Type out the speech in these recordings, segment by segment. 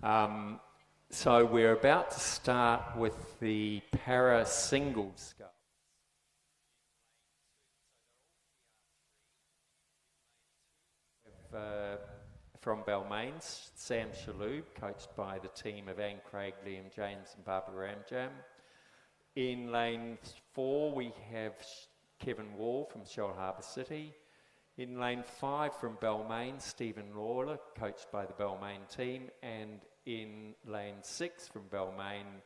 So we're about to start with the para single scull. From Balmain, Sam Shalhoub, coached by the team of Anne Craig, Liam James and Barbara Ramjam. In lane 4 we have Kevin Wall from Shell Harbour City. In lane 5 from Balmain, Stephen Lawler, coached by the Balmain team. And in lane 6 from Balmain,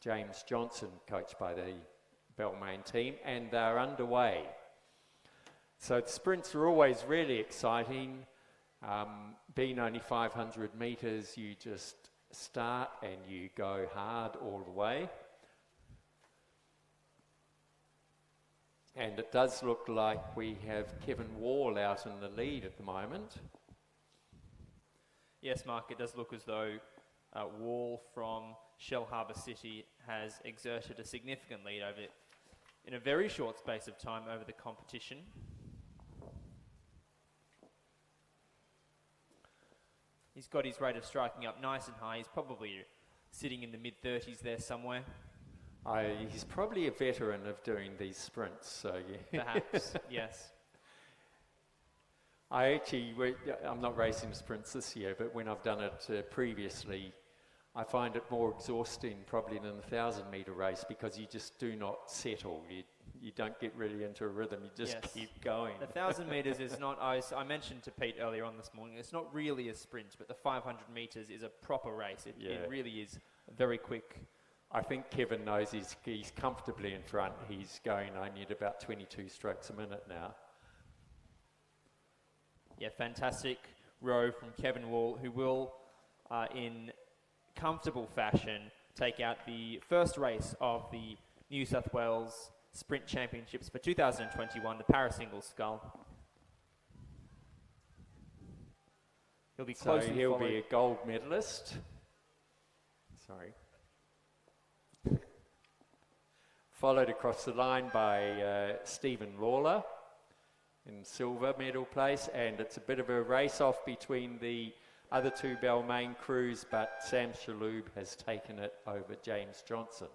James Johnson, coached by the Balmain team. And they're underway. So the sprints are always really exciting. Being only 500 metres, you just start and you go hard all the way. And it does look like we have Kevin Wall out in the lead at the moment. Yes, Mark, it does look as though Wall from Shell Harbour City has exerted a significant lead over it in a very short space of time over the competition. He's got his rate of striking up nice and high. He's probably sitting in the mid-30s there somewhere. He's probably a veteran of doing these sprints, so yeah. Perhaps, yes. I'm not racing sprints this year, but when I've done it previously, I find it more exhausting probably than the 1,000-metre race because you just do not settle. You don't get really into a rhythm, you just keep going. The 1,000 metres is not, I mentioned to Pete earlier on this morning, it's not really a sprint, but the 500 metres is a proper race. It really is very quick. I think Kevin knows he's comfortably in front. He's going only at about 22 strokes a minute now. Yeah, fantastic row from Kevin Wall, who will, in comfortable fashion, take out the first race of the New South Wales Sprint Championships for 2021, the para single scull. He'll be closely he'll followed. be a gold medalist. Sorry. Followed across the line by Stephen Lawler in silver medal place, and it's a bit of a race off between the other two Balmain crews, but Sam Shalhoub has taken it over James Johnson.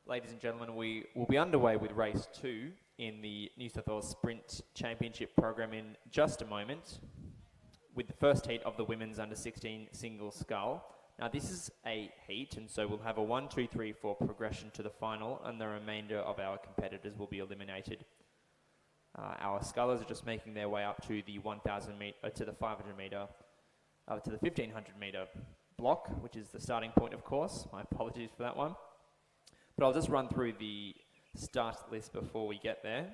Ladies and gentlemen, we will be underway with race 2 in the New South Wales Sprint Championship program in just a moment, with the first heat of the women's under-16 single scull. Now this is a heat, and so we'll have a 1, 2, 3, 4 progression to the final, and the remainder of our competitors will be eliminated. Our scullers are just making their way up to the 1,000 meter, to the 500 meter, to the 1,500 meter block, which is the starting point, of course. My apologies for that one. But I'll just run through the start list before we get there.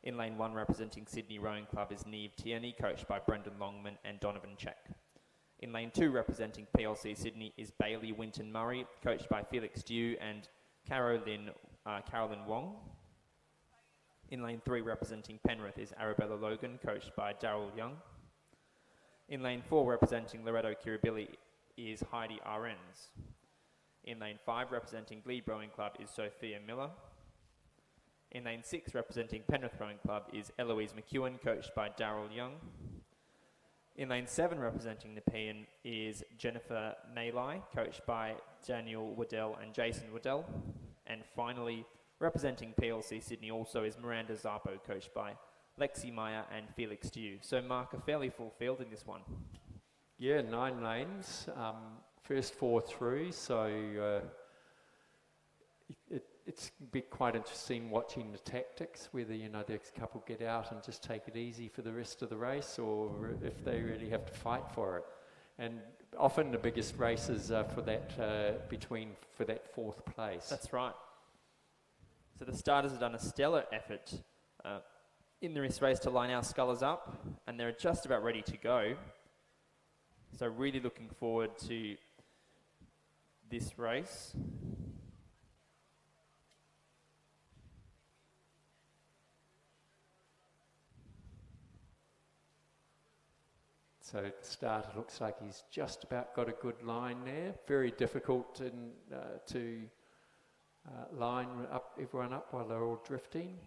In lane 1, representing Sydney Rowing Club, is Neve Tierney, coached by Brendan Longman and Donovan Check. In lane 2, representing PLC Sydney, is Bailey Winton Murray, coached by Felix Dew and Carolyn Wong. In lane 3, representing Penrith, is Arabella Logan, coached by Daryl Young. In lane 4, representing Loreto Kirribilli, is Heidi Arends. In lane 5, representing Glebe Rowing Club, is Sophia Miller. In lane 6, representing Penrith Rowing Club, is Eloise McEwen, coached by Daryl Young. In lane 7, representing Nepean, is Jennifer Malai, coached by Daniel Waddell and Jason Waddell. And finally, representing PLC Sydney also is Miranda Zarpo, coached by Lexi Meyer and Felix Dew. So Mark, a fairly full field in this one. Yeah, 9 lanes. First 4 through, so it's be quite interesting watching the tactics, whether, you know, the couple get out and just take it easy for the rest of the race, or if they really have to fight for it. And often the biggest races are for that for that 4th place. That's right. So the starters have done a stellar effort in this race to line our scullers up, and they're just about ready to go. So really looking forward to this race. So at the start, it looks like he's just about got a good line there. Very difficult to line up everyone up while they're all drifting.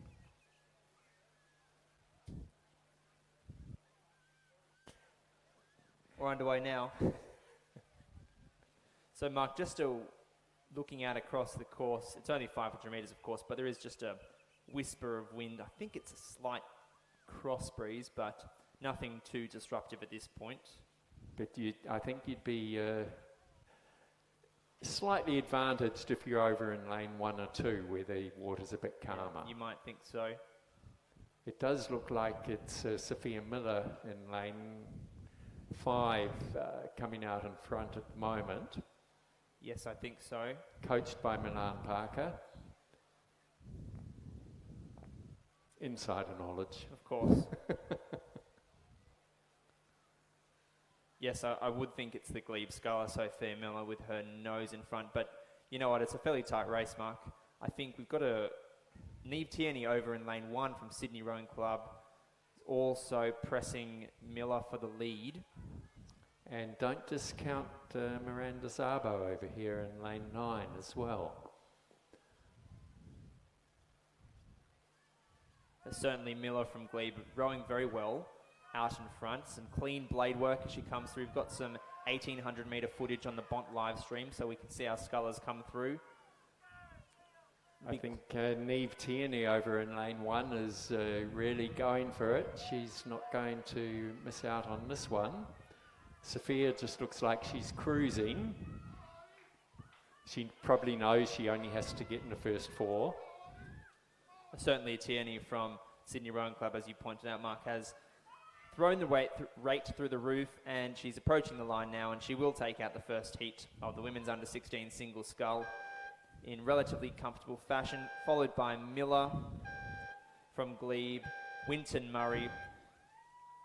We're underway now. So Mark, just looking out across the course, it's only 500 metres of course, but there is just a whisper of wind. I think it's a slight cross breeze, but nothing too disruptive at this point. But I think you'd be slightly advantaged if you're over in lane 1 or 2 where the water's a bit calmer. Yeah, you might think so. It does look like it's Sophia Miller in lane 5 coming out in front at the moment. Yes, I think so. Coached by Milan Parker. Insider knowledge. Of course. Yes, I would think it's the Glebe sculler, Sophia Miller, with her nose in front. But you know what? It's a fairly tight race, Mark. I think we've got Neve Tierney over in lane 1 from Sydney Rowing Club, also pressing Miller for the lead. And don't discount Miranda Zarbo over here in lane 9 as well. Certainly Miller from Glebe rowing very well out in front. Some clean blade work as she comes through. We've got some 1,800 metre footage on the Bont live stream, so we can see our scullers come through. I think Neve Tierney over in lane 1 is really going for it. She's not going to miss out on this one. Sophia just looks like she's cruising. She probably knows she only has to get in the first 4. Certainly Tierney from Sydney Rowing Club, as you pointed out, Mark, has thrown the rate through the roof, and she's approaching the line now, and she will take out the first heat of the women's under-16 single scull in relatively comfortable fashion, followed by Miller from Glebe, Winton Murray,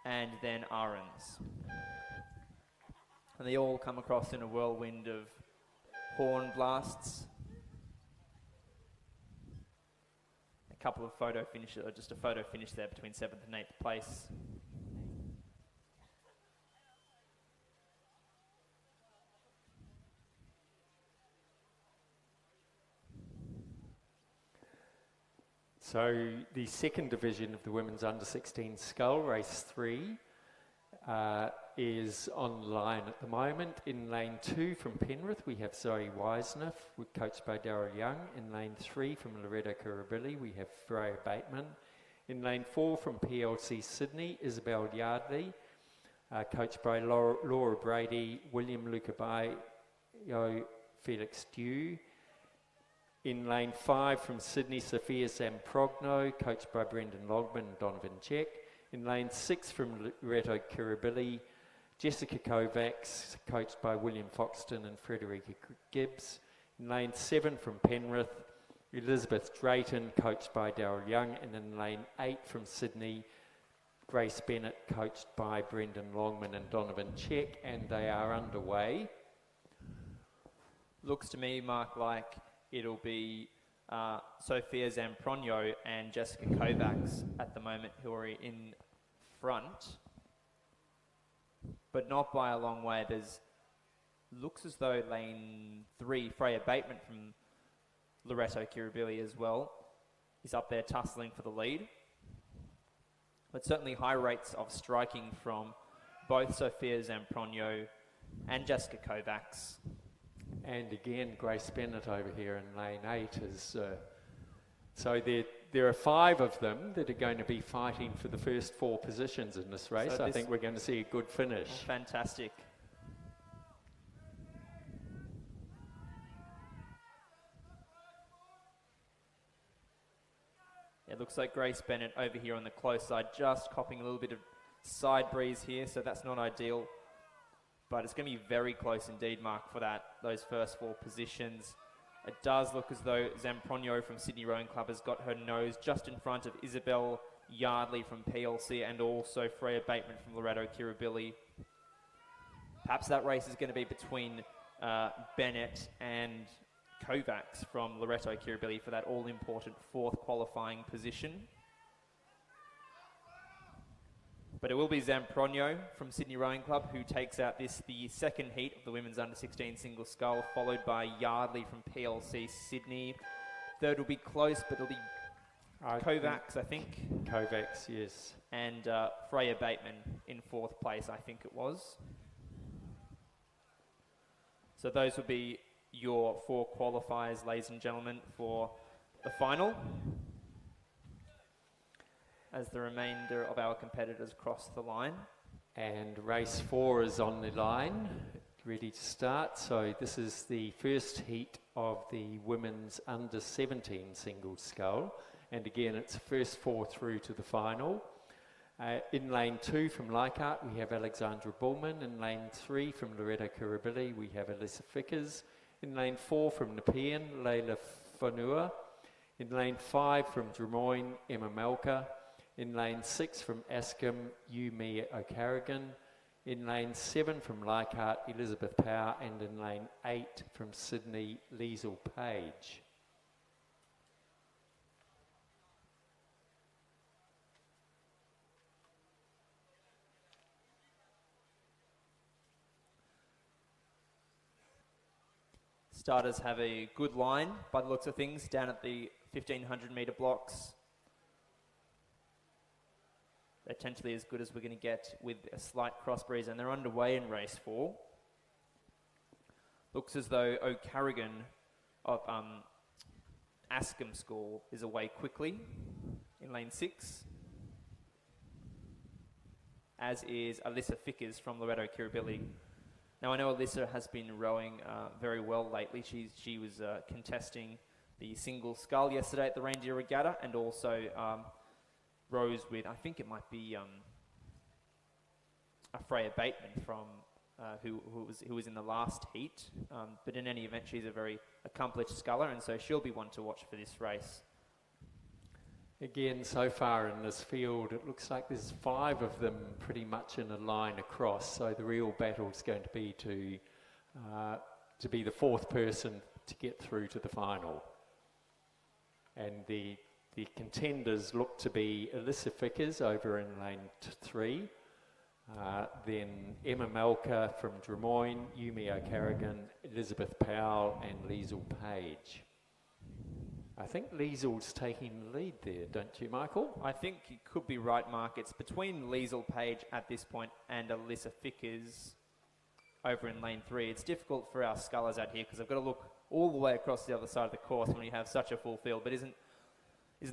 and then Arends. And they all come across in a whirlwind of horn blasts. A couple of photo finishes, or just a photo finish there between 7th and 8th place. So the second division of the women's under-16 scull, race 3, is online at the moment. In lane 2 from Penrith, we have Zoe Wiesner, coached by Daryl Young. In lane 3 from Loreto Kirribilli, we have Freya Bateman. In lane 4 from PLC Sydney, Isabel Yardley, coached by Laura Brady, William Lucabayo, Felix Dew. In lane 5 from Sydney, Sophia Zamprogno, coached by Brendan Logman and Donovan Check. In lane 6 from Loreto Kirribilli, Jessica Kovacs, coached by William Foxton and Frederica Gibbs. In lane 7 from Penrith, Elizabeth Drayton, coached by Daryl Young. And in lane 8 from Sydney, Grace Bennett, coached by Brendan Longman and Donovan Check, and they are underway. Looks to me, Mark, like it'll be Sophia Zamprogno and Jessica Kovacs at the moment who are in front, but not by a long way. Looks as though lane 3, Freya Bateman from Loreto Kirribilli as well, is up there tussling for the lead. But certainly high rates of striking from both Sophia Zamprogno and Jessica Kovacs. And again, Grace Bennett over here in lane 8 is... so there are 5 of them that are going to be fighting for the first 4 positions in this race. So I think we're going to see a good finish. Oh, fantastic. It looks like Grace Bennett over here on the close side, just copping a little bit of side breeze here, so that's not ideal. But it's going to be very close indeed, Mark, for those first 4 positions. It does look as though Zamprogno from Sydney Rowing Club has got her nose just in front of Isabel Yardley from PLC and also Freya Bateman from Loreto Kirribilli. Perhaps that race is going to be between Bennett and Kovacs from Loreto Kirribilli for that all-important 4th qualifying position. But it will be Zamprogno from Sydney Rowing Club who takes out the second heat of the women's under-16 single scull, followed by Yardley from PLC Sydney. Third will be close, but it'll be Kovacs, I think. Kovacs, yes. And Freya Bateman in 4th place, I think it was. So those will be your 4 qualifiers, ladies and gentlemen, for the final, as the remainder of our competitors cross the line. And race 4 is on the line, ready to start. So this is the first heat of the women's under-17 single scull. And again, it's the first 4 through to the final. In lane 2 from Leichhardt, we have Alexandra Bullman. In lane 3 from Loreto Kirribilli, we have Alyssa Fickers. In lane 4 from Nepean, Leila Fonua. In lane 5 from Drummoyne, Emma Melka. In lane 6 from Askham, Yumi O'Carrigan. In lane 7 from Leichhardt, Elizabeth Power. And in lane 8 from Sydney, Liesl Page. Starters have a good line by the looks of things down at the 1500 metre blocks. They're potentially as good as we're going to get with a slight cross breeze, and they're underway in race 4. Looks as though O'Carrigan of Askham School is away quickly in lane 6, as is Alyssa Fickers from Loreto Kirribilli. Now, I know Alyssa has been rowing very well lately. She was contesting the single scull yesterday at the Reindeer Regatta, and also rows with, I think it might be a Freya Bateman from who was in the last heat. But in any event, she's a very accomplished sculler, and so she'll be one to watch for this race. Again, so far in this field, it looks like there's 5 of them pretty much in a line across. So the real battle is going to be to be the 4th person to get through to the final. And the contenders look to be Alyssa Fickers over in lane 3, then Emma Melka from Drummoyne, Yumi O'Carrigan, Elizabeth Powell, and Liesl Page. I think Liesel's taking the lead there, don't you, Michael? I think you could be right, Mark. It's between Liesel Page at this point and Alyssa Fickers over in lane 3. It's difficult for our scullers out here because I've got to look all the way across the other side of the course when you have such a full field. But isn't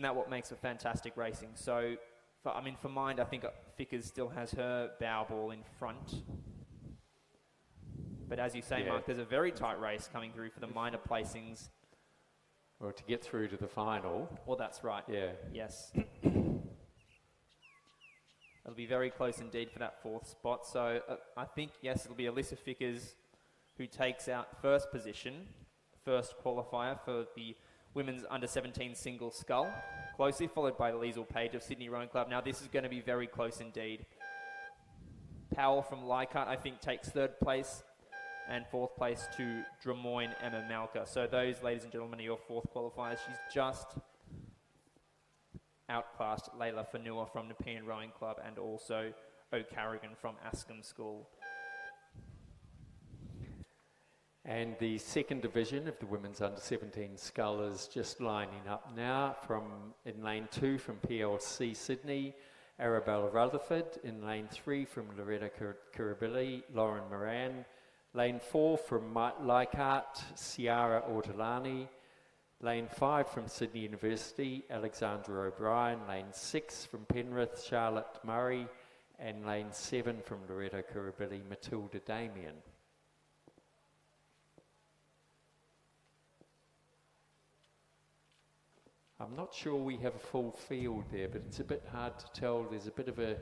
that what makes for fantastic racing? So, for mine, I think Fickers still has her bow ball in front. But as you say, Mark, there's a very tight race coming through for the minor placings. Or to get through to the final. Well, that's right. Yeah. Yes. It'll be very close indeed for that 4th spot. So I think, yes, it'll be Alyssa Fickers who takes out first position, first qualifier for the women's under-17 single scull, closely followed by Liesel Page of Sydney Rowing Club. Now, this is going to be very close indeed. Powell from Leichhardt, I think, takes 3rd place, and 4th place to Drummoyne Emma Malka. So those, ladies and gentlemen, are your 4th qualifiers. She's just outclassed Layla Fanua from Nepean Rowing Club and also O'Carrigan from Ascombe School. And the 2nd division of the women's under-17 scull is just lining up now in lane 2 from PLC Sydney, Arabella Rutherford. In lane 3 from Loretta Kirribilli, Lauren Moran. Lane 4 from Leichhardt, Ciara Ortolani. Lane 5 from Sydney University, Alexandra O'Brien. Lane 6 from Penrith, Charlotte Murray. And lane 7 from Loretta Kirribilli, Matilda Damien. I'm not sure we have a full field there, but it's a bit hard to tell. There's a bit of a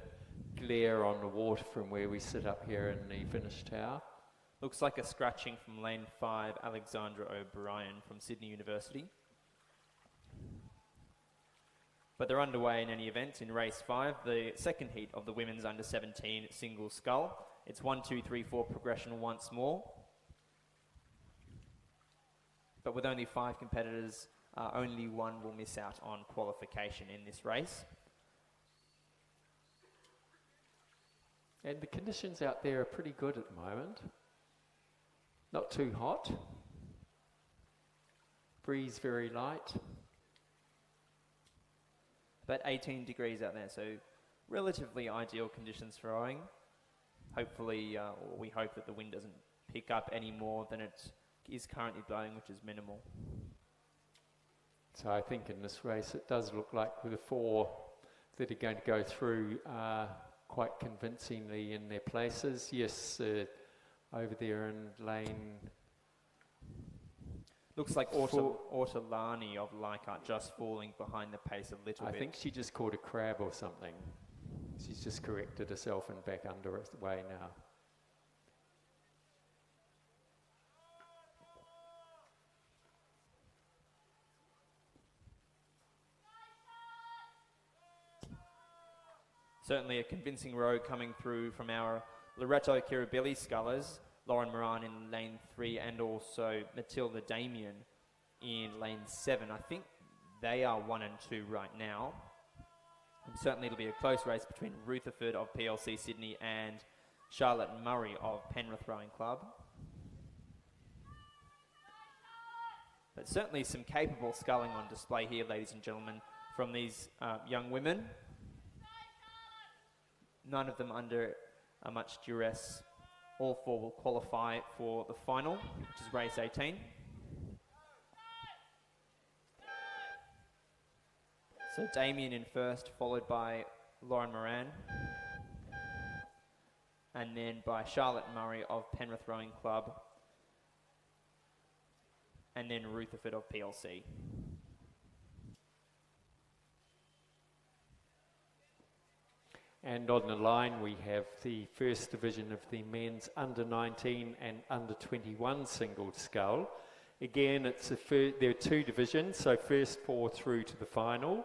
glare on the water from where we sit up here in the finish tower. Looks like a scratching from lane 5, Alexandra O'Brien from Sydney University. But they're underway in any event in race 5, the 2nd heat of the women's under-17 single scull. It's 1, 2, 3, 4 progression once more. But with only 5 competitors, only one will miss out on qualification in this race. And the conditions out there are pretty good at the moment. Not too hot. Breeze very light. About 18 degrees out there, so relatively ideal conditions for rowing. Hopefully, or we hope that the wind doesn't pick up any more than it is currently blowing, which is minimal. So I think in this race it does look like the 4 that are going to go through quite convincingly in their places. Yes, over there in lane... Looks like Ortolani of Leichhardt just falling behind the pace a little bit. I think she just caught a crab or something. She's just corrected herself and back under way now. Certainly a convincing row coming through from our Loretto Kirribilli scullers. Lauren Moran in lane 3 and also Matilda Damien in lane 7. I think they are 1 and 2 right now. And certainly it'll be a close race between Rutherford of PLC Sydney and Charlotte Murray of Penrith Rowing Club. But certainly some capable sculling on display here, ladies and gentlemen, from these young women. None of them under much duress. All 4 will qualify for the final, which is race 18. So Damien in first, followed by Lauren Moran. And then by Charlotte Murray of Penrith Rowing Club. And then Rutherford of PLC. And on the line we have the 1st division of the men's under-19 and under-21 single scull. Again, there are 2 divisions, so first 4 through to the final.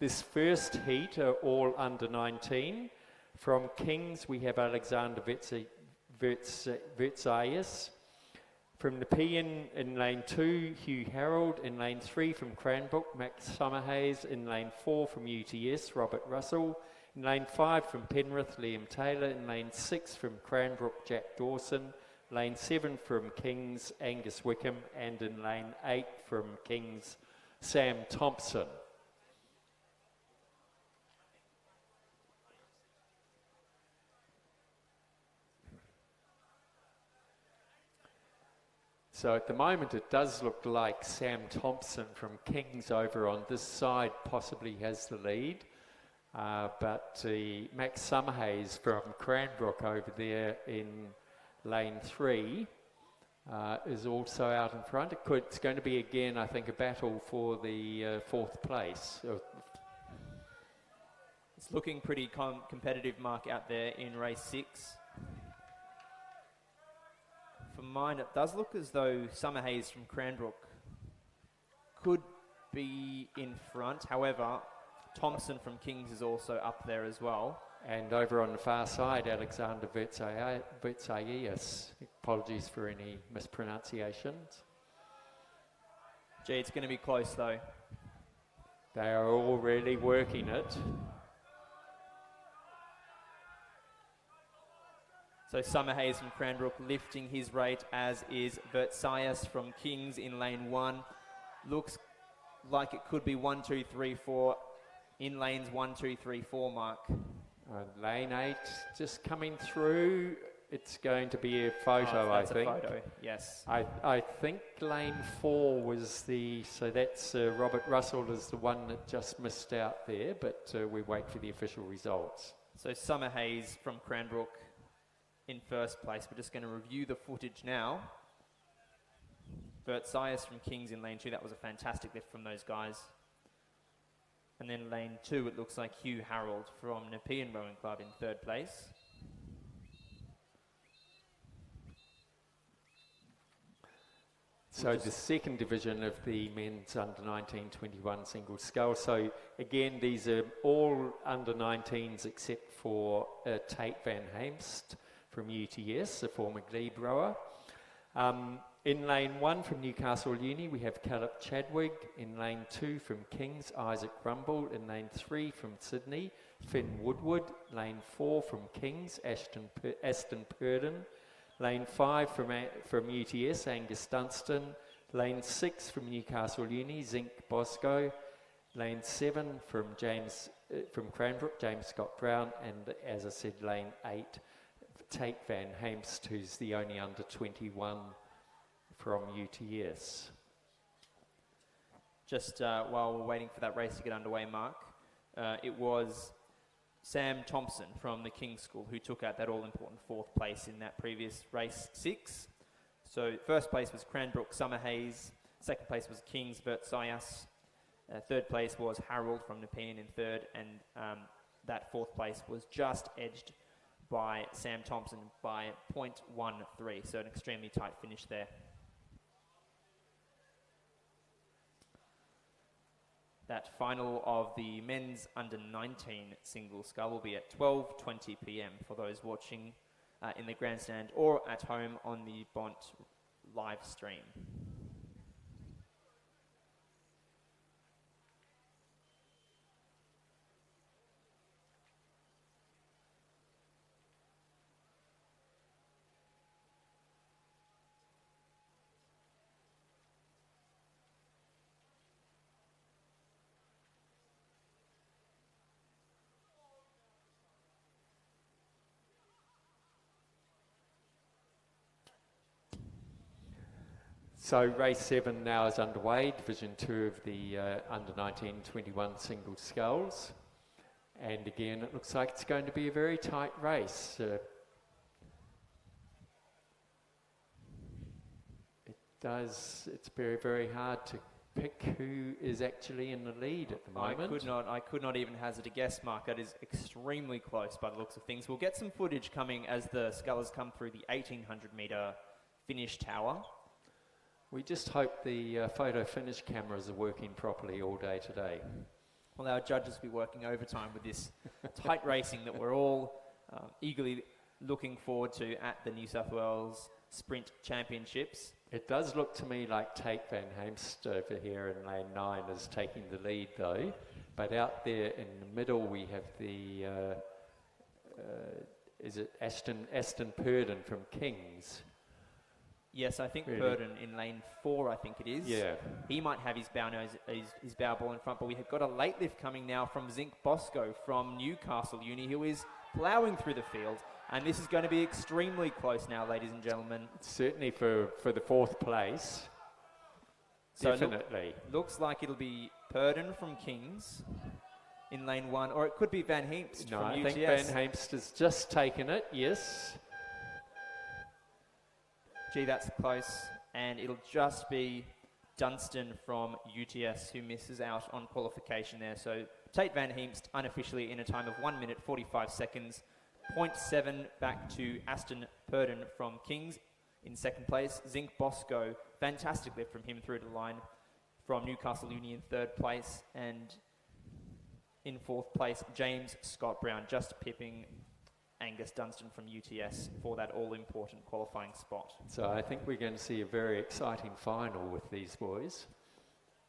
This first heat are all under-19. From Kings we have Alexander Vertsaias. From Nepean in lane 2, Hugh Harold. In lane 3 from Cranbrook, Max Summerhays. In lane 4 from UTS, Robert Russell. In lane 5 from Penrith, Liam Taylor. In lane 6 from Cranbrook, Jack Dawson. Lane 7 from Kings, Angus Wickham. And in lane 8 from Kings, Sam Thompson. So at the moment it does look like Sam Thompson from Kings over on this side possibly has the lead. But Max Summerhays from Cranbrook over there in lane 3 is also out in front. It's going to be again, I think, a battle for the 4th place. It's looking pretty competitive, Mark, out there in race 6. For mine, it does look as though Summerhays from Cranbrook could be in front. However, Thompson from Kings is also up there as well. And over on the far side, Alexander Vertsaias. Apologies for any mispronunciations. Gee, it's going to be close though. They are all really working it. So Summerhays from Cranbrook lifting his rate, as is Vertsaias from Kings in lane 1. Looks like it could be 1, 2, 3, 4 in lanes 1, 2, 3, 4, Mark. Lane 8 just coming through. It's going to be a photo, I think. That's a photo, yes. I think lane 4 was so that's Robert Russell is the one that just missed out there, but we wait for the official results. So Summerhays from Cranbrook in first place. We're just going to review the footage now. Vertsaias from Kings in lane 2. That was a fantastic lift from those guys. And then lane 2, it looks like Hugh Harold from Nepean Rowing Club in third place. So the second division of the men's under 19-21 single scull. So again, these are all under 19s except for Tate Van Heemst from UTS, a former glebe rower. In lane 1 from Newcastle Uni, we have Caleb Chadwick. In lane 2 from Kings, Isaac Rumble. In lane 3 from Sydney, Finn Woodward. Lane 4 from Kings, Aston Purden. Lane 5 from UTS, Angus Dunstan. Lane 6 from Newcastle Uni, Zink Bosco. Lane 7 from Cranbrook, James Scott Brown. And as I said, lane 8, Tate Van Heemst, who's the only under 21 from UTS. Just while we're waiting for that race to get underway, Mark, it was Sam Thompson from the King's School who took out that all-important 4th place in that previous race 6. So first place was Cranbrook Summerhays, second place was Kings Vertsaias, third place was Harold from Nepean in third, and that 4th place was just edged by Sam Thompson by 0.13, so an extremely tight finish there. That final of the men's under 19 single scull will be at 12:20 p.m. for those watching in the grandstand or at home on the Bont live stream. So race 7 now is underway, Division 2 of the under 19-21 single sculls. And again, it looks like it's going to be a very tight race. It's very, very hard to pick who is actually in the lead at the moment. I could not even hazard a guess, Mark. That is extremely close by the looks of things. We'll get some footage coming as the scullers come through the 1800 metre finish tower. We just hope the photo finish cameras are working properly all day today. Well, our judges will be working overtime with this tight racing that we're all eagerly looking forward to at the New South Wales Sprint Championships. It does look to me like Tate Van Heemst over here in lane 9 is taking the lead though. But out there in the middle we have the, is it Aston Purden from Kings? Yes, I think really. Purdon in lane 4, I think it is. Yeah. He might have his bow nose, his bow ball in front, but we have got a late lift coming now from Zinc Bosco from Newcastle Uni, who is ploughing through the field. And this is going to be extremely close now, ladies and gentlemen. Certainly for the 4th place. So Definitely. Looks like it'll be Purdon from Kings in lane 1, or it could be Van Heemst from UTS. I think Van Heemst has just taken it, yes. Gee, that's close. And it'll just be Dunstan from UTS who misses out on qualification there. So Tate Van Heemst unofficially in a time of 1 minute 45 seconds. 0.7 back to Aston Purdon from Kings in 2nd place. Zinc Bosco, fantastic lift from him through the line from Newcastle Uni in 3rd place. And in 4th place, James Scott Brown just pipping Angus Dunstan from UTS for that all-important qualifying spot. So I think we're going to see a very exciting final with these boys.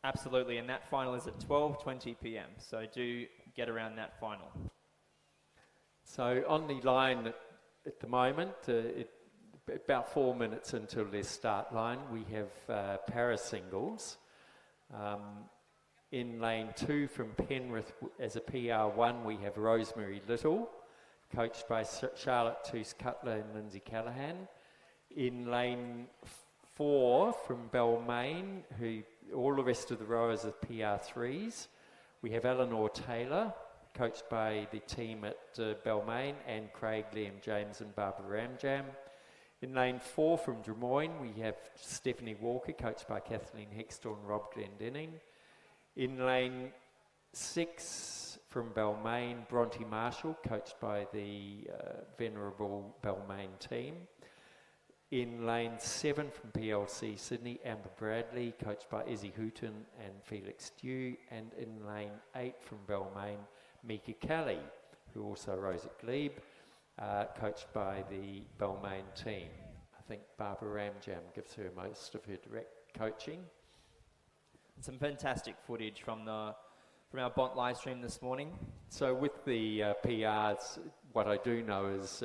Absolutely, and that final is at 12:20 p.m. So do get around that final. So on the line at the moment, about 4 minutes until their start line, we have para-singles. In lane 2 from Penrith as a PR1, we have Rosemary Little, coached by Charlotte Toos-Cutler and Lindsay Callahan. In lane 4 from Balmain, who all the rest of the rowers are PR3s, we have Eleanor Taylor, coached by the team at Balmain, and Craig, Liam James and Barbara Ramjam. In lane 4 from Drummoyne, we have Stephanie Walker, coached by Kathleen Hextor and Rob Glendinning. In lane 6 from Balmain, Bronte Marshall, coached by the venerable Balmain team. In lane 7 from PLC Sydney, Amber Bradley, coached by Izzy Hooton and Felix Dew. And in lane 8 from Balmain, Mika Kelly, who also rows at Glebe, coached by the Balmain team. I think Barbara Ramjam gives her most of her direct coaching. Some fantastic footage from our Bont live stream this morning. So with the PRs, what I do know is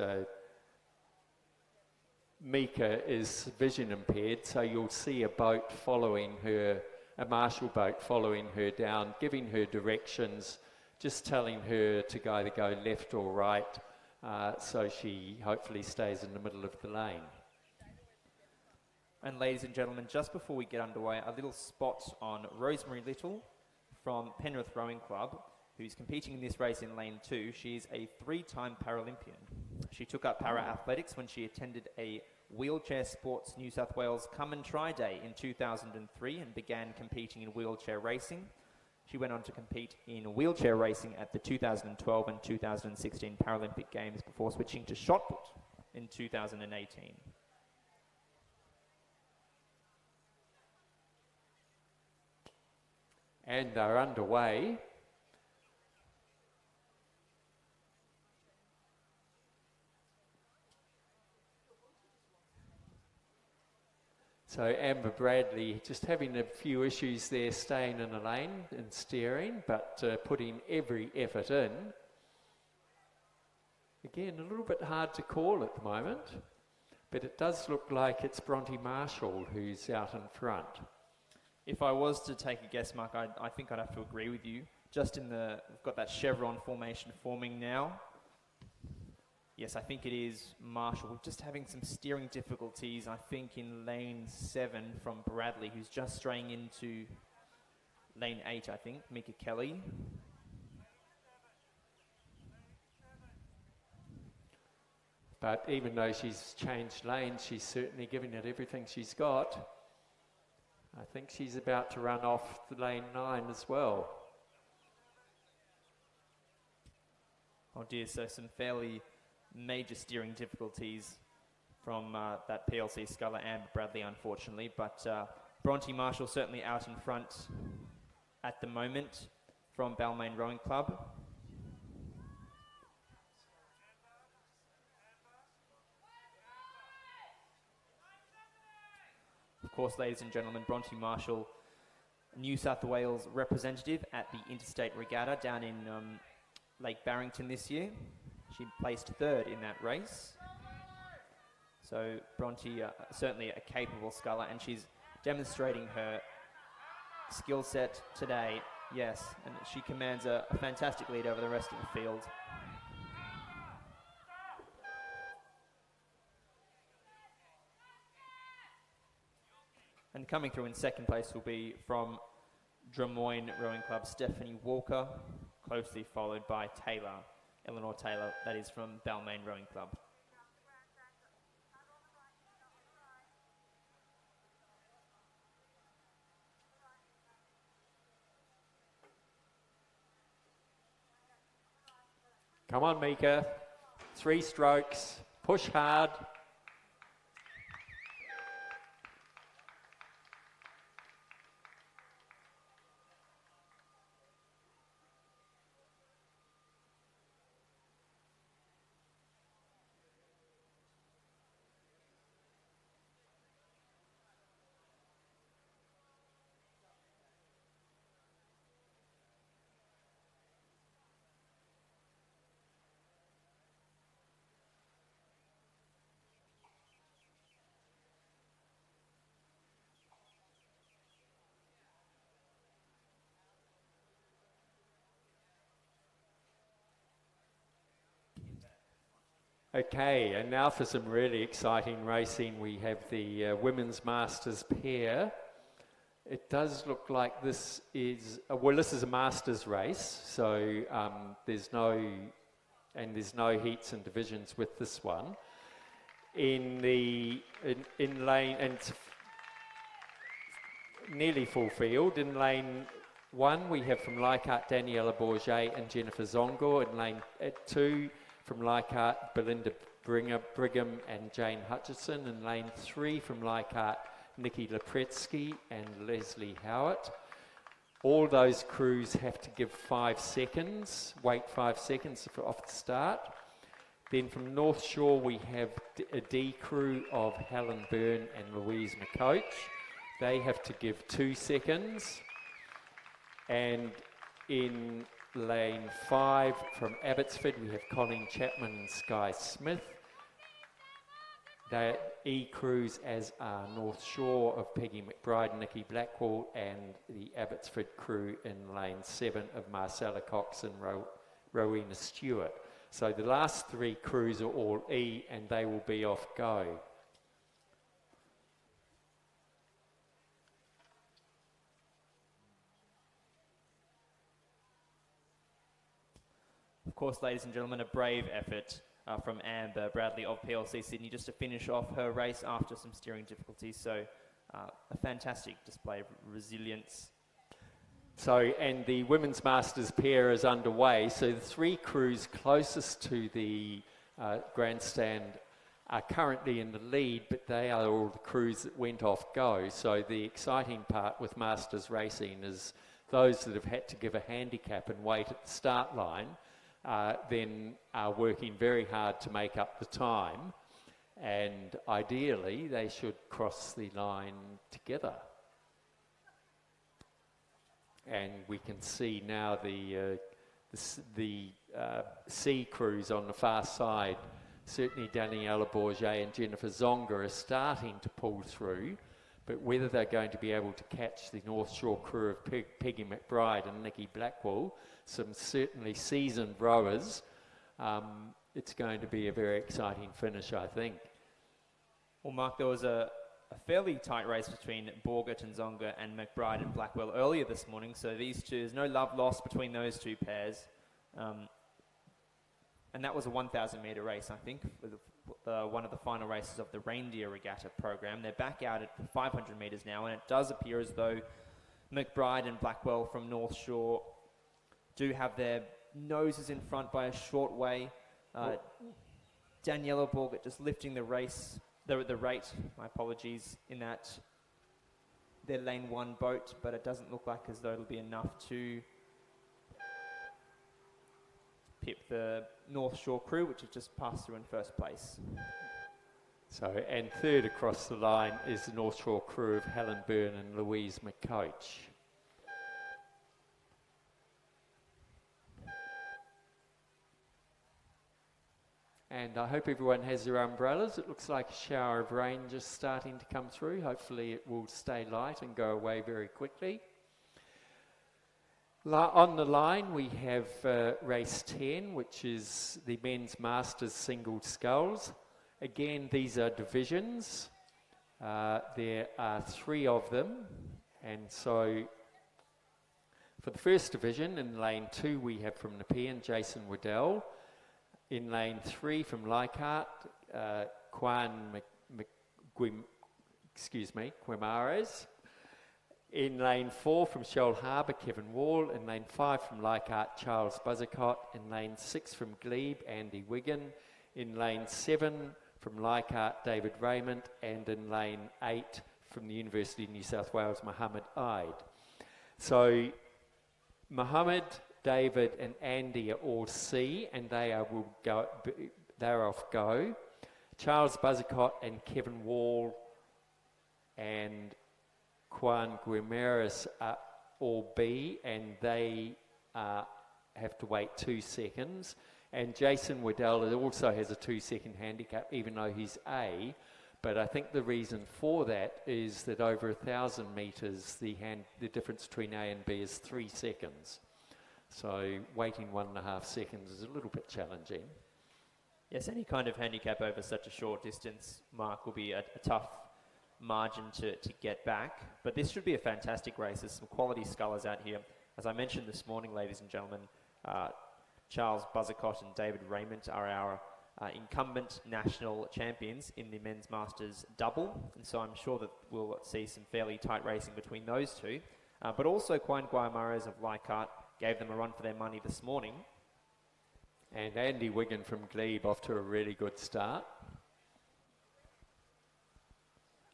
Mika is vision impaired, so you'll see a boat following her, a marshal boat following her down, giving her directions, just telling her to either go left or right, so she hopefully stays in the middle of the lane. And ladies and gentlemen, just before we get underway, a little spot on Rosemary Little from Penrith Rowing Club, who's competing in this race in lane 2. She's a 3-time Paralympian. She took up para-athletics when she attended a Wheelchair Sports New South Wales Come and Try Day in 2003 and began competing in wheelchair racing. She went on to compete in wheelchair racing at the 2012 and 2016 Paralympic Games before switching to shot put in 2018. And they're underway. So Amber Bradley just having a few issues there, staying in a lane and steering, but putting every effort in. Again, a little bit hard to call at the moment, but it does look like it's Bronte Marshall who's out in front. If I was to take a guess, Mark, I think I'd have to agree with you. Just we've got that chevron formation forming now. Yes, I think it is Marshall. We're just having some steering difficulties, I think, in lane 7 from Bradley, who's just straying into lane 8, I think, Mika Kelly. But even though she's changed lanes, she's certainly giving it everything she's got. I think she's about to run off the lane 9 as well. Oh dear, so some fairly major steering difficulties from that PLC sculler, Amber Bradley, unfortunately. But Bronte Marshall certainly out in front at the moment from Balmain Rowing Club. Of course, ladies and gentlemen, Bronte Marshall, New South Wales representative at the Interstate Regatta down in Lake Barrington this year. She placed 3rd in that race. So Bronte, certainly a capable sculler, and she's demonstrating her skill set today, yes, and she commands a fantastic lead over the rest of the field. And coming through in second place will be from Drummoyne Rowing Club, Stephanie Walker, closely followed by Eleanor Taylor, that is from Balmain Rowing Club. Come on, Mika. 3 strokes. Push hard. Okay, and now for some really exciting racing. We have the Women's Masters pair. It does look like this is, this is a Masters race, so there's no heats and divisions with this one. In lane, and it's nearly full field. In lane 1, we have from Leichhardt, Daniela Bourget and Jennifer Zongo. In lane 2, from Leichhardt, Belinda Brigham and Jane Hutchison. In lane 3, from Leichhardt, Nikki Lepretsky and Leslie Howitt. All those crews have to give 5 seconds, wait 5 seconds off the start. Then from North Shore, we have a D crew of Helen Byrne and Louise McCoach. They have to give 2 seconds. And in lane 5 from Abbotsford, we have Colleen Chapman and Sky Smith. They're E crews, as are North Shore of Peggy McBride and Nikki Blackwell, and the Abbotsford crew in lane 7 of Marcella Cox and Rowena Stewart. So the last 3 crews are all E, and they will be off go. Of course, ladies and gentlemen, a brave effort from Amber Bradley of PLC Sydney just to finish off her race after some steering difficulties. So a fantastic display of resilience. So, and the Women's Masters pair is underway. So the 3 crews closest to the grandstand are currently in the lead, but they are all the crews that went off go. So the exciting part with Masters racing is those that have had to give a handicap and wait at the start line then are working very hard to make up the time, and ideally they should cross the line together. And we can see now the C crews on the far side. Certainly Daniela Bourget and Jennifer Zonga are starting to pull through, but whether they're going to be able to catch the North Shore crew of Peggy McBride and Nikki Blackwell, some certainly seasoned rowers, it's going to be a very exciting finish, I think. Well, Mark, there was a fairly tight race between Borgert and Zonga and McBride and Blackwell earlier this morning, so these two, there's no love lost between those 2 pairs. And that was a 1,000 metre race, I think, one of the final races of the Reindeer Regatta program. They're back out at 500 metres now, and it does appear as though McBride and Blackwell from North Shore do have their noses in front by a short way. Daniela Borgert just lifting the rate, my apologies, in that their lane 1 boat, but it doesn't look like as though it'll be enough to pip the North Shore crew, which have just passed through in first place. So, and third across the line is the North Shore crew of Helen Byrne and Louise McCoach. And I hope everyone has their umbrellas. It looks like a shower of rain just starting to come through. Hopefully it will stay light and go away very quickly. On the line we have race 10, which is the men's masters single sculls. Again, these are divisions. There are 3 of them, and so for the first division, in lane 2 we have from Nepean, Jason Waddell. In lane 3 from Leichhardt, Guimares. In lane 4 from Shoal Harbour, Kevin Wall. In lane 5 from Leichhardt, Charles Buzzacott. In lane 6 from Glebe, Andy Wiggin. In lane 7 from Leichhardt, David Raymond. And in lane 8 from the University of New South Wales, Mohammed Ide. So Mohammed, David and Andy are all C, and they're off go. Charles Buzzacott and Kevin Wall and Juan Guimares are all B, and they have to wait 2 seconds. And Jason Waddell also has a 2-second handicap, even though he's A. But I think the reason for that is that over 1,000 metres, the difference between A and B is 3 seconds. So waiting 1.5 seconds is a little bit challenging. Yes, any kind of handicap over such a short distance, Mark, will be a tough margin to get back. But this should be a fantastic race. There's some quality scullers out here. As I mentioned this morning, ladies and gentlemen, Charles Buzzacott and David Raymond are our incumbent national champions in the men's masters double. And so I'm sure that we'll see some fairly tight racing between those two. But also Juan Guimares of Leichhardt gave them a run for their money this morning. And Andy Wiggin from Glebe off to a really good start.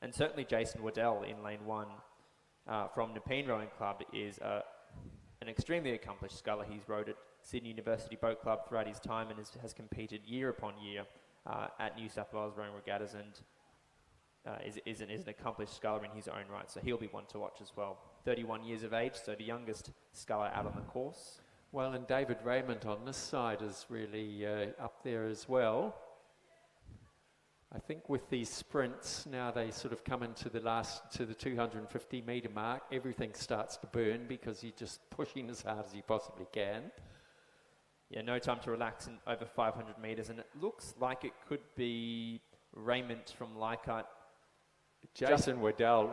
And certainly Jason Waddell in lane 1 from Nepean Rowing Club is an extremely accomplished sculler. He's rowed at Sydney University Boat Club throughout his time and has competed year upon year at New South Wales Rowing Regattas, and is an accomplished sculler in his own right. So he'll be one to watch as well. 31 years of age, so the youngest sculler out on the course. Well, and David Raymond on this side is really up there as well. I think with these sprints, now they sort of come into the 250 metre mark, everything starts to burn because you're just pushing as hard as you possibly can. Yeah, no time to relax in over 500 metres, and it looks like it could be Raymond from Leichhardt. Jason Waddell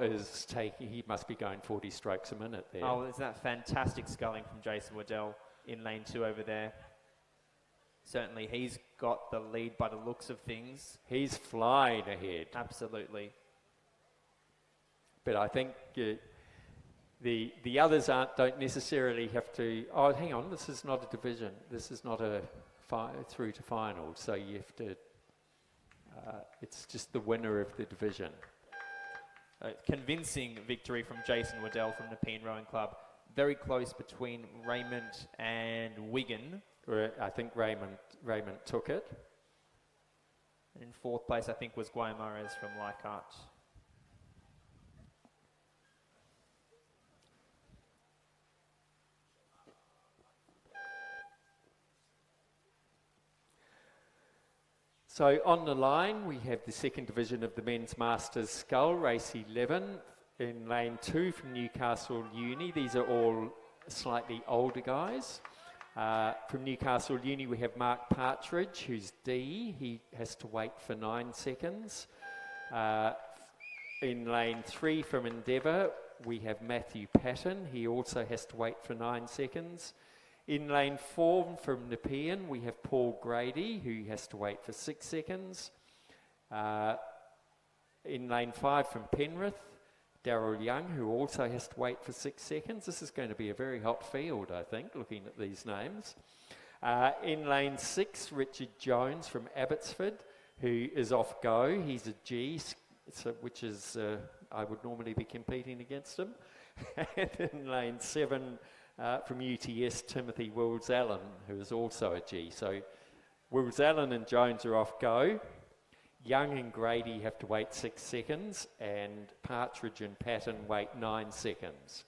he must be going 40 strokes a minute there. Oh, there's that fantastic sculling from Jason Waddell in lane 2 over there. Certainly, he's got the lead by the looks of things. He's flying ahead. Absolutely. But I think the others don't necessarily have to... Oh, hang on, this is not a division. This is not a through to final. So you have to... it's just the winner of the division. A convincing victory from Jason Waddell from Nepean Rowing Club. Very close between Raymond and Wiggin. I think Raymond took it. And in 4th place, I think, was Guimares from Leichhardt. So on the line, we have the 2nd division of the men's masters scull, race 11. In lane 2 from Newcastle Uni, these are all slightly older guys. From Newcastle Uni, we have Mark Partridge, who's D. He has to wait for 9 seconds. In lane 3 from Endeavour, we have Matthew Patton. He also has to wait for 9 seconds. In lane 4 from Nepean, we have Paul Grady, who has to wait for 6 seconds. In lane 5 from Penrith, Daryl Young, who also has to wait for 6 seconds. This is going to be a very hot field, I think, looking at these names. In lane 6, Richard Jones from Abbotsford, who is off go. He's a G, which is, I would normally be competing against him. And in lane 7, from UTS, Timothy Wills-Allen, who is also a G. So Wills-Allen and Jones are off go. Young and Grady have to wait 6 seconds, and Partridge and Patton wait 9 seconds.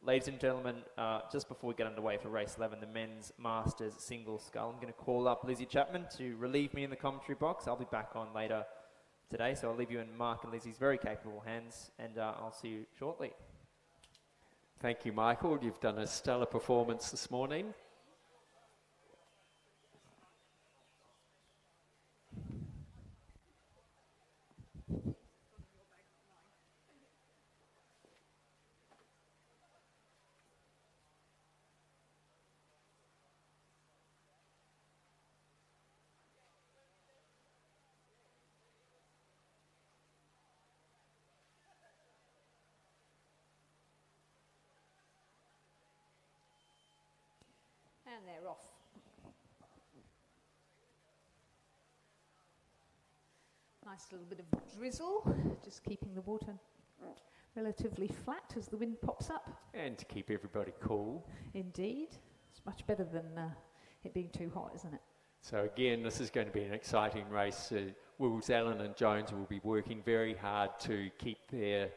Ladies and gentlemen, just before we get underway for race 11, the men's masters single scull, I'm going to call up Lizzie Chapman to relieve me in the commentary box. I'll be back on later today, so I'll leave you in Mark and Lizzie's very capable hands, and I'll see you shortly. Thank you, Michael. You've done a stellar performance this morning. And they're off. Nice little bit of drizzle, just keeping the water relatively flat as the wind pops up. And to keep everybody cool. Indeed. It's much better than it being too hot, isn't it? So again, this is going to be an exciting race. Wills Allen and Jones will be working very hard to keep their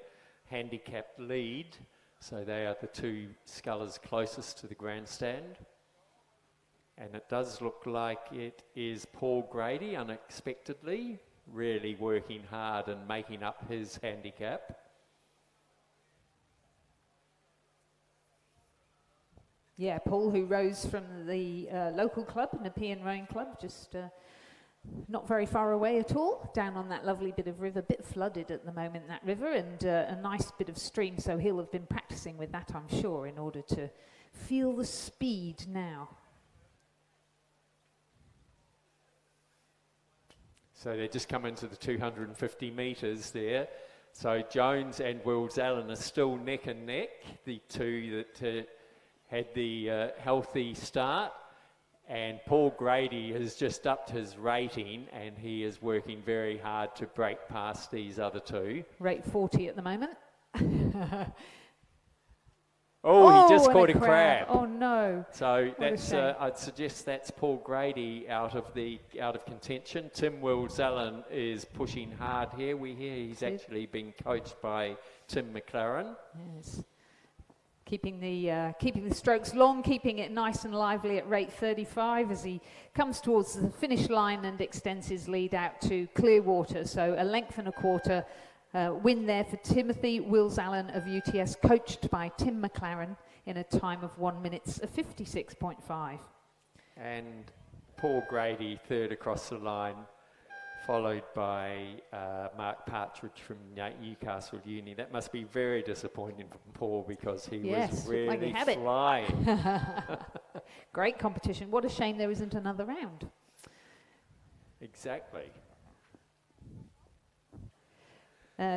handicapped lead. So they are the two scullers closest to the grandstand. And it does look like it is Paul Grady, unexpectedly, really working hard and making up his handicap. Yeah, Paul, who rose from the local club, Nepean Rowing Club, just not very far away at all, down on that lovely bit of river, bit flooded at the moment, that river, and a nice bit of stream, so he'll have been practicing with that, I'm sure, in order to feel the speed now. So they just come into the 250 metres there. So Jones and Wills Allen are still neck and neck, the two that had the healthy start. And Paul Grady has just upped his rating, and he is working very hard to break past these other two. Rate 40 at the moment. Oh, he just caught a crab. Oh no! So that's I'd suggest that's Paul Grady out of contention. Tim Wills Allen is pushing hard here. We hear he's actually being coached by Tim McLaren. Yes, keeping the strokes long, keeping it nice and lively at rate 35 as he comes towards the finish line and extends his lead out to Clearwater. So a length and a quarter. Win there for Timothy Wills Allen of UTS, coached by Tim McLaren in a time of 1 minute 56.5. And Paul Grady third across the line, followed by Mark Partridge from Newcastle Uni. That must be very disappointing from Paul because he was really flying. Great competition. What a shame there isn't another round. Exactly.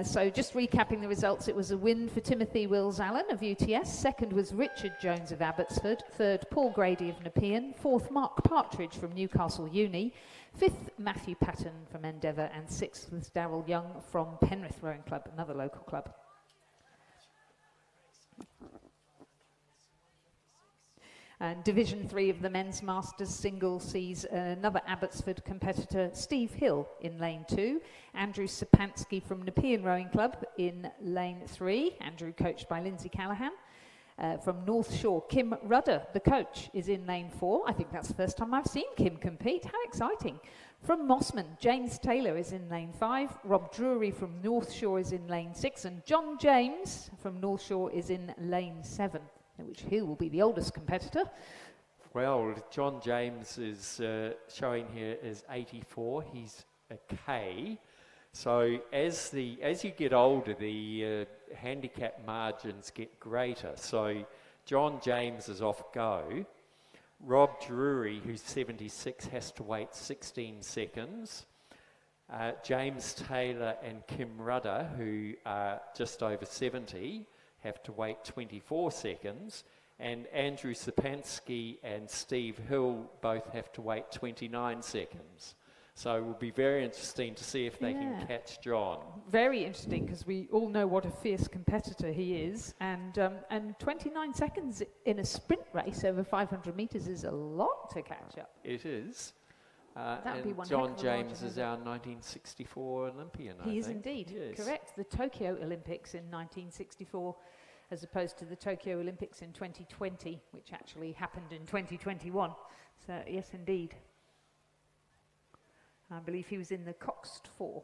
So just recapping the results, it was a win for Timothy Wills Allen of UTS, second was Richard Jones of Abbotsford, third Paul Grady of Nepean, fourth Mark Partridge from Newcastle Uni, fifth Matthew Patton from Endeavour, and sixth was Darryl Young from Penrith Rowing Club, another local club. And Division 3 of the Men's Masters single sees another Abbotsford competitor, Steve Hill, in lane 2. Andrew Sapansky from Nepean Rowing Club in lane 3. Andrew coached by Lindsay Callahan. From North Shore, Kim Rudder, the coach, is in lane 4. I think that's the first time I've seen Kim compete. How exciting. From Mossman, James Taylor is in lane 5. Rob Drury from North Shore is in lane 6. And John James from North Shore is in lane 7. Which he will be the oldest competitor. Well, John James is showing here as 84. He's a K. So as you get older, the handicap margins get greater. So John James is off go. Rob Drury, who's 76, has to wait 16 seconds. James Taylor and Kim Rudder, who are just over 70, have to wait 24 seconds, and Andrew Sapansky and Steve Hill both have to wait 29 seconds. So it will be very interesting to see if they can catch John. Very interesting, because we all know what a fierce competitor he is, and 29 seconds in a sprint race over 500 metres is a lot to catch up. It is. That would be one John James is our 1964 Olympian, I think. He is indeed, correct. The Tokyo Olympics in 1964. as opposed to the Tokyo Olympics in 2020, which actually happened in 2021. So yes, indeed. I believe he was in the coxed 4.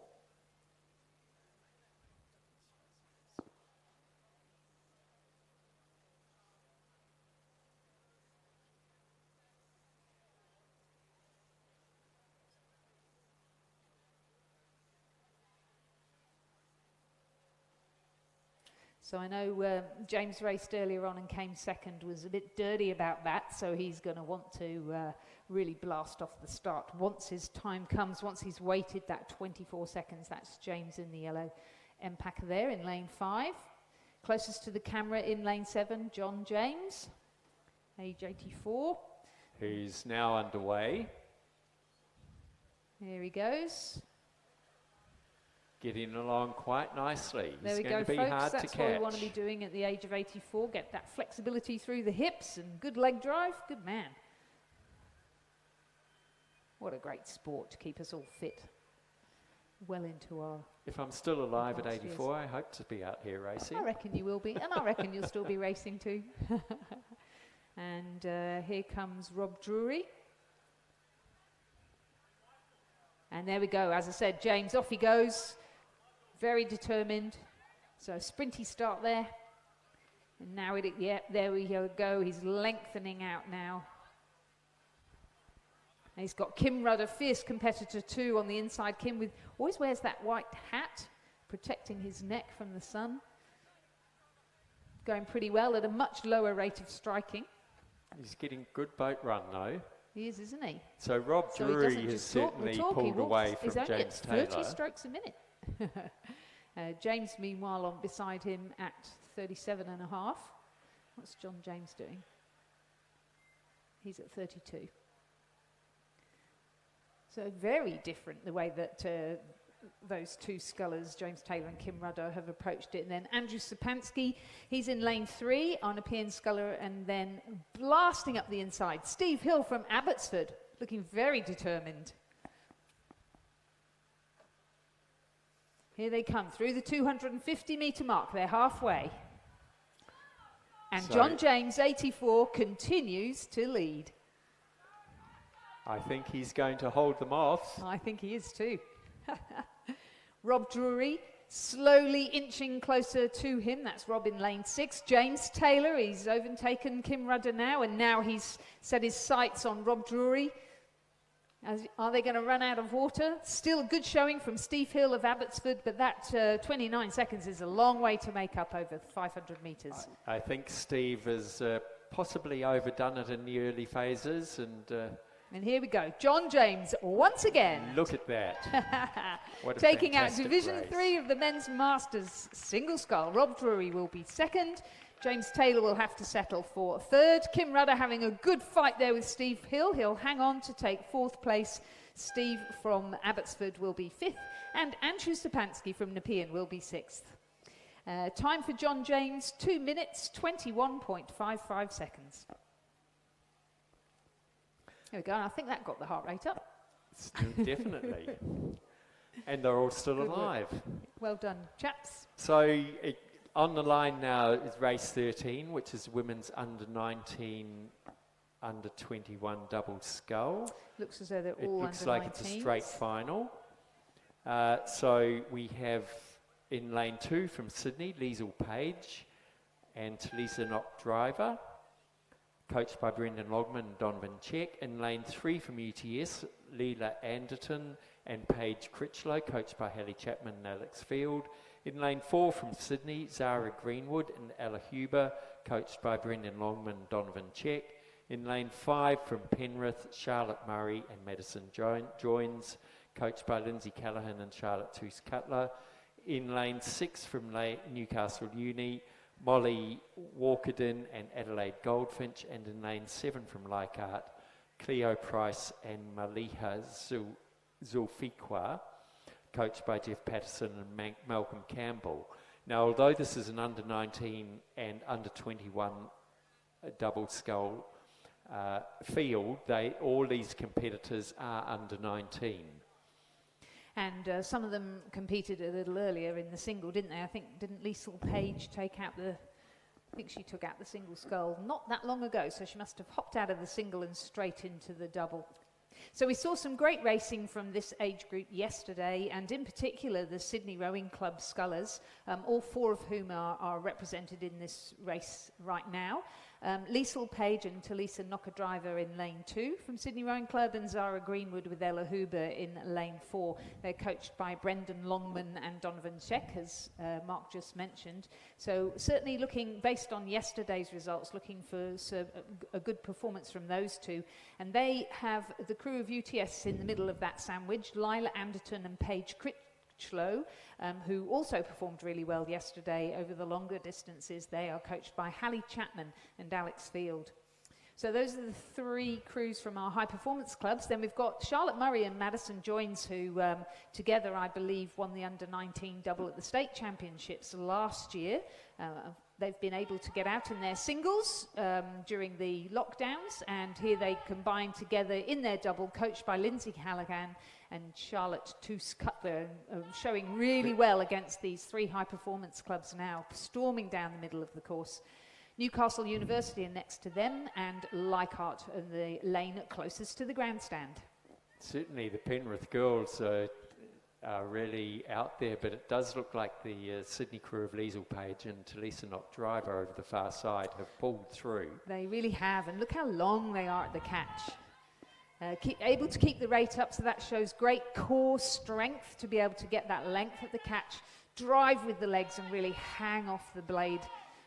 So I know James raced earlier on and came second, was a bit dirty about that, so he's going to want to really blast off the start. Once his time comes, once he's waited that 24 seconds, that's James in the yellow Empacker there in lane 5. Closest to the camera in lane 7, John James, age 84. Who's now underway. Here he goes. Getting along quite nicely. There we go, going to be folks. hard That's to what catch. we want to be doing at the age of 84. Get that flexibility through the hips and good leg drive. Good man. What a great sport to keep us all fit. Well into our... If I'm still alive at advanced 84, I hope to be out here racing. I reckon you will be, and I reckon you'll still be racing too. And here comes Rob Drury. And there we go. As I said, James, off he goes. Very determined. So sprinty start there. And now there we go. He's lengthening out now. And he's got Kim Rudder, fierce competitor too, on the inside. Kim always wears that white hat, protecting his neck from the sun. Going pretty well at a much lower rate of striking. He's getting good boat run though. He is, isn't he? So Rob So he Drury doesn't has just talk the certainly talk, he pulled walks. away He's from only James at 30 Taylor. strokes a minute. James, meanwhile, on beside him at 37 and a half. What's John James doing? He's at 32. So very different the way that those two scullers, James Taylor and Kim Rudder, have approached it. And then Andrew Sapansky, he's in lane 3 on a PN sculler, and then blasting up the inside. Steve Hill from Abbotsford, looking very determined. Here they come through the 250 metre mark. They're halfway. And John James, 84, continues to lead. I think he's going to hold them off. I think he is too. Rob Drury slowly inching closer to him. That's Rob in lane 6. James Taylor, he's overtaken Kim Rudder now, and now he's set his sights on Rob Drury. Are they going to run out of water? Still a good showing from Steve Hill of Abbotsford, but that 29 seconds is a long way to make up over 500 metres. I think Steve has possibly overdone it in the early phases, and here we go. John James once again. Look at that. What a taking out fantastic Division race. 3 of the Men's Masters single scull. Rob Drury will be second. James Taylor will have to settle for third. Kim Rudder having a good fight there with Steve Hill. He'll hang on to take fourth place. Steve from Abbotsford will be fifth. And Andrew Sapansky from Nepean will be sixth. Time for John James, 2 minutes, 21.55 seconds. There we go. And I think that got the heart rate up. Definitely. And they're all still alive. Well done, chaps. So on the line now is race 13, which is women's under 19, under 21 double scull. Looks as though they're It all looks under like 19s. it's a straight final. So we have in lane 2 from Sydney, Liesl Page and Talisa Knock Driver, coached by Brendan Logman and Donovan Check. In lane 3 from UTS, Leela Anderton and Paige Critchlow, coached by Hallie Chapman and Alex Field. In lane 4 from Sydney, Zara Greenwood and Ella Huber, coached by Brendan Longman and Donovan Check. In lane 5 from Penrith, Charlotte Murray and Madison Joins, coached by Lindsay Callaghan and Charlotte Toos Cutler. In lane 6 from Newcastle Uni, Molly Walkerden and Adelaide Goldfinch. And in lane 7 from Leichhardt, Cleo Price and Maliha Zulfiqua, coached by Jeff Patterson and Malcolm Campbell. Now, although this is an under 19 and under 21 double scull field, all these competitors are under 19. And some of them competed a little earlier in the single, didn't they? I think, didn't Liesl Page take out the I think she took out the single scull not that long ago, so she must have hopped out of the single and straight into the double. So we saw some great racing from this age group yesterday, and in particular the Sydney Rowing Club scullers, all 4 of whom are represented in this race right now. Liesl Page and Talisa Knocker-Driver in lane 2 from Sydney Rowing Club, and Zara Greenwood with Ella Huber in lane 4. They're coached by Brendan Longman and Donovan Sheck, as Mark just mentioned. So certainly looking, based on yesterday's results, looking for a good performance from those 2. And they have the crew of UTS in the middle of that sandwich, Lila Anderton and Paige Critchlow, who also performed really well yesterday over the longer distances. They are coached by Hallie Chapman and Alex Field. So those are the 3 crews from our high performance clubs. Then we've got Charlotte Murray and Madison Joins, who together, I believe, won the under-19 double at the state championships last year. They've been able to get out in their singles during the lockdowns, and here they combine together in their double, coached by Lindsay Callaghan and Charlotte Toos-Cutler, showing really well against these 3 high-performance clubs now, storming down the middle of the course. Newcastle University are next to them, and Leichhardt in the lane closest to the grandstand. Certainly the Penrith girls are really out there, but it does look like the Sydney crew of Liesl Page and Talisa Knocker-Driver over the far side have pulled through. They really have, and look how long they are at the catch. Able to keep the rate up, so that shows great core strength to be able to get that length at the catch, drive with the legs and really hang off the blade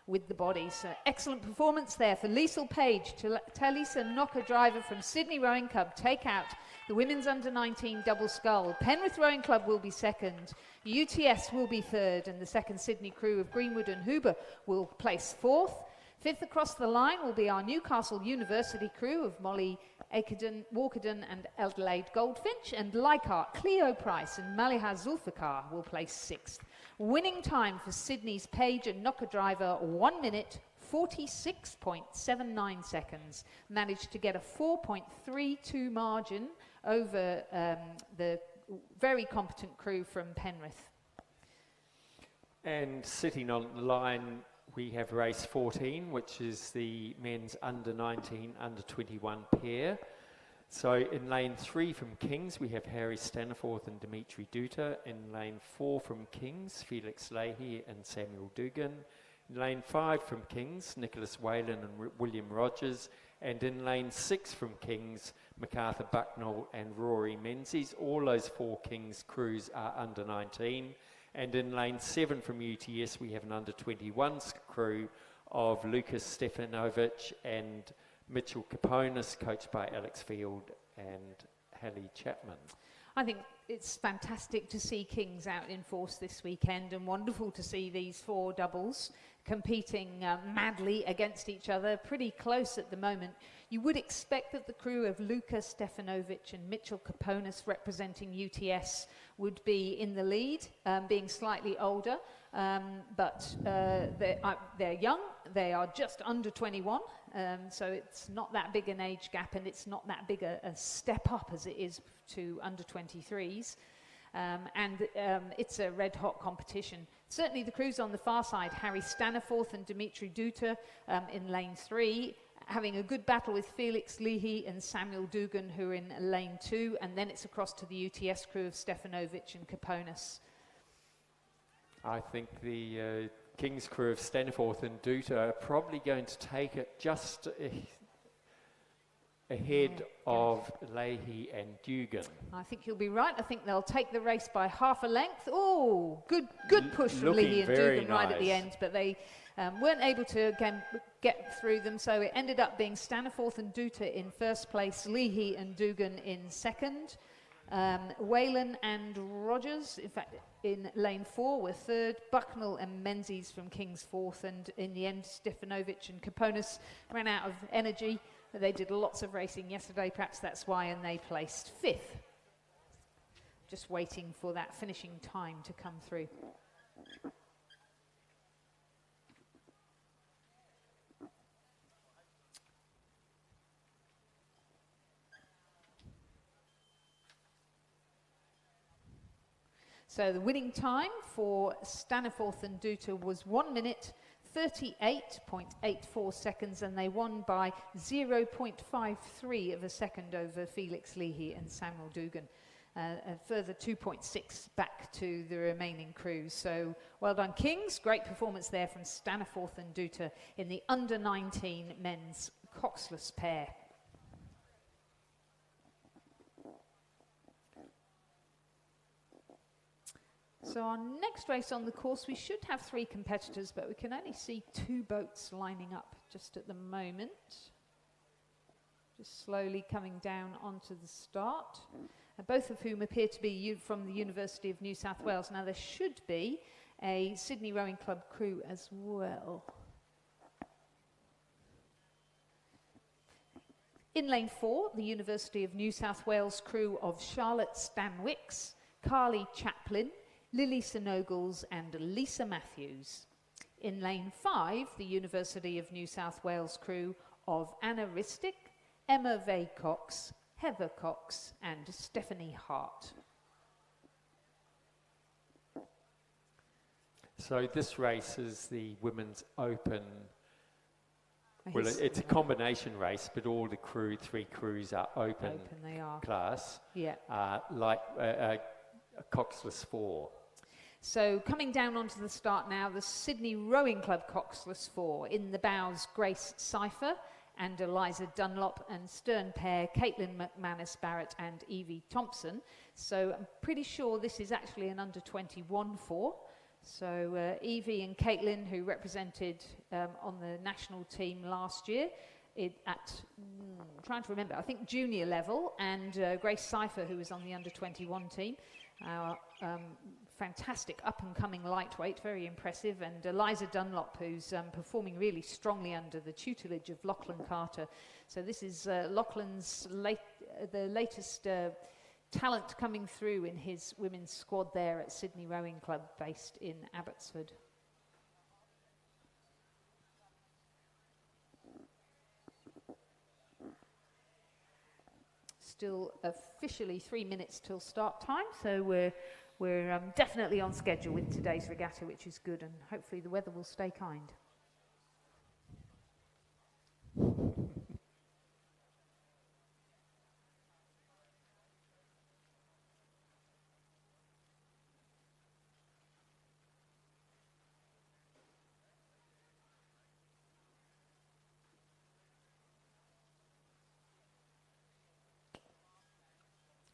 with the body. So excellent performance there for Liesl Page. Talisa Knocker-Driver from Sydney Rowing Club take out the women's under-19 double scull. Penrith Rowing Club will be second, UTS will be third, and the second Sydney crew of Greenwood and Huber will place 4th. 5th across the line will be our Newcastle University crew of Molly Walkerden and Adelaide Goldfinch, and Leichhardt, Cleo Price and Maliha Zulfikar will place 6th. Winning time for Sydney's Page and Knocker-Driver, 1 minute 46.79 seconds. Managed to get a 4.32 margin over the very competent crew from Penrith. And sitting on the line, we have race 14, which is the men's under-19, under-21 pair. So in lane 3 from Kings, we have Harry Staniforth and Dimitri Duta. In lane 4 from Kings, Felix Leahy and Samuel Dugan. In lane 5 from Kings, Nicholas Whalen and William Rogers. And in lane 6 from Kings, MacArthur Bucknell and Rory Menzies. All those 4 Kings crews are under-19. And in lane 7 from UTS, we have an under-21 crew of Lucas Stefanovic and Mitchell Kaponis, coached by Alex Field and Hallie Chapman. I think it's fantastic to see Kings out in force this weekend, and wonderful to see these 4 doubles competing madly against each other, pretty close at the moment. You would expect that the crew of Luka Stefanovic and Mitchell Kaponis representing UTS would be in the lead, being slightly older, but they're young. They are just under 21, so it's not that big an age gap, and it's not that big a step up as it is to under 23s. It's a red-hot competition. Certainly the crews on the far side, Harry Staniforth and Dimitri Duta in lane 3, having a good battle with Felix Leahy and Samuel Dugan, who are in lane 2, and then it's across to the UTS crew of Stefanovic and Kaponis. I think the King's crew of Staniforth and Duta are probably going to take it just ahead of Leahy and Dugan. I think you'll be right. I think they'll take the race by half a length. Oh, good push from Leahy and Dugan right at the end, but they weren't able to again get through them, so it ended up being Staniforth and Duta in first place, Leahy and Dugan in second. Whalen and Rogers, in fact, in lane 4 were third. Bucknell and Menzies from King's fourth, and in the end, Stefanovic and Kaponis ran out of energy. They did lots of racing yesterday, perhaps that's why, and they placed 5th. Just waiting for that finishing time to come through. So the winning time for Staniforth and Duta was 1 minute 38.84 seconds, and they won by 0.53 of a second over Felix Leahy and Samuel Dugan. A further 2.6 back to the remaining crews. So well done, Kings. Great performance there from Staniforth and Duta in the under-19 men's coxless pair. So our next race on the course, we should have 3 competitors, but we can only see 2 boats lining up just at the moment. Just slowly coming down onto the start. Both of whom appear to be from the University of New South Wales. Now there should be a Sydney Rowing Club crew as well. In lane 4, the University of New South Wales crew of Charlotte Stanwicks, Carly Chaplin, Lily Sinogles and Lisa Matthews. In lane 5, the University of New South Wales crew of Anna Ristic, Emma Vaycox, Heather Cox and Stephanie Hart. So this race is the Women's Open. Well, it's a combination race, but all the 3 crews are open they are. Class. Yeah. Like a coxless 4. So coming down onto the start now, the Sydney Rowing Club coxless 4. In the bows, Grace Cypher and Eliza Dunlop, and stern pair, Caitlin McManus-Barrett and Evie Thompson. So I'm pretty sure this is actually an under-21 4. So Evie and Caitlin, who represented on the national team last year, I'm trying to remember, I think junior level, and Grace Cypher, who was on the under-21 team. Fantastic up-and-coming lightweight, very impressive, and Eliza Dunlop, who's performing really strongly under the tutelage of Lachlan Carter. So this is Lachlan's the latest talent coming through in his women's squad there at Sydney Rowing Club, based in Abbotsford. Still officially 3 minutes till start time, so we're definitely on schedule with today's regatta, which is good, and hopefully the weather will stay kind.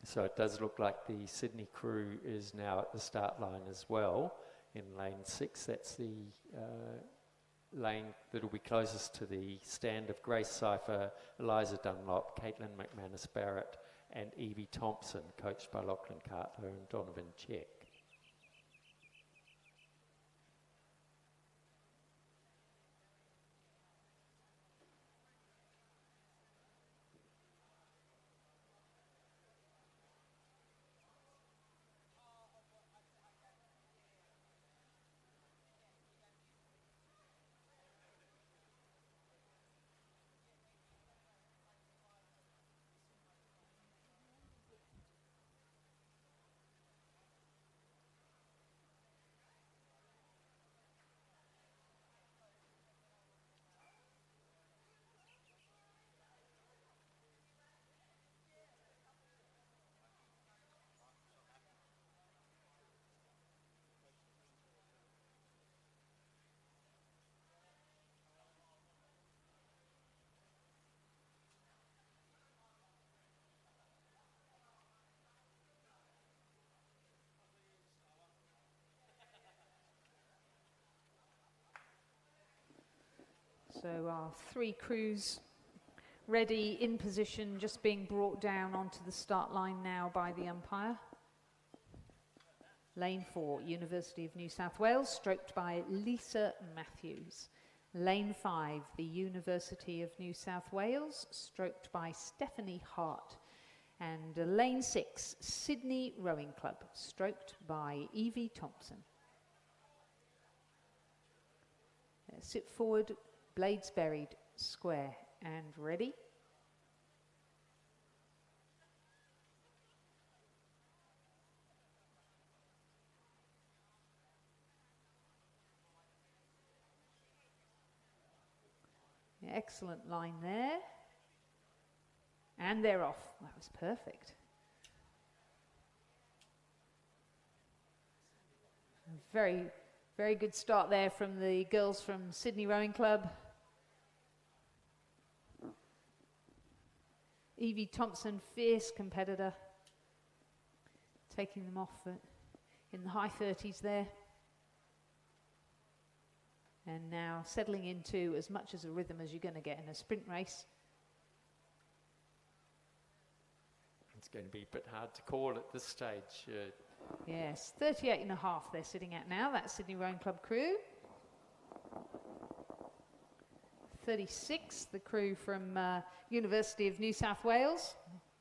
So it does look like the Sydney crew is now at the start line as well in lane 6. That's the lane that will be closest to the stand of Grace Cypher, Eliza Dunlop, Caitlin McManus-Barrett and Evie Thompson, coached by Lachlan Carter and Donovan Check. So our 3 crews ready in position, just being brought down onto the start line now by the umpire. Lane 4, University of New South Wales, stroked by Lisa Matthews. Lane 5, the University of New South Wales, stroked by Stephanie Hart. And lane 6, Sydney Rowing Club, stroked by Evie Thompson. Sit forward, blades buried, square, and ready. Excellent line there. And they're off. That was perfect. Very, very good start there from the girls from Sydney Rowing Club. Evie Thompson, fierce competitor, taking them off in the high 30s there. And now settling into as much as a rhythm as you're going to get in a sprint race. It's going to be a bit hard to call at this stage. Yes, 38.5 they're sitting at now, that Sydney Rowing Club crew. 36, the crew from University of New South Wales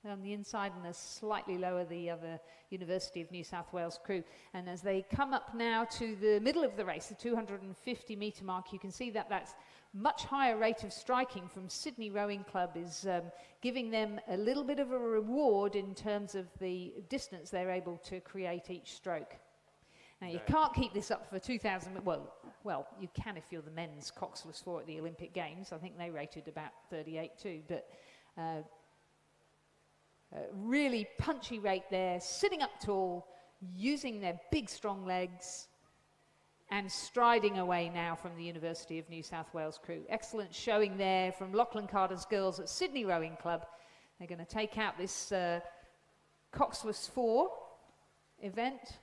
on the inside, and a slightly lower the other University of New South Wales crew. And as they come up now to the middle of the race, the 250 metre mark, you can see that that's much higher rate of striking from Sydney Rowing Club is giving them a little bit of a reward in terms of the distance they're able to create each stroke. Now, you can't keep this up for 2,000, well, you can if you're the men's coxless 4 at the Olympic Games. I think they rated about 38 too, but really punchy rate there, sitting up tall, using their big strong legs, and striding away now from the University of New South Wales crew. Excellent showing there from Lachlan Carter's girls at Sydney Rowing Club. They're going to take out this coxless 4 event.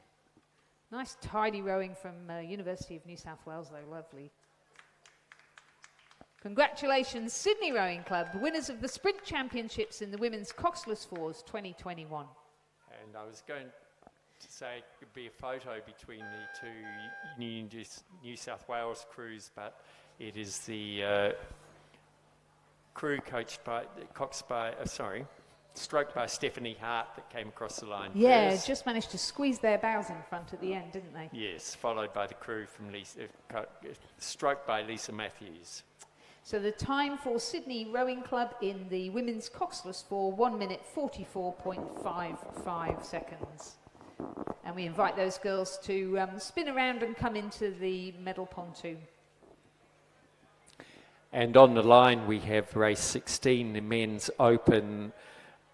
Nice tidy rowing from University of New South Wales though, lovely. Congratulations, Sydney Rowing Club, winners of the Sprint Championships in the Women's Coxless 4s 2021. And I was going to say it could be a photo between the two New South Wales crews, but it is the crew coached by, stroked by Stephanie Hart that came across the line first. Just managed to squeeze their bows in front at the end, didn't they? Yes, followed by the crew from stroked by Lisa Matthews. So the time for Sydney Rowing Club in the women's coxless 4, 1 minute 44.55 seconds. And we invite those girls to spin around and come into the medal pontoon. And on the line we have race 16, the men's open.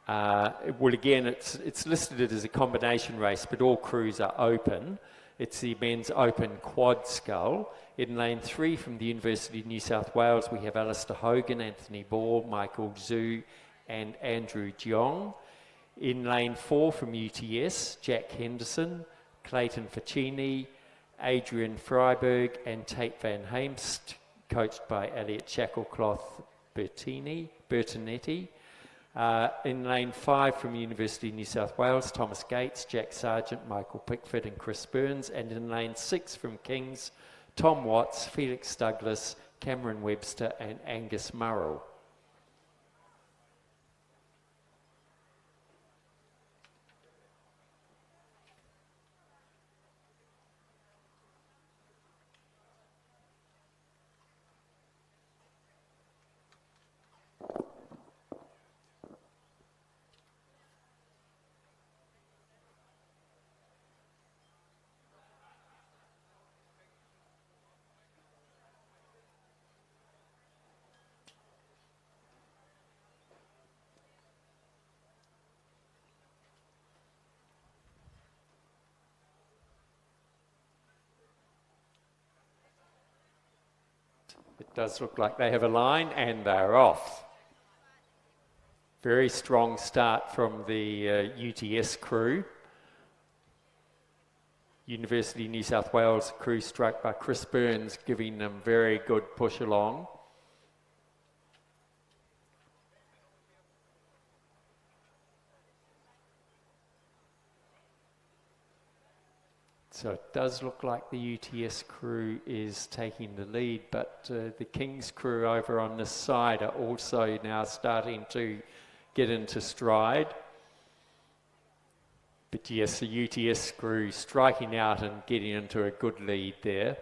Well, again, it's listed as a combination race, but all crews are open. It's the men's open quad scull. In lane 3 from the University of New South Wales, we have Alistair Hogan, Anthony Ball, Michael Zhu, and Andrew Jiong. In lane 4 from UTS, Jack Henderson, Clayton Ficini, Adrian Freiberg, and Tate Van Heemst, coached by Elliot Shacklecloth Bertinetti. In lane 5 from University of New South Wales, Thomas Gates, Jack Sargent, Michael Pickford and Chris Burns. And in lane 6 from Kings, Tom Watts, Felix Douglas, Cameron Webster and Angus Murrell. It does look like they have a line and they're off. Very strong start from the UTS crew. University of New South Wales crew struck by Chris Burns, giving them very good push along. So it does look like the UTS crew is taking the lead, but the Kings crew over on this side are also now starting to get into stride. But yes, the UTS crew striking out and getting into a good lead there.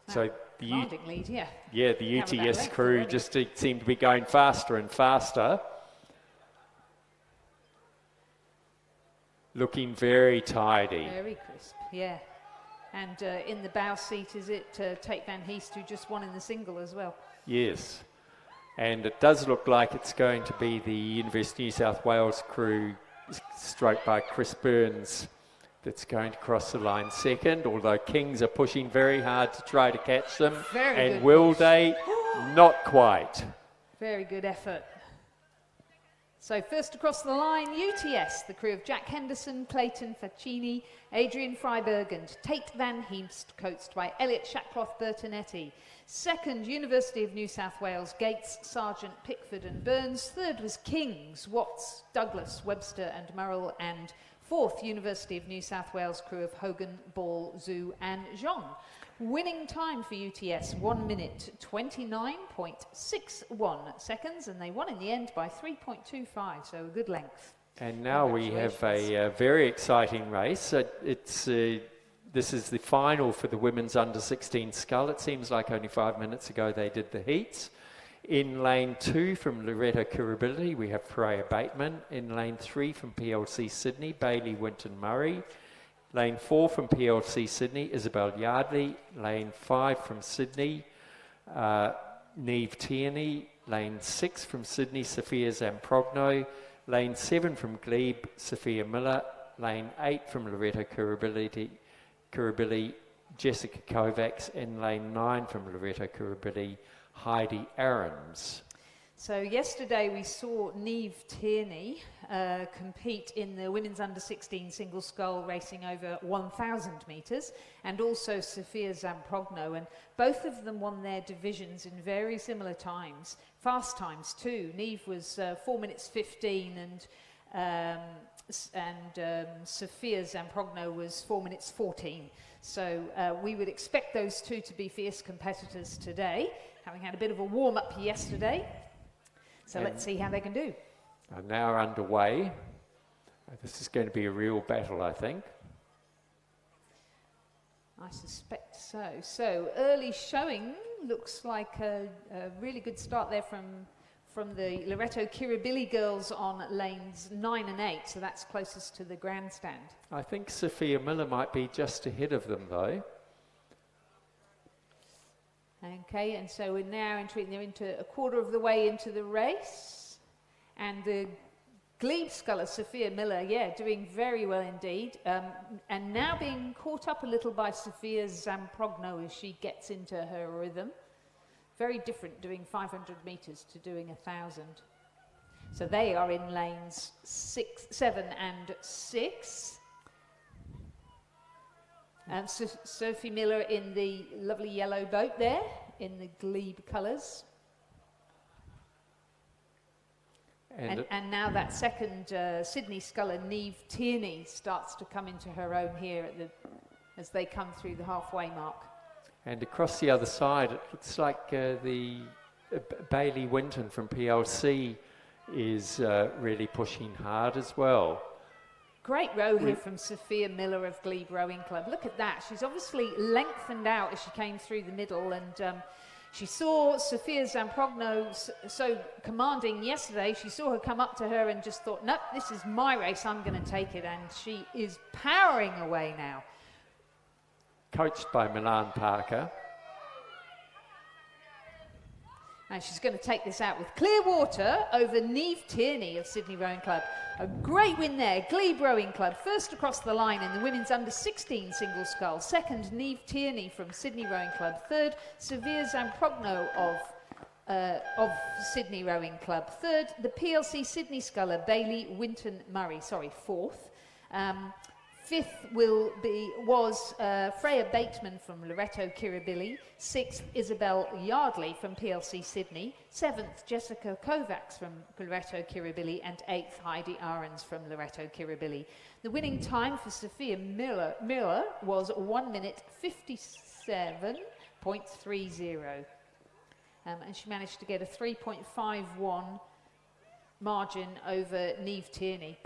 So Commanding lead, yeah. Yeah, the Covered that UTS length crew already. just seemed to be going faster and faster. Looking very tidy. Very crisp, yeah. And in the bow seat, is it Tate Van Heest, who just won in the single as well? Yes. And it does look like it's going to be the University of New South Wales crew, stroked by Chris Burns, that's going to cross the line second, although Kings are pushing very hard to try to catch them. Very and good will push. they? Not quite. Very good effort. So first across the line, UTS, the crew of Jack Henderson, Clayton Faccini, Adrian Freiberg and Tate Van Heemst, coached by Elliot Shackcloth Bertonetti. Second, University of New South Wales, Gates, Sargent, Pickford and Burns. Third was Kings, Watts, Douglas, Webster and Murrell. And fourth, University of New South Wales crew of Hogan, Ball, Zhu and Jean. Winning time for UTS, 1 minute 29.61 seconds, and they won in the end by 3.25, so a good length. And now we have a very exciting race. This is the final for the women's under-16 scull. It seems like only 5 minutes ago they did the heats. In lane 2 from Loreto Kirribilli, we have Freya Bateman. In lane 3 from PLC Sydney, Bailey Winton Murray. Lane 4 from PLC Sydney, Isabel Yardley. Lane 5 from Sydney, Neve Tierney. Lane 6 from Sydney, Sophia Zamprogno. Lane 7 from Glebe, Sophia Miller. Lane 8 from Loreto Kirribilli, Jessica Kovacs. And lane 9 from Loreto Kirribilli, Heidi Aarons. So yesterday we saw Neve Tierney compete in the women's under-16 single scull, racing over 1,000 metres, and also Sophia Zamprogno, and both of them won their divisions in very similar times, fast times too. Neve was 4 minutes 15 and Sophia Zamprogno was 4 minutes 14. So we would expect those two to be fierce competitors today, having had a bit of a warm-up yesterday. So and let's see how they can do. Are now underway. This is going to be a real battle, I think. I suspect so. So early showing looks like a really good start there from the Loreto Kirribilli girls on lanes 9 and 8. So that's closest to the grandstand. I think Sophia Miller might be just ahead of them, though. Okay, and so we're now they're into a quarter of the way into the race. And the Glebe sculler, Sophia Miller, yeah, doing very well indeed. And now being caught up a little by Sophia Zamprogno as she gets into her rhythm. Very different doing 500 metres to doing 1,000. So they are in lanes 6, 7 and 6. Sophie Miller in the lovely yellow boat there, in the Glebe colours. And now that second Sydney sculler, Neve Tierney, starts to come into her own here as they come through the halfway mark. And across the other side, it looks like the Bailey Winton from PLC is really pushing hard as well. Great row here from Sophia Miller of Glebe Rowing Club. Look at that. She's obviously lengthened out as she came through the middle, and she saw Sophia Zamprogno so commanding yesterday. She saw her come up to her and just thought, nope, this is my race, I'm going to take it. And she is powering away now. Coached by Milan Parker. And she's going to take this out with clear water over Neve Tierney of Sydney Rowing Club. A great win there. Glebe Rowing Club first across the line in the women's under-16 single scull. Second, Neve Tierney from Sydney Rowing Club. Third, Sophia Zamprogno of Sydney Rowing Club. Third, the PLC Sydney sculler Bailey Winton Murray. Sorry, fourth. Fifth was Freya Bateman from Loreto Kirribilli. Sixth, Isabel Yardley from PLC Sydney. Seventh, Jessica Kovacs from Loreto Kirribilli. And eighth, Heidi Aarons from Loreto Kirribilli. The winning time for Sophia Miller was 1 minute 57.30. And she managed to get a 3.51 margin over Neve Tierney.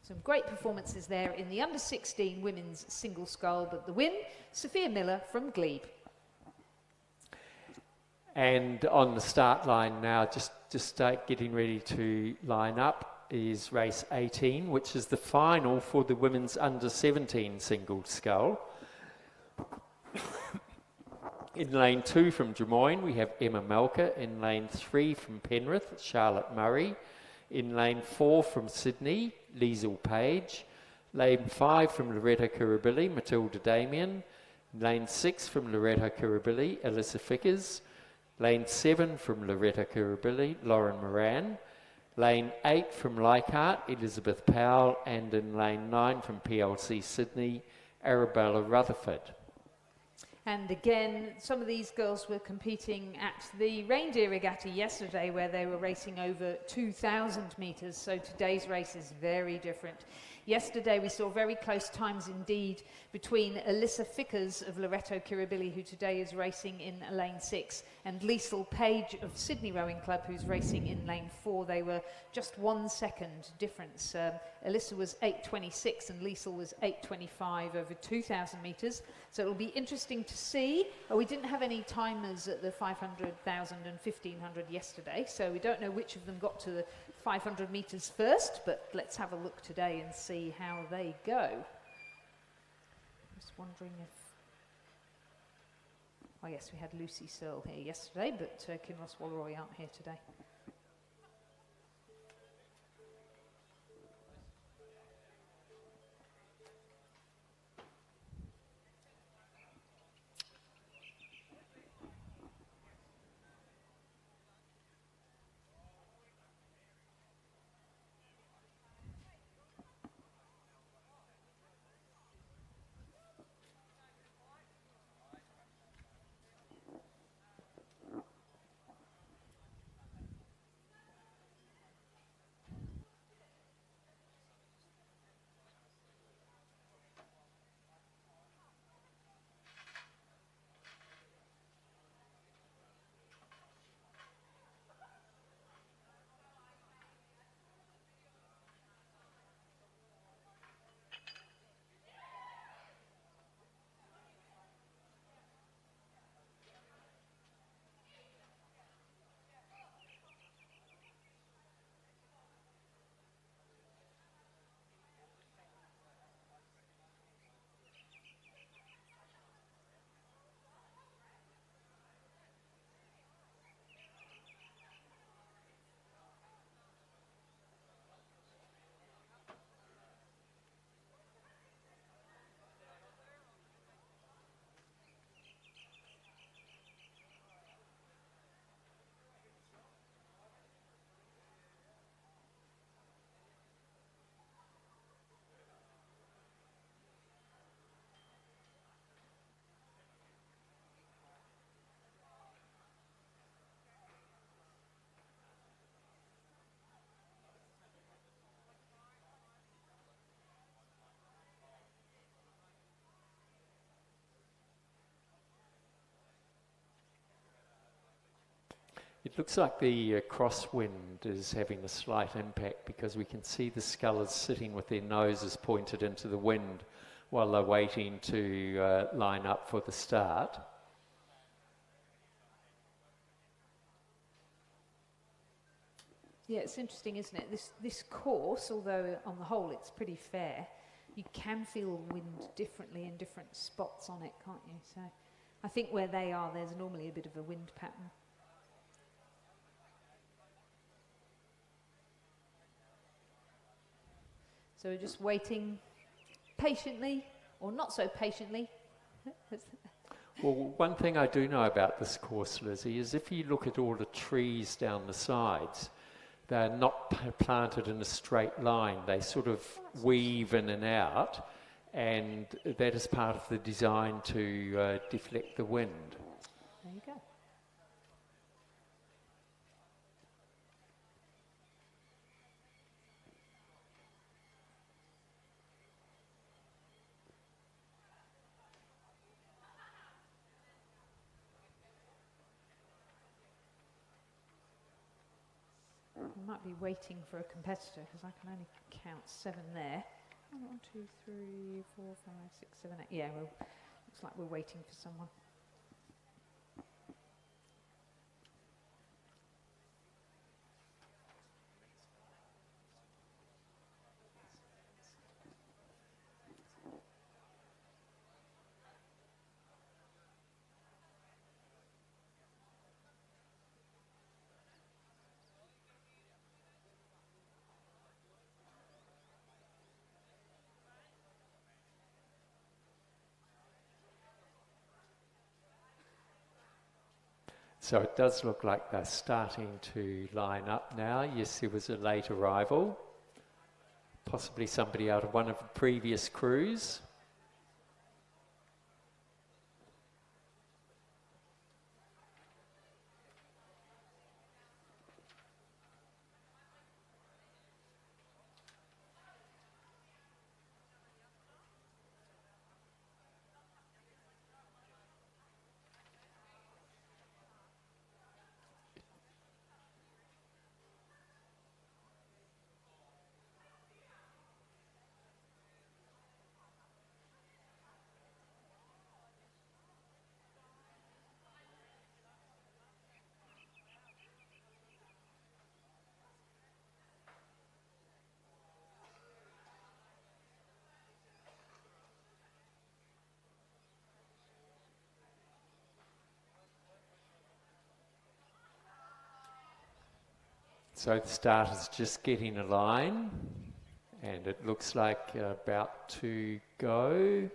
Some great performances there in the under-16 women's single scull, but the win, Sophia Miller from Glebe. And on the start line now, just getting ready to line up, is race 18, which is the final for the women's under 17 single scull. In lane 2 from Des Moines, we have Emma Melker. In lane 3 from Penrith, Charlotte Murray. In lane 4 from Sydney, Liesl Page. Lane 5 from Loreto Kirribilli, Matilda Damien. Lane 6 from Loreto Kirribilli, Alyssa Fickers. Lane 7 from Loreto Kirribilli, Lauren Moran. Lane 8 from Leichhardt, Elizabeth Powell. And in lane 9 from PLC Sydney, Arabella Rutherford. And again, some of these girls were competing at the Reindeer Regatta yesterday, where they were racing over 2,000 metres, so today's race is very different. Yesterday we saw very close times indeed between Alyssa Fickers of Loreto Kirribilli, who today is racing in lane 6, and Liesl Page of Sydney Rowing Club, who's racing in lane 4. They were just 1 second difference. Alyssa was 8.26 and Liesl was 8.25 over 2,000 metres. So it'll be interesting to see. We didn't have any timers at the 500, 1,000 and 1,500 yesterday, so we don't know which of them got to the 500 metres first, but let's have a look today and see how they go. Just wondering if... Oh yes, we had Lucy Searle here yesterday, but Kinross Walleroy aren't here today. It looks like the crosswind is having a slight impact, because we can see the scullers sitting with their noses pointed into the wind while they're waiting to line up for the start. Yeah, it's interesting, isn't it? This course, although on the whole it's pretty fair, you can feel wind differently in different spots on it, can't you? So I think where they are, there's normally a bit of a wind pattern. So we're just waiting patiently, or not so patiently. Well, one thing I do know about this course, Lizzie, is if you look at all the trees down the sides, they're not planted in a straight line. They sort of weave in and out, and that is part of the design to deflect the wind. There you go. We might be waiting for a competitor, because I can only count 7 there. 1, 2, 3, 4, 5, 6, 7, 8. Yeah, well, looks like we're waiting for someone. So it does look like they're starting to line up now. Yes, there was a late arrival, possibly somebody out of one of the previous crews. So the starter's just getting a line, and it looks like about to go.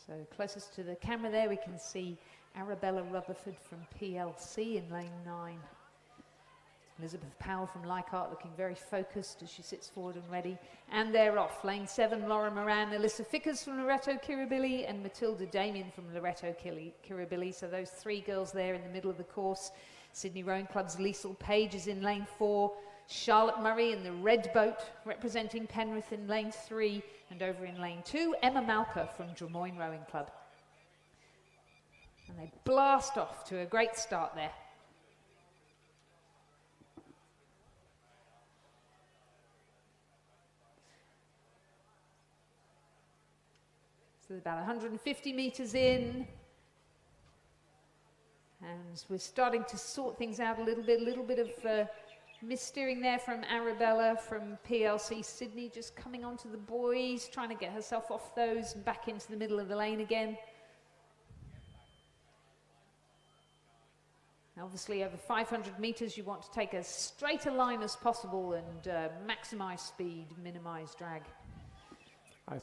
So closest to the camera there, we can see Arabella Rutherford from PLC in lane 9. Elizabeth Powell from Leichhardt looking very focused as she sits forward and ready. And they're off. Lane 7, Laura Moran, Alyssa Fickers from Loreto Kirribilli, and Matilda Damien from Loreto Kirribilli. So those 3 girls there in the middle of the course. Sydney Rowing Club's Liesl Page is in lane 4. Charlotte Murray in the red boat representing Penrith in lane 3. And over in lane 2, Emma Malka from Drummoyne Rowing Club. And they blast off to a great start there. So about 150 metres in, and we're starting to sort things out a little bit of missteering there from Arabella from PLC Sydney, just coming onto the buoys, trying to get herself off those and back into the middle of the lane again. Obviously over 500 metres you want to take as straight a line as possible and maximise speed, minimise drag.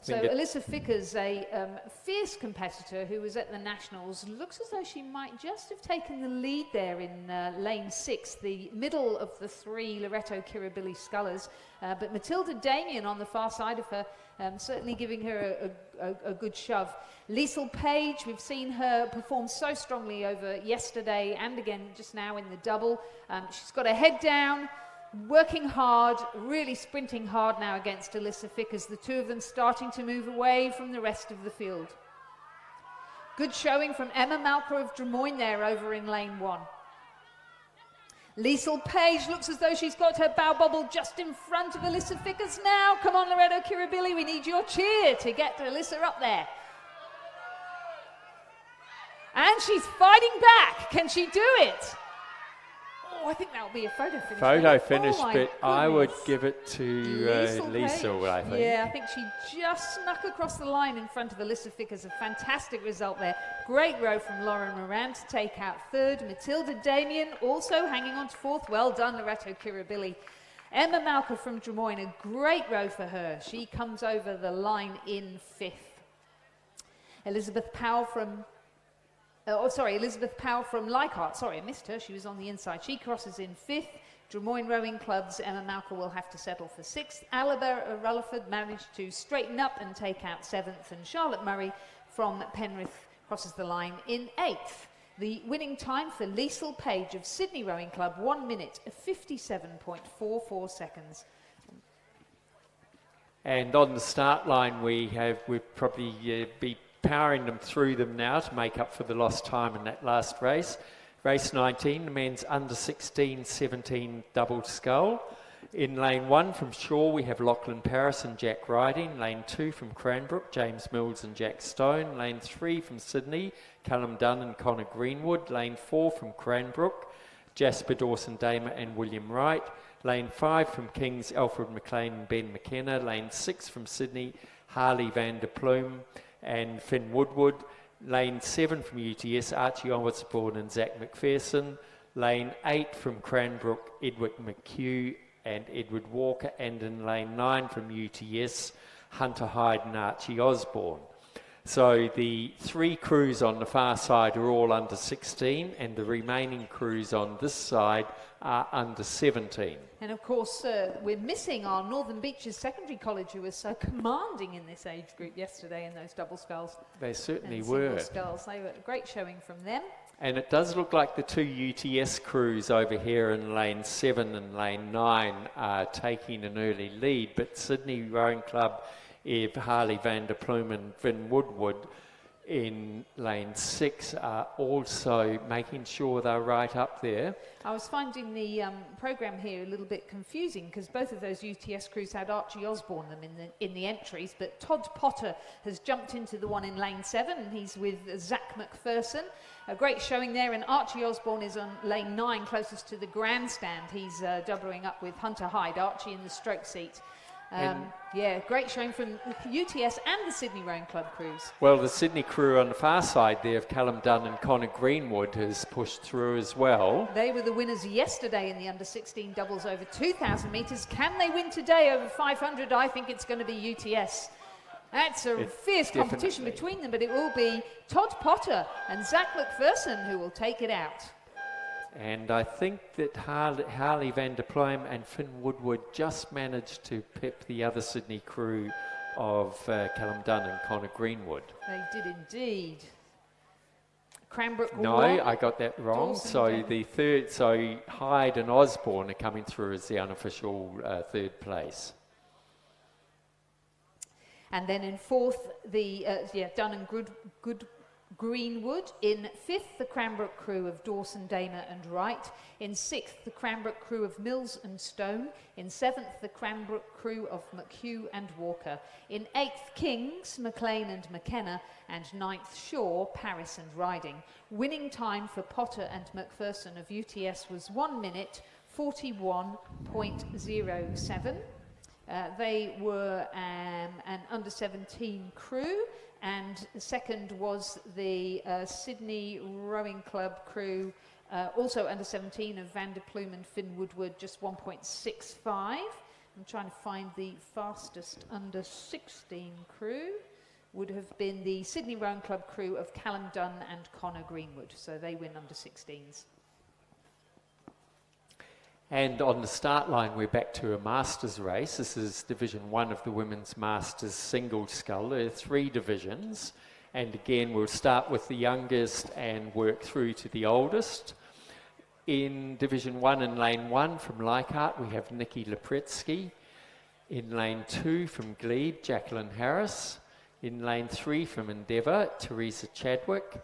So Alyssa Fickers, a fierce competitor who was at the Nationals, looks as though she might just have taken the lead there in lane 6, the middle of the 3 Loreto Kirribilli scullers. But Matilda Damien on the far side of her, certainly giving her a good shove. Liesl Page, we've seen her perform so strongly over yesterday and again just now in the double. She's got her head down, working hard, really sprinting hard now against Alyssa Fickers. The two of them starting to move away from the rest of the field. Good showing from Emma Malka of Drummoyne there over in lane 1. Liesl Page looks as though she's got her bow bobble just in front of Alyssa Fickers now. Come on, Loreto Kirribilli, we need your cheer to get Alyssa up there. And she's fighting back. Can she do it? Oh, I think that'll be a photo finish. Photo finish, but goodness. I would give it to Liesl, I think. Yeah, I think she just snuck across the line in front of Alyssa Fickers. A fantastic result there. Great row from Lauren Moran to take out 3rd. Matilda Damien also hanging on to 4th. Well done, Loreto Kirribilli. Emma Malka from Drummoyne, a great row for her. She comes over the line in 5th. Elizabeth Powell from Leichhardt. Sorry, I missed her. She was on the inside. She crosses in 5th. Drummoyne Rowing Club's Emma Malka will have to settle for 6th. Arabella Rutherford managed to straighten up and take out 7th. And Charlotte Murray from Penrith crosses the line in 8th. The winning time for Liesl Page of Sydney Rowing Club, 1 minute 57.44 seconds. And on the start line we'd probably be powering them through them now to make up for the lost time in that last race. Race 19, the men's under 16, 17 double scull. In lane 1 from Shaw we have Lachlan Paris and Jack Riding. Lane 2 from Cranbrook, James Mills and Jack Stone. Lane 3 from Sydney, Callum Dunn and Connor Greenwood. Lane 4 from Cranbrook, Jasper Dawson Damer and William Wright. Lane 5 from Kings, Alfred McLean and Ben McKenna. Lane 6 from Sydney, Harley van der Plume and Finn Woodward. Lane 7 from UTS, Archie Osborne and Zach McPherson. Lane 8 from Cranbrook, Edward McHugh and Edward Walker. And in lane 9 from UTS, Hunter Hyde and Archie Osborne. So the 3 crews on the far side are all under 16, and the remaining crews on this side are under 17. And of course, we're missing our Northern Beaches Secondary College, who was so commanding in this age group yesterday in those double sculls. They certainly and were. Sculls. They were a great showing from them. And it does look like the 2 UTS crews over here in lane 7 and lane 9 are taking an early lead, but Sydney Rowing Club, Eve, Harley van der Pluim and Vin Woodward in lane 6 are also making sure they're right up there. I was finding the programme here a little bit confusing because both of those UTS crews had Archie Osborne them in the entries, but Todd Potter has jumped into the one in lane 7 and he's with Zach McPherson. A great showing there, and Archie Osborne is on lane 9 closest to the grandstand. He's doubling up with Hunter Hyde, Archie in the stroke seat. Yeah, great showing from UTS and the Sydney Rowing Club crews. Well, the Sydney crew on the far side there of Callum Dunn and Connor Greenwood has pushed through as well. They were the winners yesterday in the under-16 doubles over 2,000 metres. Can they win today over 500? I think it's going to be UTS. That's a fierce competition between them, but it will be Todd Potter and Zach McPherson who will take it out. And I think that Harley van der Pluim and Finn Woodward just managed to pip the other Sydney crew of Callum Dunn and Connor Greenwood. They did indeed. Cranbrook No, won. I got that wrong. Dawson So Dale. the third, so Hyde and Osborne are coming through as the unofficial third place. And then in fourth, the Dunn and Greenwood. In fifth, the Cranbrook crew of Dawson, Damer and Wright. In sixth, the Cranbrook crew of Mills and Stone. In seventh, the Cranbrook crew of McHugh and Walker. In eighth, Kings, McLean and McKenna. And ninth, Shaw, Paris and Riding. Winning time for Potter and McPherson of UTS was 1 minute 41.07. They were an under-17 crew, and second was the Sydney Rowing Club crew, also under-17 of Van der Pluim and Finn Woodward, just 1.65. I'm trying to find the fastest under-16 crew. Would have been the Sydney Rowing Club crew of Callum Dunn and Connor Greenwood, so they win under-16s. And on the start line, we're back to a Masters race. This is Division 1 of the Women's Masters single scull. There are 3 divisions. And again, we'll start with the youngest and work through to the oldest. In Division 1 in Lane 1 from Leichhardt, we have Nikki Lepretsky. In Lane 2 from Glebe, Jacqueline Harris. In Lane 3 from Endeavour, Teresa Chadwick.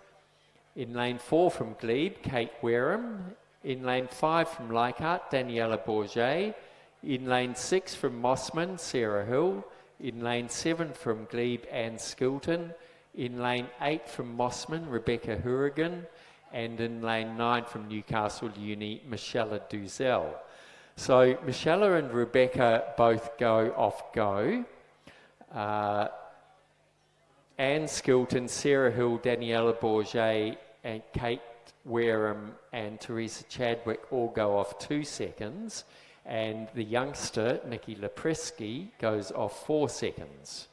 In Lane 4 from Glebe, Kate Wareham. In Lane 5 from Leichhardt, Daniela Bourget. In Lane 6 from Mossman, Sarah Hill. In Lane 7 from Glebe, Anne Skilton. In Lane 8 from Mossman, Rebecca Hourigan. And in Lane 9 from Newcastle Uni, Michelle Duzell. So Michelle and Rebecca both go off go. Anne Skilton, Sarah Hill, Daniela Bourget and Kate Wareham and Teresa Chadwick all go off 2 seconds, and the youngster, Nikki Lepretsky, goes off 4 seconds.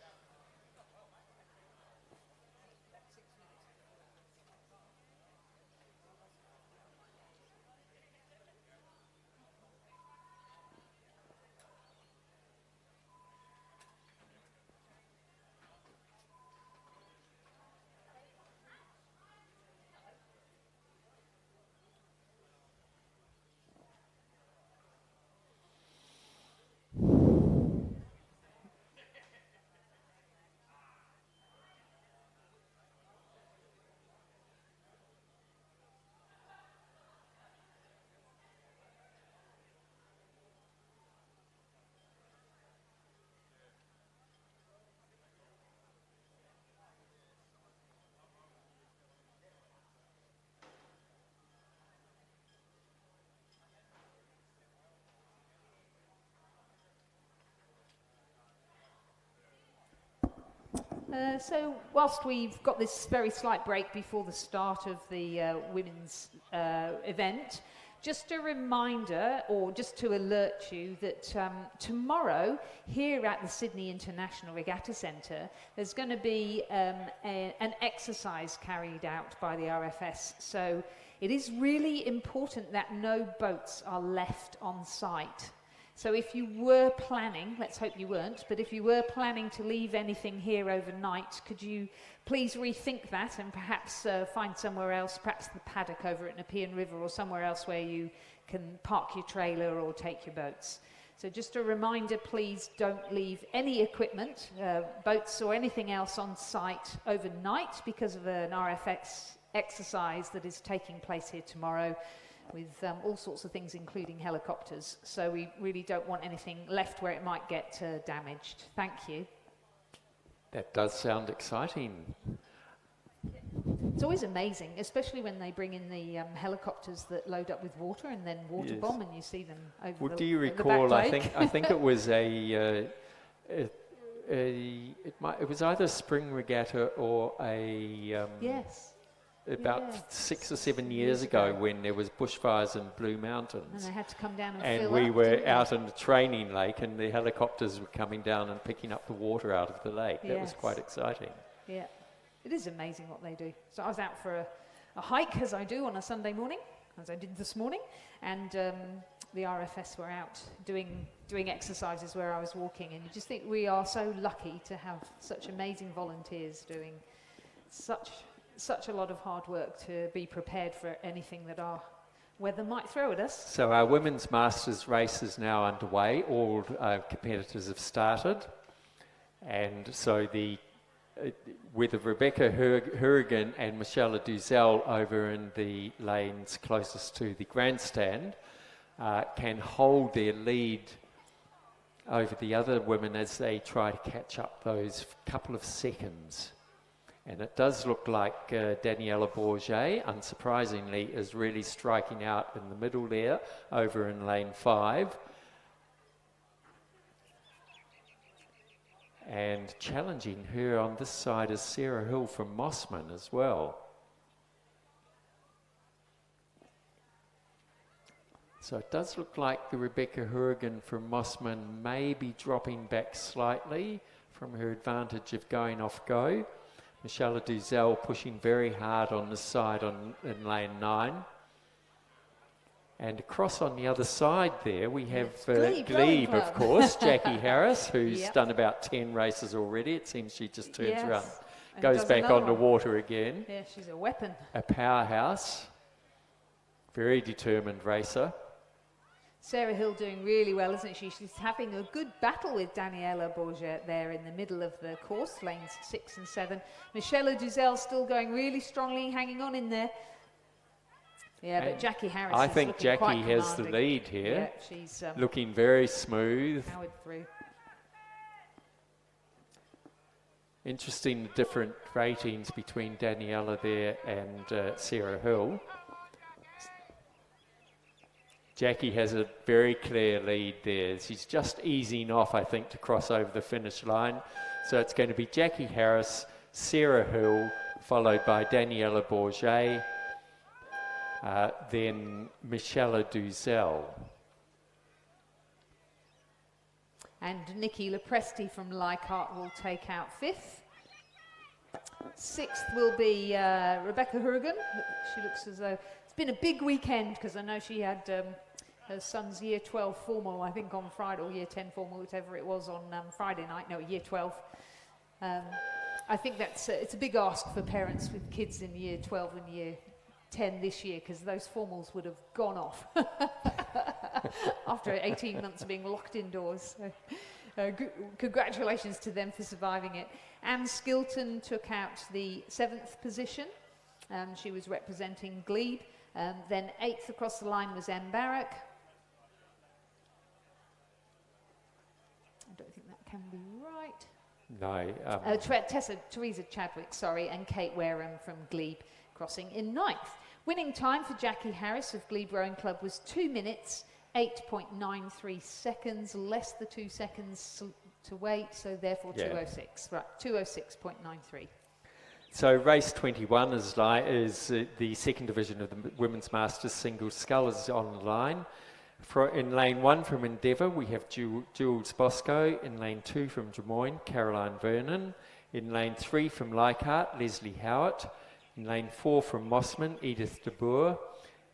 So whilst we've got this very slight break before the start of the women's event, Just a reminder, or just to alert you, that tomorrow here at the Sydney International Regatta Centre, there's going to be an exercise carried out by the RFS. So it is really important that no boats are left on site. So if you were planning, let's hope you weren't, but if you were planning to leave anything here overnight, could you please rethink that and perhaps find somewhere else, perhaps the paddock over at Nepean River or somewhere else where you can park your trailer or take your boats. So just a reminder, please don't leave any equipment, boats or anything else on site overnight because of an RFX exercise that is taking place here tomorrow, with all sorts of things, including helicopters. So we really don't want anything left where it might get damaged. Thank you. That does sound exciting. It's always amazing, especially when they bring in the helicopters that load up with water and then water bomb, and you see them over do you recall? I think it was it was either a spring regatta or a yes. About 6 or 7 years ago, when there was bushfires in Blue Mountains. And they had to come down and fill we up, were out in the training lake, and the helicopters were coming down and picking up the water out of the lake. That was quite exciting. Yeah, it is amazing what they do. So I was out for a hike, as I do on a Sunday morning, as I did this morning, and the RFS were out doing exercises where I was walking, and you just think we are so lucky to have such amazing volunteers doing such a lot of hard work to be prepared for anything that our weather might throw at us. So our Women's Masters race is now underway. All competitors have started. And so with Rebecca Hurrigan and Michelle Duzel over in the lanes closest to the grandstand can hold their lead over the other women as they try to catch up those couple of seconds. And it does look like Daniela Bourget, unsurprisingly, is really striking out in the middle there, over in lane 5. And challenging her on this side is Sarah Hill from Mossman as well. So it does look like the Rebecca Hurrigan from Mossman may be dropping back slightly from her advantage of going off go. Michelle Duzel pushing very hard on this side in lane 9. And across on the other side there, we have Glebe, of course, Jackie Harris, who's done about 10 races already. It seems she just turns around, goes back on the water again. Yeah, she's a weapon. A powerhouse, very determined racer. Sarah Hill doing really well, isn't she? She's having a good battle with Daniela Bourget there in the middle of the course, lanes 6 and 7. Michelle Duzel still going really strongly, hanging on in there. Yeah, but Jackie Harris I think Jackie has the lead here. Yeah, she's looking very smooth. powered through. Interesting, the different ratings between Daniela there and Sarah Hill. Jackie has a very clear lead there. She's just easing off, I think, to cross over the finish line. So it's going to be Jackie Harris, Sarah Hill, followed by Daniela Bourget, then Michelle Duzel. And Nikki Lepresti from Leichhardt will take out 5th. 6th will be Rebecca Hurrigan. She looks as though it's been a big weekend, because I know she had her son's year 12 formal, I think, on Friday, or year 10 formal, whatever it was, on Friday night. No, year 12. I think it's a big ask for parents with kids in year 12 and year 10 this year, because those formals would have gone off after 18 months of being locked indoors. So, congratulations to them for surviving it. Anne Skilton took out the 7th position. She was representing Glebe. Then 8th across the line was Anne Barrack. I don't think that can be right. No. Teresa Chadwick, sorry, and Kate Wareham from Glebe crossing in 9th. Winning time for Jackie Harris of Glebe Rowing Club was 2 minutes, 8.93 seconds, less the 2 seconds to wait, so therefore 2:06. Right, 2:06.93. So race 21 is the second division of the Women's Masters Single Scull is online. In lane 1 from Endeavour, we have Jules Bosco. In lane 2 from Des Moines, Caroline Vernon. In lane 3 from Leichhardt, Leslie Howard. In lane 4 from Mossman, Edith de Boer.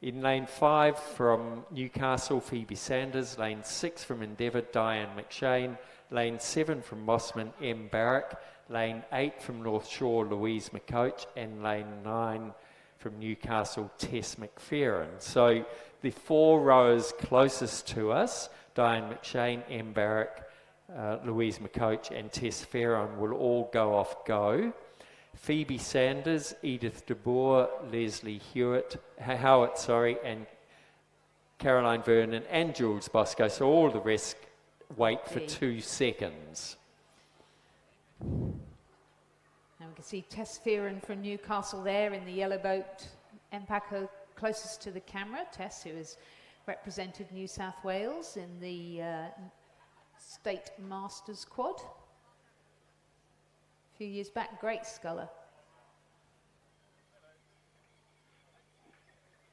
In lane 5 from Newcastle, Phoebe Sanders. Lane 6 from Endeavour, Diane McShane. Lane 7 from Mossman, M. Barrack. Lane 8 from North Shore, Louise McCoach. And lane 9 from Newcastle, Tess McPherron. So the 4 rowers closest to us, Diane McShane, M. Barrack, Louise McCoach and Tess Ferron will all go off go. Phoebe Sanders, Edith de Boer, Leslie Howard, and Caroline Vernon and Jules Bosco. So all the rest wait for 2 seconds. Now we can see Tess Fearon from Newcastle there in the yellow boat. Empaco closest to the camera. Tess, who has represented New South Wales in the State Masters quad. A few years back, great sculler.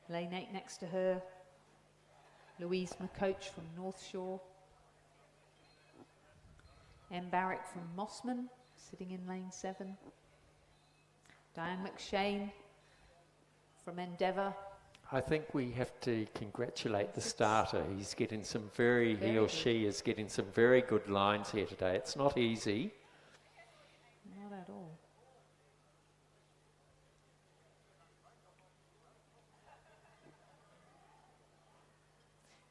Lane 8 next to her, Louise McCoach from North Shore. M. Barrack from Mossman, sitting in lane 7. Diane McShane from Endeavour. I think we have to congratulate the starter. He's getting some he or she is getting some very good lines here today. It's not easy. Not at all.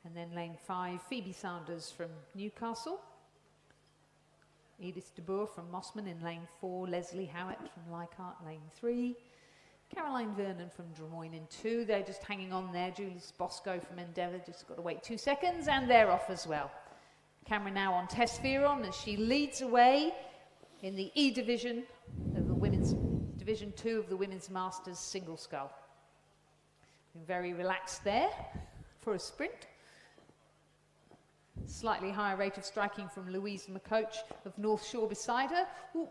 And then lane 5, Phoebe Sanders from Newcastle. Edith de Boer from Mossman in lane 4. Leslie Howard from Leichhardt, lane 3. Caroline Vernon from Des Moines in 2. They're just hanging on there. Jules Bosco from Endeavour just got to wait 2 seconds, and they're off as well. Camera now on Tess Fearon as she leads away in the E division of the women's division 2 of the Women's Masters Single Scull. Been very relaxed there for a sprint. Slightly higher rate of striking from Louise McCoach of North Shore beside her. Ooh,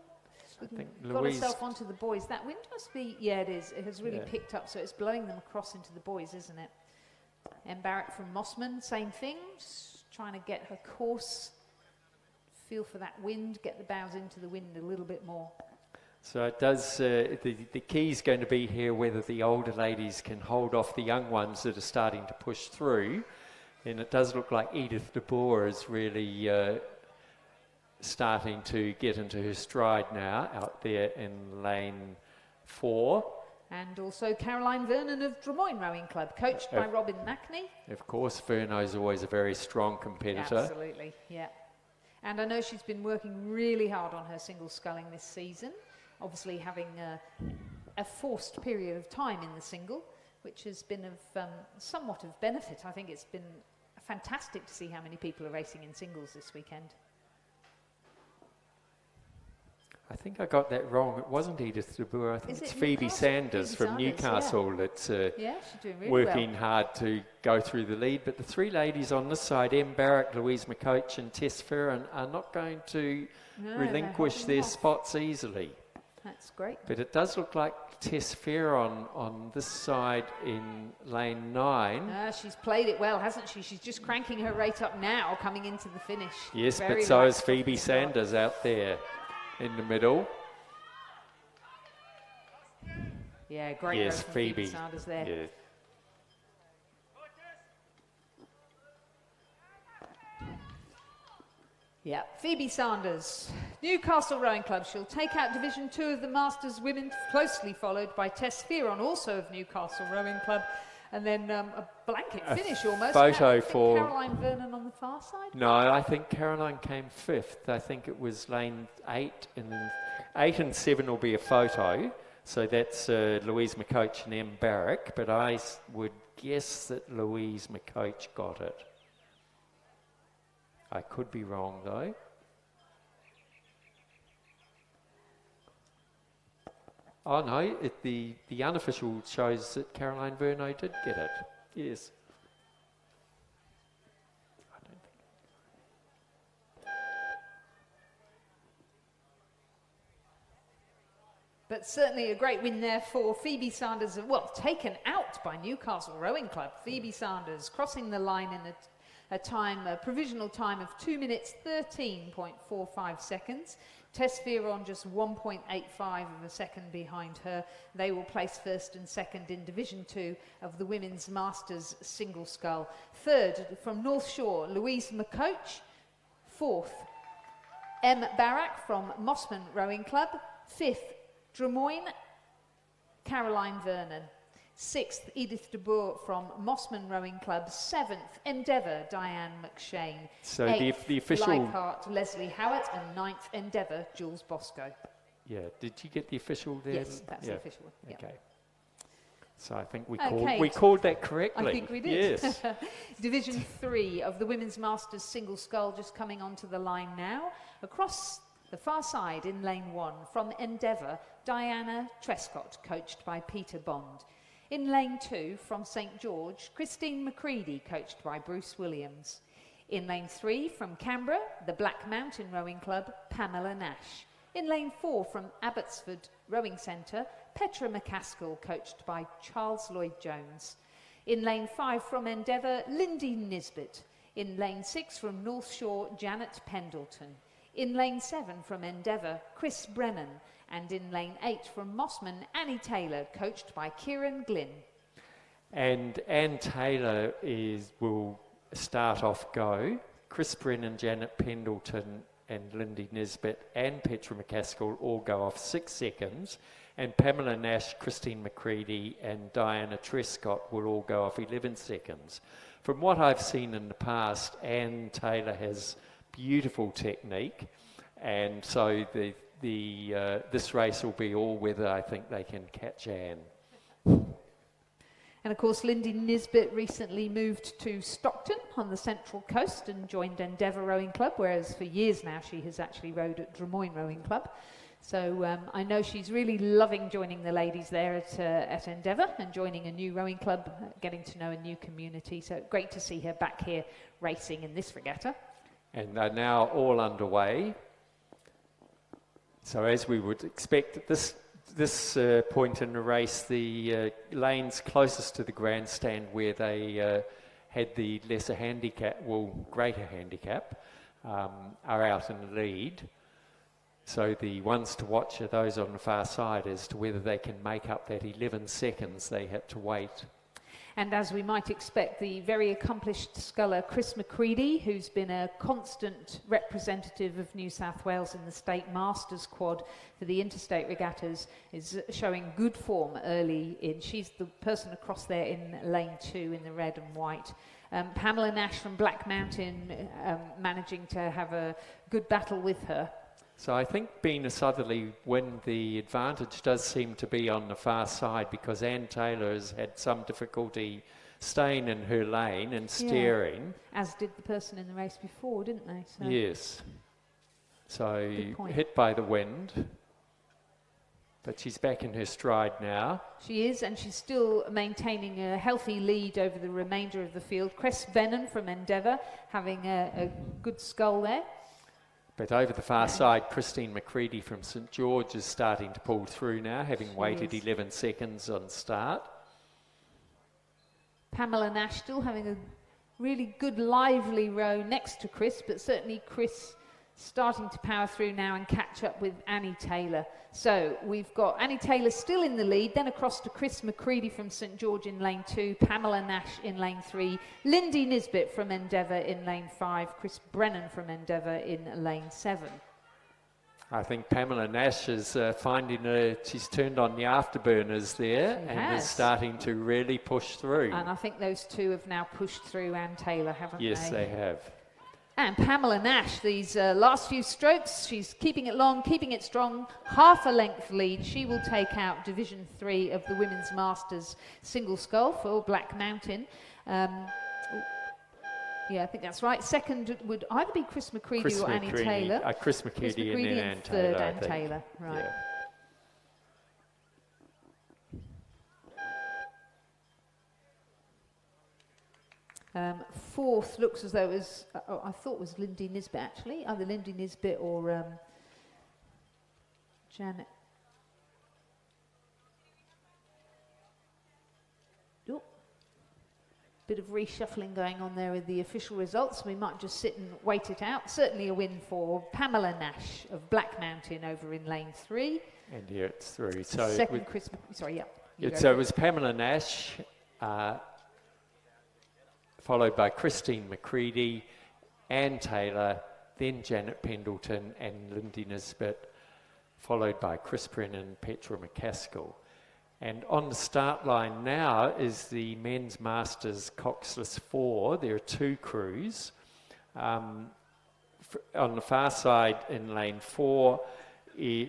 got herself onto the buoys. That wind must be, yeah, it is. It has really picked up, so it's blowing them across into the buoys, isn't it? M. Barrack from Mossman, same thing. Just trying to get her course, feel for that wind, get the bows into the wind a little bit more. So it does, the key is going to be here whether the older ladies can hold off the young ones that are starting to push through. And it does look like Edith de Boer is really starting to get into her stride now out there in lane 4. And also Caroline Vernon of Des Moines Rowing Club, coached by Robin Mackney. Of course, Verno's always a very strong competitor. Absolutely, yeah. And I know she's been working really hard on her single sculling this season, obviously having a forced period of time in the single, which has been of somewhat of benefit. I think it's been fantastic to see how many people are racing in singles this weekend. I think I got that wrong. It wasn't Edith de Boer. I think it's Phoebe Sanders from Newcastle that's really working hard to go through the lead. But the 3 ladies on this side, M. Barrack, Louise McCoach and Tess Ferron, are not going to relinquish their spots easily. That's great. But it does look like Tess Ferron on this side in lane 9. She's played it well, hasn't she? She's just cranking her rate up now, coming into the finish. Yes, but so is Phoebe Sanders out there in the middle. Yeah, great. Yes, Phoebe Sanders there. Yeah. Yeah, Phoebe Sanders, Newcastle Rowing Club. She'll take out Division 2 of the Masters Women, closely followed by Tess Fearon, also of Newcastle Rowing Club. And then a blanket finish almost. Photo for Caroline Vernon on the far side? No, I think Caroline came 5th. I think it was lane 8 and 8 and 7 will be a photo. So that's Louise McCoach and M. Barrack. But I would guess that Louise McCoach got it. I could be wrong though. Oh no, the unofficial shows that Caroline Vernon did get it. Yes. I don't think. But certainly a great win there for Phoebe Sanders, well, taken out by Newcastle Rowing Club. Phoebe Sanders crossing the line in a provisional time of 2 minutes 13.45 seconds. Tess Fearon just 1.85 of a second behind her. They will place first and second in Division 2 of the Women's Masters Single Scull. Third, from North Shore, Louise McCoach. Fourth, M. Barak from Mossman Rowing Club. Fifth, Drummoyne, Caroline Vernon. Sixth, Edith de Boer from Mossman Rowing Club. Seventh, Endeavour, Diane McShane. So Eighth, the official... Leichhardt, Leslie Howitt. And ninth, Endeavour, Jules Bosco. Yeah, did you get the official there? Yes, that's the official one. Yep. Okay. So I think we Okay. called that correctly. I think we did. Yes. Division 3 of the Women's Masters Single Scull just coming onto the line now. Across the far side in lane 1 from Endeavour, Diana Trescott, coached by Peter Bond. In lane 2 from St George, Christine McCready, coached by Bruce Williams. In lane 3 from Canberra, the Black Mountain Rowing Club, Pamela Nash. In lane 4 from Abbotsford Rowing Centre, Petra McCaskill, coached by Charles Lloyd-Jones. In lane 5 from Endeavour, Lindy Nisbet. In lane 6 from North Shore, Janet Pendleton. In lane 7 from Endeavour, Chris Brennan. And in lane 8 from Mossman, Annie Taylor, coached by Kieran Glynn. And Anne Taylor will start off go. Chris Brennan, Janet Pendleton and Lindy Nisbet and Petra McCaskill all go off 6 seconds. And Pamela Nash, Christine McCready and Diana Trescott will all go off 11 seconds. From what I've seen in the past, Anne Taylor has beautiful technique. And so this race will be all whether I think they can catch Anne. And of course, Lindy Nisbet recently moved to Stockton on the Central Coast and joined Endeavour Rowing Club, whereas for years now she has actually rowed at Drummoyne Rowing Club. So I know she's really loving joining the ladies there at Endeavour and joining a new rowing club, getting to know a new community. So great to see her back here racing in this regatta. And they're now all underway. So as we would expect at this point in the race, the lanes closest to the grandstand where they had the lesser handicap, greater handicap, are out in the lead. So the ones to watch are those on the far side as to whether they can make up that 11 seconds they had to wait. And as we might expect, the very accomplished sculler Chris McCready, who's been a constant representative of New South Wales in the State Masters quad for the interstate regattas, is showing good form early in. She's the person across there in lane 2 in the red and white. Pamela Nash from Black Mountain managing to have a good battle with her. So I think Bina Southerly, when the advantage does seem to be on the far side, because Anne Taylor has had some difficulty staying in her lane and steering. Yeah, as did the person in the race before, didn't they? So yes. So hit by the wind. But she's back in her stride now. She is, and she's still maintaining a healthy lead over the remainder of the field. Chris Bennon from Endeavour having a good scull there. But over the far side, Christine McCready from St George is starting to pull through now, having waited 11 seconds on start. Pamela Nash still having a really good lively row next to Chris, but certainly Chris starting to power through now and catch up with Annie Taylor. So we've got Annie Taylor still in the lead, then across to Chris McCready from St George in lane 2, Pamela Nash in lane 3, Lindy Nisbet from Endeavour in lane 5, Chris Brennan from Endeavour in lane 7. I think Pamela Nash is she's turned on the afterburners there and is starting to really push through. And I think those two have now pushed through Anne Taylor, haven't they? Yes, they have. And Pamela Nash, these last few strokes, she's keeping it long, keeping it strong, half a length lead. She will take out Division 3 of the Women's Masters Single Scull for Black Mountain. Yeah, I think that's right. Second would either be Chris McCready or Annie Taylor. Chris McCready and then Anne Taylor. Third, Anne Taylor, right. Yeah. Fourth looks as though it was, I thought it was Lindy Nisbet actually, either Lindy Nisbet or Janet Oh, bit of reshuffling going on there with the official results. We might just sit and wait it out. Certainly a win for Pamela Nash of Black Mountain over in lane 3. And here it's through. So second Chris, sorry, yeah. So it was Pamela Nash, followed by Christine McCready, Anne Taylor, then Janet Pendleton and Lindy Nisbet, followed by Chris Brennan and Petra McCaskill. And on the start line now is the Men's Masters Coxless 4. There are 2 crews. On the far side in lane 4,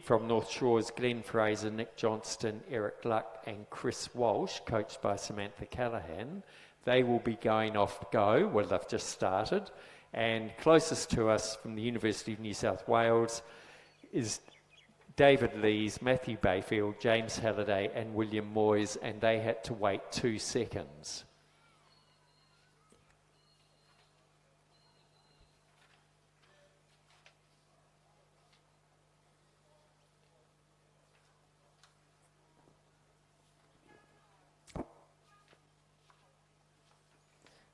from North Shore's Glenn Fraser, Nick Johnston, Eric Luck and Chris Walsh, coached by Samantha Callahan. They will be going off go. Well, they've just started. And closest to us from the University of New South Wales is David Lees, Matthew Bayfield, James Halliday and William Moyes, and they had to wait 2 seconds.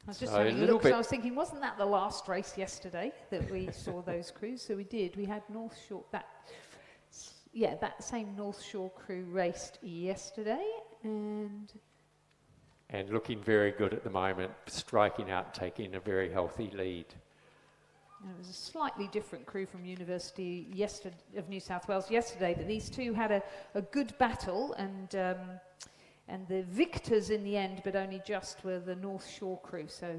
I was just having a look, so I was thinking, wasn't that the last race yesterday that we saw those crews? So we did. We had North Shore, that same North Shore crew raced yesterday, and looking very good at the moment, striking out and taking a very healthy lead. And it was a slightly different crew from University of New South Wales yesterday, but these two had a good battle, and the victors in the end, but only just, were the North Shore crew. So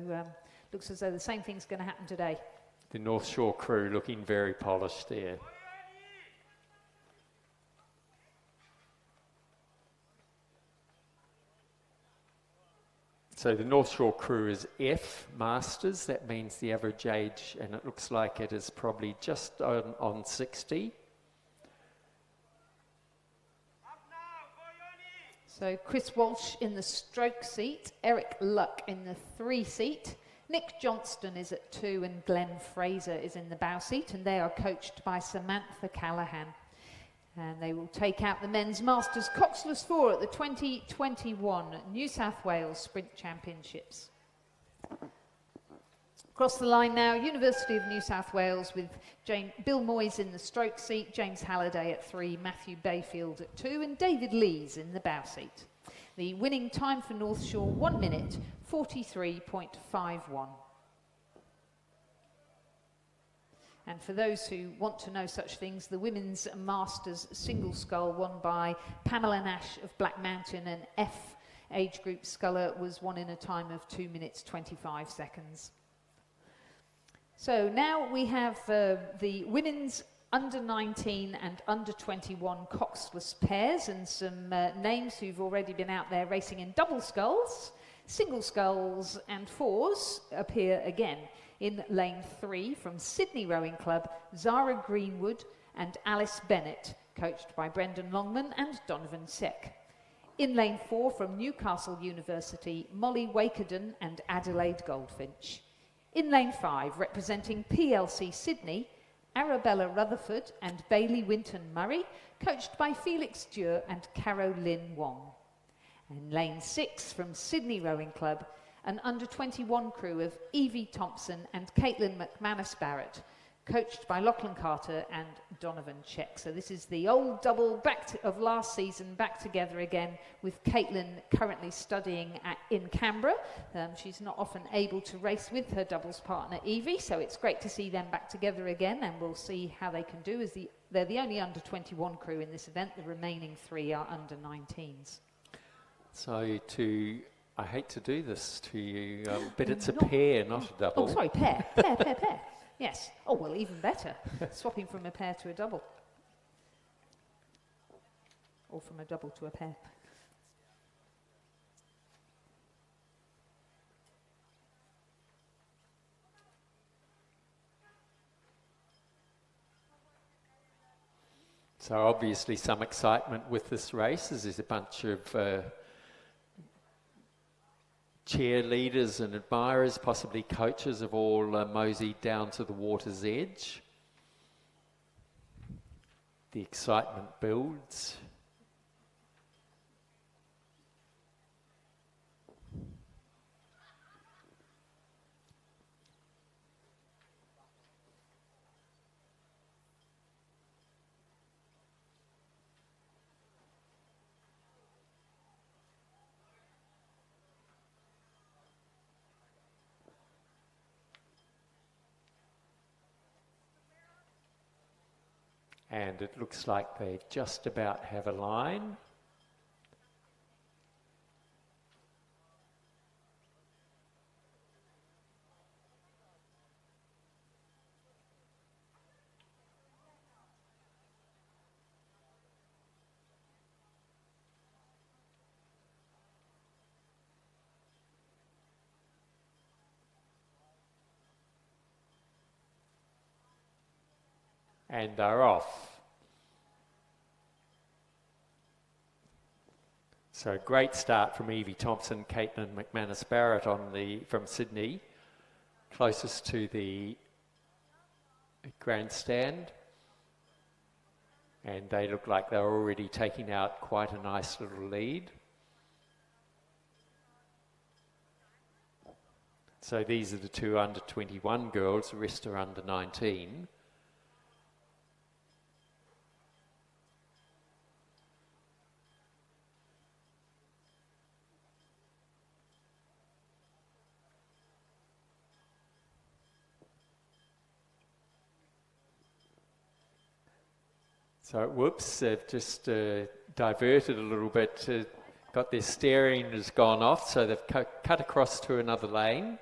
looks as though the same thing's going to happen today. The North Shore crew looking very polished there. So the North Shore crew is F Masters. That means the average age, and it looks like it is probably just on 60. So Chris Walsh in the stroke seat, Eric Luck in the 3 seat, Nick Johnston is at 2 and Glenn Fraser is in the bow seat, and they are coached by Samantha Callahan. And they will take out the Men's Masters Coxless 4 at the 2021 New South Wales Sprint Championships. Across the line now, University of New South Wales with Bill Moyes in the stroke seat, James Halliday at 3, Matthew Bayfield at 2 and David Lees in the bow seat. The winning time for North Shore, 1 minute 43.51. And for those who want to know such things, the Women's Masters single scull won by Pamela Nash of Black Mountain, and F age group sculler was won in a time of 2 minutes 25 seconds. So now we have the women's under 19 and under 21 coxless pairs, and some names who've already been out there racing in double sculls, single sculls and 4s appear again. In lane 3 from Sydney Rowing Club, Zara Greenwood and Alice Bennett, coached by Brendan Longman and Donovan Seck. In lane 4 from Newcastle University, Molly Wakerden and Adelaide Goldfinch. In lane 5, representing PLC Sydney, Arabella Rutherford and Bailey Winton Murray, coached by Felix Dure and Caro Lynn Wong. In lane 6, from Sydney Rowing Club, an under-21 crew of Evie Thompson and Caitlin McManus Barrett, coached by Lachlan Carter and Donovan Check. So this is the old double of last season, back together again, with Caitlin currently studying in Canberra. She's not often able to race with her doubles partner Evie, so it's great to see them back together again, and we'll see how they can do, as they're the only under-21 crew in this event. The remaining 3 are under-19s. So I hate to do this to you, but it's a pair, not a double. Oh, sorry, pair. Yes. Oh, well, even better. Swapping from a pair to a double. Or from a double to a pair. So obviously some excitement with this race, as there's a bunch of cheerleaders and admirers, possibly coaches, have all moseyed down to the water's edge. The excitement builds. And it looks like they just about have a line. And they're off. So great start from Evie Thompson, Caitlin McManus-Barrett from Sydney, closest to the grandstand. And they look like they're already taking out quite a nice little lead. So these are the two under 21 girls, the rest are under 19. So, whoops, they've just diverted a little bit, got their steering has gone off, so they've cut across to another lane.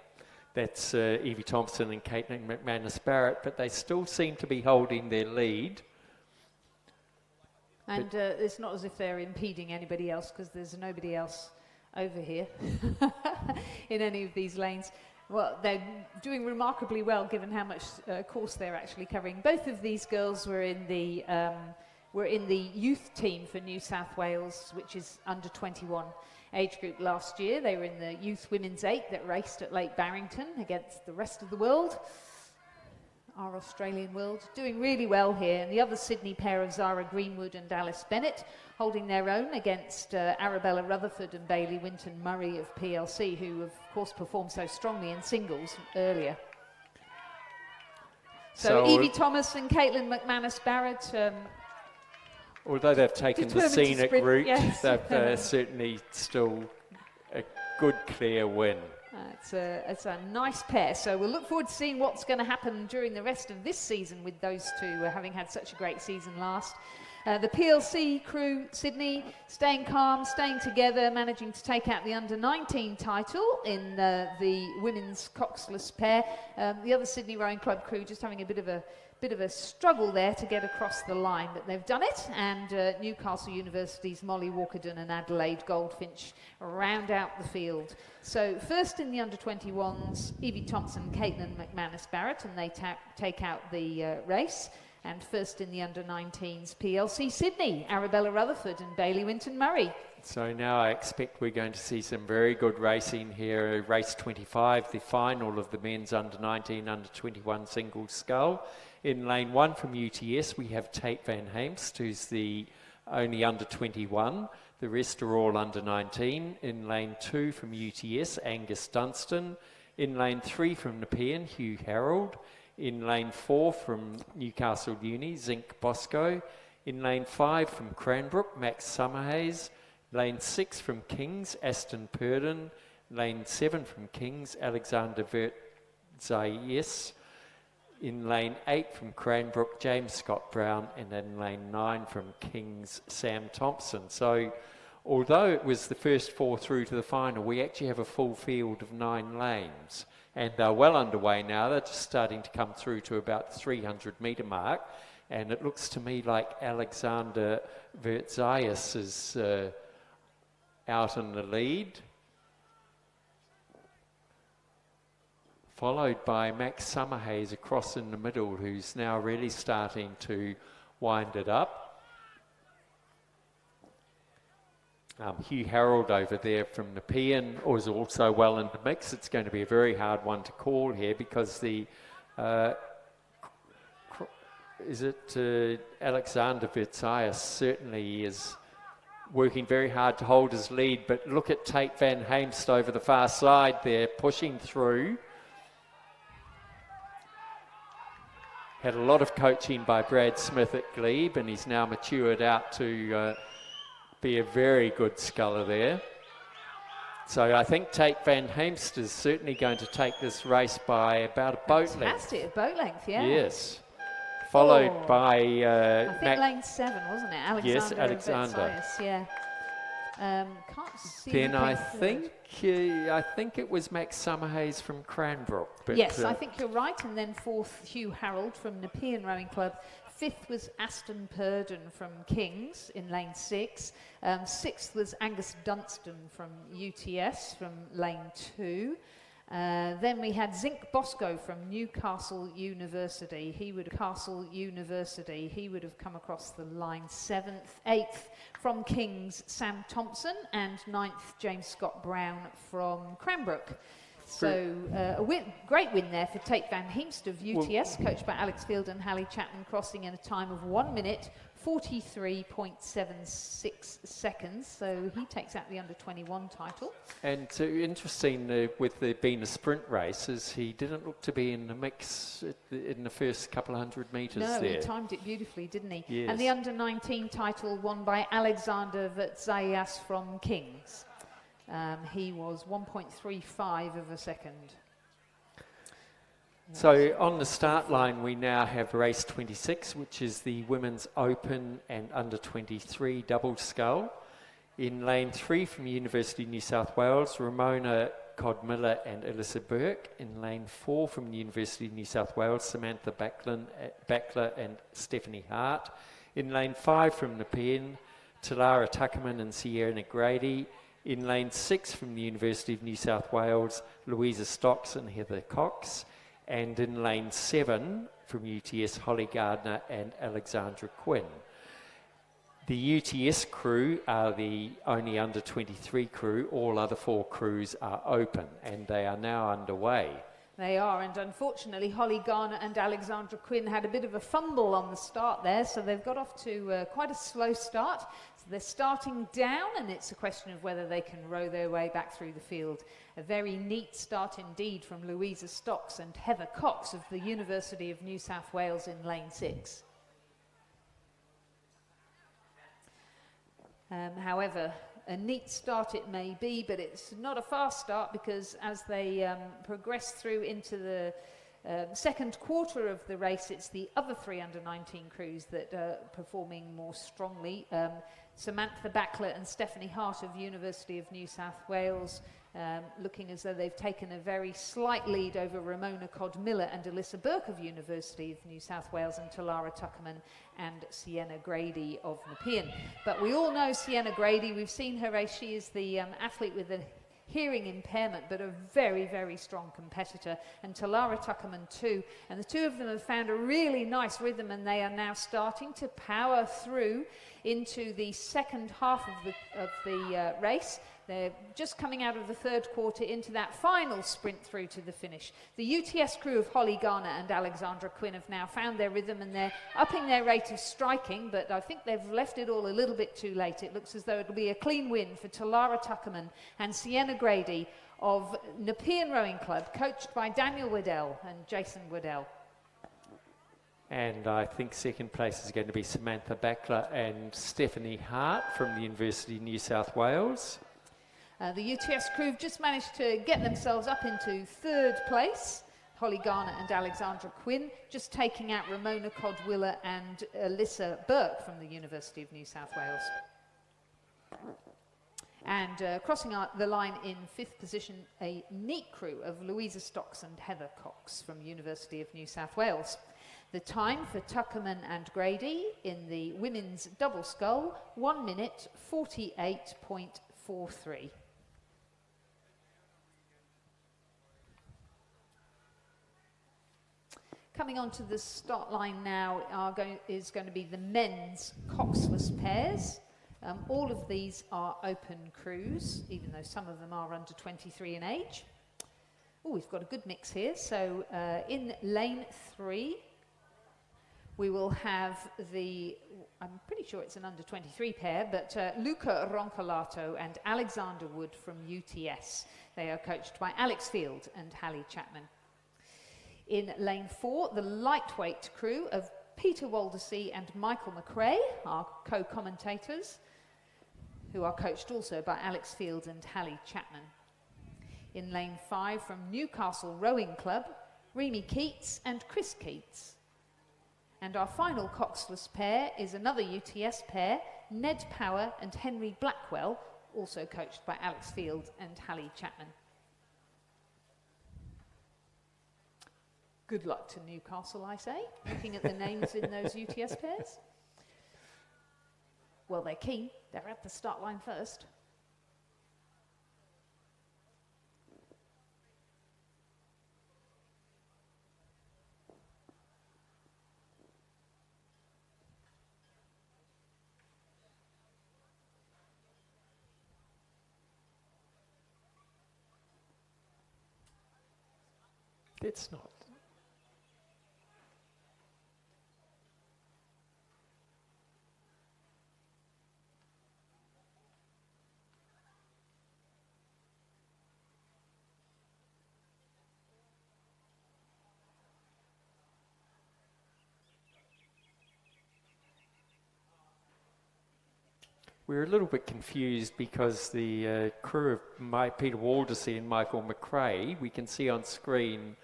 That's Evie Thompson and Caitlin McManus-Barrett, but they still seem to be holding their lead. And it's not as if they're impeding anybody else, because there's nobody else over here in any of these lanes. Well, they're doing remarkably well given how much course they're actually covering. Both of these girls were in the youth team for New South Wales, which is under 21 age group last year. They were in the youth women's 8 that raced at Lake Barrington against the rest of the world, our Australian world, doing really well here. And the other Sydney pair of Zara Greenwood and Alice Bennett holding their own against Arabella Rutherford and Bailey Winton-Murray of PLC, who of course performed so strongly in singles earlier. So Evie Thomas and Caitlin McManus-Barrett, although they've taken the scenic route, yes. they've certainly still a good clear win. It's a nice pair, so we'll look forward to seeing what's going to happen during the rest of this season with those two, having had such a great season last. The PLC crew, Sydney, staying calm, staying together, managing to take out the under-19 title in the women's coxless pair. The other Sydney Rowing Club crew just having a bit of a struggle there to get across the line, but they've done it. And Newcastle University's Molly Walkerden and Adelaide Goldfinch round out the field. So first in the under-21s, Evie Thompson, Caitlin McManus-Barrett, and they take out the race. And first in the under-19s, PLC Sydney, Arabella Rutherford and Bailey Winton-Murray. So now I expect we're going to see some very good racing here. Race 25, the final of the men's under-19, under-21 single scull. In lane 1 from UTS, we have Tate Van Heemst, who's the only under-21. The rest are all under-19. In lane 2 from UTS, Angus Dunstan. In lane 3 from Nepean, Hugh Harold. In lane 4 from Newcastle Uni, Zinc Bosco. In lane 5 from Cranbrook, Max Summerhays. Lane 6 from Kings, Aston Purden. Lane 7 from Kings, Alexander Vertzayes. In lane 8 from Cranbrook, James Scott Brown. And in lane 9 from Kings, Sam Thompson. So although it was the first 4 through to the final, we actually have a full field of 9 lanes. And they're well underway now. They're just starting to come through to about the 300 metre mark. And it looks to me like Alexander Vertzayes is out in the lead, followed by Max Summerhays across in the middle, who's now really starting to wind it up. Hugh Harold over there from Nepean was also well in the mix. It's going to be a very hard one to call here because the Alexander Vertzayes certainly is working very hard to hold his lead, but look at Tate Van Heemst over the far side there, pushing through. Had a lot of coaching by Brad Smith at Glebe, and he's now matured out to be a very good sculler there. So I think Tate Van Heemst is certainly going to take this race by about a boat length. Fantastic, boat length, yeah. Yes. followed by I think lane 7, wasn't it? Alexander. Yes, Alexander. Vetsias, yeah. Can't see. Then who I came think it was Max Summerhays from Cranbrook. But yes, I think you're right. And then 4th, Hugh Harold from Nepean Rowing Club. 5th was Aston Purden from Kings in lane 6. 6th was Angus Dunstan from UTS from lane 2. Then we had Zinc Bosco from Newcastle University. He would have come across the line 7th. 8th from Kings, Sam Thompson, and 9th, James Scott Brown from Cranbrook. So great win there for Tate Van Heemst of UTS, coached by Alex Field and Hallie Chapman, crossing in a time of 1 minute 43.76 seconds. So he takes out the under-21 title. And interesting with there being a sprint race is he didn't look to be in the mix in the first couple of 100 metres there. No, he timed it beautifully, didn't he? Yes. And the under-19 title won by Alexander Vetsias from Kings. He was 1.35 of a second. So on the start line we now have race 26, which is the Women's Open and under-23 double scull. In lane 3 from University of New South Wales, Ramona Codmiller and Alyssa Burke. In lane 4 from the University of New South Wales, Samantha Backler and Stephanie Hart. In lane 5 from Nepean, Talara Tuckerman and Sierra Grady. In lane 6 from the University of New South Wales, Louisa Stocks and Heather Cox. And in lane 7 from UTS, Holly Gardner and Alexandra Quinn. The UTS crew are the only under-23 crew. All other 4 crews are open, and they are now underway. They are, and unfortunately Holly Garner and Alexandra Quinn had a bit of a fumble on the start there, so they've got off to quite a slow start. So they're starting down, and it's a question of whether they can row their way back through the field. A very neat start indeed from Louisa Stocks and Heather Cox of the University of New South Wales in lane 6. However, a neat start it may be, but it's not a fast start, because as they progress through into the second quarter of the race, it's the other 3 under-19 crews that are performing more strongly. Samantha Backler and Stephanie Hart of University of New South Wales looking as though they've taken a very slight lead over Ramona Codmiller and Alyssa Burke of University of New South Wales, and Talara Tuckerman and Sienna Grady of Nepean. But we all know Sienna Grady. We've seen her race. She is the athlete with a hearing impairment, but a very, very strong competitor, and Talara Tuckerman too. And the two of them have found a really nice rhythm, and they are now starting to power through into the second half of the race. They're just coming out of the third quarter into that final sprint through to the finish. The UTS crew of Holly Garner and Alexandra Quinn have now found their rhythm, and they're upping their rate of striking, but I think they've left it all a little bit too late. It looks as though it'll be a clean win for Talara Tuckerman and Sienna Grady of Nepean Rowing Club, coached by Daniel Waddell and Jason Waddell. And I think second place is going to be Samantha Backler and Stephanie Hart from the University of New South Wales. The UTS crew have just managed to get themselves up into third place. Holly Garner and Alexandra Quinn just taking out Ramona Codwiller and Alyssa Burke from the University of New South Wales. And crossing out the line in fifth position, a neat crew of Louisa Stocks and Heather Cox from University of New South Wales. The time for Tuckerman and Grady in the women's double scull, 1 minute 48.43. Coming onto the start line now is going to be the men's coxless pairs. All of these are open crews, even though some of them are under 23 in age. Oh, we've got a good mix here. So in lane 3, we will have I'm pretty sure it's an under 23 pair, but Luca Roncolato and Alexander Wood from UTS. They are coached by Alex Field and Hallie Chapman. In lane 4, the lightweight crew of Peter Waldersea and Michael McRae are co-commentators, who are coached also by Alex Field and Hallie Chapman. In lane 5, from Newcastle Rowing Club, Remy Keats and Chris Keats. And our final coxless pair is another UTS pair, Ned Power and Henry Blackwell, also coached by Alex Field and Hallie Chapman. Good luck to Newcastle, I say, looking at the names in those UTS pairs. Well, they're keen. They're at the start line first. It's not. We're a little bit confused because the crew of Peter Waldersey and Michael McRae, we can see on screen,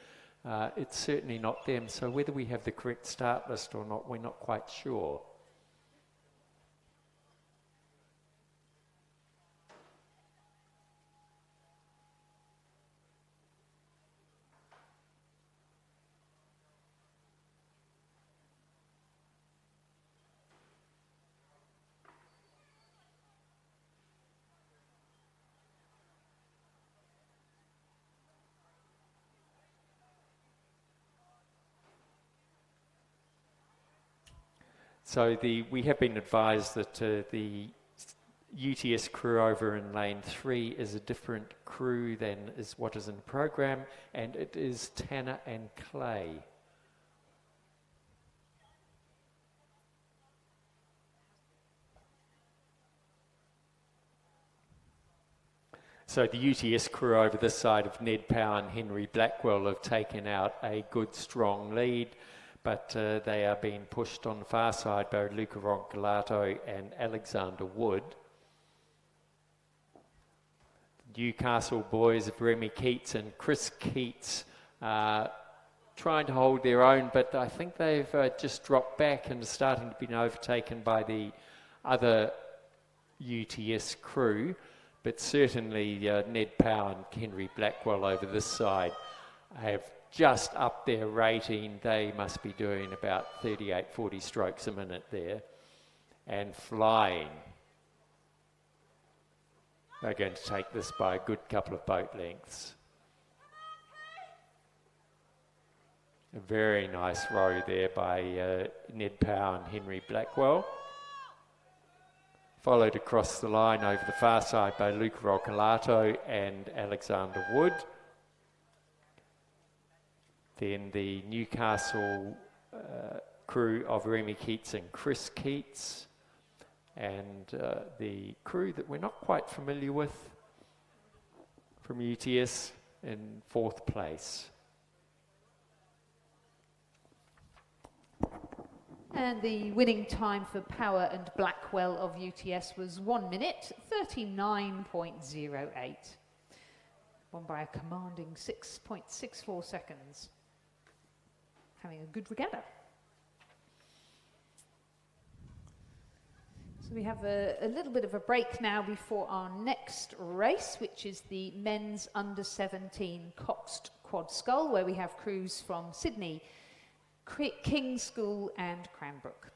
it's certainly not them. So whether we have the correct start list or not, we're not quite sure. So we have been advised that the UTS crew over in lane 3 is a different crew than is what is in the program, and it is Tanner and Clay. So the UTS crew over this side of Ned Power and Henry Blackwell have taken out a good strong lead, but they are being pushed on the far side by Luca Roncolato and Alexander Wood. Newcastle boys of Remy Keats and Chris Keats trying to hold their own, but I think they've just dropped back and are starting to be overtaken by the other UTS crew. But certainly Ned Power and Henry Blackwell over this side have just upped their rating. They must be doing about 38, 40 strokes a minute there and flying. They're going to take this by a good couple of boat lengths. A very nice row there by Ned Power and Henry Blackwell. Followed across the line over the far side by Luca Roccolato and Alexander Wood. Then the Newcastle crew of Remy Keats and Chris Keats. And the crew that we're not quite familiar with from UTS in 4th place. And the winning time for Power and Blackwell of UTS was 1 minute 39.08. Won by a commanding 6.64 seconds. Having a good regatta. So we have a little bit of a break now before our next race, which is the men's under 17 coxed quad scull, where we have crews from Sydney, King's School and Cranbrook.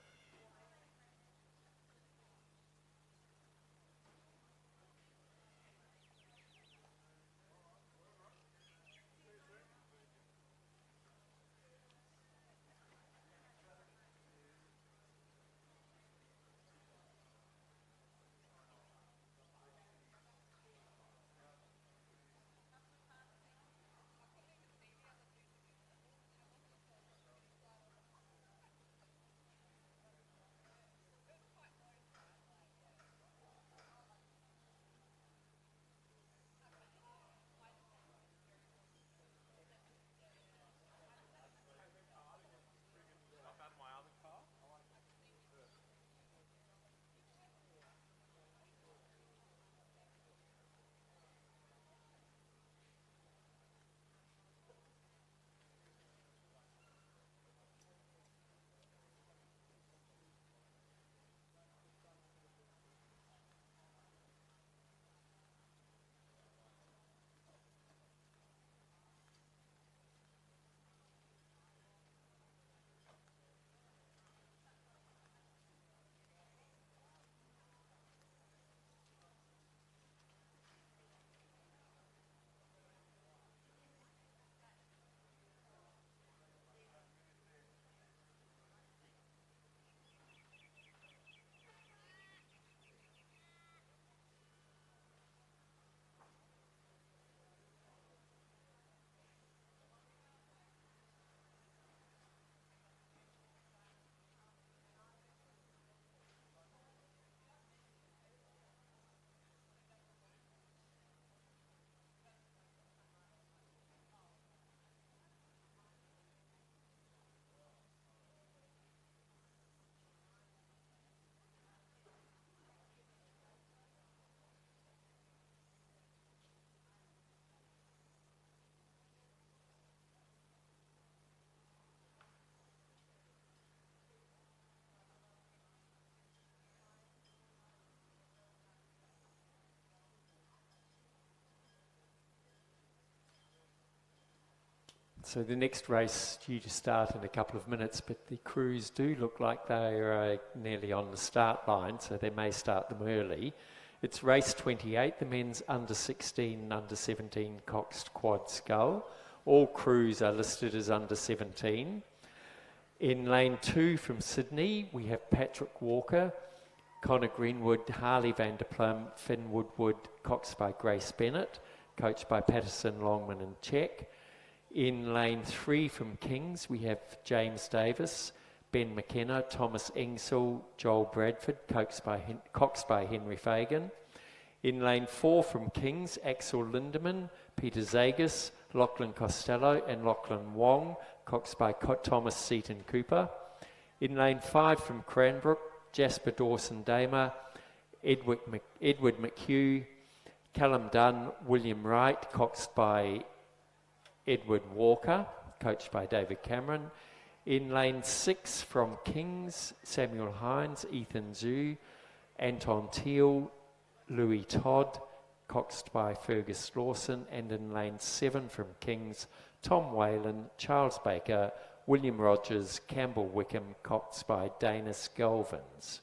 So the next race due to start in a couple of minutes, but the crews do look like they are nearly on the start line, so they may start them early. It's race 28, the men's under 16 and under 17 coxed quad scull. All crews are listed as under 17. In lane 2 from Sydney, we have Patrick Walker, Connor Greenwood, Harley van der Plum, Finn Woodward, coxed by Grace Bennett, coached by Patterson, Longman and Check. In lane 3 from Kings, we have James Davis, Ben McKenna, Thomas Engsel, Joel Bradford, coxed by Henry Fagan. In lane 4 from Kings, Axel Lindemann, Peter Zagas, Lachlan Costello and Lachlan Wong, coxed by Thomas Seaton Cooper. In lane 5 from Cranbrook, Jasper Dawson-Damer, Edward McHugh, Callum Dunn, William Wright, coxed by Edward Walker, coached by David Cameron. In lane 6 from Kings, Samuel Hines, Ethan Zhu, Anton Teal, Louis Todd, coxed by Fergus Lawson. And in lane 7 from Kings, Tom Whalen, Charles Baker, William Rogers, Campbell Wickham, coxed by Dana Skelvins.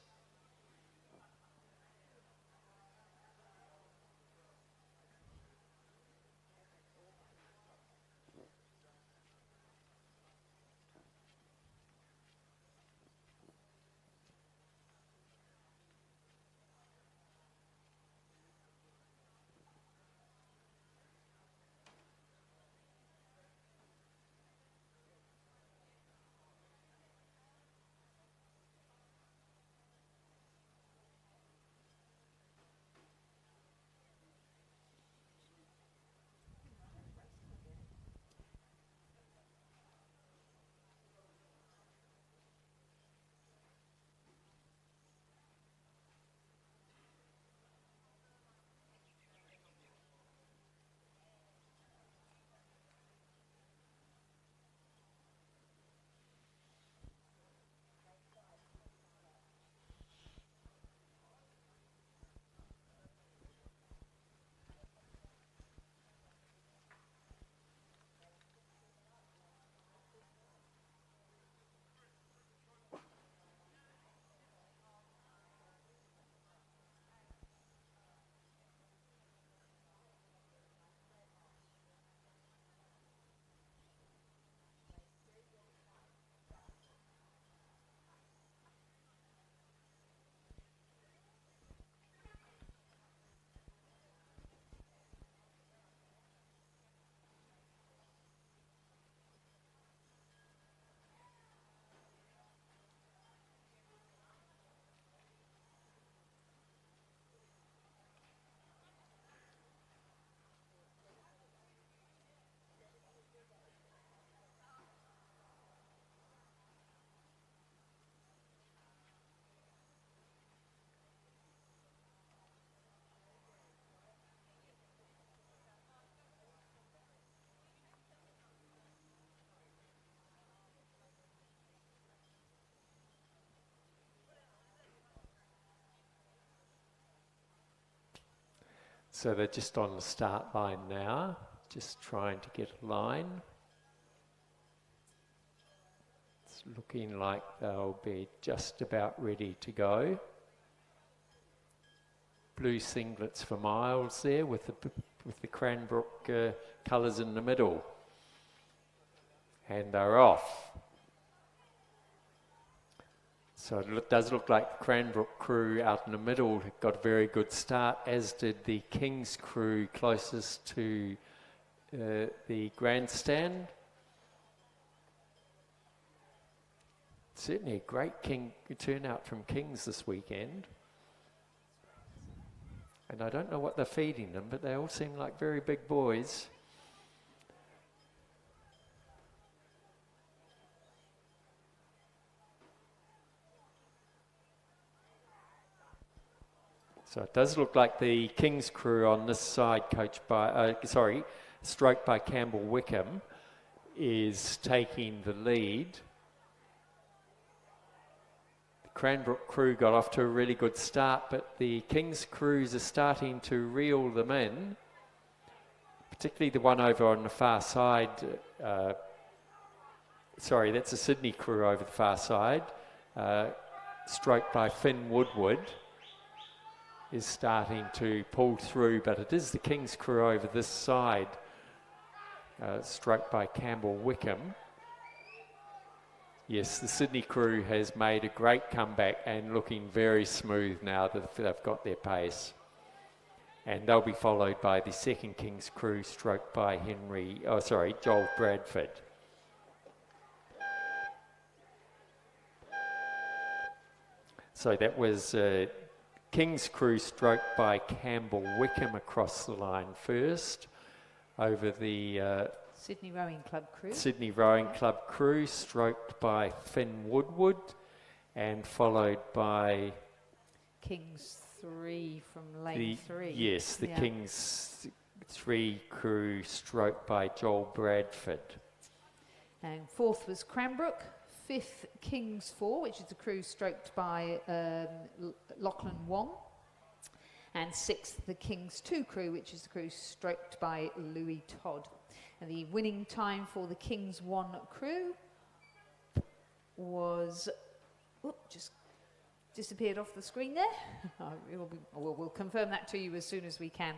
So they're just on the start line now, just trying to get a line. It's looking like they'll be just about ready to go. Blue singlets for Miles there with the Cranbrook colours in the middle. And they're off. So it does look like the Cranbrook crew out in the middle got a very good start, as did the Kings crew closest to the grandstand. Certainly a great turnout from Kings this weekend. And I don't know what they're feeding them, but they all seem like very big boys. So it does look like the Kings crew on this side, stroked by Campbell Wickham, is taking the lead. The Cranbrook crew got off to a really good start, but the Kings crews are starting to reel them in, particularly the one over on the far side, sorry, that's a Sydney crew over the far side, stroked by Finn Woodward, is starting to pull through, but it is the King's crew over this side, stroked by Campbell Wickham. Yes, the Sydney crew has made a great comeback and looking very smooth now that they've got their pace. And they'll be followed by the second King's crew, stroked by Joel Bradford. So that was King's crew stroked by Campbell Wickham across the line first, over the Sydney Rowing Club crew. Sydney Rowing Club crew, stroked by Finn Woodward, and followed by King's 3 from lane 3. Yes, the King's 3 crew, stroked by Joel Bradford. And fourth was Cranbrook. Fifth, King's 4, which is the crew stroked by Lachlan Wong. And sixth, the King's 2 crew, which is the crew stroked by Louis Todd. And the winning time for the King's 1 crew was, just disappeared off the screen there. We'll confirm that to you as soon as we can.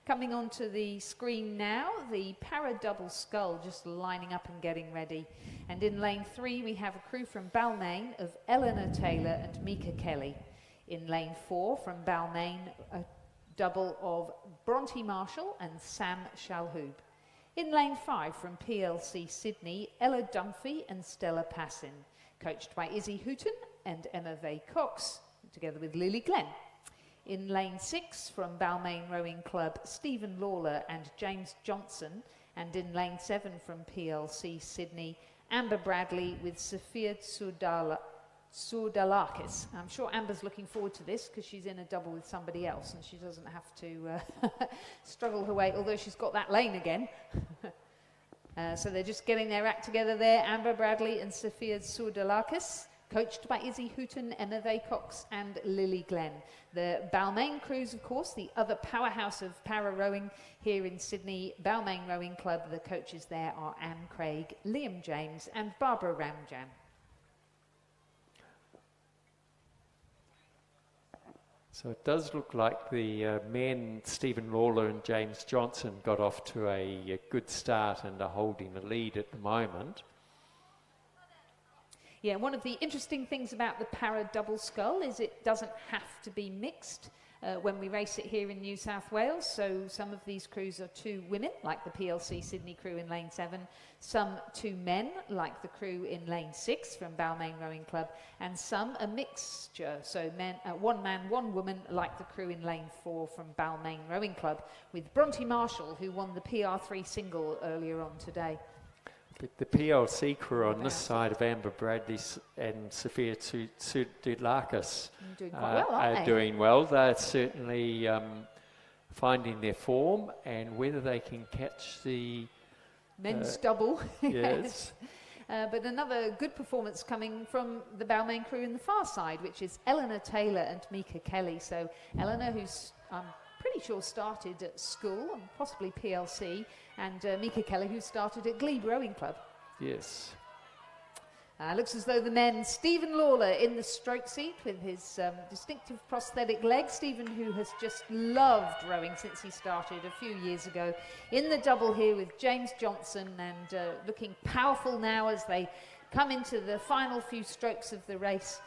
Coming onto the screen now, the para double scull just lining up and getting ready. And in lane 3, we have a crew from Balmain of Eleanor Taylor and Mika Kelly. In lane 4, from Balmain, a double of Bronte Marshall and Sam Shalhoub. In lane 5, from PLC Sydney, Ella Dunphy and Stella Passin, coached by Izzy Hooton and Emma Vey Cox, together with Lily Glenn. In lane 6, from Balmain Rowing Club, Stephen Lawler and James Johnson. And in lane 7, from PLC Sydney, Amber Bradley with Sophia Soudalakis. I'm sure Amber's looking forward to this because she's in a double with somebody else and she doesn't have to struggle her way, although she's got that lane again. So they're just getting their act together there, Amber Bradley and Sophia Soudalakis, coached by Izzy Hooton, Emma Vey Cox and Lily Glenn. The Balmain crews, of course, the other powerhouse of para rowing here in Sydney, Balmain Rowing Club. The coaches there are Anne Craig, Liam James and Barbara Ramjam. So it does look like the men, Stephen Lawler and James Johnson, got off to a good start and are holding the lead at the moment. Yeah, one of the interesting things about the para double scull is it doesn't have to be mixed when we race it here in New South Wales. So some of these crews are 2 women, like the PLC Sydney crew in lane 7, some 2 men, like the crew in lane 6 from Balmain Rowing Club, and some a mixture, so men, 1 man, 1 woman, like the crew in lane 4 from Balmain Rowing Club, with Bronte Marshall, who won the PR3 single earlier on today. But the PLC crew on this side of Amber Bradley and Sophia Soudalakis doing quite well, aren't they? Doing well. They're certainly finding their form, and whether they can catch the men's double. Yes. But another good performance coming from the Balmain crew in the far side, which is Eleanor Taylor and Mika Kelly. So Eleanor, who's pretty sure started at school and possibly PLC, and Mika Kelly, who started at Glebe Rowing Club. Yes. Looks as though the men, Stephen Lawler in the stroke seat with his distinctive prosthetic leg. Stephen, who has just loved rowing since he started a few years ago. In the double here with James Johnson, and looking powerful now as they come into the final few strokes of the race.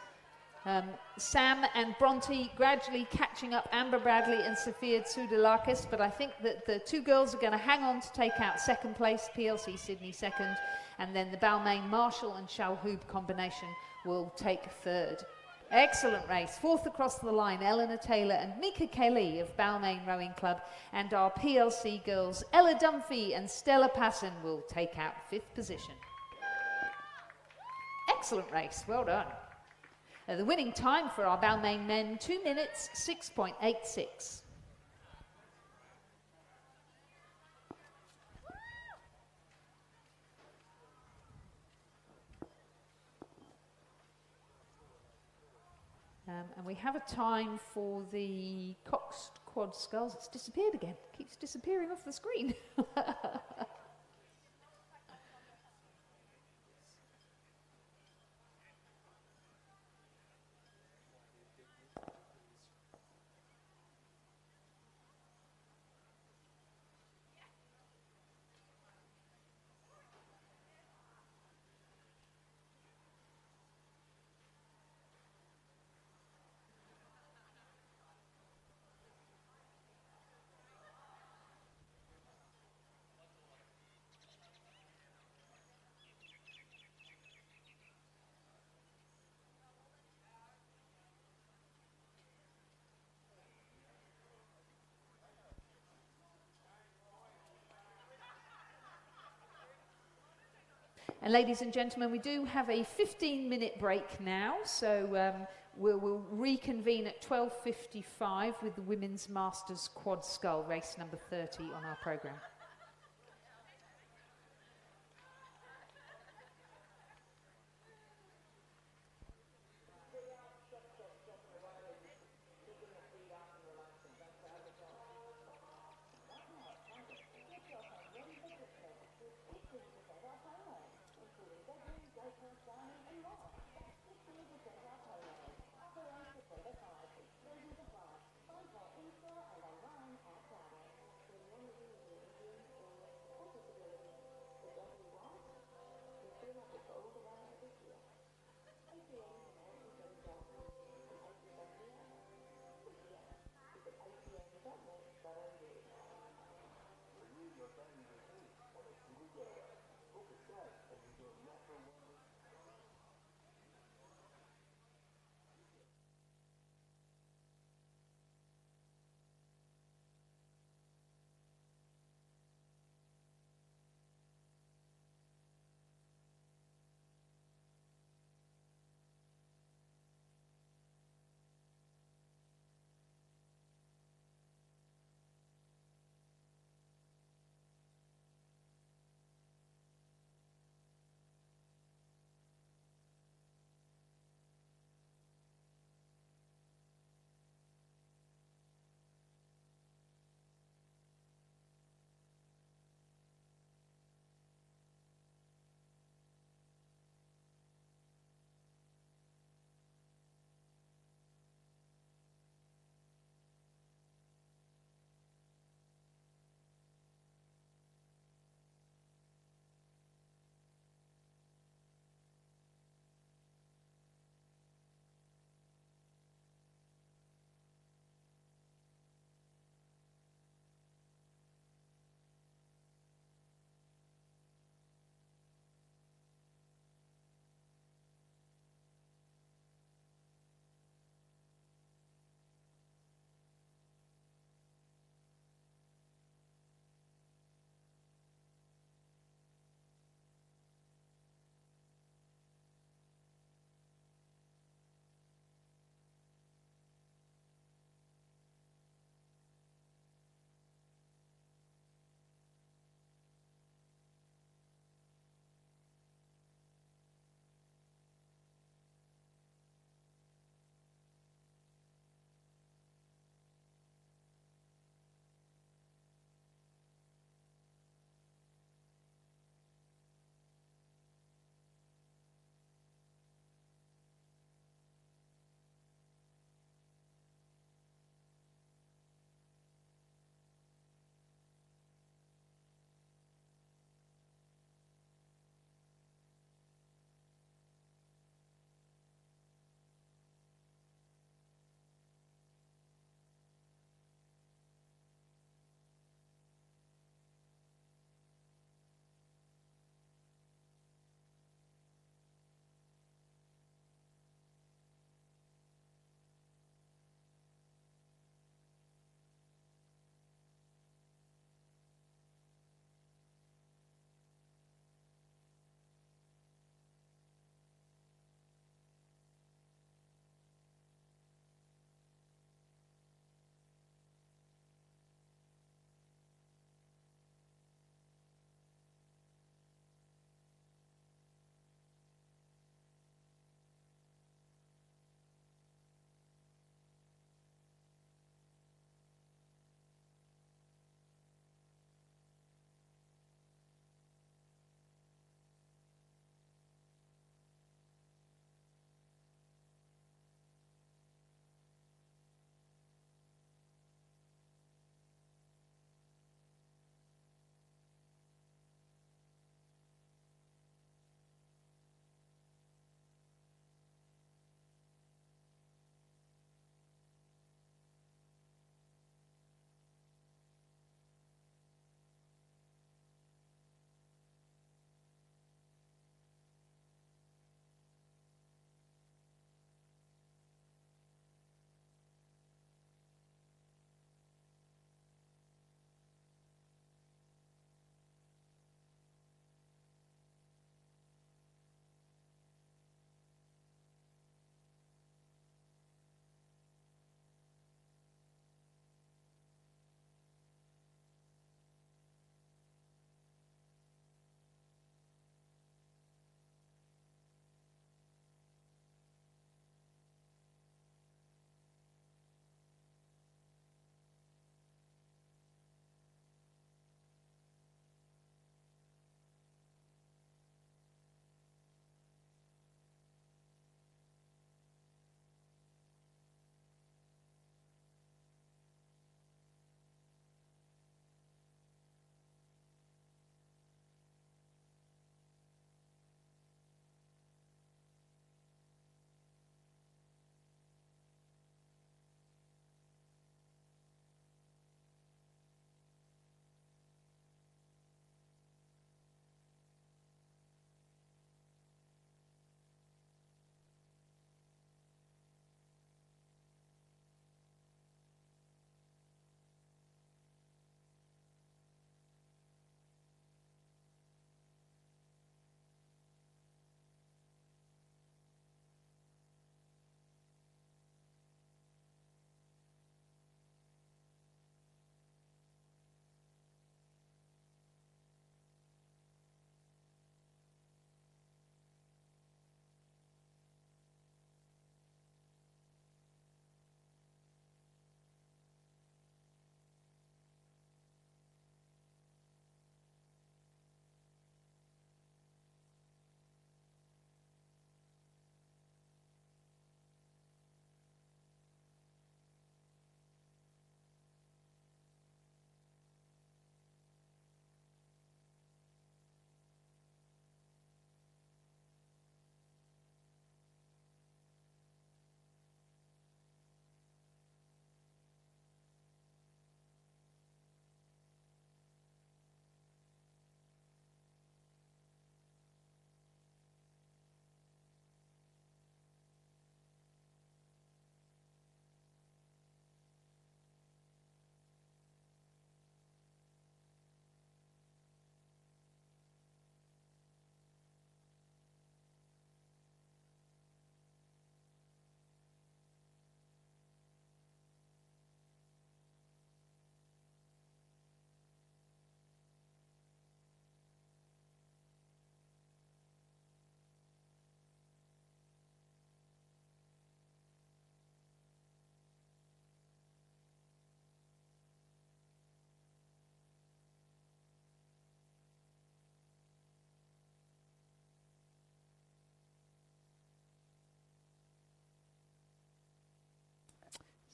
Sam and Bronte gradually catching up Amber Bradley and Sophia Soudalakis, but I think that the 2 girls are going to hang on to take out second place, PLC Sydney second, and then the Balmain Marshall and Shalhoub combination will take third. Excellent race. Fourth across the line, Eleanor Taylor and Mika Kelly of Balmain Rowing Club, and our PLC girls, Ella Dunphy and Stella Passin, will take out 5th position. Excellent race. Well done. The winning time for our Balmain men, 2 minutes, 6.86. And we have a time for the coxed quad sculls. It's disappeared again. Keeps disappearing off the screen. And ladies and gentlemen, we do have a 15-minute break now, so we'll reconvene at 12:55 with the Women's Masters Quad Scull, race number 30 on our programme.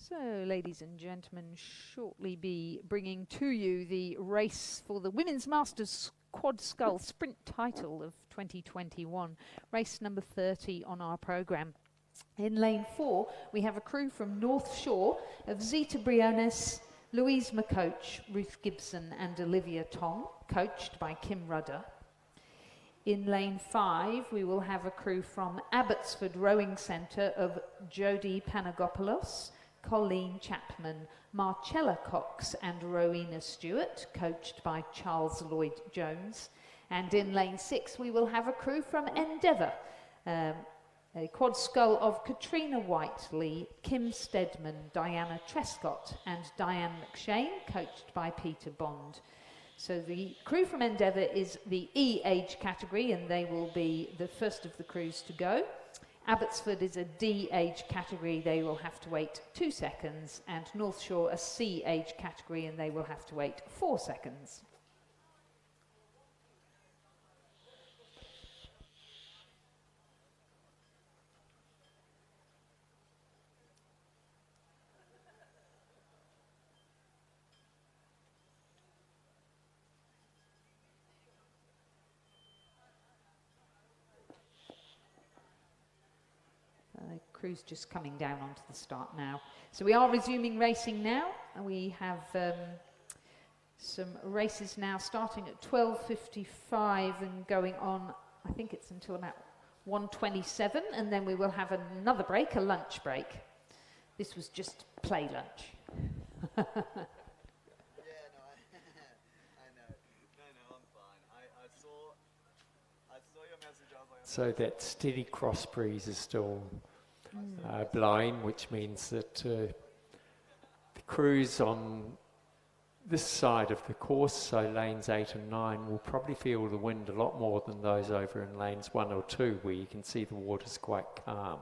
So, ladies and gentlemen, shortly be bringing to you the race for the Women's Masters Quad Scull Sprint title of 2021, race number 30 on our programme. In lane 4, we have a crew from North Shore of Zita Briones, Louise McCoach, Ruth Gibson and Olivia Tong, coached by Kim Rudder. In lane 5, we will have a crew from Abbotsford Rowing Centre of Jodie Panagopoulos, Colleen Chapman, Marcella Cox and Rowena Stewart, coached by Charles Lloyd-Jones. And in lane 6 we will have a crew from Endeavour, a quad scull of Katrina Whiteley, Kim Stedman, Diana Trescott and Diane McShane, coached by Peter Bond. So the crew from Endeavour is the E age category and they will be the first of the crews to go. Abbotsford is a D age category, they will have to wait 2 seconds, and North Shore a C age category and they will have to wait 4 seconds. The crew's just coming down onto the start now. So we are resuming racing now, and we have some races now starting at 12:55 and going on, I think it's until about 1:27, and then we will have another break, a lunch break. This was just play lunch. Yeah, no, I know. No, I'm fine. I saw your message. I was like, So that steady cross breeze is still blowing, which means that the crews on this side of the course, so lanes 8 and 9, will probably feel the wind a lot more than those over in lanes 1 or 2, where you can see the water's quite calm.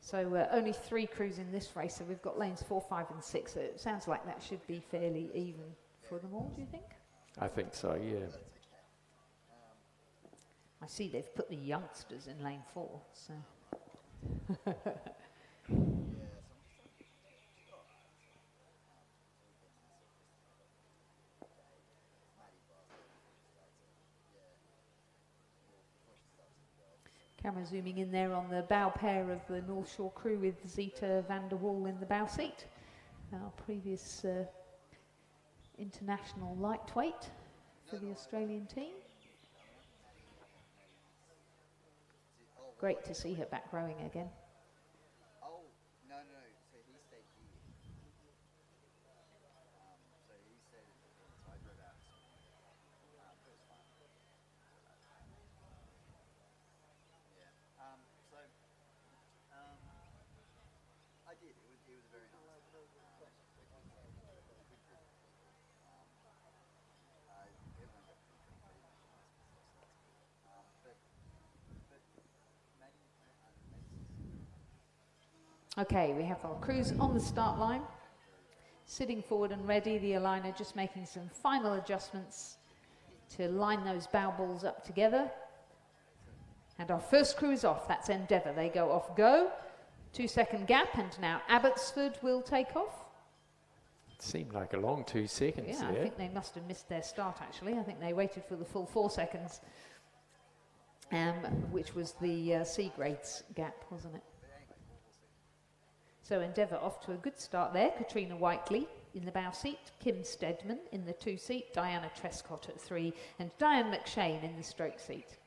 So only 3 crews in this race, so we've got lanes 4, 5 and 6, so it sounds like that should be fairly even for them all, do you think? I think so, yeah. I see they've put the youngsters in lane 4, so... Camera zooming in there on the bow pair of the North Shore crew with Zita van der Wall in the bow seat, our previous international lightweight for the Australian team. Great to see her back rowing again. oh, no. So he stayed here. So he stayed so I drove out this morning. It was fun. Yeah. I did. It was very nice. Everyone got pretty much Okay, we have our crews on the start line, sitting forward and ready. The aligner just making some final adjustments to line those bow balls up together. And our first crew is off, that's Endeavour. They go off go, 2-second gap, and now Abbotsford will take off. It seemed like a long 2 seconds Yeah, there. I think they must have missed their start actually. I think they waited for the full 4 seconds, which was the C grades gap, wasn't it? So Endeavour off to a good start there. Katrina Whiteley in the bow seat, Kim Stedman in the 2 seat, Diana Trescott at 3, and Diane McShane in the stroke seat.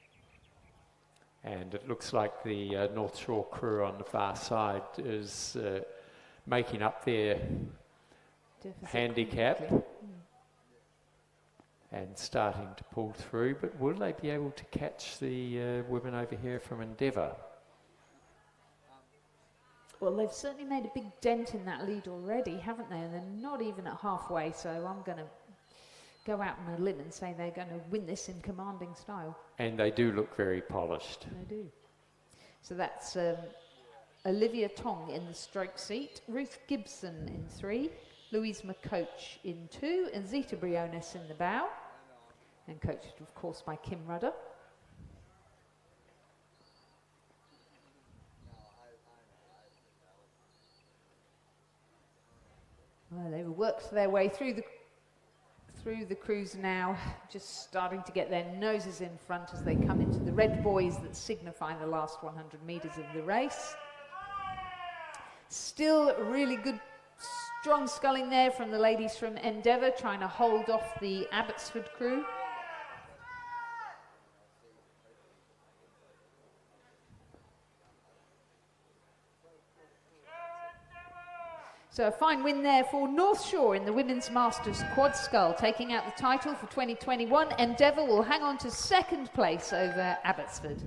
And it looks like the North Shore crew on the far side is making up their Deficit handicap quickly. and starting to pull through. But will they be able to catch the women over here from Endeavour? Well, they've certainly made a big dent in that lead already, haven't they? And they're not even at halfway, so I'm going to go out on a limb and say they're going to win this in commanding style. And they do look very polished. They do. So that's Olivia Tong in the stroke seat, Ruth Gibson in 3, Louise McCoach in 2, and Zita Briones in the bow, and coached, of course, by Kim Rudder. Well, they will work their way through the crews now, just starting to get their noses in front as they come into the red buoys that signify the last 100 metres of the race. Still really good, strong sculling there from the ladies from Endeavour, trying to hold off the Abbotsford crew. So a fine win there for North Shore in the Women's Masters Quad Scull, taking out the title for 2021. Endeavour will hang on to second place over Abbotsford.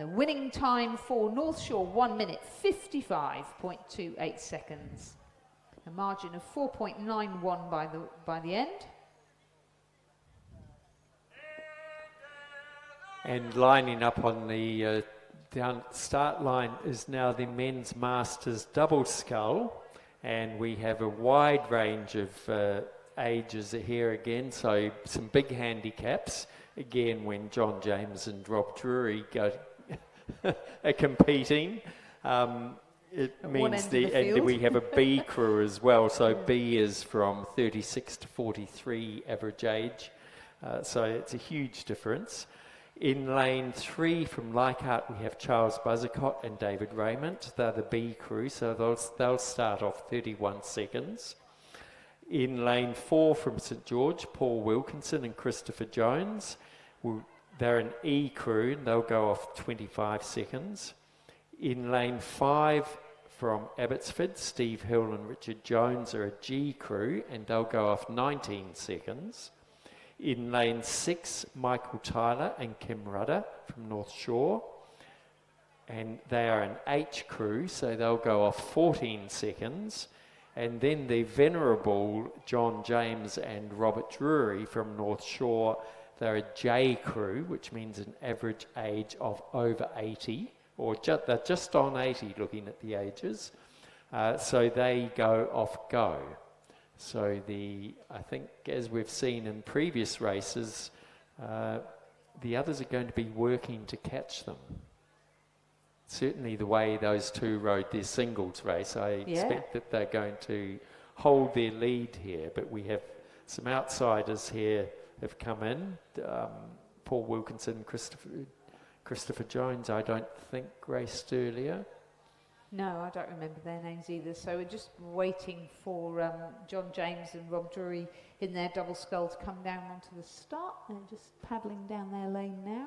The winning time for North Shore, 1 minute 55.28 seconds. A margin of 4.91 by the end. And lining up on the down start line is now the Men's Masters Double Scull. And we have a wide range of ages here again, so some big handicaps. Again, when John James and Rob Drury go are competing, it means and we have a B crew as well. So B is from 36 to 43 average age, so it's a huge difference. In lane 3 from Leichhardt, we have Charles Buzzacott and David Raymond. They're the B crew, so they'll start off 31 seconds. In lane 4 from St George, Paul Wilkinson and Christopher Jones. They're an E crew, and they'll go off 25 seconds. In lane 5 from Abbotsford, Steve Hill and Richard Jones are a G crew, and they'll go off 19 seconds. In lane 6, Michael Tyler and Kim Rudder from North Shore. And they are an H crew, so they'll go off 14 seconds. And then the venerable John James and Robert Drury from North Shore, they're a J crew, which means an average age of over 80, or they're just on 80 looking at the ages. So they go off go. So I think as we've seen in previous races, the others are going to be working to catch them. Certainly the way those two rode their singles race, I expect that they're going to hold their lead here. But we have some outsiders here have come in. Paul Wilkinson, Christopher Jones, I don't think raced earlier. No, I don't remember their names either. So we're just waiting for John James and Rob Drury in their double scull to come down onto the start. They're just paddling down their lane now.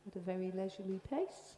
At a very leisurely pace.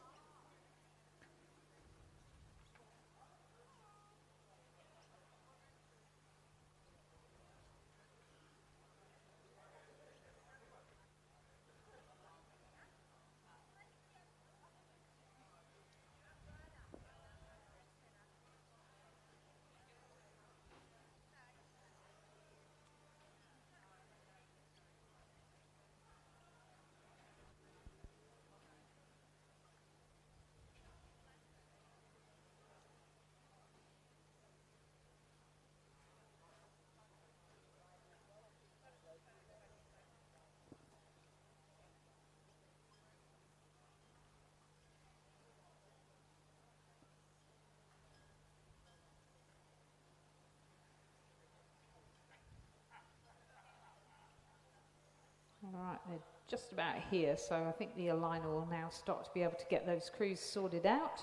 All right, they're just about here, so I think the aligner will now start to be able to get those crews sorted out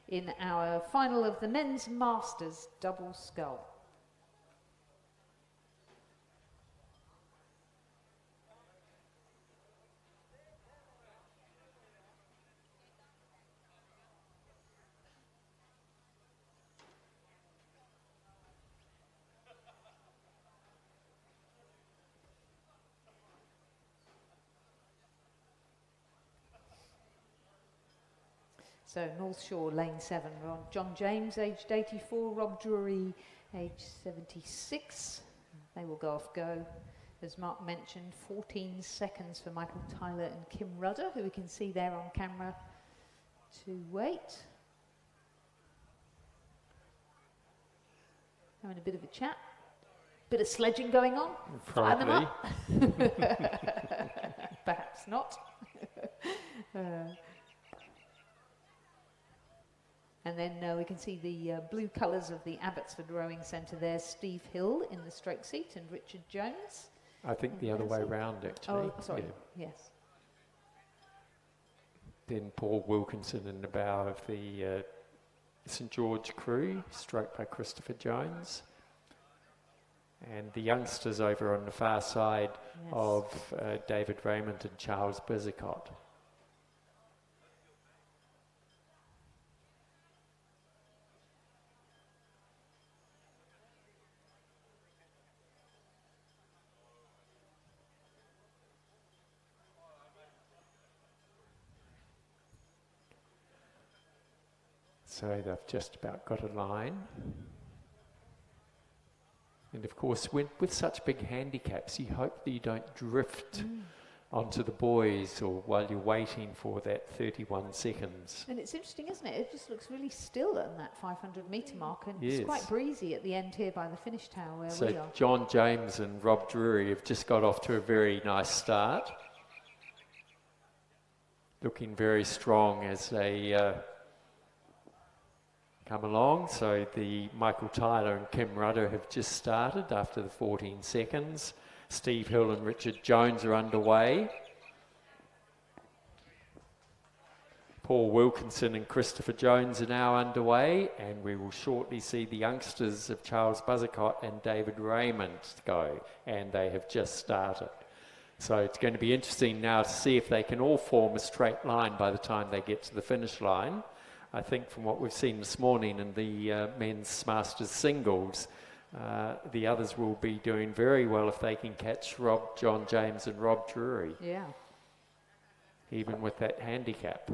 in our final of the Men's Masters Double Scull. So North Shore, lane 7, we're on John James, aged 84, Rob Drury, aged 76. They will go off go. As Mark mentioned, 14 seconds for Michael Tyler and Kim Rudder, who we can see there on camera, to wait. Having a bit of a chat. Bit of sledging going on. Probably. Perhaps not. And then we can see the blue colours of the Abbotsford Rowing Centre there, Steve Hill in the stroke seat and Richard Jones. I think And the other way there's round, actually. Oh, sorry, Yeah. yes. Then Paul Wilkinson in the bow of the St George crew, stroked by Christopher Jones. And the youngsters over on the far side of David Raymond and Charles Bizicott. So they've just about got a line. And of course, with such big handicaps, you hope that you don't drift onto the buoys or while you're waiting for that 31 seconds. And it's interesting, isn't it? It just looks really still at that 500 metre mark, and Yes. it's quite breezy at the end here by the finish tower where we So are. John James and Rob Drury have just got off to a very nice start. Looking very strong as they come along. So the Michael Tyler and Kim Rudder have just started after the 14 seconds. Steve Hill and Richard Jones are underway. Paul Wilkinson and Christopher Jones are now underway, and we will shortly see the youngsters of Charles Bizicott and David Raymond go, and they have just started. So it's going to be interesting now to see if they can all form a straight line by the time they get to the finish line. I think from what we've seen this morning in the men's Masters singles, the others will be doing very well if they can catch John James and Rob Drury. Yeah. Even with that handicap.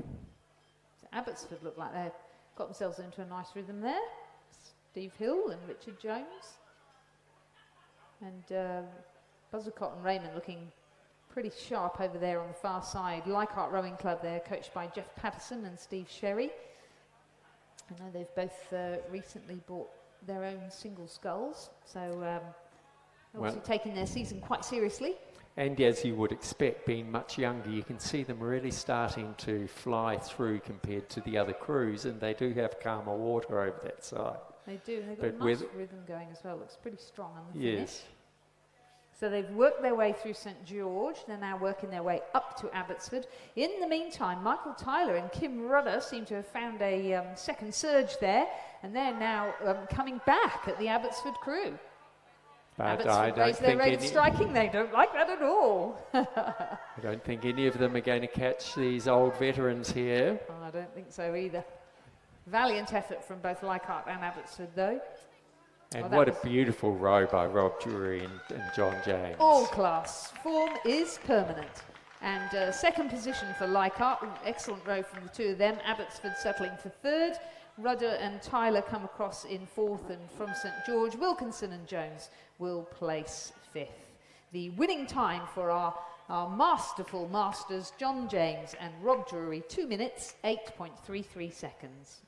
So Abbotsford look like they've got themselves into a nice rhythm there. Steve Hill and Richard Jones. And Bizicott and Raymond looking pretty sharp over there on the far side. Leichhardt Rowing Club there, coached by Jeff Patterson and Steve Sherry. I know they've both recently bought their own single sculls, so obviously taking their season quite seriously. And as you would expect, being much younger, you can see them really starting to fly through compared to the other crews, and they do have calmer water over that side. They do, and they've got a nice rhythm going as well. Looks pretty strong on the finish. Yes. So they've worked their way through St George. They're now working their way up to Abbotsford. In the meantime, Michael Tyler and Kim Rudder seem to have found a second surge there, and they're now coming back at the Abbotsford crew. But Abbotsford raise their rate of striking. They don't like that at all. I don't think any of them are going to catch these old veterans here. I don't think so either. Valiant effort from both Leichhardt and Abbotsford, though. And what a beautiful row by Rob Drury and John James. All class. Form is permanent. And second position for Leichhardt. Excellent row from the two of them. Abbotsford settling for third. Rudder and Tyler come across in fourth, and from St George, Wilkinson and Jones will place fifth. The winning time for our masterful masters, John James and Rob Drury, 2 minutes, 8.33 seconds.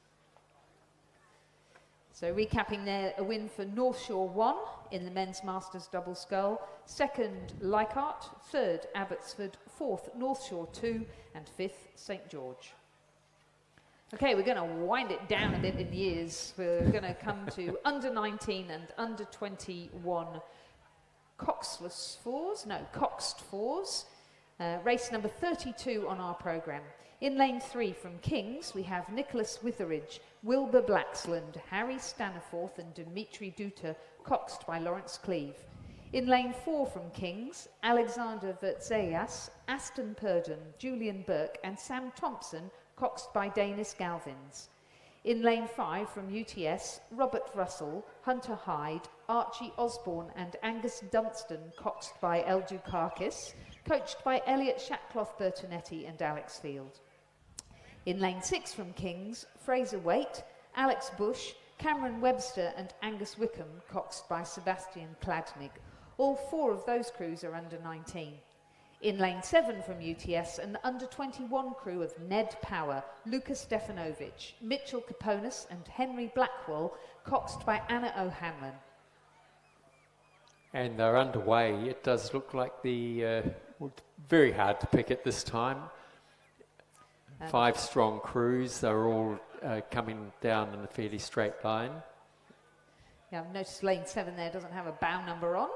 So recapping there, a win for North Shore 1 in the men's Masters double scull, second Leichhardt, third Abbotsford, fourth North Shore 2, and fifth St George. Okay, we're going to wind it down a bit in years. We're going to come to under 19 and under 21 coxed fours. Race number 32 on our programme. In lane 3 from Kings, we have Nicholas Witheridge, Wilbur Blacksland, Harry Staniforth and Dimitri Duta, coxed by Lawrence Cleave. In lane 4 from Kings, Alexander Vertzeyas, Aston Purdon, Julian Burke and Sam Thompson, coxed by Danis Galvins. In lane 5 from UTS, Robert Russell, Hunter Hyde, Archie Osborne and Angus Dunstan, coxed by El Dukakis, coached by Elliot Shatcloth Bertonetti and Alex Field. In lane 6 from Kings, Fraser Waite, Alex Bush, Cameron Webster and Angus Wickham, coxed by Sebastian Kladnig. All 4 of those crews are under 19. In lane 7 from UTS, an under 21 crew of Ned Power, Lucas Stefanovic, Mitchell Kaponis and Henry Blackwell, coxed by Anna O'Hanlon. And they're underway. It does look like very hard to pick at this time. 5 strong crews. They're all coming down in a fairly straight line. Yeah, I've noticed lane 7 there doesn't have a bow number on.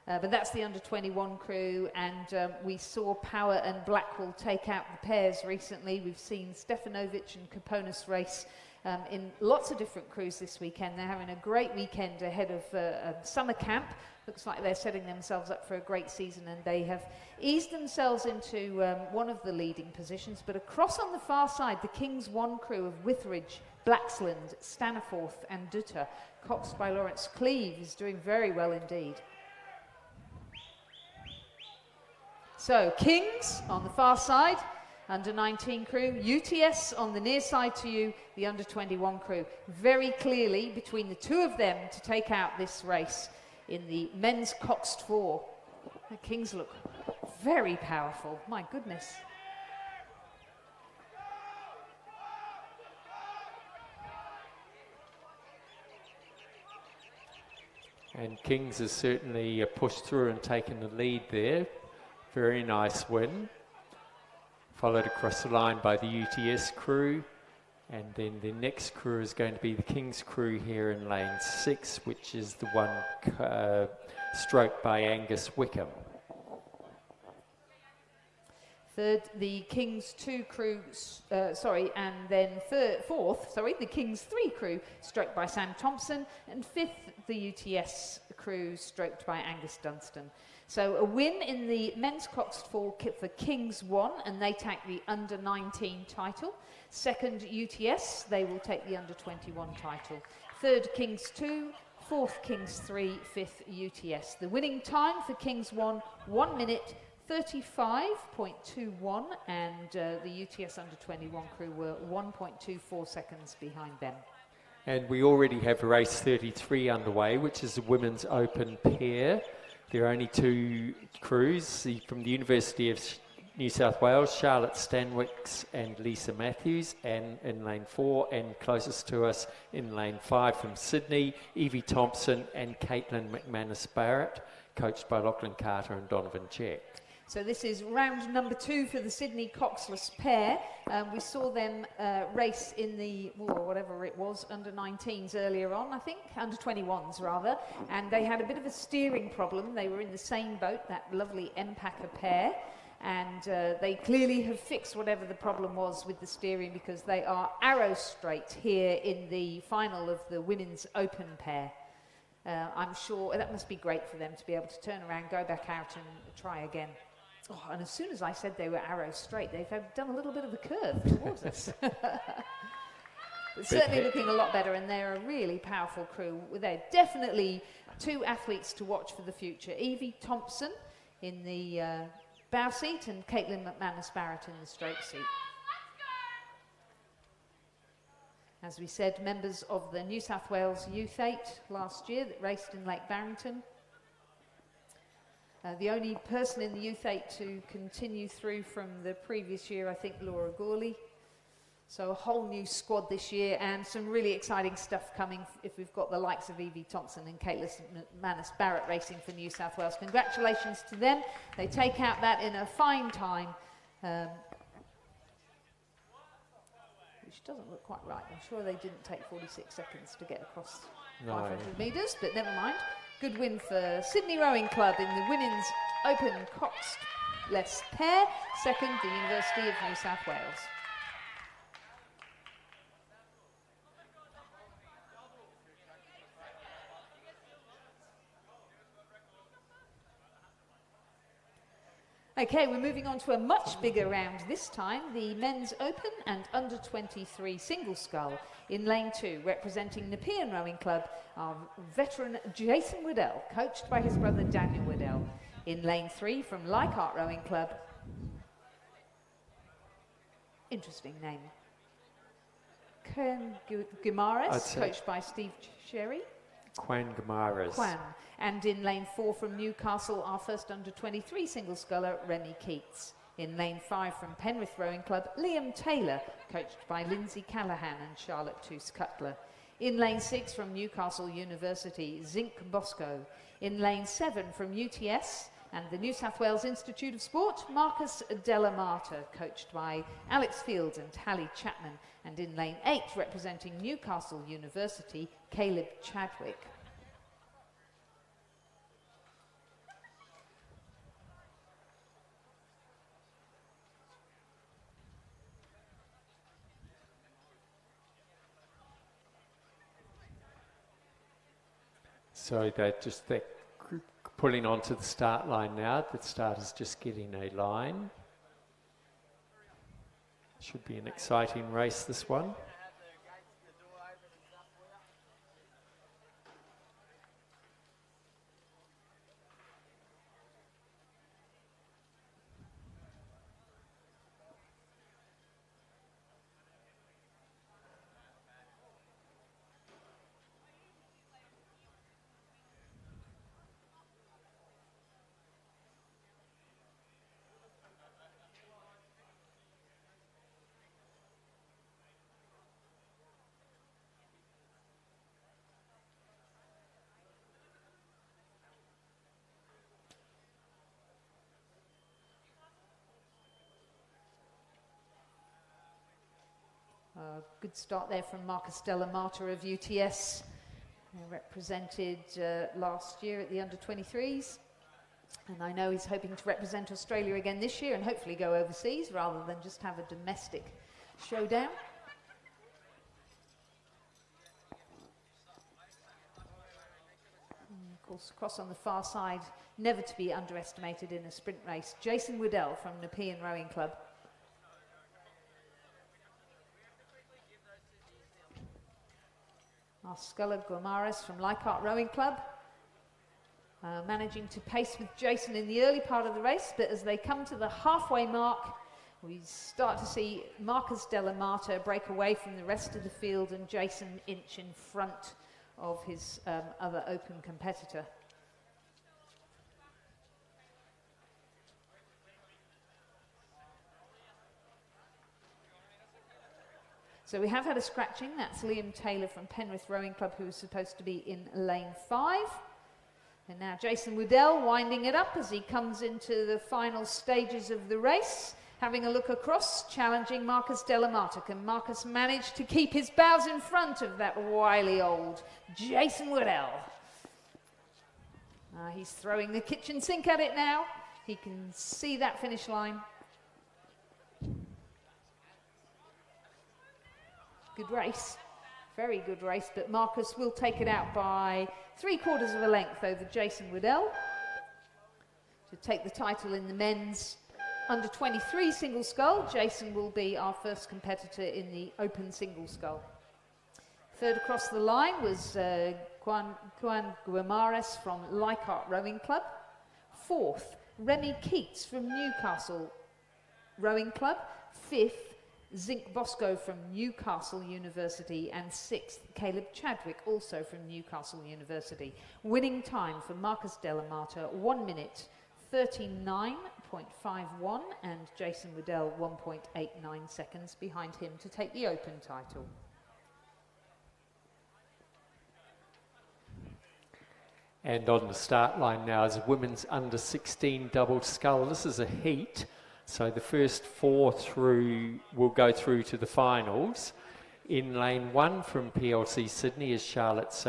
But that's the under-21 crew, and we saw Power and Blackwell take out the pairs recently. We've seen Stefanovic and Kaponis race in lots of different crews this weekend. They're having a great weekend ahead of a summer camp. Looks like they're setting themselves up for a great season, and they have eased themselves into one of the leading positions. But across on the far side, the King's One crew of Withridge, Blaxland, Staniforth and Dutta, coxed by Lawrence Cleave, is doing very well indeed. So, Kings on the far side, under-19 crew, UTS on the near side to you, the under-21 crew. Very clearly between the two of them to take out this race in the men's coxed 4. The Kings look very powerful, my goodness. And Kings has certainly pushed through and taken the lead there. Very nice win. Followed across the line by the UTS crew. And then the next crew is going to be the King's crew here in lane 6, which is the one stroked by Angus Wickham. Third, the King's 2 crew, and then fourth, the King's 3 crew, stroked by Sam Thompson, and fifth, the UTS crew, stroked by Angus Dunstan. So a win in the men's coxed 4 for King's 1, and they take the under-19 title. Second, UTS, they will take the under-21 title. Third, King's 2, fourth, King's 3, fifth, UTS. The winning time for King's 1, 1 minute 35.21, and the UTS under-21 crew were 1.24 seconds behind them. And we already have race 33 underway, which is the women's open pair. There are only 2 crews from the University of New South Wales, Charlotte Stanwicks and Lisa Matthews, and in lane 4, and closest to us in lane 5 from Sydney, Evie Thompson and Caitlin McManus-Barrett, coached by Lachlan Carter and Donovan Check. So this is round number 2 for the Sydney coxless pair. We saw them race in the, whatever it was, under-19s earlier on, I think, under-21s rather, and they had a bit of a steering problem. They were in the same boat, that lovely Empacker pair, and they clearly have fixed whatever the problem was with the steering, because they are arrow straight here in the final of the women's open pair. I'm sure that must be great for them to be able to turn around, go back out and try again. Oh, and as soon as I said they were arrow straight, they've done a little bit of a curve towards us. It's certainly looking a lot better, and they're a really powerful crew. They're definitely 2 athletes to watch for the future. Evie Thompson in the bow seat and Caitlin McManus-Barrett in the stroke seat. As we said, members of the New South Wales Youth 8 last year that raced in Lake Barrington. The only person in the Youth 8 to continue through from the previous year, I think, Laura Gawley. So a whole new squad this year, and some really exciting stuff coming if we've got the likes of Evie Thompson and Caitlin McManus-Barrett racing for New South Wales. Congratulations to them. They take out that in a fine time, which doesn't look quite right. I'm sure they didn't take 46 seconds to get across 500 metres, but never mind. Good win for Sydney Rowing Club in the women's open coxed-less pair. Second, the University of New South Wales. Okay, we're moving on to a much bigger round this time, the men's open and under-23 single scull. In lane 2, representing Nepean Rowing Club, our veteran Jason Waddell, coached by his brother Daniel Waddell. In lane 3, from Leichhardt Rowing Club, interesting name, Kern Guimares, coached by Steve Sherry. Quan Guimares. Quan. And in lane 4 from Newcastle, our first under-23 single sculler, Remy Keats. In lane 5 from Penrith Rowing Club, Liam Taylor, coached by Lindsay Callahan and Charlotte Toos-Cutler. In lane 6 from Newcastle University, Zinc Bosco. In lane 7 from UTS, And the New South Wales Institute of Sport, Marcus Delamata, coached by Alex Fields and Tally Chapman. And in lane 8, representing Newcastle University, Caleb Chadwick. So they're pulling onto the start line now. The starter's just getting a line. Should be an exciting race, this one. Good start there from Marcus Delamata of UTS, represented last year at the under-23s. And I know he's hoping to represent Australia again this year and hopefully go overseas rather than just have a domestic showdown. And of course, across on the far side, never to be underestimated in a sprint race, Jason Waddell from Nepean Rowing Club. Our sculler Guimares from Leichhardt Rowing Club, managing to pace with Jason in the early part of the race, but as they come to the halfway mark, we start to see Marcus Delamata break away from the rest of the field and Jason inch in front of his other open competitor. So we have had a scratching. That's Liam Taylor from Penrith Rowing Club, who was supposed to be in lane 5. And now Jason Waddell winding it up as he comes into the final stages of the race. Having a look across, challenging Marcus Delamata. Can Marcus manage to keep his bows in front of that wily old Jason Waddell? He's throwing the kitchen sink at it now. He can see that finish line. Good race, very good race, but Marcus will take it out by 3/4 of a length over Jason Waddell to take the title in the men's under-23 single scull. Jason will be our first competitor in the open single scull. Third across the line was Juan Guimares from Leichhardt Rowing Club. Fourth, Remy Keats from Newcastle Rowing Club. Fifth, Zinc Bosco from Newcastle University, and 6th, Caleb Chadwick, also from Newcastle University. Winning time for Marcus Delamata, 1 minute 39.51, and Jason Waddell 1.89 seconds behind him to take the open title. And on the start line now is a women's under-16 double scull. This is a heat. So the first 4 through will go through to the finals. In lane 1 from PLC Sydney is Charlotte it's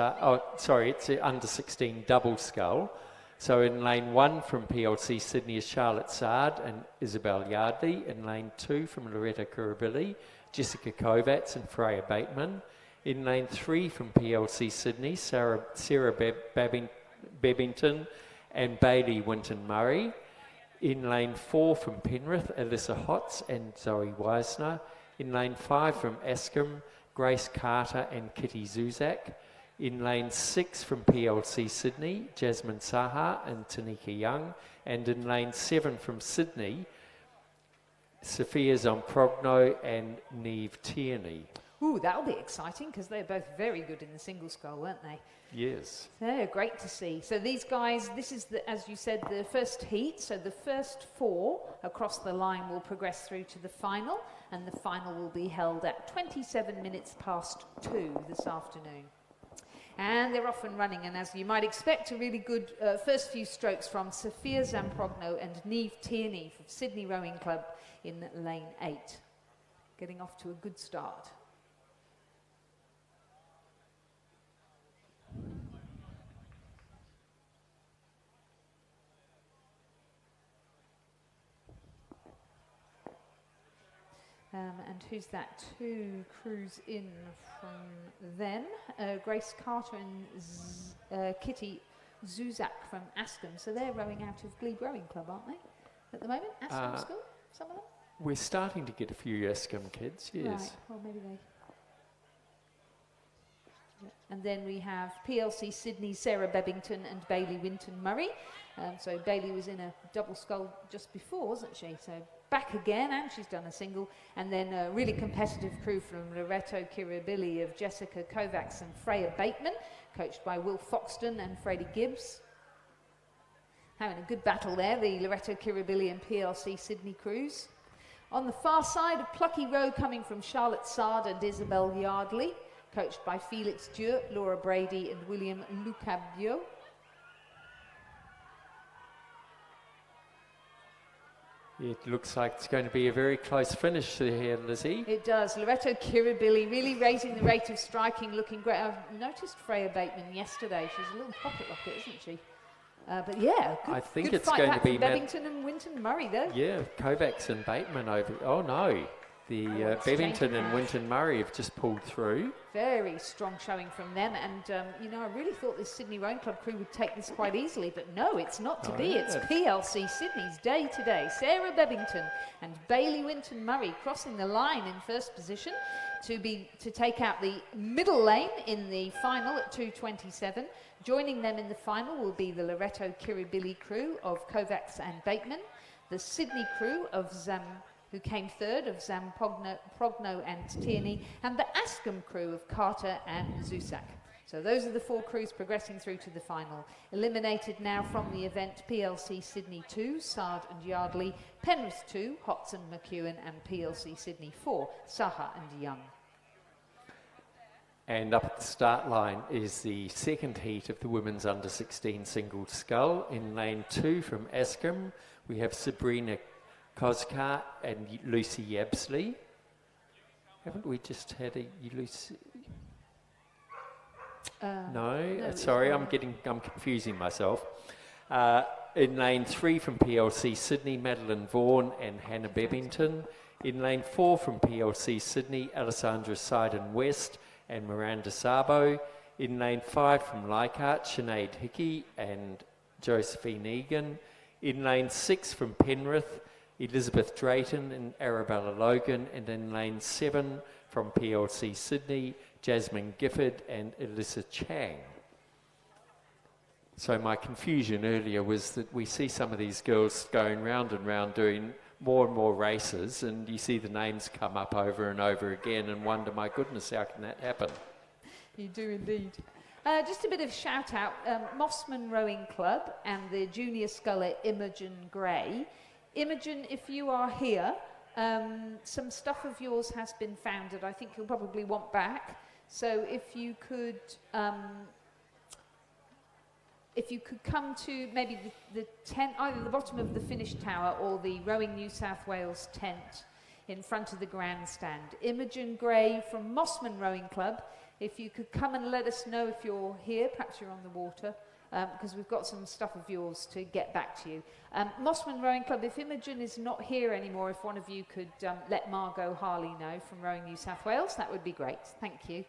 the under-16 double scull. So in lane 1 from PLC Sydney is Charlotte Sard and Isabel Yardley. In lane 2 from Loretta Kurabili, Jessica Kovats and Freya Bateman. In lane 3 from PLC Sydney, Sarah Bebbington and Bailey Winton Murray. In lane 4 from Penrith, Alyssa Hotz and Zoe Weisner. In lane 5 from Askham, Grace Carter and Kitty Zuzak. In lane 6 from PLC Sydney, Jasmine Saha and Tanika Young. And in lane 7 from Sydney, Sophia Zomprogno and Neve Tierney. Ooh, that'll be exciting because they're both very good in the single scull, weren't they? Yes. They're great to see. So these guys, this is, as you said, the first heat. So the first 4 across the line will progress through to the final, and the final will be held at 27 minutes past 2 this afternoon. And they're off and running, and as you might expect, a really good first few strokes from Sophia Zamprogno and Niamh Tierney from Sydney Rowing Club in lane 8. Getting off to a good start. And who's that? 2 crews in from then. Grace Carter and Kitty Zuzak from Ascombe. So they're rowing out of Glebe Rowing Club, aren't they? At the moment? Ascombe School? Some of them? We're starting to get a few Ascombe kids, yes. Right. Well, maybe they... And then we have PLC Sydney, Sarah Bebbington and Bailey Winton Murray. So Bailey was in a double scull just before, wasn't she? So back again, and she's done a single. And then a really competitive crew from Loreto Kirribilli of Jessica Kovacs and Freya Bateman, coached by Will Foxton and Freddie Gibbs. Having a good battle there, the Loreto Kirribilli and PLC Sydney crews. On the far side, a plucky row coming from Charlotte Sard and Isabel Yardley, coached by Felix Dieu, Laura Brady and William Lucabio. It looks like it's going to be a very close finish here, Lizzie. It does. Loreto Kirribilli really raising the rate of striking, looking great. I've noticed Freya Bateman yesterday. She's a little pocket rocket, isn't she? But yeah, good, I think good it's fight going back to be from Bebbington and Winton Murray, though. Yeah, Kovacs and Bateman over. Oh no, the Bebbington and Winton Murray have just pulled through. Very strong showing from them, and you know, I really thought this Sydney Rowing Club crew would take this quite easily, but no, it's not to be. It's PLC Sydney's day today. Sarah Bebbington and Bailey Winton Murray crossing the line in first position to take out the middle lane in the final at 2:27. Joining them in the final will be the Loreto Kirribilli crew of Kovacs and Bateman, the Sydney crew of who came third, of Progno and Tierney, and the Ascombe crew of Carter and Zusak. So those are the 4 crews progressing through to the final. Eliminated now from the event, PLC Sydney 2, Sard and Yardley, Penrith 2, Hotz and McEwen, and PLC Sydney 4, Saha and Young. And up at the start line is the second heat of the women's under-16 single scull. In lane 2 from Ascombe, we have Sabrina Koskar and Lucy Yabsley. Haven't we just had a Lucy? No, sorry, I'm confusing myself. In lane 3 from PLC Sydney, Madeline Vaughan and Hannah Bebbington. In lane 4 from PLC Sydney, Alessandra Sidon West and Miranda Sabo. In lane 5 from Leichhardt, Sinead Hickey and Josephine Egan. In lane 6 from Penrith, Elizabeth Drayton and Arabella Logan. And in lane 7 from PLC Sydney, Jasmine Gifford and Alyssa Chang. So my confusion earlier was that we see some of these girls going round and round doing more and more races, and you see the names come up over and over again and wonder, my goodness, how can that happen? You do indeed. Just a bit of shout out, Mossman Rowing Club and the junior sculler Imogen Gray. Imogen, if you are here, some stuff of yours has been found that I think you'll probably want back. So if you could come to maybe the tent, either the bottom of the finish tower or the Rowing New South Wales tent in front of the grandstand. Imogen Gray from Mossman Rowing Club, if you could come and let us know if you're here, perhaps you're on the water, because we've got some stuff of yours to get back to you. Mossman Rowing Club, if Imogen is not here anymore, if one of you could let Margot Harley know from Rowing New South Wales, that would be great. Thank you.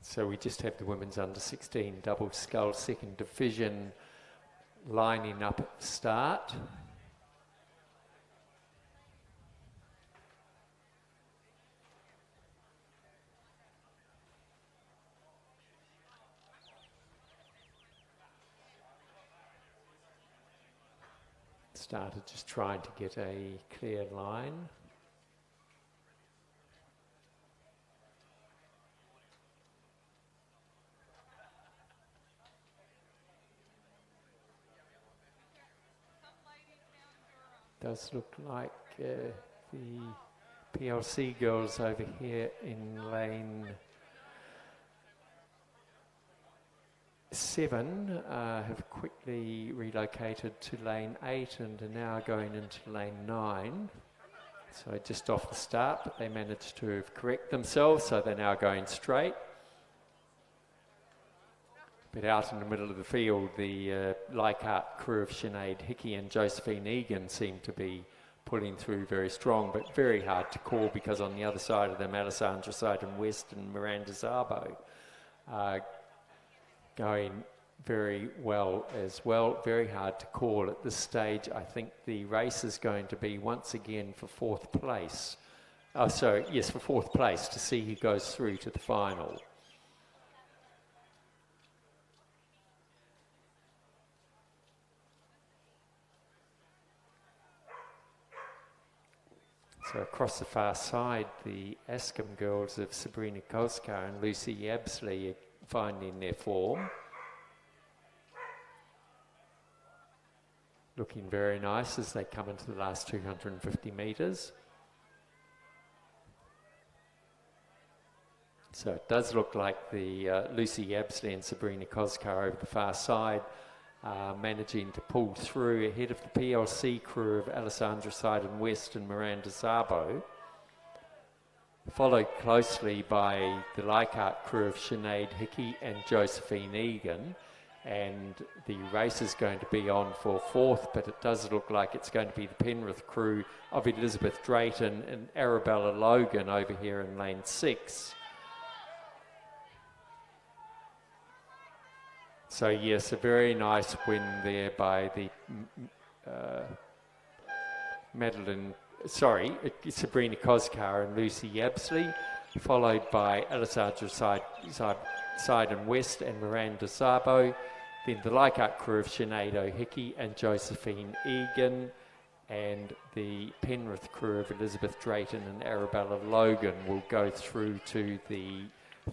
So we just have the women's under-16 double scull second division lining up at the start. Started just trying to get a clear line. Does look like the PLC girls over here in lane 7 have quickly relocated to lane 8 and are now going into lane 9. So just off the start, but they managed to correct themselves, so they're now going straight. But out in the middle of the field, the Leichhardt crew of Sinead Hickey and Josephine Egan seem to be pulling through very strong, but very hard to call because on the other side of them, Alessandra Seiden-West and Miranda Szabo going very well as well. Very hard to call at this stage. I think the race is going to be once again for 4th place. Oh, sorry, yes, for 4th place to see who goes through to the final. So across the far side, the Ascombe girls of Sabrina Koska and Lucy Yabsley are finding their form. Looking very nice as they come into the last 250 metres. So it does look like the Lucy Yabsley and Sabrina Koska over the far side managing to pull through ahead of the PLC crew of Alessandra Seiden-West and Miranda Szabo, followed closely by the Leichhardt crew of Sinead Hickey and Josephine Egan, and the race is going to be on for 4th, but it does look like it's going to be the Penrith crew of Elizabeth Drayton and Arabella Logan over here in lane 6. So yes, a very nice win there by the Sabrina Koska and Lucy Yabsley, followed by Alessandra Seiden-West and Miranda Szabo, then the Leichhardt crew of Sinead O'Hickey and Josephine Egan, and the Penrith crew of Elizabeth Drayton and Arabella Logan will go through to the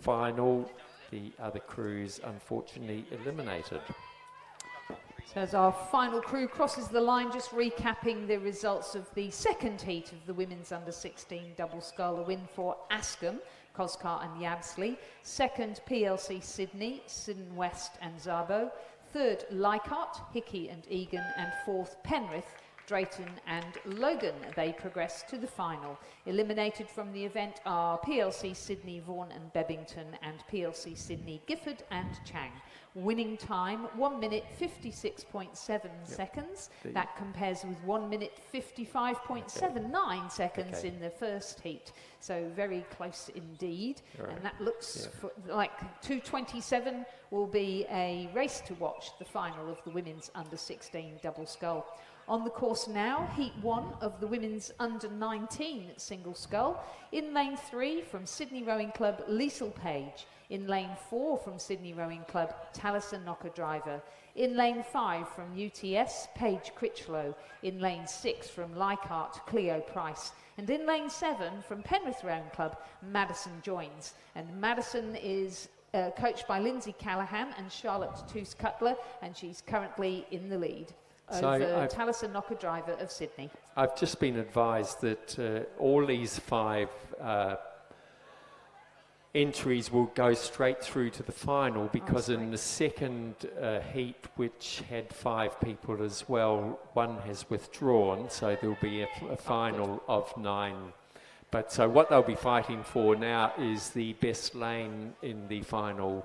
final. The other crews unfortunately eliminated. So as our final crew crosses the line, just recapping the results of the second heat of the women's under-16 double scull, a win for Ascombe, Koska and Yabsley. Second, PLC Sydney, Seiden-West and Szabo. Third, Leichhardt, Hickey and Egan. And fourth, Penrith, Drayton and Logan. They progress to the final. Eliminated from the event are PLC Sydney, Vaughan and Bebbington, and PLC Sydney, Gifford and Chang. Winning time, 1 minute 56.7 seconds. That compares with 1 minute 55.79 seconds in the first heat. So very close indeed. Right. And that looks like 2:27 will be a race to watch, the final of the women's under-16 double scull. On the course now, Heat 1 of the women's under-19 single scull. In lane 3 from Sydney Rowing Club, Liesl Page. In lane 4 from Sydney Rowing Club, Taliesin Knocker Driver. In lane 5 from UTS, Paige Critchlow. In lane 6 from Leichhardt, Cleo Price. And in lane 7 from Penrith Rowing Club, Madison joins. And Madison is coached by Lindsay Callaghan and Charlotte Toos-Cutler, and she's currently in the lead over Taliesin Knocker Driver of Sydney. I've just been advised that all these 5 entries will go straight through to the final, because in the second heat, which had 5 people as well, 1 has withdrawn, so there'll be a final of 9. But so what they'll be fighting for now is the best lane in the final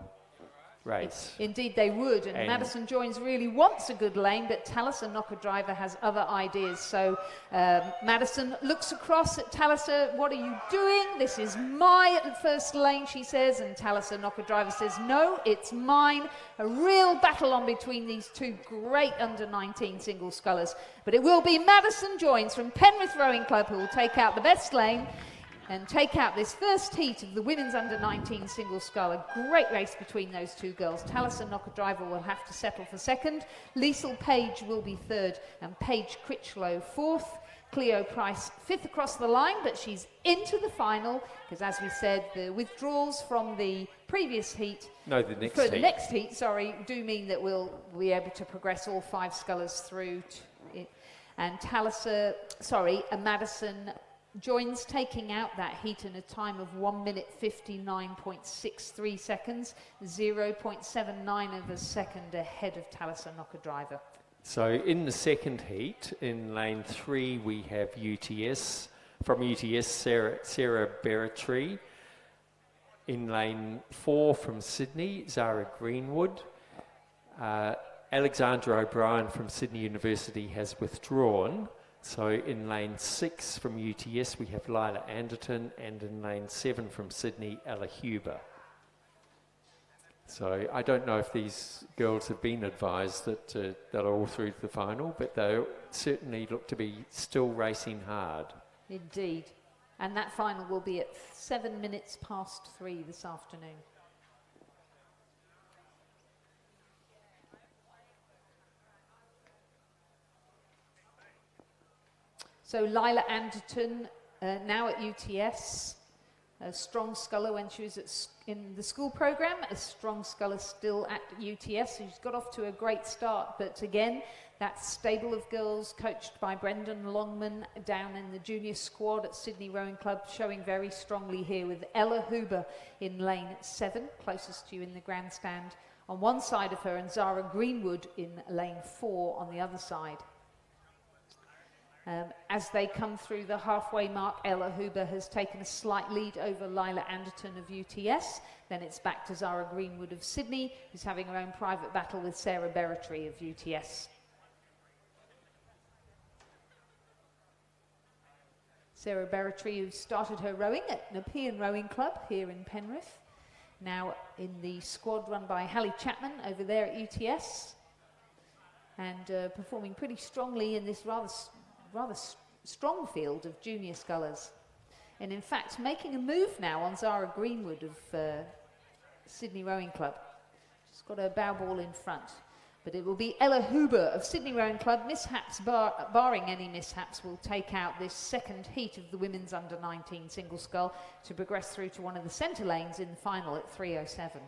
race. Indeed they would, and Madison Joins really wants a good lane, but Taliesin Knocker Driver has other ideas. So Madison looks across at Taliesin. What are you doing? This is my first lane, she says, and Taliesin Knocker Driver says, no, it's mine. A real battle on between these two great under-19 single scullers, but it will be Madison Joins from Penrith Rowing Club who will take out the best lane. and take out this first heat of the women's under-19 single scull. A great race between those two girls. Taliesin Knocker-Driver will have to settle for second. Liesl Page will be third, and Paige Critchlow fourth. Cleo Price fifth across the line, but she's into the final because, as we said, the withdrawals from the previous heat, no, the next for heat. the next heat, sorry, do mean that we'll be able to progress all 5 scullers through. And Madison joins, taking out that heat in a time of 1 minute 59.63 seconds, 0.79 of a second ahead of Taliesin Knocker-Driver. So in the second heat, in lane 3, we have UTS. From UTS, Sarah Berretree. In lane 4 from Sydney, Zara Greenwood. Alexandra O'Brien from Sydney University has withdrawn. So in lane 6 from UTS, we have Lila Anderton, and in lane 7 from Sydney, Ella Huber. So I don't know if these girls have been advised that they're all through to the final, but they certainly look to be still racing hard. Indeed. And that final will be at 7 minutes past 3 this afternoon. So Lila Anderton, now at UTS, a strong sculler when she was in the school program, a strong sculler still at UTS. She's got off to a great start, but again, that stable of girls coached by Brendan Longman down in the junior squad at Sydney Rowing Club, showing very strongly here with Ella Huber in lane 7, closest to you in the grandstand on one side of her, and Zara Greenwood in lane 4 on the other side. As they come through the halfway mark, Ella Huber has taken a slight lead over Lila Anderton of UTS. Then it's back to Zara Greenwood of Sydney, who's having her own private battle with Sarah Berretree of UTS. Sarah Berretree, who started her rowing at Nepean Rowing Club here in Penrith, now in the squad run by Hallie Chapman over there at UTS, and performing pretty strongly in this rather strong field of junior scullers, and in fact making a move now on Zara Greenwood of Sydney Rowing Club. She's got her bow ball in front, but it will be Ella Huber of Sydney Rowing Club. Mishaps barring any mishaps will take out this second heat of the women's under-19 single scull to progress through to one of the centre lanes in the final at 3:07.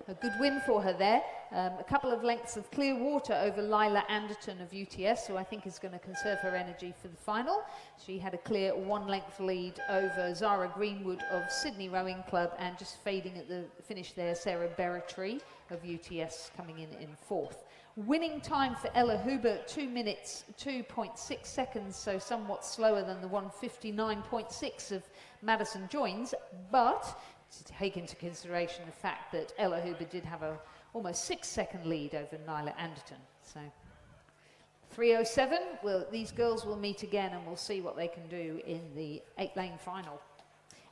A good win for her there. A couple of lengths of clear water over Lila Anderton of UTS, who I think is going to conserve her energy for the final. She had a clear 1-length lead over Zara Greenwood of Sydney Rowing Club, and just fading at the finish there, Sarah Berretree of UTS coming in 4th. Winning time for Ella Huber, 2 minutes, 2.6 seconds, so somewhat slower than the 1:59.6 of Madison Joins, but to take into consideration the fact that Ella Huber did have a almost 6-second lead over Nyla Anderton. So 3:07, these girls will meet again, and we'll see what they can do in the 8-lane final.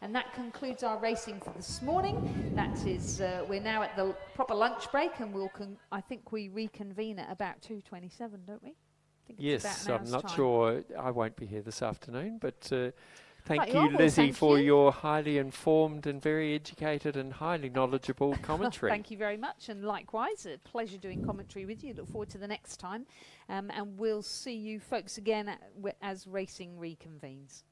And that concludes our racing for this morning. That is, we're now at the proper lunch break, and I think we reconvene at about 2:27, don't we? I think it's yes, about I'm an not hour's sure. I won't be here this afternoon, but thank Right, you, well, Lizzie, thank for you. your highly informed and very educated and highly knowledgeable commentary. Thank you very much, and likewise, a pleasure doing commentary with you. Look forward to the next time, and we'll see you folks again as racing reconvenes.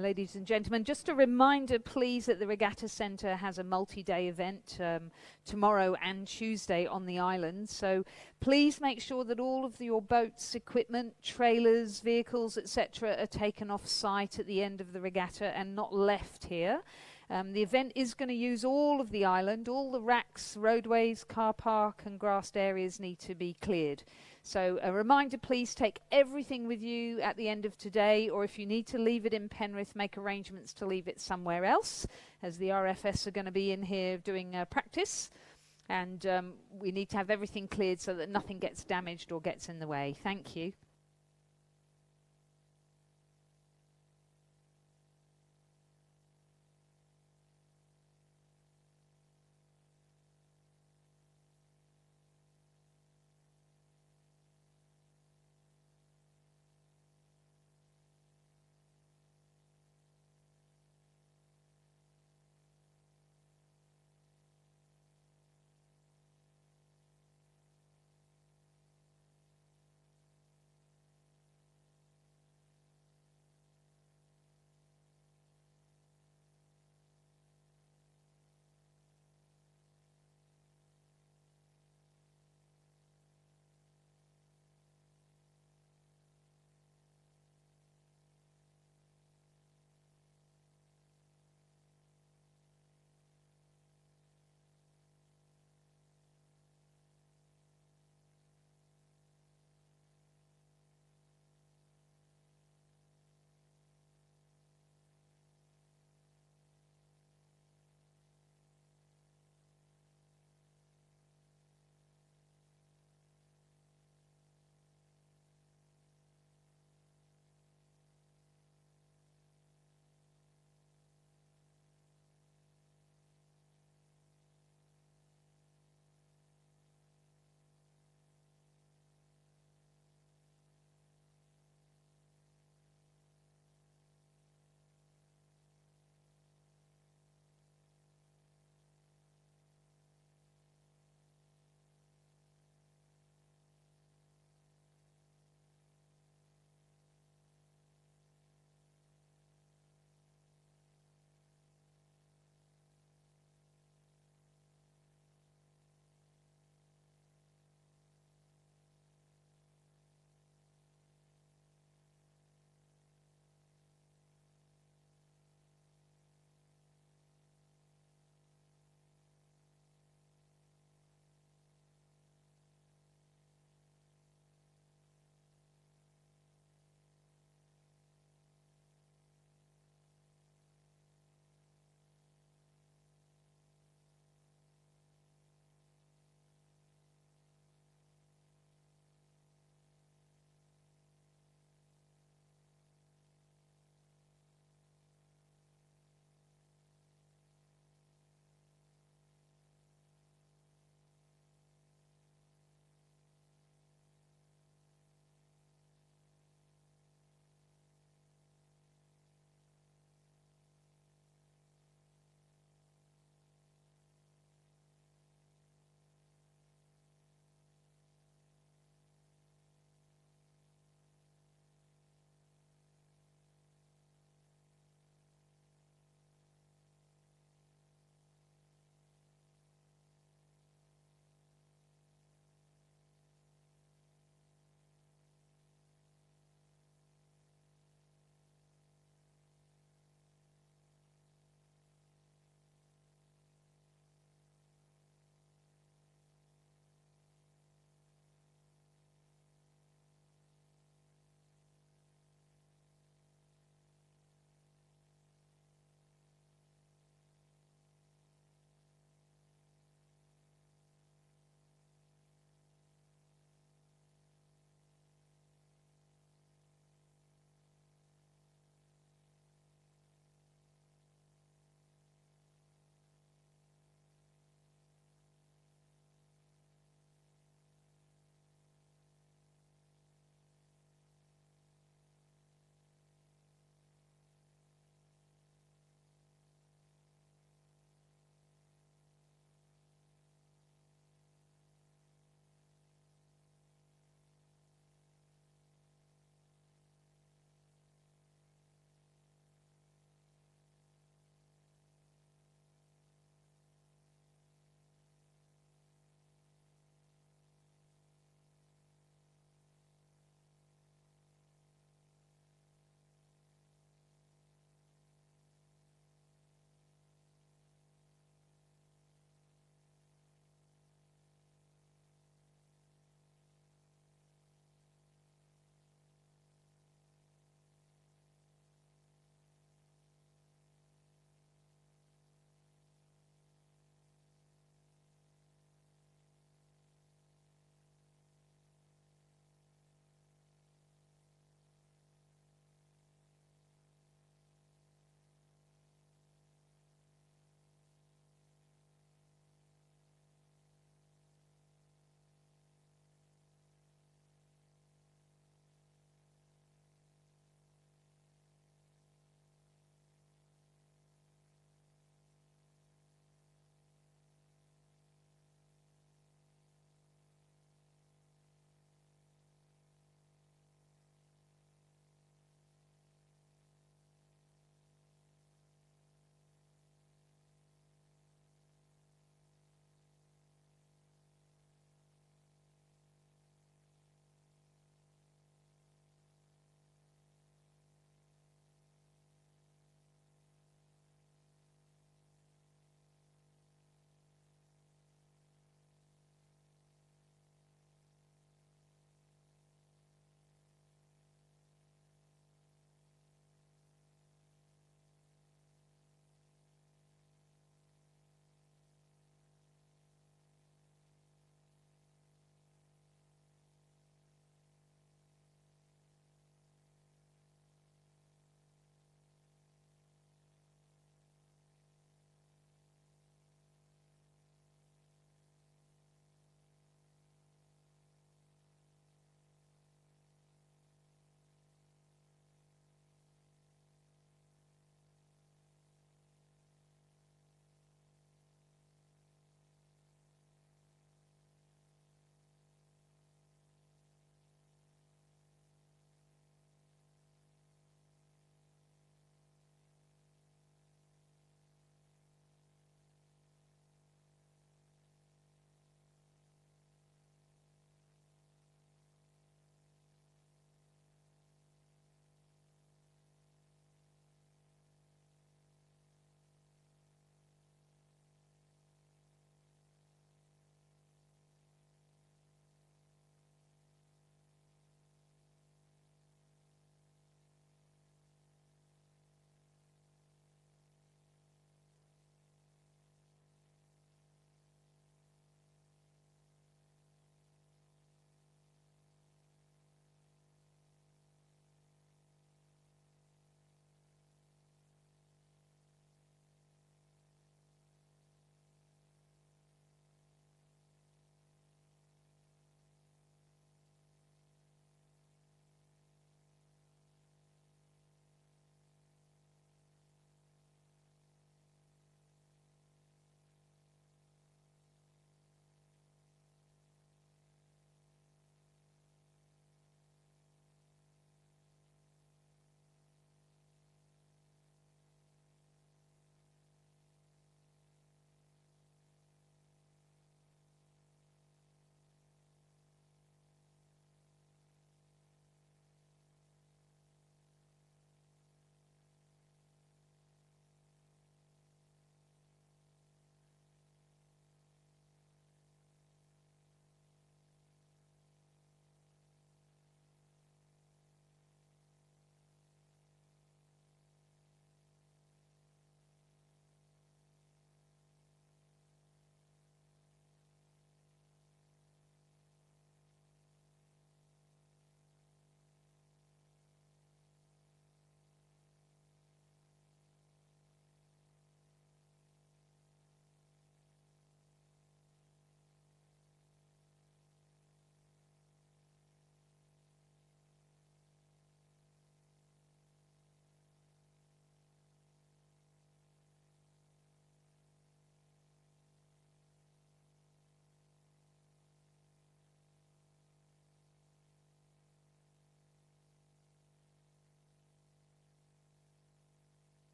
Ladies and gentlemen, just a reminder please that the Regatta Centre has a multi-day event tomorrow and Tuesday on the island, so please make sure that all of your boats, equipment, trailers, vehicles, etc. are taken off site at the end of the regatta and not left here. The event is going to use all of the island. All the racks, roadways, car park and grassed areas need to be cleared. So a reminder, please take everything with you at the end of today, or if you need to leave it in Penrith, make arrangements to leave it somewhere else, as the RFS are going to be in here doing practice. And we need to have everything cleared so that nothing gets damaged or gets in the way. Thank you.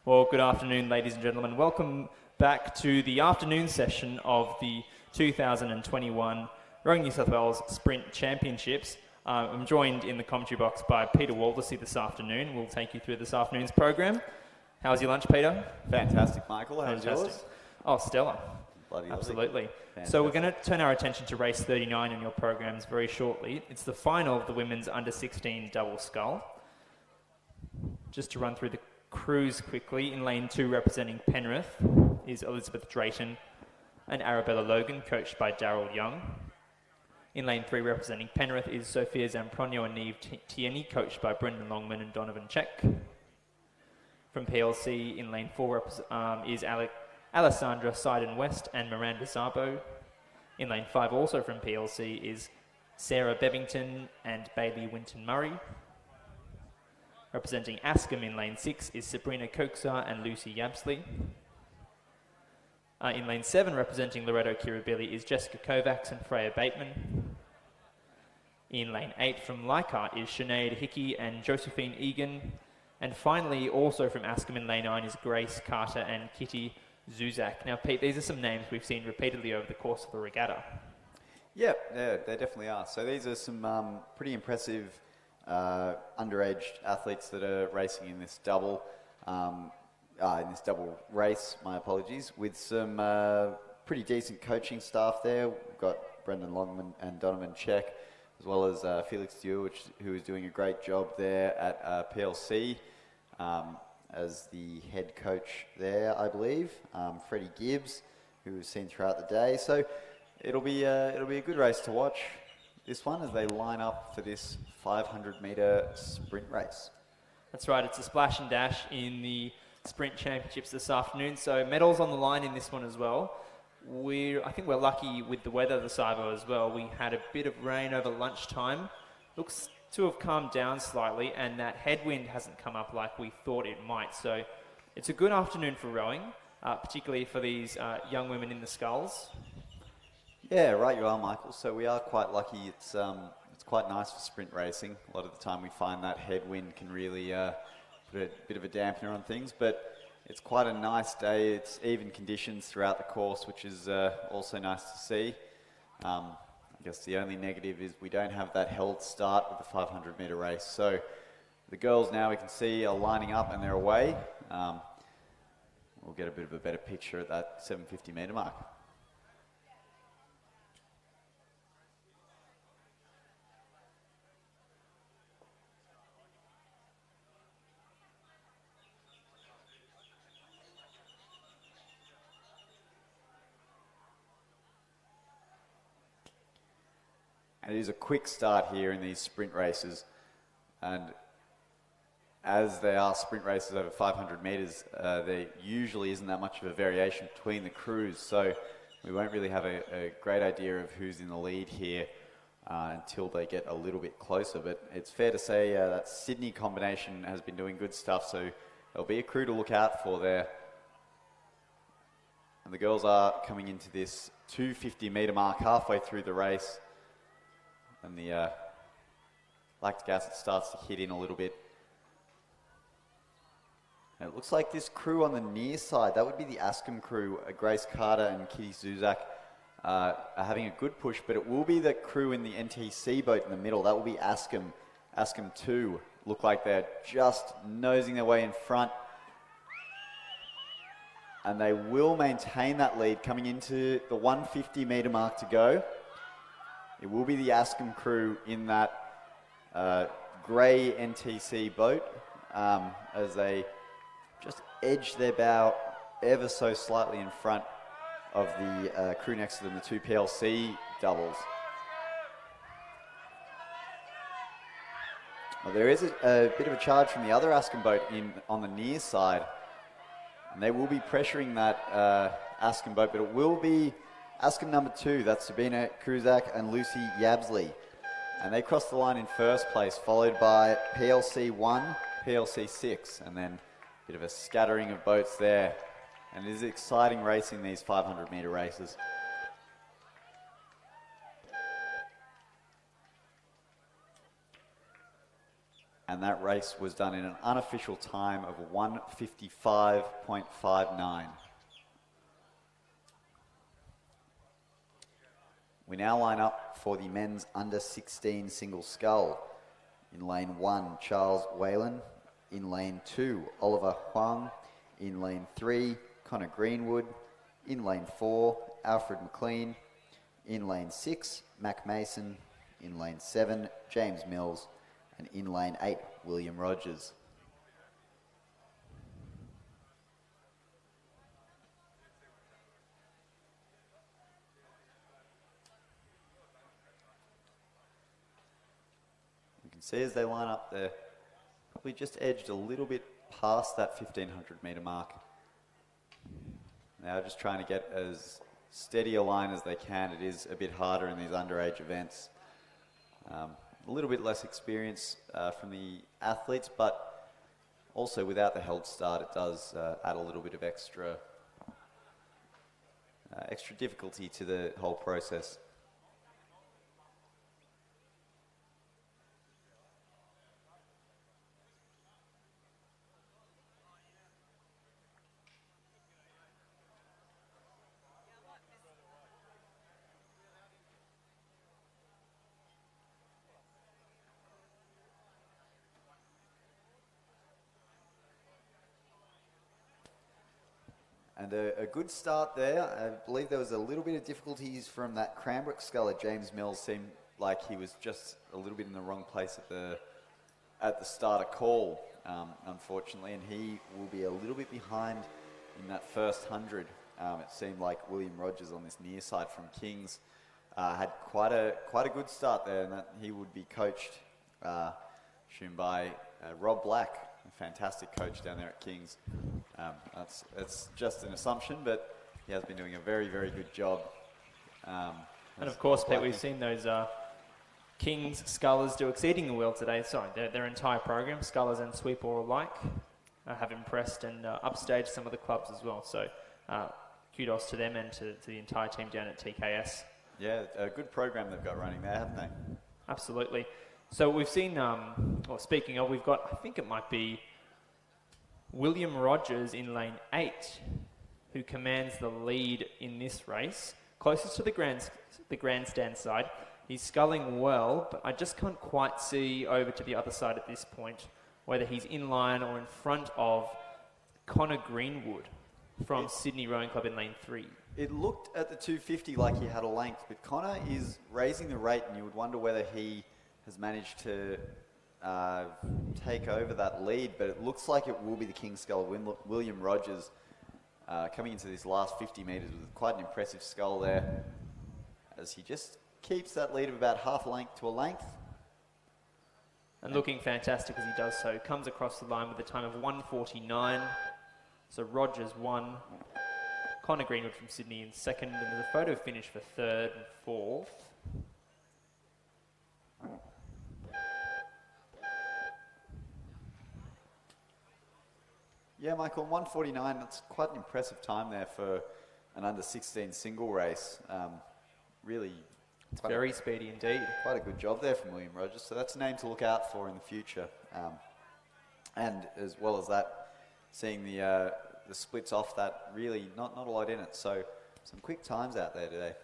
Well, good afternoon, ladies and gentlemen. Welcome back to the afternoon session of the 2021 Rowing New South Wales Sprint Championships. I'm joined in the commentary box by Peter Waldersey this afternoon. We'll take you through this afternoon's program. How's your lunch, Peter? Fantastic, Michael. How's Fantastic. yours? Oh, stellar. Bloody Absolutely. Fantastic. So we're going to turn our attention to race 39 in your programs very shortly. It's the final of the women's under-16 double scull. Just to run through the crews quickly, in lane 2 representing Penrith is Elizabeth Drayton and Arabella Logan, coached by Daryl Young. In lane 3 representing Penrith is Sophia Zampronio and Neve Tierney, coached by Brendan Longman and Donovan Check. From PLC, in lane 4 is Alessandra Seiden-West and Miranda Szabo. In lane 5, also from PLC, is Sarah Bevington and Bailey Winton-Murray. Representing Askham in lane 6 is Sabrina Koksar and Lucy Yabsley. In lane 7, representing Loreto Kirribilli, is Jessica Kovacs and Freya Bateman. In lane 8, from Leichhardt, is Sinead Hickey and Josephine Egan. And finally, also from Askham in lane 9, is Grace Carter and Kitty Zuzak. Now, Pete, these are some names we've seen repeatedly over the course of the regatta. Yeah, they definitely are. So these are some pretty impressive underage athletes that are racing in this double race, my apologies, with some pretty decent coaching staff there. We've got Brendan Longman and Donovan Check, as well as Felix Dewar, who is doing a great job there at PLC as the head coach there, I believe. Freddie Gibbs, who we've seen throughout the day. So it'll be a good race to watch, this one, as they line up for this 500-metre sprint race. That's right, it's a splash and dash in the Sprint Championships this afternoon, so medals on the line in this one as well. I think we're lucky with the weather this Ivo as well. We had a bit of rain over lunchtime. Looks to have calmed down slightly, and that headwind hasn't come up like we thought it might. So it's a good afternoon for rowing, particularly for these young women in the sculls. Yeah, right you are, Michael. So we are quite lucky. It's quite nice for sprint racing. A lot of the time we find that headwind can really put a bit of a dampener on things, but it's quite a nice day. It's even conditions throughout the course, which is also nice to see. I guess the only negative is we don't have that held start with the 500-metre race. So the girls now, we can see, are lining up and they're away. We'll get a bit of a better picture at that 750-metre mark. And it is a quick start here in these sprint races, and as they are sprint races over 500 metres, there usually isn't that much of a variation between the crews, so we won't really have a great idea of who's in the lead here until they get a little bit closer. But it's fair to say that Sydney combination has been doing good stuff, so there'll be a crew to look out for there. And the girls are coming into this 250-metre mark halfway through the race. And the lactic acid starts to hit in a little bit. And it looks like this crew on the near side, that would be the Askham crew, Grace Carter and Kitty Zuzak, are having a good push, but it will be the crew in the NTC boat in the middle. That will be Askham 2. Look like they're just nosing their way in front. And they will maintain that lead coming into the 150-metre mark to go. It will be the Askham crew in that grey NTC boat as they just edge their bow ever so slightly in front of the crew next to them, the two PLC doubles. Well, there is a bit of a charge from the other Askham boat on the near side, and they will be pressuring that Askham boat, but it will be Askham number 2, that's Sabina Kruzak and Lucy Yabsley. And they crossed the line in first place, followed by PLC 1, PLC 6, and then a bit of a scattering of boats there. And it is exciting racing, these 500-metre races. and that race was done in an unofficial time of 1:55.59. We now line up for the men's under 16 single scull. In lane 1, Charles Whalen. In lane 2, Oliver Huang. In lane 3, Connor Greenwood. In lane 4, Alfred McLean. In lane 6, Mac Mason. In lane 7, James Mills. And in lane 8, William Rogers. You can see as they line up there, probably just edged a little bit past that 1500 metre mark. Now just trying to get as steady a line as they can. It is a bit harder in these underage events. A little bit less experience from the athletes, but also without the held start, it does add a little bit of extra difficulty to the whole process. And a good start there. I believe there was a little bit of difficulties from that Cranbrook sculler. James Mills seemed like he was just a little bit in the wrong place at the starter call, unfortunately, and he will be a little bit behind in that first 100. It seemed like William Rogers on this near side from Kings had quite a good start there, and that he would be coached soon by Rob Black, a fantastic coach down there at Kings. It's just an assumption, but he has been doing a very, very good job. And of course, Pete, we've seen those Kings scullers do exceedingly well today. Sorry, their entire program, scullers and sweeper alike, have impressed and upstaged some of the clubs as well. So kudos to them and to the entire team down at TKS. Yeah, a good program they've got running there, haven't they? Absolutely. So we've seen, well, speaking of, we've got, I think it might be William Rogers in lane 8, who commands the lead in this race, closest to the grandstand side. He's sculling well, but I just can't quite see over to the other side at this point whether he's in line or in front of Connor Greenwood from Sydney Rowing Club in lane 3. It looked at the 250 like he had a length, but Connor is raising the rate, and you would wonder whether he has managed to take over that lead, but it looks like it will be the King Scull, William Rogers, coming into this last 50 metres with quite an impressive scull there, as he just keeps that lead of about half a length to a length. And looking fantastic as he does so. Comes across the line with a time of 1:49. So Rogers 1, Connor Greenwood from Sydney in second, and there's a photo finish for third and fourth. Yeah, Michael, 1:49, that's quite an impressive time there for an under-16 single race. Really, it's very speedy indeed. Quite a good job there from William Rogers, so that's a name to look out for in the future. And as well as that, seeing the splits off that, really not a lot in it, so some quick times out there today.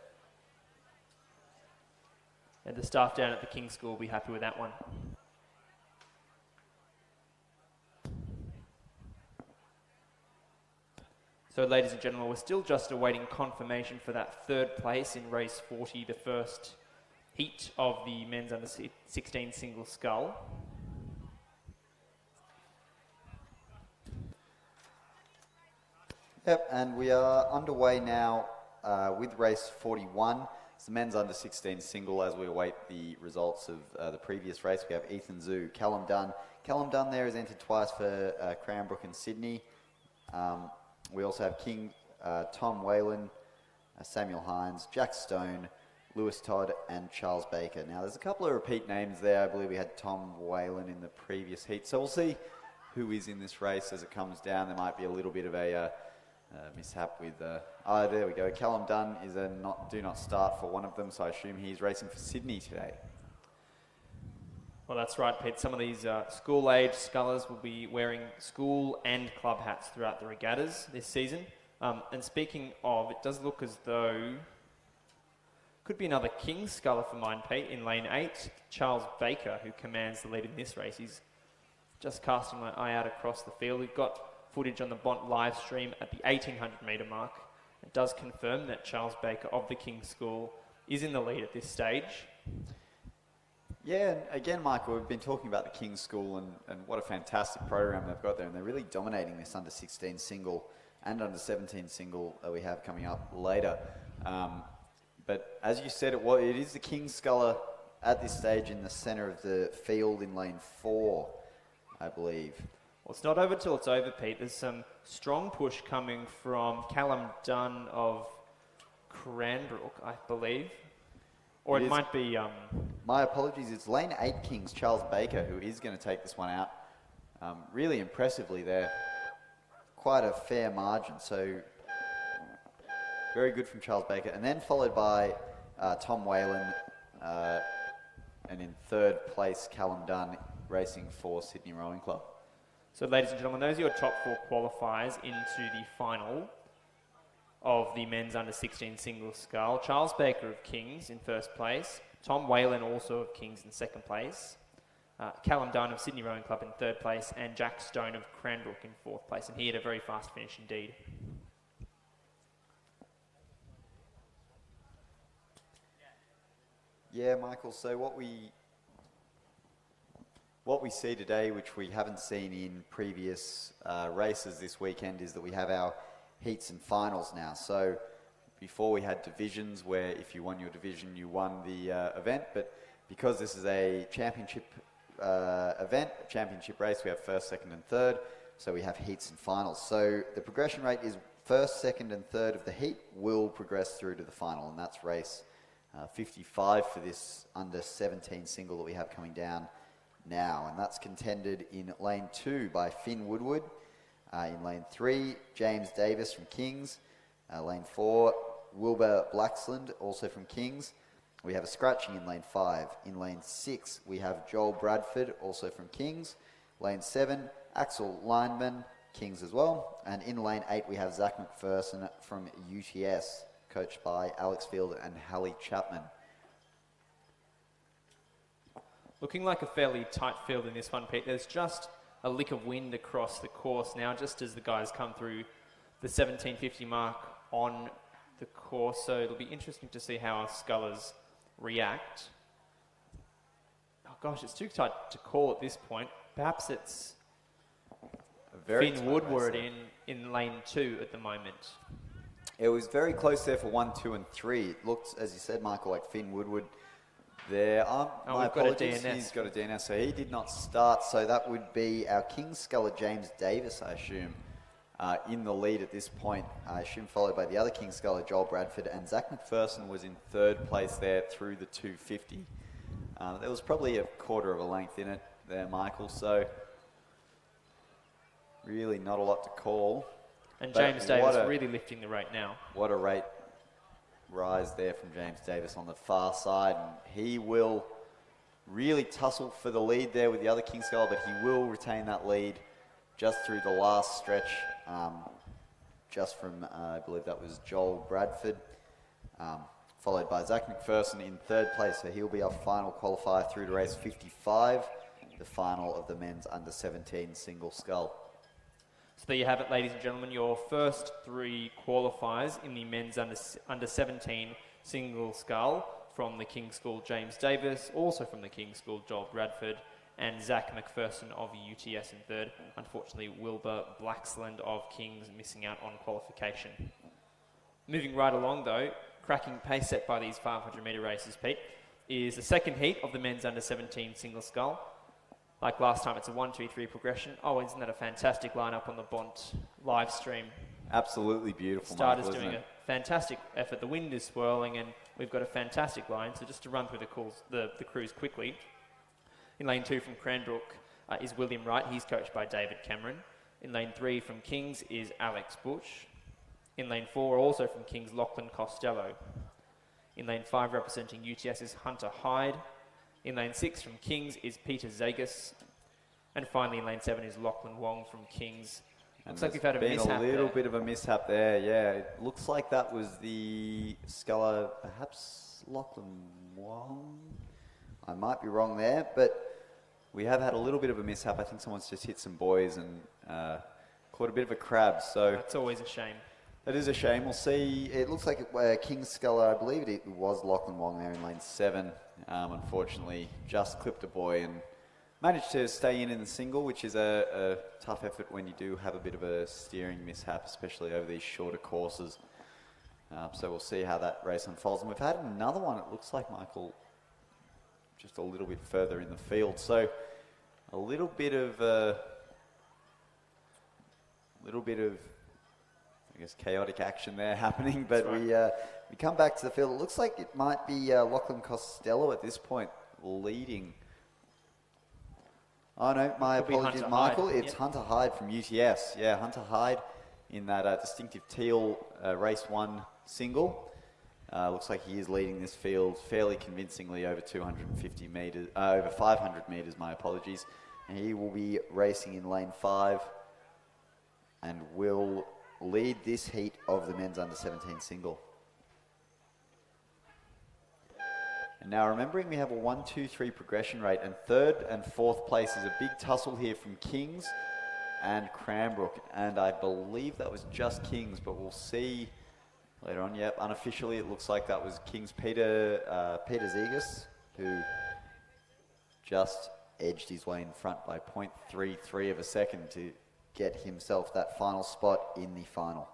And the staff down at the King's School will be happy with that one. So ladies and gentlemen, we're still just awaiting confirmation for that third place in race 40, the first heat of the men's under 16 single scull. Yep, and we are underway now with race 41. It's the men's under 16 single as we await the results of the previous race. We have Ethan Zhu, Callum Dunn. Callum Dunn there is entered twice for Cranbrook and Sydney. We also have King, Tom Whalen, Samuel Hines, Jack Stone, Lewis Todd, and Charles Baker. Now, there's a couple of repeat names there. I believe we had Tom Whalen in the previous heat. So we'll see who is in this race as it comes down. There might be a little bit of a mishap with... there we go. Callum Dunn is a do not start for one of them, so I assume he's racing for Sydney today. Well, that's right, Pete. Some of these school-age scullers will be wearing school and club hats throughout the regattas this season. And speaking of, it does look as though could be another King's sculler for mine, Pete, in lane 8. Charles Baker, who commands the lead in this race. He's just casting my eye out across the field. We've got footage on the Bont live stream at the 1800 metre mark. It does confirm that Charles Baker of the King's School is in the lead at this stage. Yeah, and again, Michael, we've been talking about the King's School and what a fantastic program they've got there, and they're really dominating this under 16 single and under 17 single that we have coming up later. But as you said, it is the King's Sculler at this stage in the centre of the field in lane 4, I believe. Well, it's not over till it's over, Pete. There's some strong push coming from Callum Dunn of Cranbrook, I believe. Or it might be... My apologies, it's lane 8 Kings, Charles Baker, who is going to take this one out. Really impressively there. Quite a fair margin, so very good from Charles Baker. And then followed by Tom Whalen, and in 3rd place, Callum Dunn, racing for Sydney Rowing Club. So, ladies and gentlemen, those are your top 4 qualifiers into the final of the men's under-16 single scull. Charles Baker of Kings in 1st place. Tom Whalen also of Kings in 2nd place. Callum Dunn of Sydney Rowing Club in 3rd place. And Jack Stone of Cranbrook in 4th place. And he had a very fast finish indeed. Yeah, Michael, so what we see today, which we haven't seen in previous races this weekend, is that we have our heats and finals now. So before we had divisions where if you won your division, you won the event. But because this is a championship event, a championship race, we have 1st, 2nd and 3rd. So we have heats and finals. So the progression rate is 1st, 2nd and 3rd of the heat will progress through to the final. And that's race 55 for this under 17 single that we have coming down now. And that's contended in lane 2 by Finn Woodward. In lane 3, James Davis from Kings. Lane 4, Wilbur Blacksland, also from Kings. We have a scratching in lane 5. In lane 6, we have Joel Bradford, also from Kings. Lane 7, Axel Lineman, Kings as well. And in lane 8, we have Zach McPherson from UTS, coached by Alex Field and Hallie Chapman. Looking like a fairly tight field in this one, Pete. There's just a lick of wind across the course now, just as the guys come through the 1750 mark on the course. So it'll be interesting to see how our scullers react. Oh gosh, it's too tight to call at this point. Perhaps it's Finn Woodward in lane 2 at the moment. It was very close there for 1, 2 and 3. It looked, as you said, Michael, like Finn Woodward there. My apologies, he's got a DNS, so he did not start. So that would be our King's Sculler, James Davis, I assume, in the lead at this point. I assume followed by the other King's Sculler, Joel Bradford, and Zach McPherson was in 3rd place there through the 250. There was probably a quarter of a length in it there, Michael, so really not a lot to call. And James Davis really lifting the rate now. What a rate rise there from James Davis on the far side. And he will really tussle for the lead there with the other King's Sculler, but he will retain that lead just through the last stretch, just from, I believe that was Joel Bradford, followed by Zach McPherson in 3rd place. So he'll be our final qualifier through to race 55, the final of the men's under 17 single scull. So there you have it, ladies and gentlemen, your first 3 qualifiers in the men's under 17 single scull from the King's School, James Davis, also from the King's School, Joel Bradford, and Zach McPherson of UTS in 3rd. Unfortunately, Wilbur Blacksland of Kings missing out on qualification. Moving right along, though, cracking pace set by these 500 metre races, Pete, is the second heat of the men's under 17 single scull. Like last time, it's a 1, 2, 3 progression. Oh, isn't that a fantastic lineup on the Bont live stream? Absolutely beautiful. Starters doing a fantastic effort. The wind is swirling, and we've got a fantastic line. So just to run through the crews quickly. In lane 2 from Cranbrook is William Wright. He's coached by David Cameron. In lane 3 from Kings is Alex Bush. In lane 4, also from Kings, Lachlan Costello. In lane 5, representing UTS, is Hunter Hyde. In lane 6 from Kings is Peter Zagas. And finally in lane 7 is Lachlan Wong from Kings. Looks like we've had a mishap a little there. bit of a mishap there, yeah. It looks like that was the sculler, perhaps Lachlan Wong. I might be wrong there, but we have had a little bit of a mishap. I think someone's just hit some buoys and caught a bit of a crab. So That's always a shame. that is a shame. We'll see. It looks like King's Sculler, I believe it was Lachlan Wong there in lane 7. Unfortunately, just clipped a buoy and managed to stay in the single, which is a tough effort when you do have a bit of a steering mishap, especially over these shorter courses. So we'll see how that race unfolds. And we've had another one, it looks like, Michael, just a little bit further in the field. So a little bit of, I guess, chaotic action there happening. But right. we come back to the field. It looks like it might be Lachlan Costello at this point leading. Oh no, my apologies, Michael. It's Hunter Hyde from UTS. Yeah, Hunter Hyde in that distinctive teal race 1 single. Looks like he is leading this field fairly convincingly over 250 metres, over 500 metres, my apologies. And he will be racing in lane 5 and will lead this heat of the men's under 17 single. And now remembering we have a 1-2-3 progression rate, and 3rd and 4th place is a big tussle here from Kings and Cranbrook, and I believe that was just Kings, but we'll see later on. Yep, unofficially it looks like that was Kings Peter Zegas, who just edged his way in front by 0.33 of a second to get himself that final spot in the final.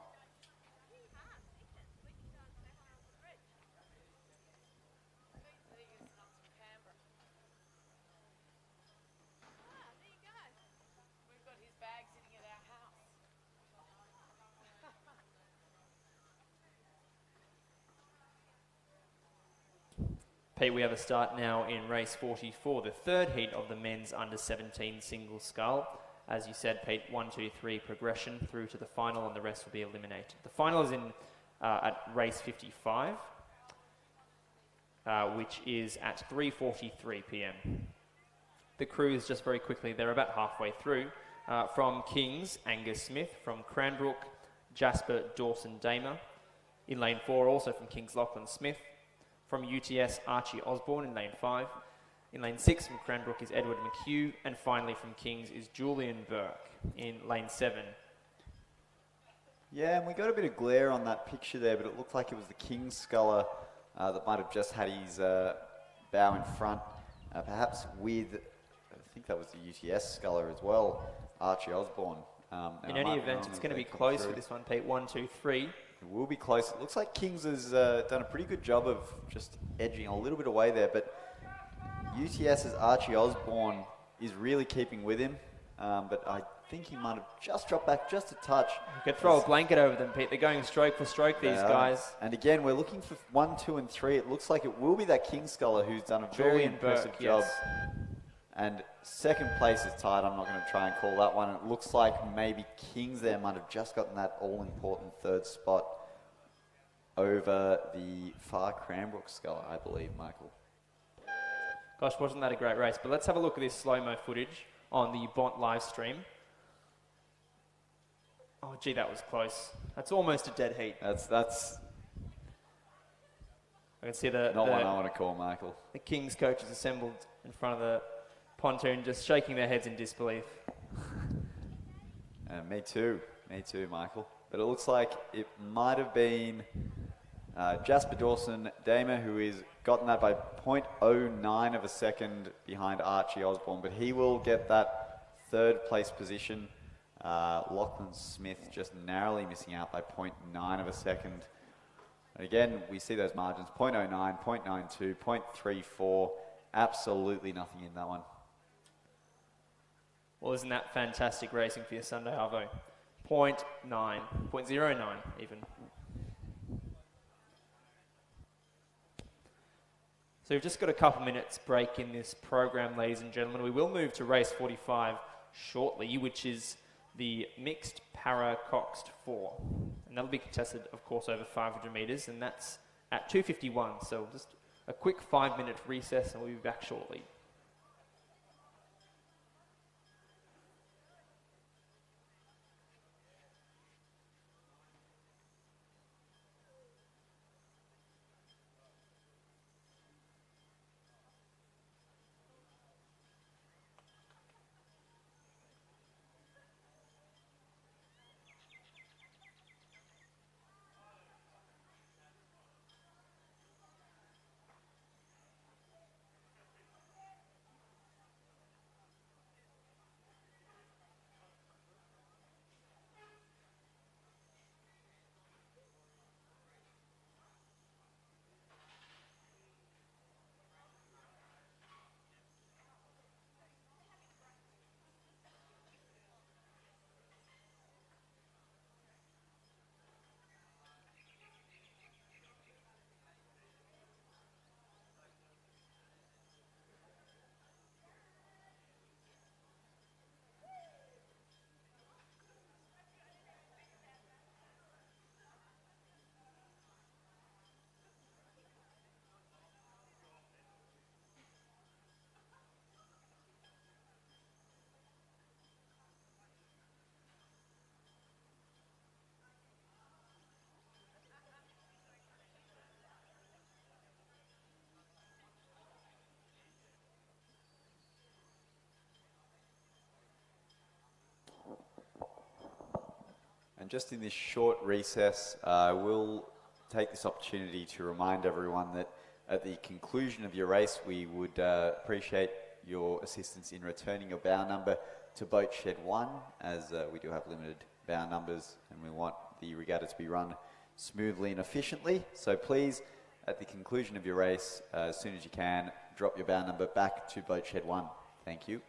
Pete, we have a start now in race 44, the 3rd heat of the men's under 17 single scull. As you said, Pete, 1-2-3 progression through to the final, and the rest will be eliminated. The final is in at race 55, which is at 3:43 p.m. The crews, just very quickly, they're about halfway through. From Kings, Angus Smith. From Cranbrook, Jasper Dawson-Damer. In lane 4, also from Kings, Lachlan Smith. From UTS, Archie Osborne in lane 5. In lane 6 from Cranbrook is Edward McHugh. And finally from Kings is Julian Burke in lane 7. Yeah, and we got a bit of glare on that picture there, but it looked like it was the King's sculler that might have just had his bow in front. Perhaps with, I think that was the UTS sculler as well, Archie Osborne. In any event, it's going to be close for this one, Pete. 1-2-3. It will be close. It looks like Kings has done a pretty good job of just edging a little bit away there, but UTS's Archie Osborne is really keeping with him, but I think he might have just dropped back just a touch. You could throw a blanket over them, Pete. They're going stroke for stroke, these guys. And again, we're looking for 1, 2, and 3. It looks like it will be that King sculler who's done a very impressive job. And 2nd place is tied. I'm not going to try and call that one. It looks like maybe Kings there might have just gotten that all-important 3rd spot over the far Cranbrook sculler, I believe, Michael. Gosh, wasn't that a great race? But let's have a look at this slow-mo footage on the Bont live stream. Oh, gee, that was close. That's almost a dead heat. That's I can see not one I want to call, Michael. The Kings coaches assembled in front of the pontoon, just shaking their heads in disbelief. Me too, Michael. But it looks like it might have been Jasper Dawson-Damer who has gotten that by 0.09 of a second behind Archie Osborne, but he will get that 3rd place position. Lachlan Smith just narrowly missing out by 0.9 of a second. And again, we see those margins, 0.09, 0.92, 0.34, absolutely nothing in that one. Well, isn't that fantastic racing for your Sunday, Arvo? 0.9, 0.09 even. So we've just got a couple minutes break in this program, ladies and gentlemen. We will move to race 45 shortly, which is the mixed para coxed 4. And that'll be contested, of course, over 500 metres, and that's at 2:51. So we'll just a quick 5-minute recess and we'll be back shortly. And just in this short recess, I will take this opportunity to remind everyone that at the conclusion of your race, we would appreciate your assistance in returning your bow number to boat shed 1, as we do have limited bow numbers and we want the regatta to be run smoothly and efficiently. So please, at the conclusion of your race, as soon as you can, drop your bow number back to boat shed 1. Thank you.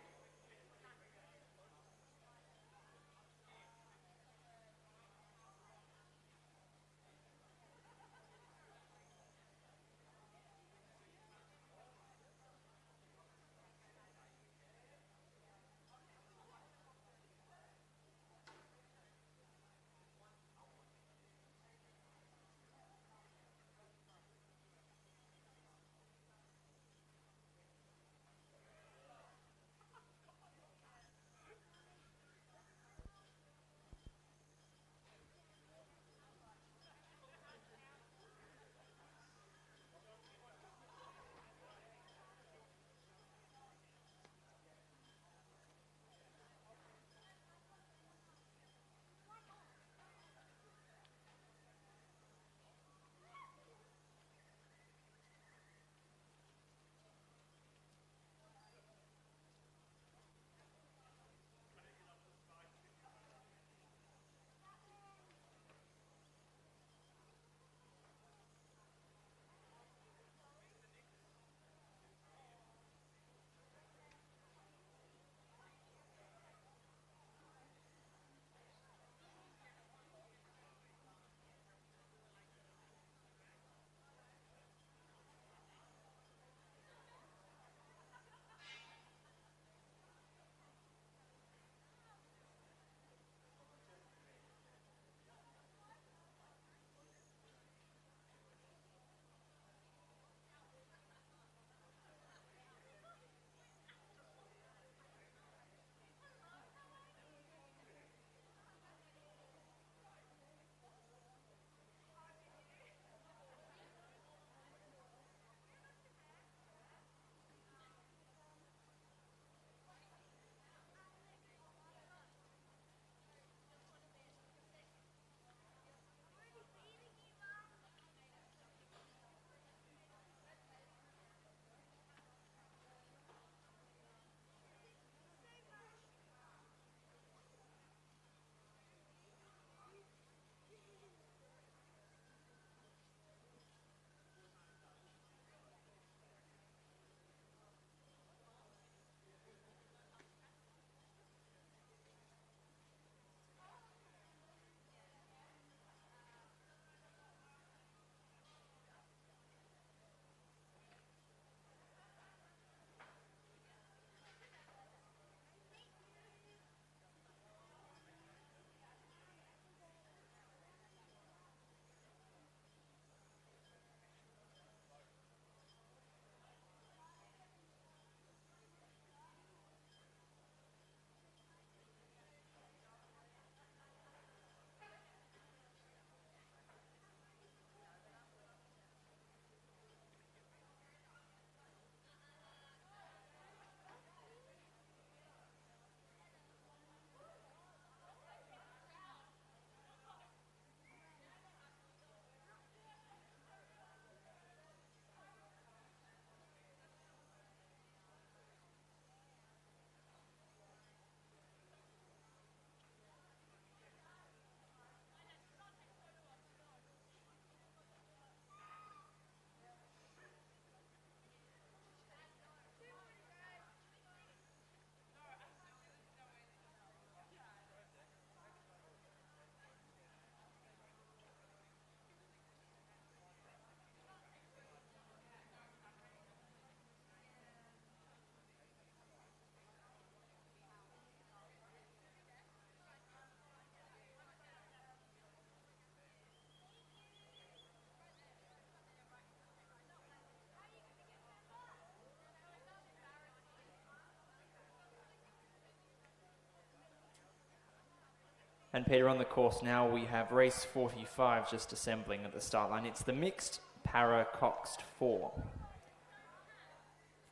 And Peter, on the course now, we have race 45 just assembling at the start line. It's the mixed para coxed 4.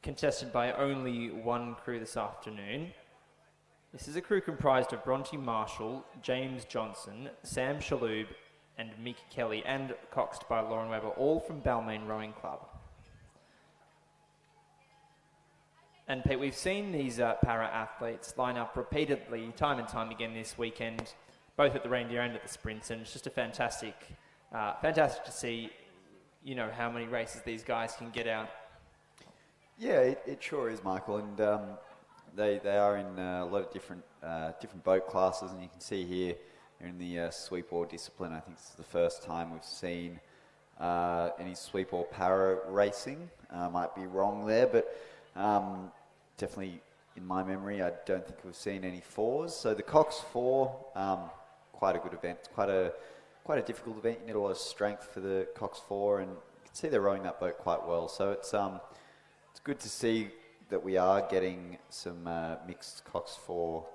Contested by only one crew this afternoon. This is a crew comprised of Bronte Marshall, James Johnson, Sam Shaloub, and Mick Kelly, and coxed by Lauren Webber, all from Balmain Rowing Club. And Pete, we've seen these para athletes line up repeatedly, time and time again this weekend, both at the reindeer and at the sprints, and it's just a fantastic to see, you know, how many races these guys can get out. Yeah, it sure is, Michael, and they are in a lot of different boat classes, and you can see here they're in the sweep oar discipline. I think this is the first time we've seen any sweep oar para racing. Might be wrong there, but definitely in my memory, I don't think we've seen any fours. So the Cox 4, quite a good event. It's quite a difficult event. You need a lot of strength for the Cox 4, and you can see they're rowing that boat quite well. So it's good to see that we are getting some mixed Cox 4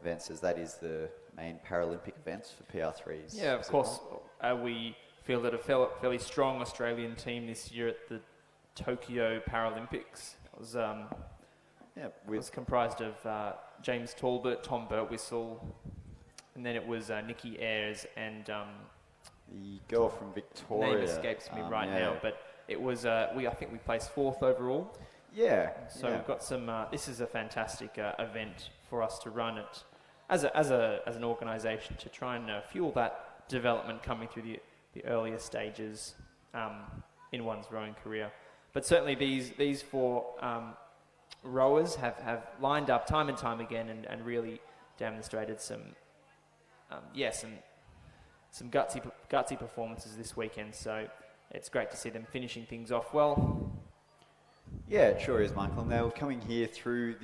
events, as that is the main Paralympic events for PR3s. Yeah, of course. We fielded a fairly strong Australian team this year at the Tokyo Paralympics. It was was comprised of James Talbot, Tom Burtwhistle, and then it was Nikki Ayres and the girl from Victoria. Name escapes me now, but it was I think we placed 4th overall. Yeah. So we've got some. This is a fantastic event for us to run it as an organisation to try and fuel that development coming through the earlier stages in one's rowing career. But certainly these 4 rowers have lined up time and time again and really demonstrated some gutsy performances this weekend. So it's great to see them finishing things off well. Yeah, it sure is, Michael. And they're coming here through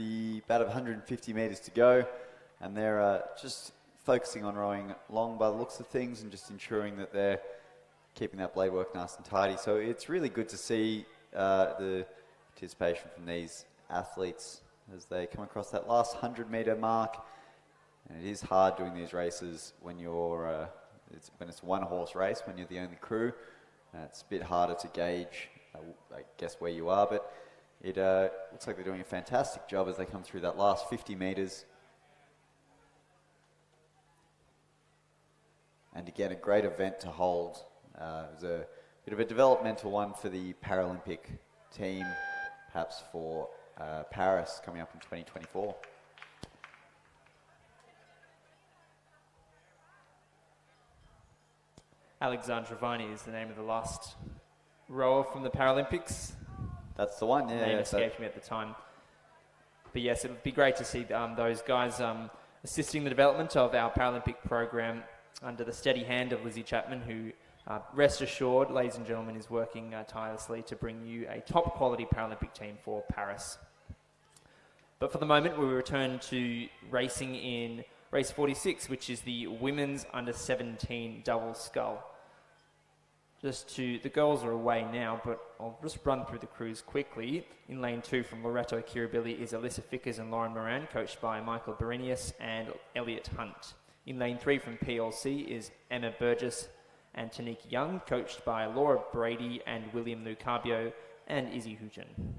about 150 metres to go, and they're just focusing on rowing long by the looks of things and just ensuring that they're keeping that blade work nice and tidy. So it's really good to see the participation from these athletes as they come across that last 100-metre mark. And it is hard doing these races when you're when it's a one-horse race, when you're the only crew. It's a bit harder to gauge, I guess, where you are, but it looks like they're doing a fantastic job as they come through that last 50 metres. And again, a great event to hold. It was a bit of a developmental one for the Paralympic team, perhaps for Paris coming up in 2024. Alexandra Viney is the name of the last rower from the Paralympics. That's the one, yeah. Name escaped me at the time. But yes, it would be great to see those guys assisting the development of our Paralympic program under the steady hand of Lizzie Chapman, who, rest assured, ladies and gentlemen, is working tirelessly to bring you a top quality Paralympic team for Paris. But for the moment, we return to racing in race 46, which is the women's under-17 double scull. The girls are away now, but I'll just run through the crews quickly. In lane 2 from Loreto Kirribilli is Alyssa Fickers and Lauren Moran, coached by Michael Berenius and Elliot Hunt. In lane 3 from PLC is Emma Burgess and Tanika Young, coached by Laura Brady and William Lucabio and Izzy Hujan.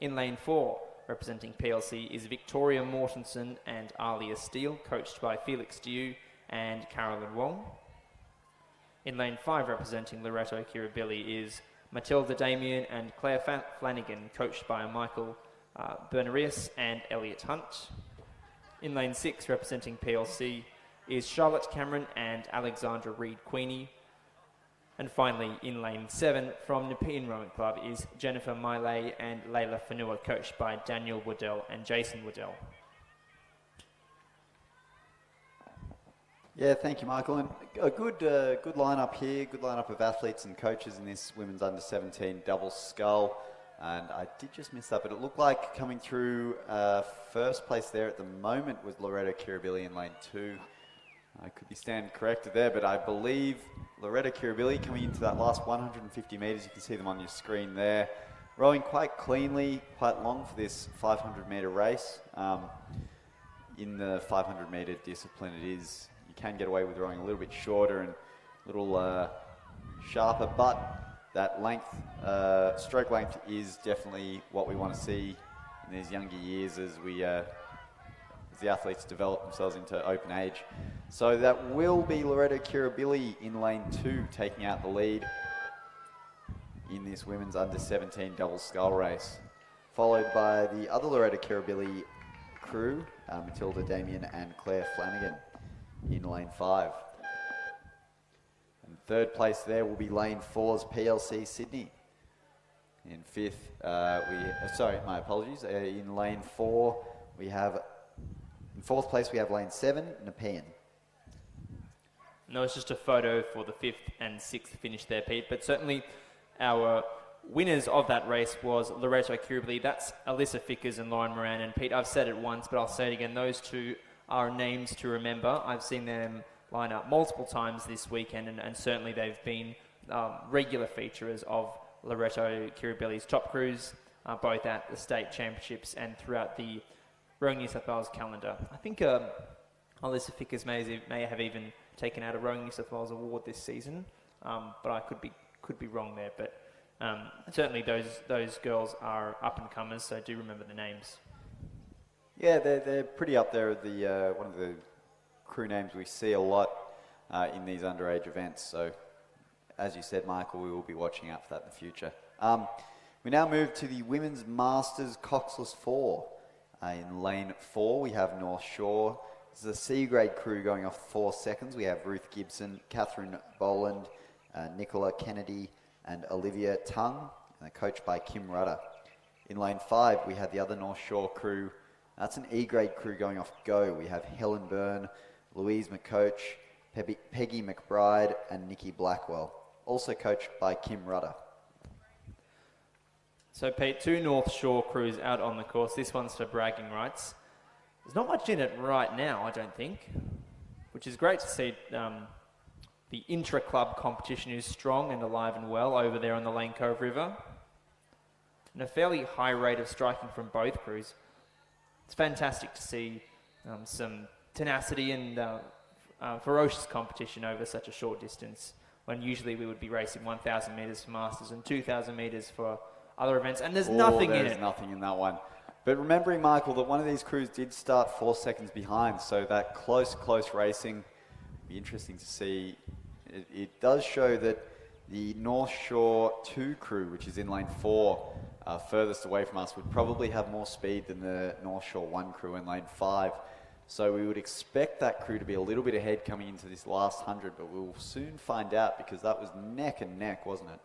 In lane 4, representing PLC, is Victoria Mortensen and Alia Steele, coached by Felix Diu and Carolyn Wong. In lane 5, representing Loreto Kirribilli, is Matilda Damien and Claire Flanagan, coached by Michael Bernarius and Elliot Hunt. In lane 6, representing PLC, is Charlotte Cameron and Alexandra Reed-Queenie. And finally, in lane 7, from Nepean Rowing Club, is Jennifer Miley and Layla Fanua, coached by Daniel Waddell and Jason Waddell. Yeah, thank you, Michael. And a good lineup here, good lineup of athletes and coaches in this women's under-17 double scull. And I did just miss that, but it looked like coming through first place there at the moment was Loreto Kirribilli in lane 2. I could be standing corrected there, but I believe Loreto Kirribilli coming into that last 150 metres. You can see them on your screen there. Rowing quite cleanly, quite long for this 500-metre race. in the 500 metre discipline, you can get away with rowing a little bit shorter and a little sharper, but that length, stroke length is definitely what we want to see in these younger years as the athletes develop themselves into open age. So that will be Loretto Kirribilli in lane 2 taking out the lead in this women's under 17 double scull race, followed by the other Loretto Kirribilli crew, Matilda Damien and Claire Flanagan in lane 5. And third place there will be lane 4's PLC Sydney. In fifth, my apologies. In lane 4, in fourth place we have lane 7, Nepean. No, it's just a photo for the 5th and 6th finish there, Pete. But certainly our winners of that race was Loretto Kirribilli. That's Alyssa Fickers and Lauren Moran. And Pete, I've said it once, but I'll say it again. Those two are names to remember. I've seen them line up multiple times this weekend, and certainly they've been regular featurers of Loretto Kirribilli's top crews, both at the state championships and throughout the Rowing New South Wales calendar. I think Alyssa Fickers may have even taken out a Rowing New South Wales award this season, but I could be wrong there. But certainly those girls are up and comers, so do remember the names. Yeah, they're pretty up there. One of the crew names we see a lot in these underage events. So, as you said, Michael, we will be watching out for that in the future. We now move to the Women's Masters Coxless 4. In lane 4, we have North Shore. This is a C-grade crew going off 4 seconds. We have Ruth Gibson, Catherine Boland, Nicola Kennedy, and Olivia Tung, and they're coached by Kim Rudder. In lane 5, we have the other North Shore crew. That's an E-grade crew going off go. We have Helen Byrne, Louise McCoach, Peggy McBride, and Nikki Blackwell, also coached by Kim Rudder. So, Pete, 2 North Shore crews out on the course. This one's for bragging rights. There's not much in it right now, I don't think, which is great to see. The intra-club competition is strong and alive and well over there on the Lane Cove River. And a fairly high rate of striking from both crews. It's fantastic to see some tenacity and ferocious competition over such a short distance, when usually we would be racing 1,000 metres for Masters and 2,000 metres for other events, and there's nothing in it. There's nothing in that one. But remembering, Michael, that one of these crews did start 4 seconds behind, so that close racing will be interesting to see. It does show that the North Shore 2 crew, which is in lane 4, furthest away from us, would probably have more speed than the North Shore 1 crew in lane 5. So we would expect that crew to be a little bit ahead coming into this last 100, but we'll soon find out, because that was neck and neck, wasn't it?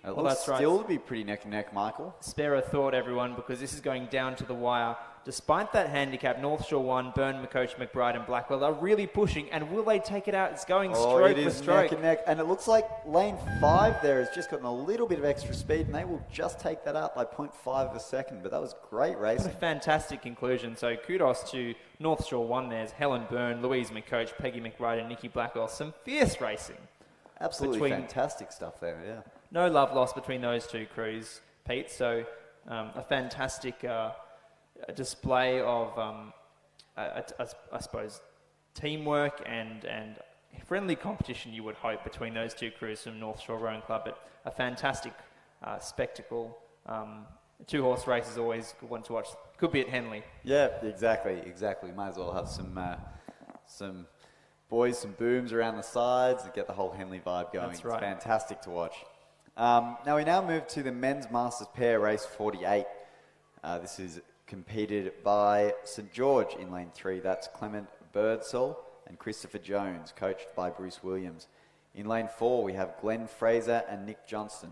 It looks still to be pretty neck and neck, Michael. Spare a thought, everyone, because this is going down to the wire. Despite that handicap, North Shore 1, Byrne, McCoach, McBride and Blackwell are really pushing, and will they take it out? It's going stroke for stroke. Neck and neck, and it looks like lane 5 there has just gotten a little bit of extra speed, and they will just take that out by 0.5 of a second, but that was great racing. What a fantastic conclusion. So kudos to North Shore 1. There's Helen Byrne, Louise McCoach, Peggy McBride and Nikki Blackwell. Some fierce racing. Absolutely fantastic stuff there, yeah. No love lost between those 2 crews, Pete. So a fantastic display of, I suppose, teamwork and friendly competition, you would hope, between those 2 crews from North Shore Rowing Club. But a fantastic spectacle. 2-horse race is always good one to watch. Could be at Henley. Yeah, exactly. Might as well have some boys, some booms around the sides and get the whole Henley vibe going. That's right. It's fantastic to watch. Now we move to the Men's Masters Pair Race 48. This is competed by St George in lane 3. That's Clement Birdsall and Christopher Jones, coached by Bruce Williams. In lane 4, we have Glenn Fraser and Nick Johnston.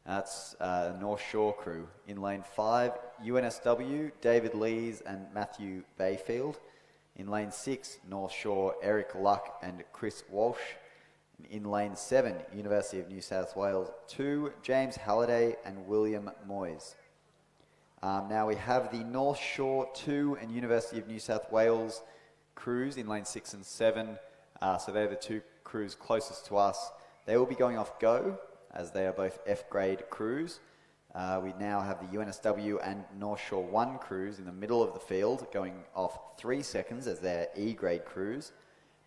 That's North Shore crew. In lane 5, UNSW, David Lees and Matthew Bayfield. In lane 6, North Shore, Eric Luck and Chris Walsh. In lane 7, University of New South Wales 2, James Halliday and William Moyes. Now we have the North Shore 2 and University of New South Wales crews in lane 6 and 7. So they're the 2 crews closest to us. They will be going off go, as they are both F-grade crews. We now have the UNSW and North Shore 1 crews in the middle of the field going off 3 seconds as their E-grade crews,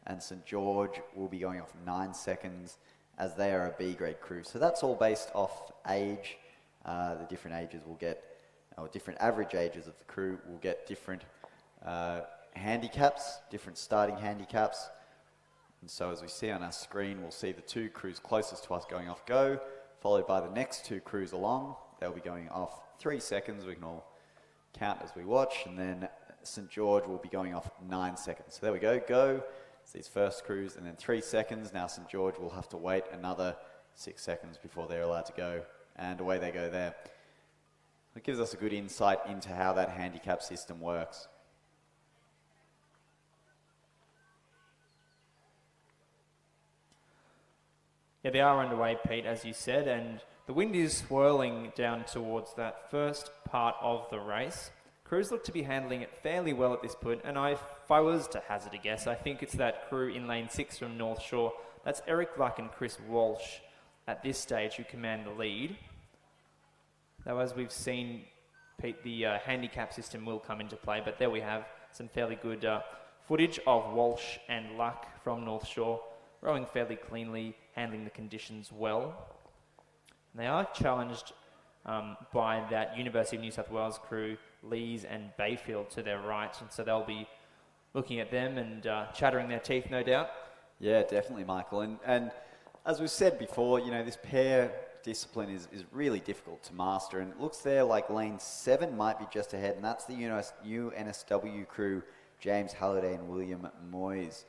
and St George will be going off 9 seconds as they are a B-grade crew. So that's all based off age. The different ages will get, or different average ages of the crew will get different handicaps, different starting handicaps. And so as we see on our screen, we'll see the 2 crews closest to us going off go, followed by the next 2 crews along. They'll be going off 3 seconds. We can all count as we watch. And then St George will be going off 9 seconds. So there we go, go. It's these first crews, and then 3 seconds. Now St George will have to wait another 6 seconds before they're allowed to go. And away they go there. It gives us a good insight into how that handicap system works. Yeah, they are underway, Pete, as you said, and the wind is swirling down towards that first part of the race. Crews look to be handling it fairly well at this point, and if I was to hazard a guess, I think it's that crew in lane 6 from North Shore. That's Eric Luck and Chris Walsh at this stage who command the lead. Though as we've seen, Pete, the handicap system will come into play, but there we have some fairly good footage of Walsh and Luck from North Shore, rowing fairly cleanly, handling the conditions well. And they are challenged by that University of New South Wales crew, Lees and Bayfield, to their right, and so they'll be looking at them and chattering their teeth, no doubt. Yeah, definitely, Michael. And as we've said before, you know, this pair discipline is really difficult to master, and it looks there like lane 7 might be just ahead, and that's the UNSW crew, James Halliday and William Moyes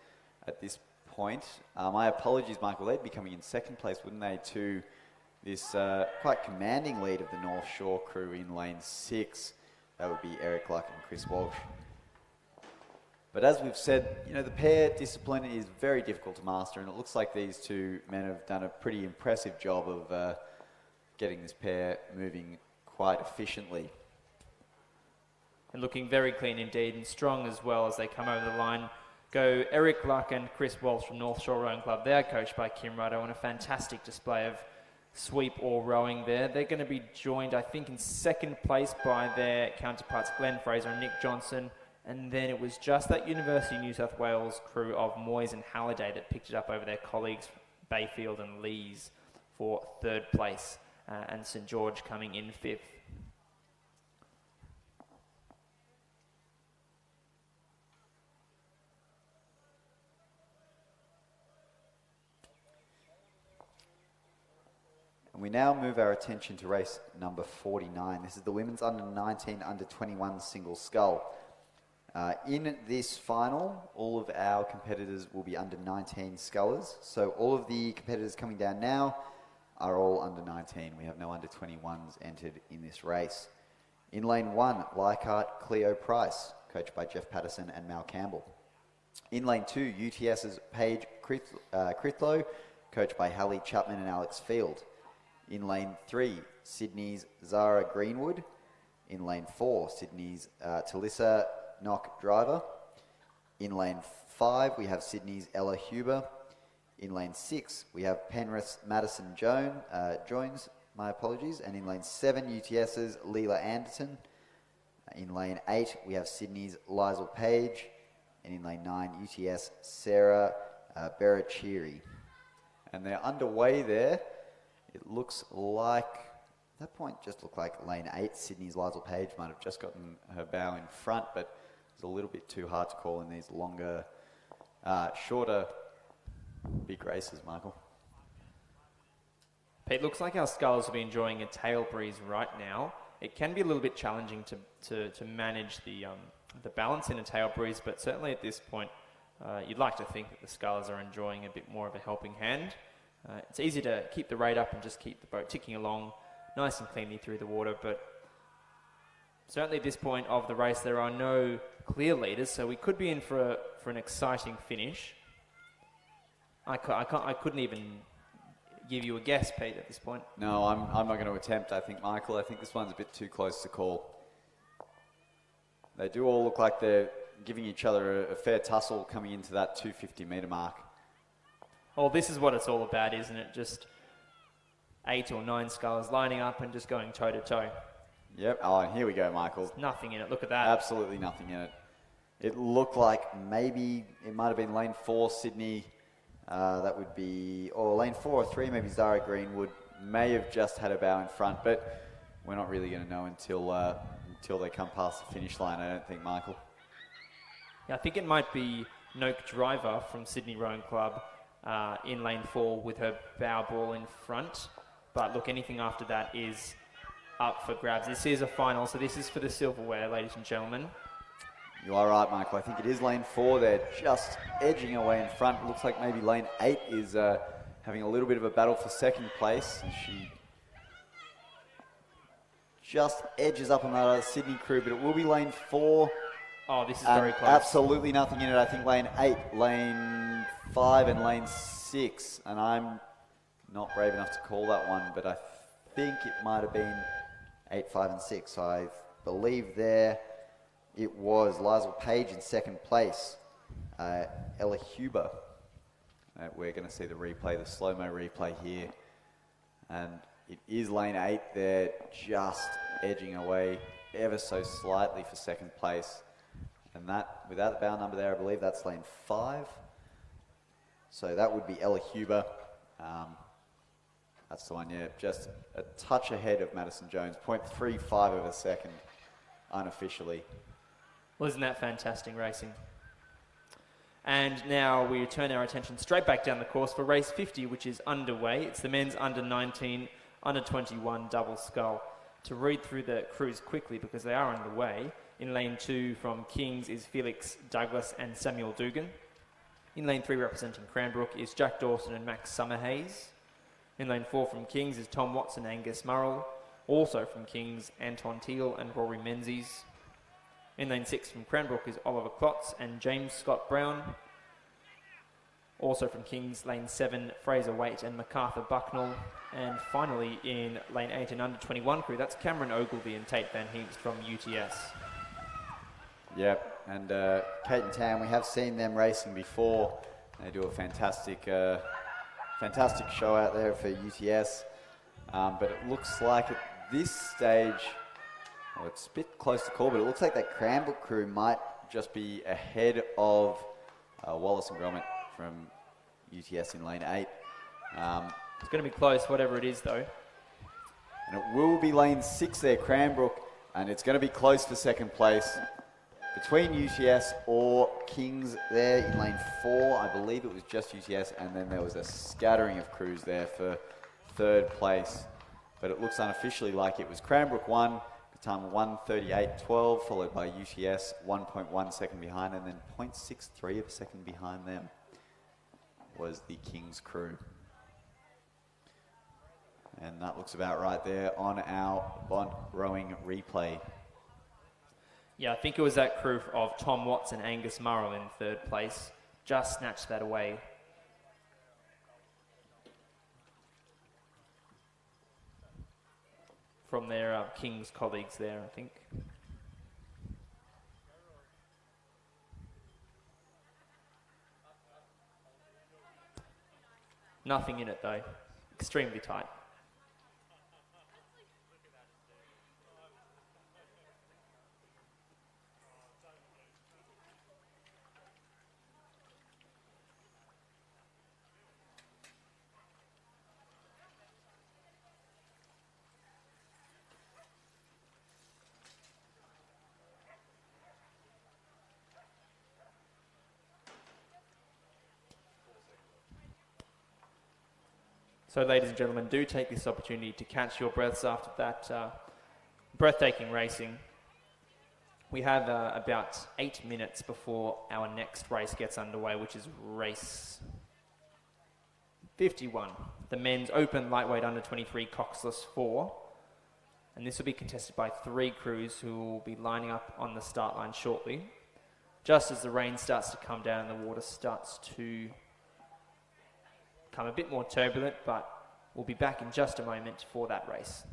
at this point. My apologies, Michael, they'd be coming in second place, wouldn't they, to this quite commanding lead of the North Shore crew in lane 6. That would be Eric Luck and Chris Walsh. But as we've said, you know, the pair discipline is very difficult to master, and it looks like these 2 men have done a pretty impressive job of getting this pair moving quite efficiently. And looking very clean indeed, and strong as well as they come over the line. Go Eric Luck and Chris Walsh from North Shore Rowing Club. They are coached by Kim Ruddo, and a fantastic display of sweep or rowing there. They're going to be joined, I think, in second place by their counterparts Glenn Fraser and Nick Johnson. And then it was just that University of New South Wales crew of Moyes and Halliday that picked it up over their colleagues Bayfield and Lees for third place, and St George coming in 5th. And we now move our attention to race number 49. This is the women's under-19, under-21 single scull. In this final, all of our competitors will be under-19 scullers. So all of the competitors coming down now are all under-19. We have no under-21s entered in this race. In lane 1, Leichhardt Cleo Price, coached by Jeff Patterson and Mal Campbell. In lane 2, UTS's Paige Crithlow, coached by Hallie Chapman and Alex Field. In lane 3, Sydney's Zara Greenwood. In lane 4, Sydney's Talissa Knock Driver. In lane 5, we have Sydney's Ella Huber. In lane 6, we have Penrith's Madison Jones, my apologies. And in lane 7, UTS's Leela Anderton. In lane 8, we have Sydney's Lizel Page. And in lane 9, UTS Sarah Berachiri. And they're underway there. It looks like, at that point, just looked like lane 8, Sydney's Lizel Page might have just gotten her bow in front, but it's a little bit too hard to call in these longer, shorter, big races, Michael. Pete, looks like our sculls will be enjoying a tail breeze right now. It can be a little bit challenging to manage the balance in a tail breeze, but certainly at this point, you'd like to think that the sculls are enjoying a bit more of a helping hand. It's easy to keep the rate up and just keep the boat ticking along nice and cleanly through the water, but certainly at this point of the race there are no clear leaders, so we could be in for an exciting finish. I couldn't even give you a guess, Pete, at this point. No, I'm not going to attempt, I think, Michael. I think this one's a bit too close to call. They do all look like they're giving each other a fair tussle coming into that 250 metre mark. Well, this is what it's all about, isn't it? Just 8 or 9 sculls lining up and just going toe to toe. Yep. Oh, and here we go, Michael. Nothing in it. Look at that. Absolutely nothing in it. It looked like maybe it might have been lane 4, Sydney. That would be, or lane 4 or 3, maybe Zara Greenwood may have just had a bow in front, but we're not really going to know until they come past the finish line, I don't think, Michael. Yeah, I think it might be Noak Driver from Sydney Rowing Club in lane 4 with her bow ball in front. But look, anything after that is up for grabs. This is a final, so this is for the silverware, ladies and gentlemen. You are right, Michael. I think it is lane 4. They're just edging away in front. It looks like maybe lane 8 is having a little bit of a battle for second place. And she just edges up on that other Sydney crew, but it will be lane 4. Oh, this is very close. Absolutely nothing in it. I think lane 8, lane 5, and lane 6. And I'm not brave enough to call that one, but I think it might have been 8, 5, and 6. I believe there it was Lizel Page in second place. Ella Huber. We're going to see the replay, the slow-mo replay here. And it is lane 8. They're just edging away ever so slightly for second place. And that, without the bow number there, I believe that's lane 5. So that would be Ella Huber. That's the one, yeah. Just a touch ahead of Madison Jones. 0.35 of a second, unofficially. Well, isn't that fantastic racing? And now we turn our attention straight back down the course for race 50, which is underway. It's the men's under 19, under 21 double scull. To read through the crews quickly because they are underway. In lane 2 from Kings is Felix Douglas and Samuel Dugan. In lane 3 representing Cranbrook is Jack Dawson and Max Summerhays. In lane 4 from Kings is Tom Watson, Angus Murrell. Also from Kings, Anton Teal and Rory Menzies. In lane 6 from Cranbrook is Oliver Klotz and James Scott Brown. Also from Kings, lane 7, Fraser Waite and MacArthur Bucknell. And finally in lane 8 and under 21 crew, that's Cameron Ogilvie and Tate Van Heemst from UTS. Yep, and Kate and Tam, we have seen them racing before. They do a fantastic show out there for UTS. But it looks like at this stage, well, it's a bit close to call, but it looks like that Cranbrook crew might just be ahead of Wallace and Gromit from UTS in lane 8. It's going to be close, whatever it is, though. And it will be lane 6 there, Cranbrook, and it's going to be close for second place between UTS or Kings there in lane 4. I believe it was just UTS, and then there was a scattering of crews there for third place. But it looks unofficially like it was Cranbrook 1, the time 1:38.12, followed by UTS 1.1 second behind, and then 0.63 of a second behind them was the Kings crew. And that looks about right there on our bond rowing replay. Yeah, I think it was that crew of Tom Watts and Angus Murrell in third place. Just snatched that away. From their Kings colleagues there, I think. Nothing in it though. Extremely tight. So ladies and gentlemen, do take this opportunity to catch your breaths after that breathtaking racing. We have about 8 minutes before our next race gets underway, which is race 51, the men's open lightweight under 23 coxless 4. And this will be contested by 3 crews who will be lining up on the start line shortly. Just as the rain starts to come down and the water starts to become a bit more turbulent, but we'll be back in just a moment for that race.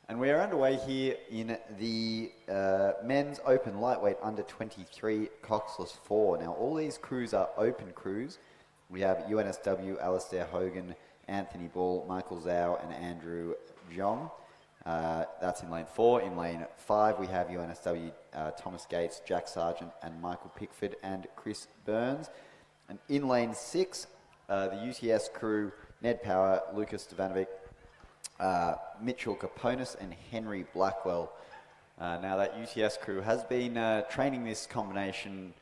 And we are underway here in the men's open lightweight under 23 coxless 4. Now, all these crews are open crews. We have UNSW, Alistair Hogan, Anthony Ball, Michael Zhao, and Andrew Jong. That's in lane 4. In lane 5, we have UNSW, Thomas Gates, Jack Sargent, and Michael Pickford, and Chris Burns. And in lane 6, the UTS crew, Ned Power, Lucas Stevanovic, Mitchell Kaponis, and Henry Blackwell. Now that UTS crew has been training this combination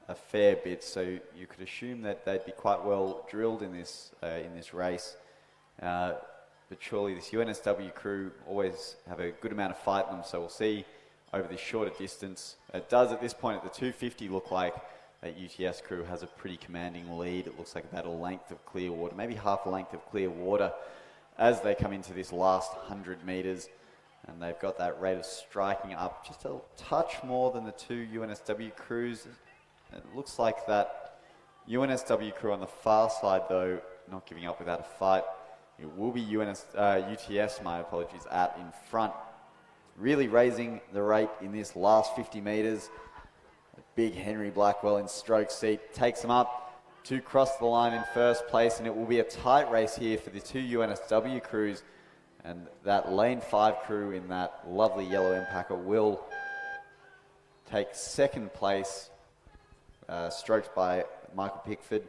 a fair bit, so you could assume that they'd be quite well drilled in this race. But surely this UNSW crew always have a good amount of fight in them, so we'll see over this shorter distance. It does at this point at the 250 look like that UTS crew has a pretty commanding lead. It looks like about a length of clear water, maybe half a length of clear water as they come into this last 100 metres. And they've got that rate of striking up just a touch more than the two UNSW crews. It looks like that UNSW crew on the far side, though, not giving up without a fight. It will be UTS, my apologies, out in front. Really raising the rate in this last 50 metres. Big Henry Blackwell in stroke seat takes them up to cross the line in first place, and it will be a tight race here for the two UNSW crews. And that lane 5 crew in that lovely yellow Empacker will take second place, stroked by Michael Pickford,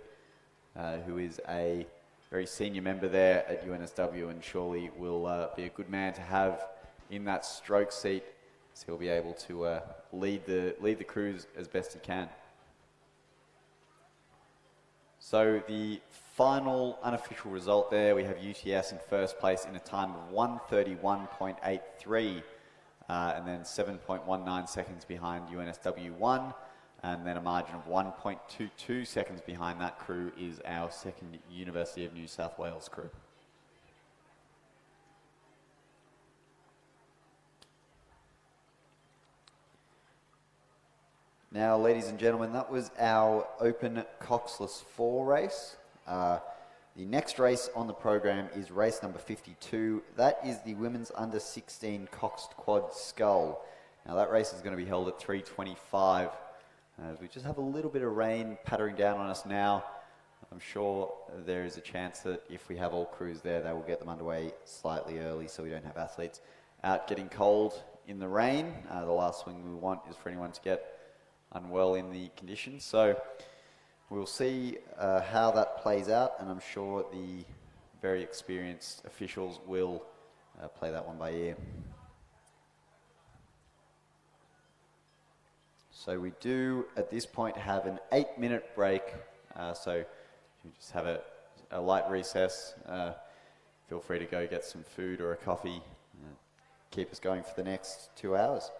who is a very senior member there at UNSW and surely will be a good man to have in that stroke seat. So he'll be able to lead the crews as best he can. So the final unofficial result there, we have UTS in first place in a time of 1:31.83, and then 7.19 seconds behind UNSW 1, and then a margin of 1.22 seconds behind that crew is our second University of New South Wales crew. Now, ladies and gentlemen, that was our Open Coxless 4 race. The next race on the program is race number 52. That is the women's under 16 coxed quad scull. Now, that race is going to be held at 3:25. We just have a little bit of rain pattering down on us now. I'm sure there is a chance that if we have all crews there, they will get them underway slightly early so we don't have athletes out getting cold in the rain. The last thing we want is for anyone to get unwell in the conditions. So we'll see how that plays out, and I'm sure the very experienced officials will play that one by ear. So we do at this point have an 8-minute break, so you just have a light recess. Feel free to go get some food or a coffee, keep us going for the next 2 hours.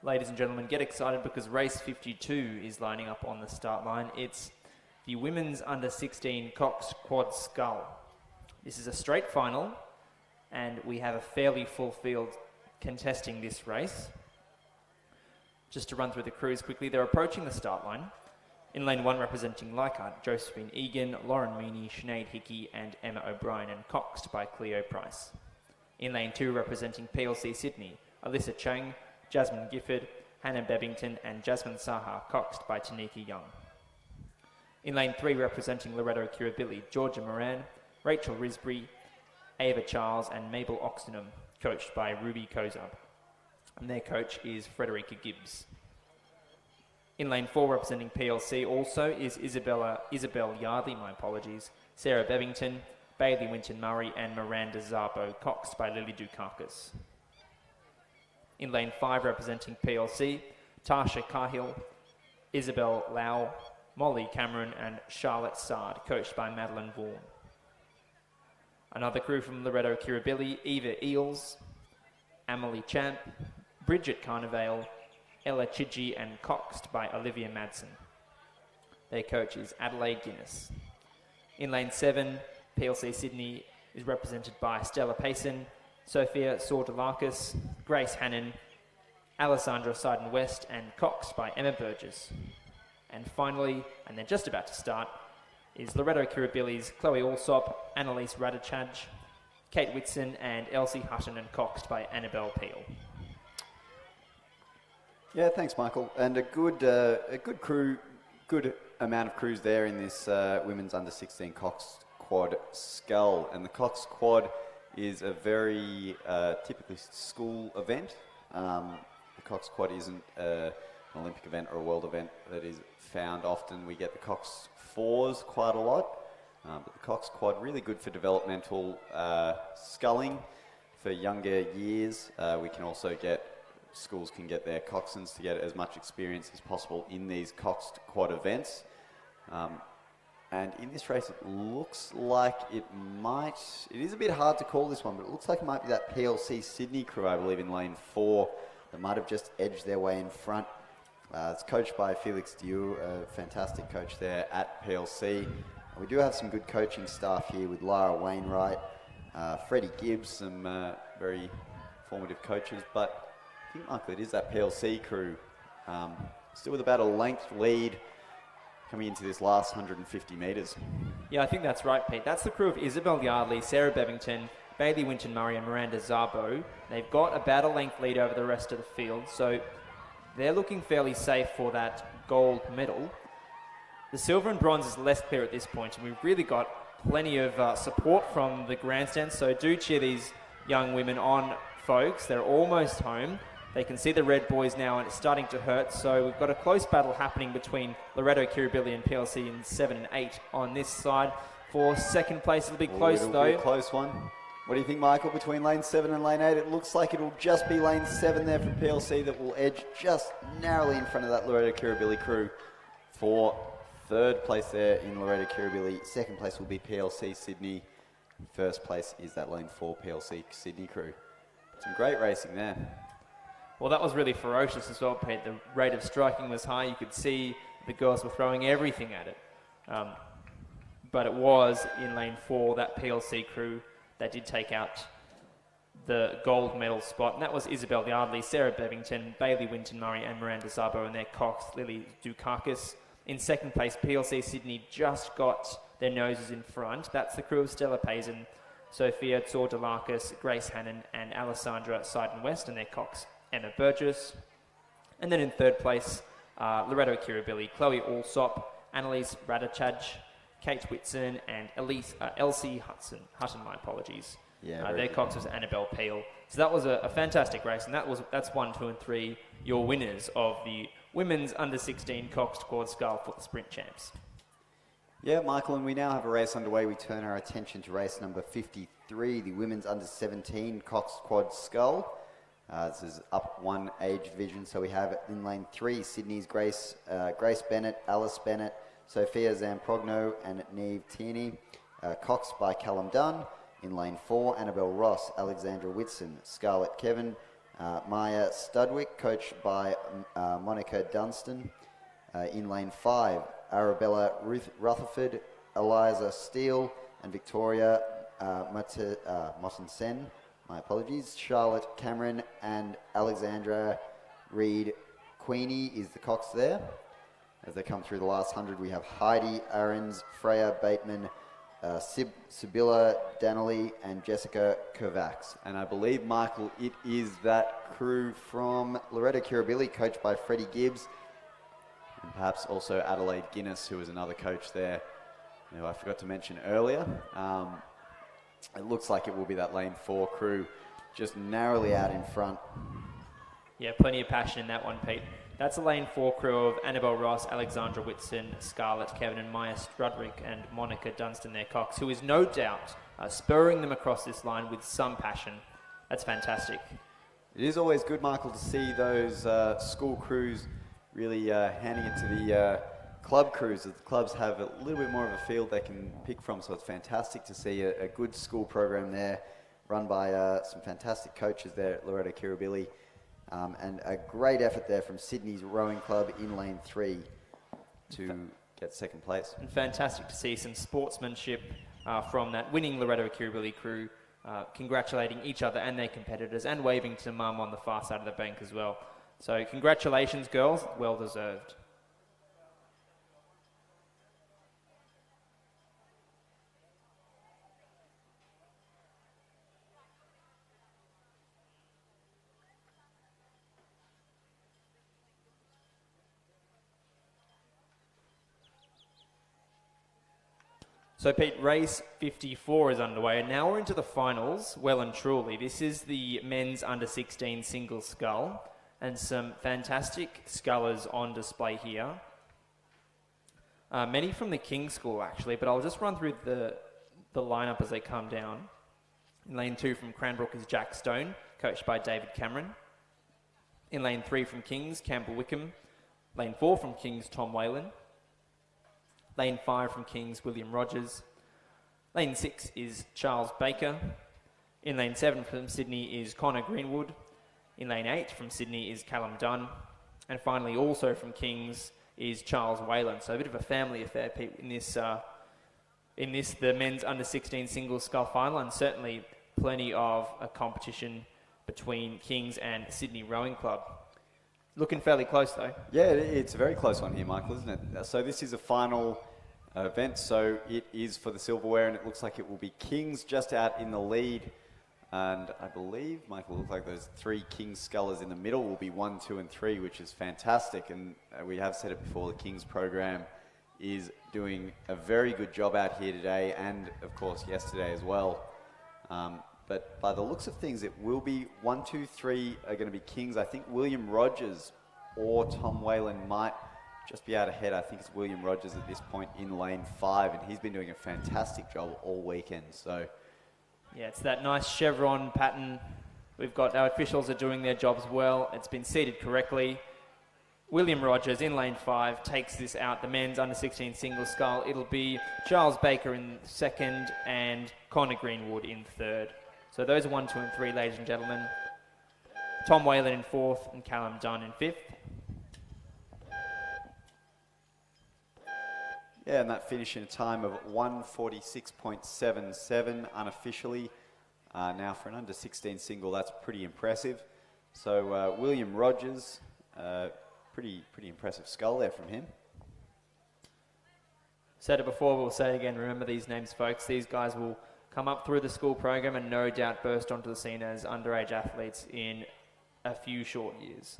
Ladies and gentlemen, get excited because race 52 is lining up on the start line. It's the women's under 16 coxed quad scull. This is a straight final, and we have a fairly full field contesting this race. Just to run through the crews quickly, they're approaching the start line. In lane 1, representing Leichhardt, Josephine Egan, Lauren Meaney, Sinead Hickey, and Emma O'Brien, and coxed by Cleo Price. In lane 2, representing PLC Sydney, Alyssa Chang, Jasmine Gifford, Hannah Bebbington, and Jasmine Saha, coxed by Tanika Young. In lane 3, representing Loretto Kirribilli, Georgia Moran, Rachel Risbury, Ava Charles, and Mabel Oxenham, coached by Ruby Kozub. And their coach is Frederica Gibbs. In lane 4, representing PLC also is Isabel Yardley, Sarah Bebbington, Bailey Winton-Murray, and Miranda Szabo, coxed by Lily Dukakis. In lane 5, representing PLC, Tasha Cahill, Isabel Lau, Molly Cameron, and Charlotte Sard, coached by Madeline Vaughan. Another crew from Loretto Kirribilli, Eva Eels, Amelie Champ, Bridget Carnevale, Ella Chidgey, and coxed by Olivia Madsen. Their coach is Adelaide Guinness. In lane 7, PLC Sydney is represented by Stella Payson, Sophia Sordelakis, Grace Hannon, Alessandra Seiden-West, and coxed by Emma Burgess. And finally, and they're just about to start, is Loretto Kirribilli's Chloe Alsop, Annalise Radachaj, Kate Whitson, and Elsie Hutton, and coxed by Annabelle Peel. Yeah, thanks, Michael. And a good amount of crews there in this women's under 16 coxed quad scull. And the coxed quad is a very typically school event. The coxed quad isn't an Olympic event or a world event that is found often. We get the coxed fours quite a lot, but the coxed quad really good for developmental sculling for younger years. We can also get schools can get their coxswains to get as much experience as possible in these coxed quad events. And in this race, it looks like it is a bit hard to call this one, but it looks like it might be that PLC Sydney crew, I believe, in lane 4, that might have just edged their way in front. It's coached by Felix Dieu, a fantastic coach there at PLC. We do have some good coaching staff here with Lara Wainwright, Freddie Gibbs, some very formative coaches, but I think, Michael, it is that PLC crew, still with about a length lead coming into this last 150 metres. Yeah, I think that's right, Pete. That's the crew of Isabel Yardley, Sarah Bebbington, Bailey Winton-Murray, and Miranda Szabo. They've got about a length lead over the rest of the field, so they're looking fairly safe for that gold medal. The silver and bronze is less clear at this point, and we've really got plenty of support from the grandstand, so do cheer these young women on, folks. They're almost home. They can see the red boys now, and it's starting to hurt. So we've got a close battle happening between Loretto Kirribilli and PLC in 7 and 8 on this side. For second place, it'll be close, though. It'll be a close one. What do you think, Michael, between lane 7 and lane 8? It looks like it'll just be lane 7 there for PLC that will edge just narrowly in front of that Loretto Kirribilli crew for third place there in Loretto Kirribilli. Second place will be PLC Sydney. First place is that lane 4 PLC Sydney crew. Some great racing there. Well, that was really ferocious as well, Pete. The rate of striking was high. You could see the girls were throwing everything at it. But it was in lane 4, that PLC crew that did take out the gold medal spot. And that was Isabel Yardley, Sarah Bebbington, Bailey Winton-Murray, and Miranda Szabo, and their cox, Lily Dukakis. In second place, PLC Sydney just got their noses in front. That's the crew of Stella Payson, Sophia Tsordalakis, Grace Hannon, and Alessandra Seiden-West, and their cox, Emma Burgess. And then in third place, Loretto Kirribilli, Chloe Alsop, Annalise Radachaj, Kate Whitson, and Elsie Hutton, my apologies. Yeah, their cox was Annabelle Peel. So that was a fantastic race, and that's 1, 2, and 3, your winners of the women's under 16 coxed quad scull for the Sprint Champs. Yeah, Michael, and we now have a race underway. We turn our attention to race number 53, the women's under 17 coxed quad scull. This is up one age division, so we have in lane 3 Sydney's Grace Bennett, Alice Bennett, Sophia Zamprogno, and Neve Tierney, coxed by Callum Dunn. In lane 4, Annabelle Ross, Alexandra Whitson, Scarlett Kevin, Maya Studwick, coached by Monica Dunstan. In lane 5, Arabella Rutherford, Eliza Steele, and Victoria Mottensen, my apologies. Charlotte Cameron and Alexandra Reed Queenie is the cox there. As they come through the last 100, we have Heidi Ahrens, Freya Bateman, Sibylla Danley, and Jessica Kovacs. And I believe, Michael, it is that crew from Loretto Kirribilli, coached by Freddie Gibbs, and perhaps also Adelaide Guinness, who was another coach there, who I forgot to mention earlier. It looks like it will be that lane 4 crew, just narrowly out in front. Yeah, plenty of passion in that one, Pete. That's the lane 4 crew of Annabelle Ross, Alexandra Whitson, Scarlett Kevin, and Maya Strudrick, and Monica Dunstan, their cox, who is no doubt spurring them across this line with some passion. That's fantastic. It is always good, Michael, to see those school crews really handing it to the club crews. The clubs have a little bit more of a field they can pick from, so it's fantastic to see a good school program there, run by some fantastic coaches there at Loretto Kirribilli. And a great effort there from Sydney's Rowing Club in lane 3 to get second place. And fantastic to see some sportsmanship from that winning Loretto Kirribilli crew, congratulating each other and their competitors, and waving to mum on the far side of the bank as well. So congratulations, girls, well deserved. So Pete, race 54 is underway, and now we're into the finals, well and truly. This is the men's under-16 single scull, and some fantastic scullers on display here. Many from the King's School, actually, but I'll just run through the lineup as they come down. In lane 2 from Cranbrook is Jack Stone, coached by David Cameron. In lane 3 from King's, Campbell Wickham. Lane 4 from King's, Tom Whalen. Lane 5 from King's, William Rogers. Lane 6 is Charles Baker. In lane 7 from Sydney is Connor Greenwood. In lane 8 from Sydney is Callum Dunn. And finally, also from King's, is Charles Whalen. So a bit of a family affair, Pete, in this, the men's under-16 single scull final, and certainly plenty of a competition between King's and Sydney Rowing Club. Looking fairly close, though. Yeah, it's a very close one here, Michael, isn't it? So this is a final event, so it is for the silverware, and it looks like it will be King's just out in the lead. And I believe, Michael, it looks like those 3 King's scullers in the middle will be 1, 2, and 3, which is fantastic. And we have said it before, the King's program is doing a very good job out here today, and of course yesterday as well. But by the looks of things, it will be 1, 2, 3 are going to be Kings. I think William Rogers or Tom Whalen might just be out ahead. I think it's William Rogers at this point in lane 5, and he's been doing a fantastic job all weekend. So, yeah, it's that nice chevron pattern. We've got our officials are doing their jobs well. It's been seated correctly. William Rogers in lane 5 takes this out, the men's under-16 single scull. It'll be Charles Baker in second and Connor Greenwood in third. So those are 1, 2, and 3, ladies and gentlemen. Tom Whalen in 4th and Callum Dunn in 5th. yeah, and that finish in a time of 1:46.77 unofficially. Now for an under-16 single, that's pretty impressive. So William Rogers, pretty impressive scull there from him. Said it before, we'll say it again. Remember these names, folks. These guys will come up through the school program and no doubt burst onto the scene as underage athletes in a few short years.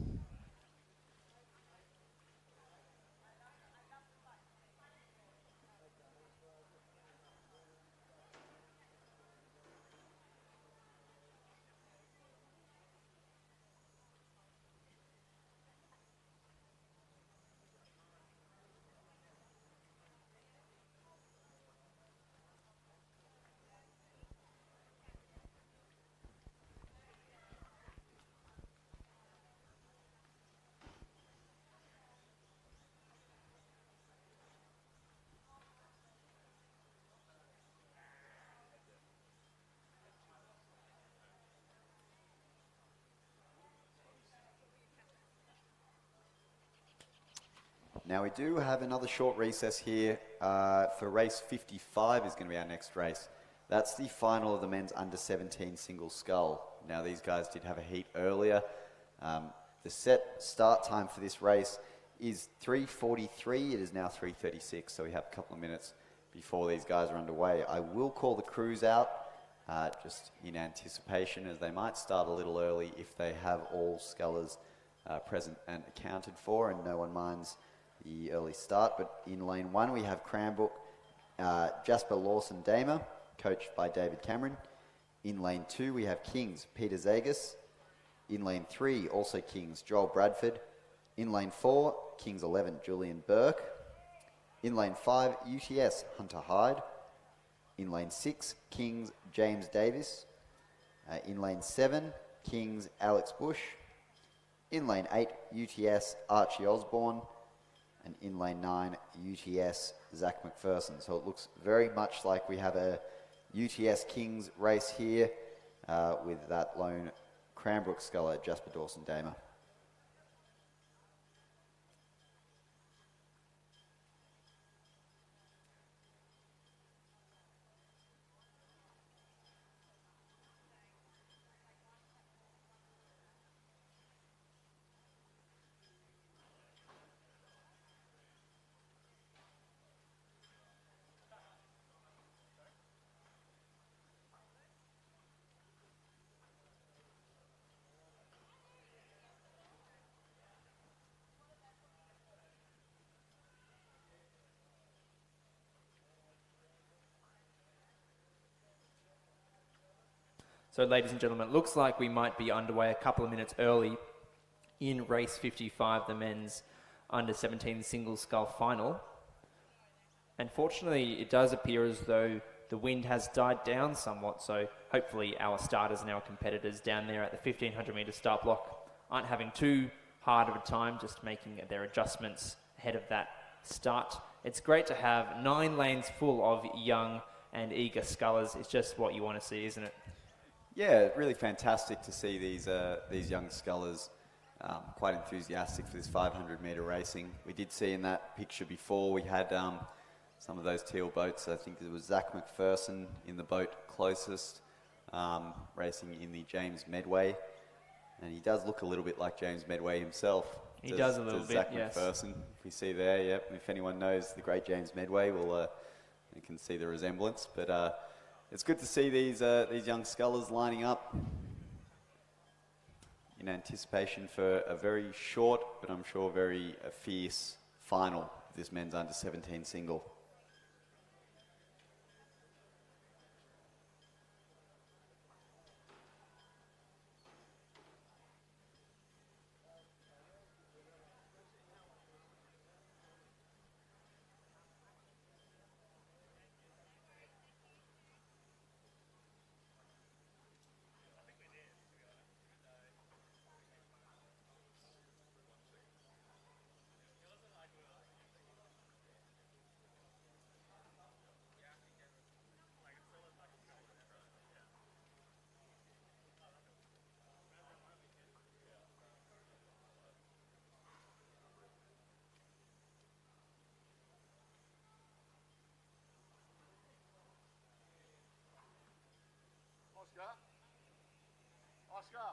Now we do have another short recess here for race 55 is going to be our next race. That's the final of the men's under 17 single scull. Now these guys did have a heat earlier. The set start time for this race is 3:43. It is now 3:36, so we have a couple of minutes before these guys are underway. I will call the crews out just in anticipation, as they might start a little early if they have all scullers present and accounted for, and no one minds the early start. But in lane 1 we have Cranbrook, Jasper Lawson-Damer, coached by David Cameron. In lane 2 we have Kings, Peter Zagas. In lane 3 also Kings, Joel Bradford. In lane 4 Kings 11, Julian Burke. In lane 5 UTS, Hunter Hyde. In lane 6 Kings, James Davis. In lane 7 Kings, Alex Bush. In lane 8 UTS, Archie Osborne. And in lane 9, UTS, Zach McPherson. So it looks very much like we have a UTS Kings race here with that lone Cranbrook sculler, Jasper Dawson-Damer. So ladies and gentlemen, it looks like we might be underway a couple of minutes early in race 55, the men's under 17 single scull final. And fortunately, it does appear as though the wind has died down somewhat, so hopefully our starters and our competitors down there at the 1500 metre start block aren't having too hard of a time, just making their adjustments ahead of that start. It's great to have 9 lanes full of young and eager scullers. It's just what you want to see, isn't it? Yeah, really fantastic to see these young scullers quite enthusiastic for this 500 metre racing. We did see in that picture before, we had some of those teal boats. I think it was Zach McPherson in the boat closest, racing in the James Medway. And he does look a little bit like James Medway himself. He does a little bit, Zach yes. McPherson, if we see there, yep. If anyone knows the great James Medway, you can see the resemblance. But it's good to see these young scullers lining up in anticipation for a very short, but I'm sure very fierce final of this men's under 17 single. Oscar!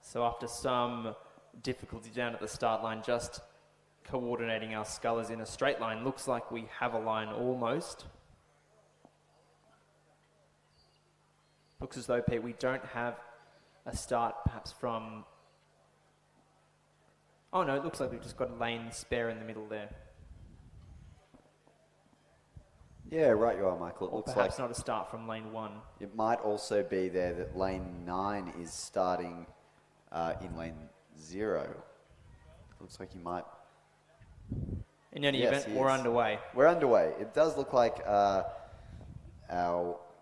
So after some difficulty down at the start line, just coordinating our scullers in a straight line, looks like we have a line almost. Looks as though, Pete, we don't have a start perhaps from... Oh no, it looks like we've just got a lane spare in the middle there. Yeah, right you are, Michael. It Or looks perhaps like not a start from lane 1. it might also be there that lane 9 is starting in lane 0. Looks like he might... In any Yes, event, he we're is. underway. We're underway. It does look like our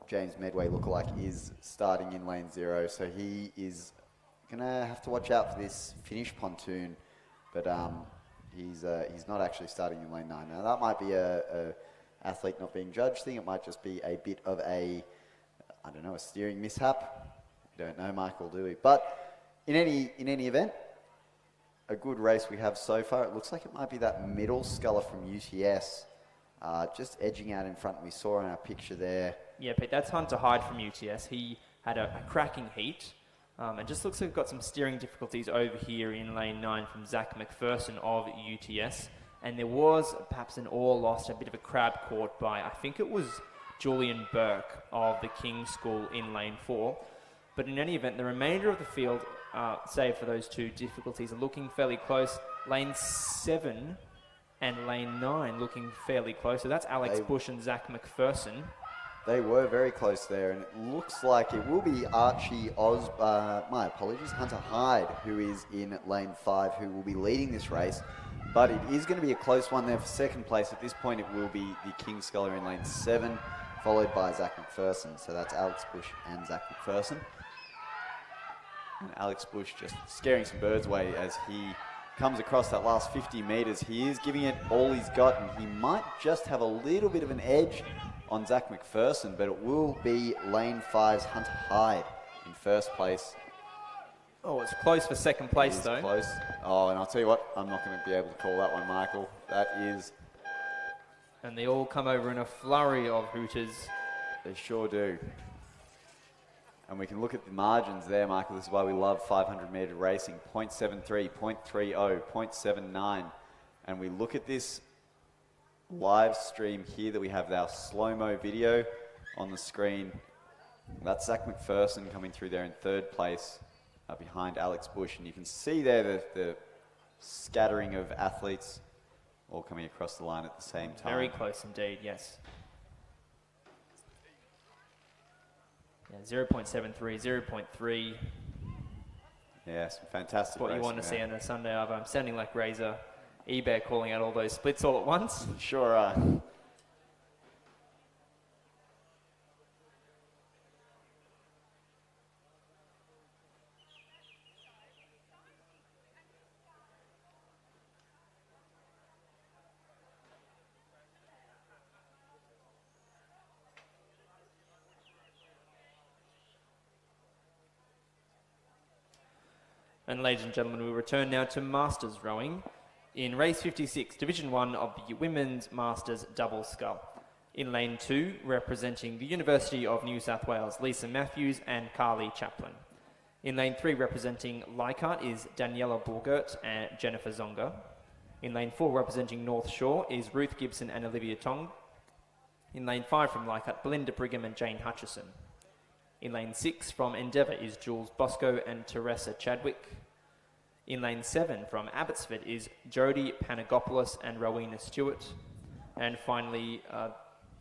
James Medway lookalike is starting in lane 0, so he is going to have to watch out for this finish pontoon, but he's not actually starting in lane 9. Now, that might be a athlete not being judged thing. It might just be a bit of a, I don't know, a steering mishap. We don't know, Michael, do we? But in any event, a good race we have so far. It looks like it might be that middle sculler from UTS, just edging out in front. We saw in our picture there. Yeah, Pete, that's Hunter Hyde from UTS. He had a cracking heat, and just looks like we've got some steering difficulties over here in lane 9 from Zach McPherson of UTS. And there was perhaps an oar lost, a bit of a crab caught by, I think it was Julian Burke of the King's School in lane 4. But in any event, the remainder of the field, save for those two difficulties, are looking fairly close. Lane 7 and lane 9 looking fairly close. So that's Alex Bush and Zach McPherson. They were very close there, and it looks like it will be Archie Hunter Hyde, who is in lane 5, who will be leading this race. But it is going to be a close one there for second place. At this point, it will be the King Sculler in lane 7, followed by Zach McPherson. So that's Alex Bush and Zach McPherson. And Alex Bush just scaring some birds away as he comes across that last 50 metres. He is giving it all he's got, and he might just have a little bit of an edge on Zach McPherson, but it will be lane 5's Hunter Hyde in first place. Oh, it's close for second place, It is though. close. Oh, and I'll tell you what, I'm not going to be able to call that one, Michael. That is... And they all come over in a flurry of hooters. They sure do. And we can look at the margins there, Michael. This is why we love 500 metre racing. 0.73, 0.30, 0.79. And we look at this live stream here that we have our slow-mo video on the screen. That's Zach McPherson coming through there in third place behind Alex Bush. And you can see there the scattering of athletes all coming across the line at the same time. Very close indeed, yes. Yeah, 0.73, 0.3. Yeah, some fantastic What you want to racing see there. on a Sunday. I'm sounding like Razor eBay calling out all those splits all at once. Sure are. And ladies and gentlemen, we return now to Masters rowing in race 56, Division 1 of the Women's Masters Double Scull. In lane 2, representing the University of New South Wales, Lisa Matthews and Carly Chaplin. In lane 3, representing Leichhardt, is Daniela Borgert and Jennifer Zonga. In lane 4, representing North Shore, is Ruth Gibson and Olivia Tong. In lane 5, from Leichhardt, Belinda Brigham and Jane Hutchison. In lane 6, from Endeavour, is Jules Bosco and Teresa Chadwick. In lane 7, from Abbotsford, is Jodie Panagopoulos and Rowena Stewart. And finally,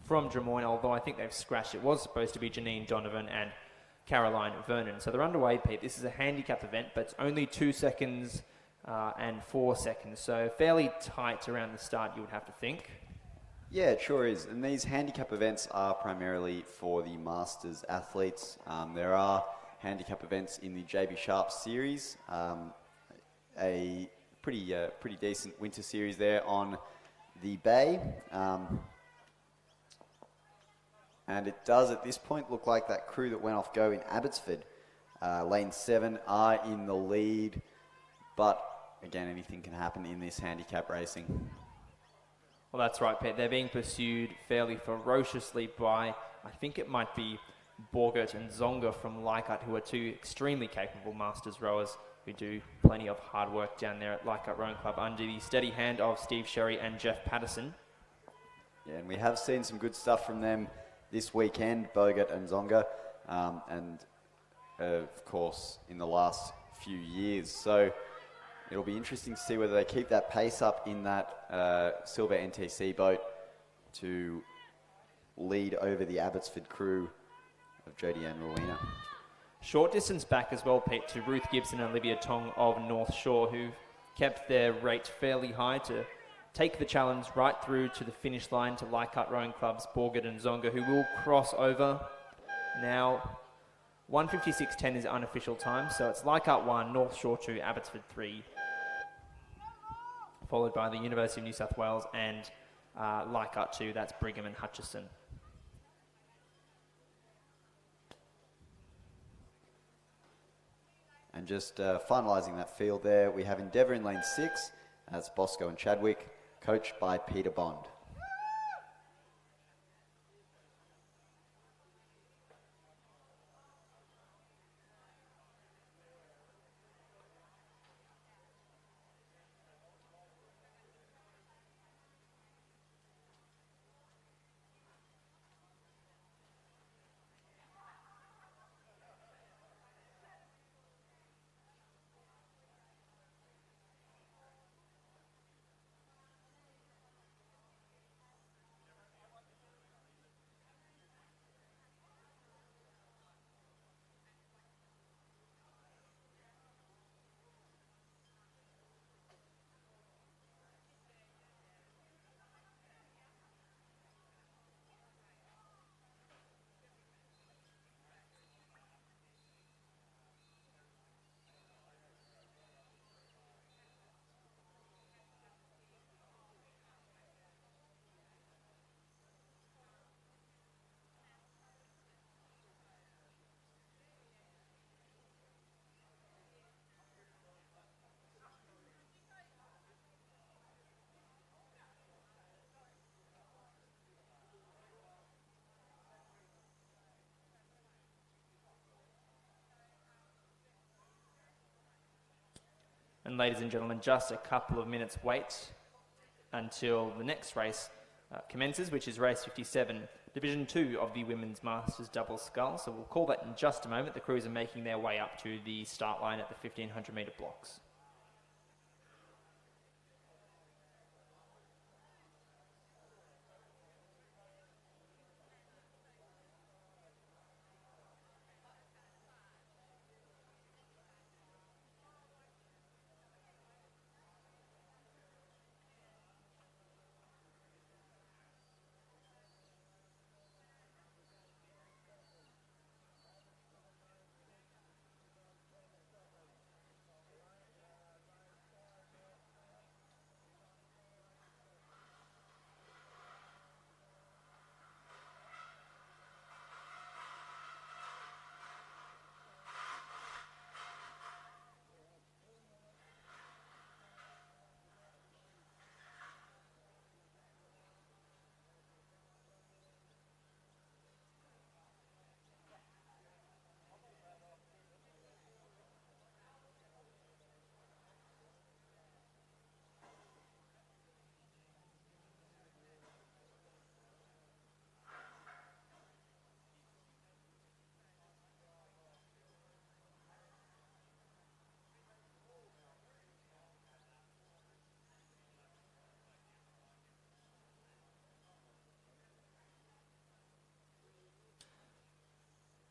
from Drummoyne, although I think they've scratched, it was supposed to be Janine Donovan and Caroline Vernon. So they're underway, Pete. This is a handicap event, but it's only 2 seconds and 4 seconds. So fairly tight around the start, you would have to think. Yeah, it sure is. And these handicap events are primarily for the Masters athletes. There are handicap events in the JB Sharp series, a pretty decent winter series there on the Bay. And it does at this point look like that crew that went off go in Abbotsford. Lane 7 are in the lead, but again, anything can happen in this handicap racing. Well, that's right, Pete. They're being pursued fairly ferociously by, I think it might be Borgert and Zonga from Leichhardt, who are two extremely capable Masters rowers who do plenty of hard work down there at Leichhardt Rowing Club under the steady hand of Steve Sherry and Jeff Patterson. Yeah, and we have seen some good stuff from them this weekend, Bogart and Zonga. and of course in the last few years. So it'll be interesting to see whether they keep that pace up in that silver NTC boat to lead over the Abbotsford crew of Jodie and Rowena. Short distance back as well, Pete, to Ruth Gibson and Olivia Tong of North Shore, who kept their rate fairly high to take the challenge right through to the finish line to Leichhardt Rowing Club's Borgard and Zonga, who will cross over. Now, 1:56.10 is unofficial time, so it's Leichhardt 1, North Shore 2, Abbotsford 3, followed by the University of New South Wales and Leichhardt 2, that's Brigham and Hutchison. And just finalising that field there, we have Endeavour in lane 6, that's Bosco and Chadwick, coached by Peter Bond. And ladies and gentlemen, just a couple of minutes wait until the next race commences, which is race 57, Division 2 of the Women's Masters Double Scull. So we'll call that in just a moment. The crews are making their way up to the start line at the 1500 metre blocks.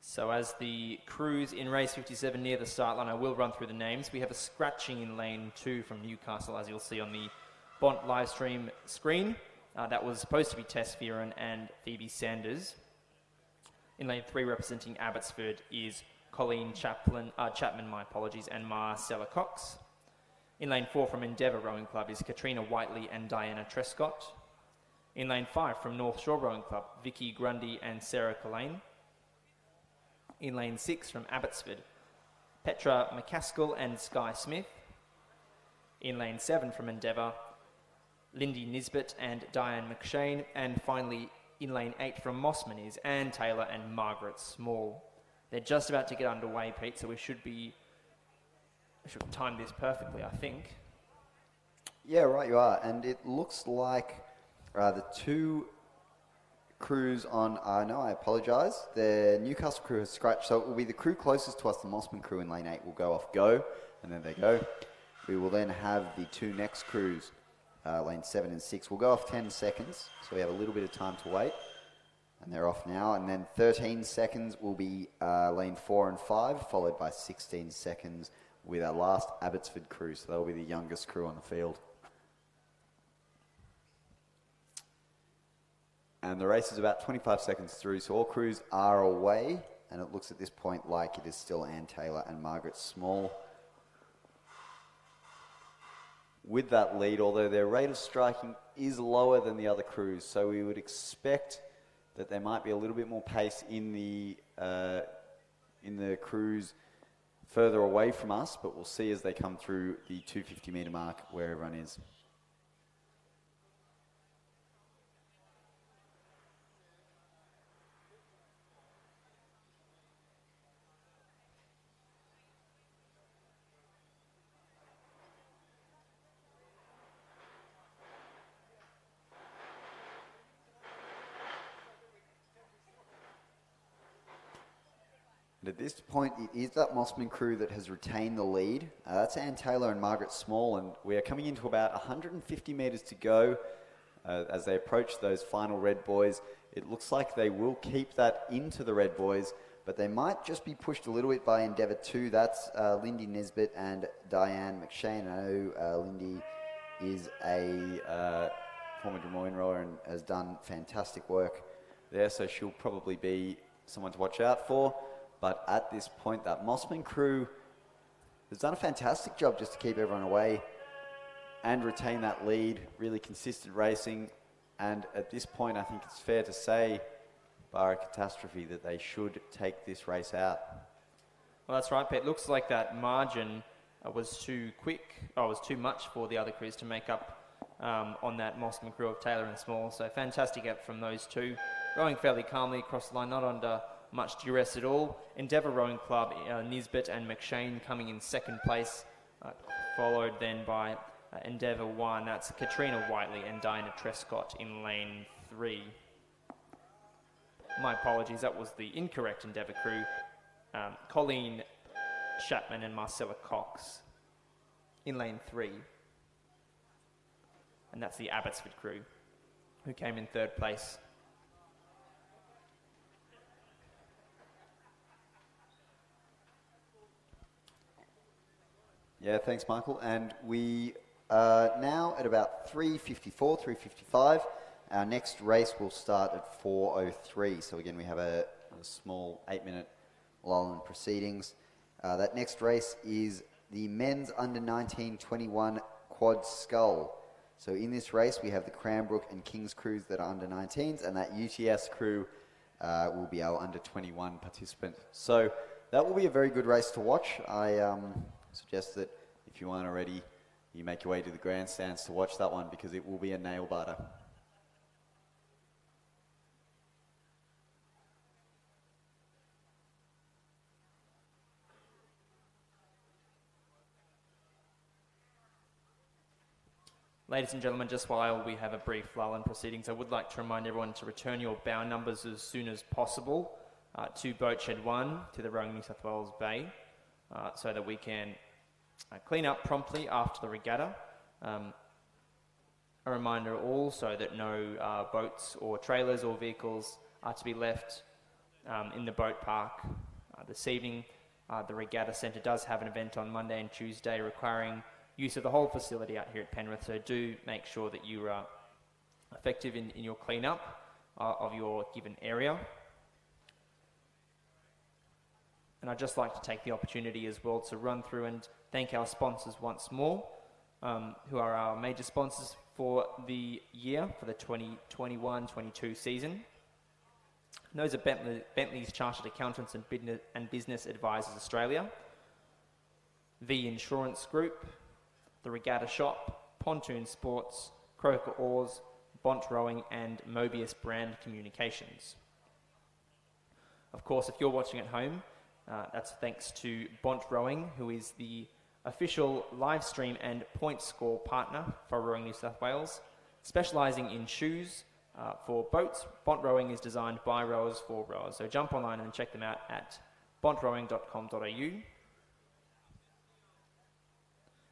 So as the crews in race 57 near the start line, I will run through the names. We have a scratching in lane 2 from Newcastle, as you'll see on the Bont live stream screen. That was supposed to be Tess Fearon and Phoebe Sanders. In lane 3, representing Abbotsford, is Colleen Chapman, and Marcella Cox. In lane 4 from Endeavour Rowing Club is Katrina Whiteley and Diana Trescott. In lane 5 from North Shore Rowing Club, Vicky Grundy and Sarah Collane. In lane 6 from Abbotsford, Petra McCaskill and Sky Smith. In lane 7 from Endeavour, Lindy Nisbet and Diane McShane. And finally, in lane 8 from Mossman is Anne Taylor and Margaret Small. They're just about to get underway, Pete, so we should time this perfectly, I think. Yeah, right you are. And it looks like the two crews on, no, I apologise. The Newcastle crew has scratched, so it will be the crew closest to us, the Mossman crew in lane 8 will go off go, and then they go. We will then have the two next crews, lane 7 and 6, will go off 10 seconds, so we have a little bit of time to wait. And they're off now, and then 13 seconds will be lane 4 and 5, followed by 16 seconds with our last Abbotsford crew, so they'll be the youngest crew on the field. And the race is about 25 seconds through, so all crews are away, and it looks at this point like it is still Anne Taylor and Margaret Small with that lead, although their rate of striking is lower than the other crews, so we would expect that there might be a little bit more pace in the crews further away from us, but we'll see as they come through the 250 metre mark where everyone is. And at this point, it is that Mossman crew that has retained the lead. That's Anne Taylor and Margaret Small, and we are coming into about 150 metres to go as they approach those final red buoys. It looks like they will keep that into the red buoys, but they might just be pushed a little bit by Endeavour 2. That's Lindy Nisbet and Diane McShane. I know Lindy is a former Des Moines rower and has done fantastic work there, so she'll probably be someone to watch out for. But at this point, that Mossman crew has done a fantastic job just to keep everyone away and retain that lead, really consistent racing. And at this point, I think it's fair to say, bar a catastrophe, that they should take this race out. Well, that's right, Pete. Looks like that margin was too quick, was too much for the other crews to make up on that Mossman crew of Taylor and Small. So fantastic effort from those two, rowing fairly calmly across the line, not under much duress at all. Endeavour Rowing Club, Nisbet and McShane coming in second place, followed then by Endeavour 1. That's Katrina Whiteley and Diana Trescott in lane 3. My apologies, that was the incorrect Endeavour crew. Colleen Chapman and Marcella Cox in lane 3. And that's the Abbotsford crew, who came in third place. Yeah, thanks, Michael. And we are now at about 3:54, 3:55. Our next race will start at 4:03. So again, we have a small 8-minute lull in proceedings. That next race is the men's under 19-21 quad scull. So in this race, we have the Cranbrook and Kings crews that are under 19s, and that UTS crew will be our under 21 participant. So that will be a very good race to watch. I suggest that if you aren't already, you make your way to the grandstands to watch that one, because it will be a nail-biter. Ladies and gentlemen, just while we have a brief lull in proceedings, I would like to remind everyone to return your bow numbers as soon as possible to Boat Shed 1, to the Rowing New South Wales Bay, so that we can clean up promptly after the regatta. A reminder also that no boats or trailers or vehicles are to be left in the boat park this evening. The regatta centre does have an event on Monday and Tuesday requiring use of the whole facility out here at Penrith, so do make sure that you are effective in your clean-up of your given area. And I'd just like to take the opportunity as well to run through and thank our sponsors once more, who are our major sponsors for the year, for the 2021-22 season. And those are Bentley's Chartered Accountants and Business Advisors Australia, the Insurance Group, the Regatta Shop, Pontoon Sports, Croker Oars, Bont Rowing, and Mobius Brand Communications. Of course, if you're watching at home, that's thanks to Bont Rowing, who is the official live stream and point score partner for Rowing New South Wales, specialising in shoes, For boats, Bont Rowing is designed by rowers for rowers. So jump online and check them out at bontrowing.com.au.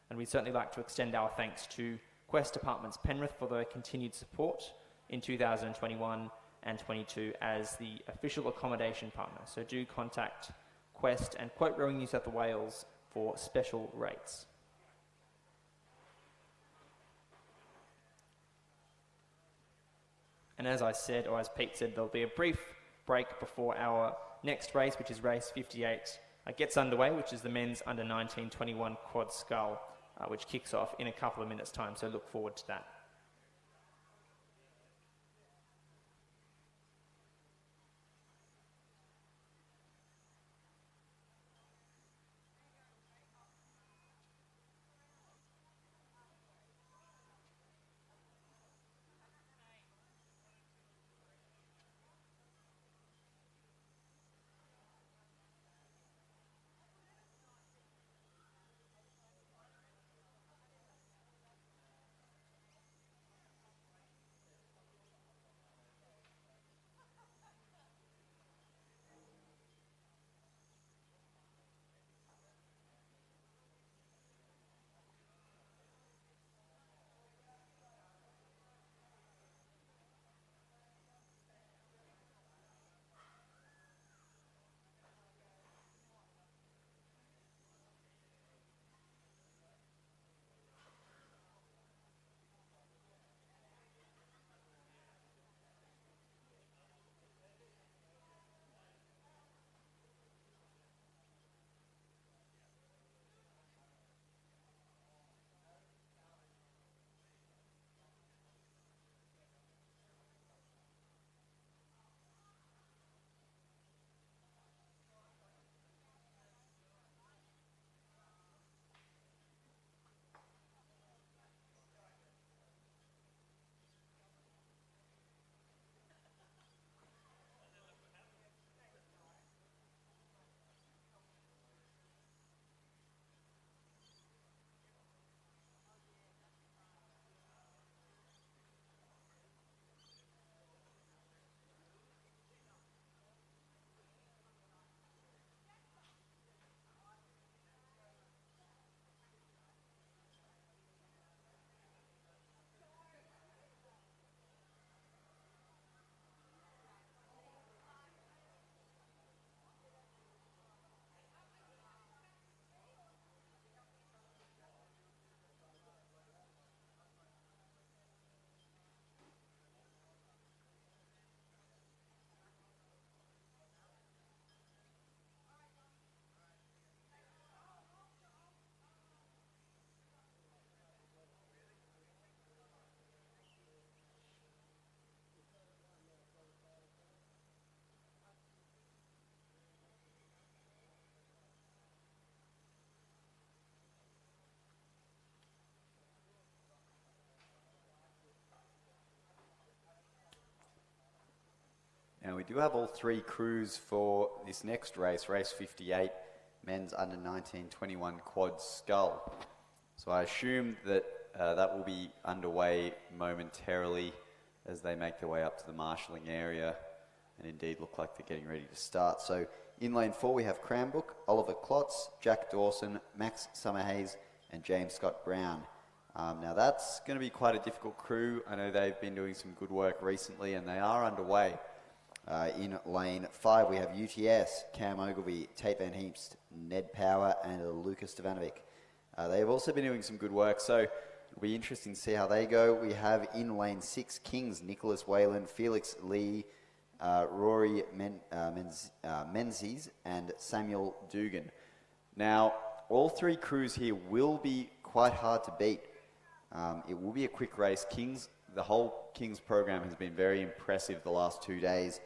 And we'd certainly like to extend our thanks to Quest Apartments Penrith for their continued support in 2021 and 22 as the official accommodation partner. So do contact Quest and quote Rowing New South Wales for special rates. And as I said, or as Pete said, there'll be a brief break before our next race, which is race 58, gets underway, which is the men's under 19 21 quad scull, which kicks off in a couple of minutes' time. So look forward to that. Now we do have all three crews for this next race, race 58, men's under 19 21 quad scull. So I assume that that will be underway momentarily as they make their way up to the marshalling area and indeed look like they're getting ready to start. So in lane 4 we have Cranbrook, Oliver Klotz, Jack Dawson, Max Summerhays and James Scott Brown. Now that's going to be quite a difficult crew. I know they've been doing some good work recently and they are underway. In lane 5 we have UTS, Cam Ogilvie, Tate Van Heemst, Ned Power and Lucas Stevanovic. They've also been doing some good work, so it'll be interesting to see how they go. We have in lane 6 Kings, Nicholas Whalen, Felix Lee, Rory Menzies and Samuel Dugan. Now all three crews here will be quite hard to beat. It will be a quick race. The whole Kings program has been very impressive the last 2 days.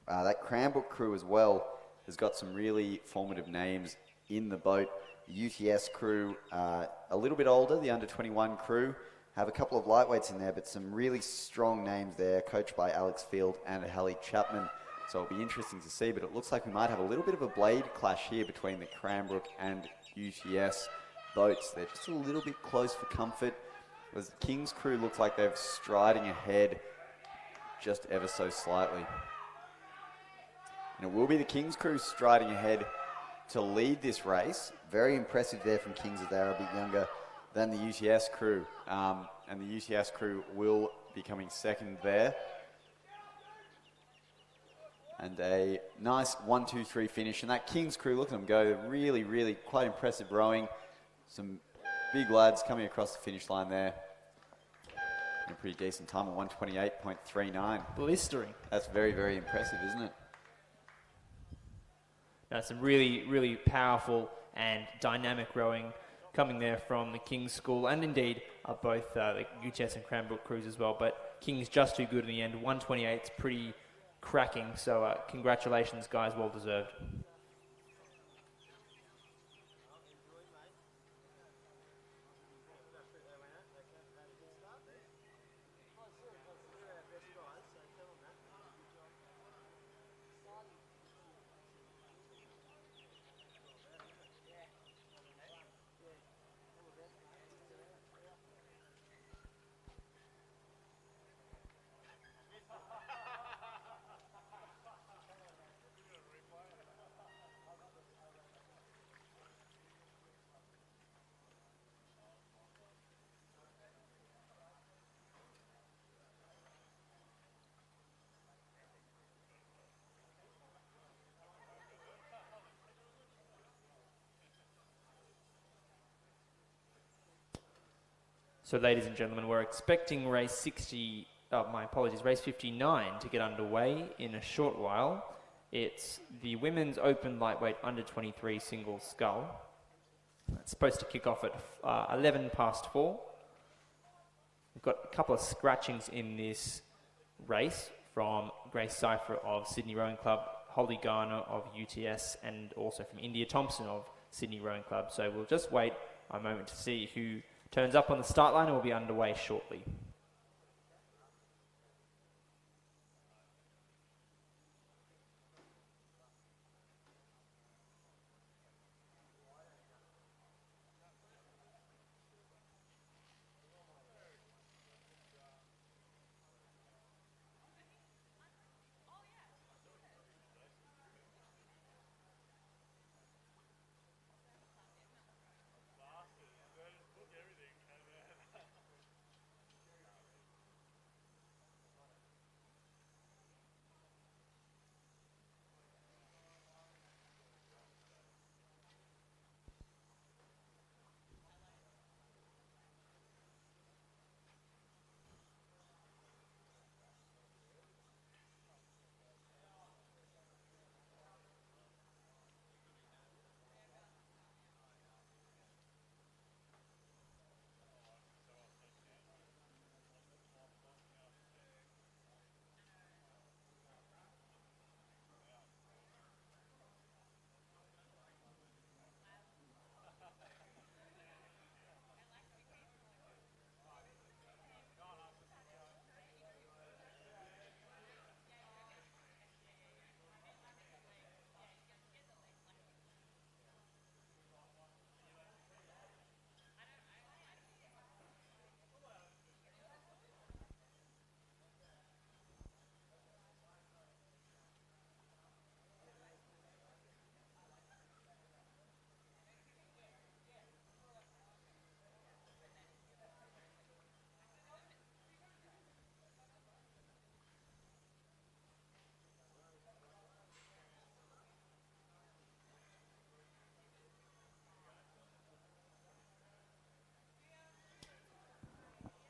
That Cranbrook crew as well has got some really formative names in the boat. The UTS crew, a little bit older, the under 21 crew, have a couple of lightweights in there, but some really strong names there, coached by Alex Field and Hallie Chapman. So it'll be interesting to see, but it looks like we might have a little bit of a blade clash here between the Cranbrook and UTS boats. They're just a little bit close for comfort. As the Kings crew looks like they're striding ahead just ever so slightly. And it will be the King's crew striding ahead to lead this race. Very impressive there from Kings as they're a bit younger than the UTS crew. And the UTS crew will be coming second there. And a nice 1-2-3 finish. And that Kings crew, look at them go. Really, really quite impressive rowing. Some big lads coming across the finish line there. A pretty decent time at 1:28.39. Blistering. That's very, very impressive, isn't it? Now, some really, really powerful and dynamic rowing coming there from the King's School, and indeed both the UTS and Cranbrook crews as well. But King's just too good in the end. 1:28 is pretty cracking, so congratulations, guys, well deserved. So, ladies and gentlemen, we're expecting race 59 to get underway in a short while. It's the women's open lightweight under 23 single scull. It's supposed to kick off at 4:11. We've got a couple of scratchings in this race from Grace Cypher of Sydney Rowing Club, Holly Garner of UTS, and also from India Thompson of Sydney Rowing Club. So we'll just wait a moment to see who turns up on the start line, and we'll be underway shortly.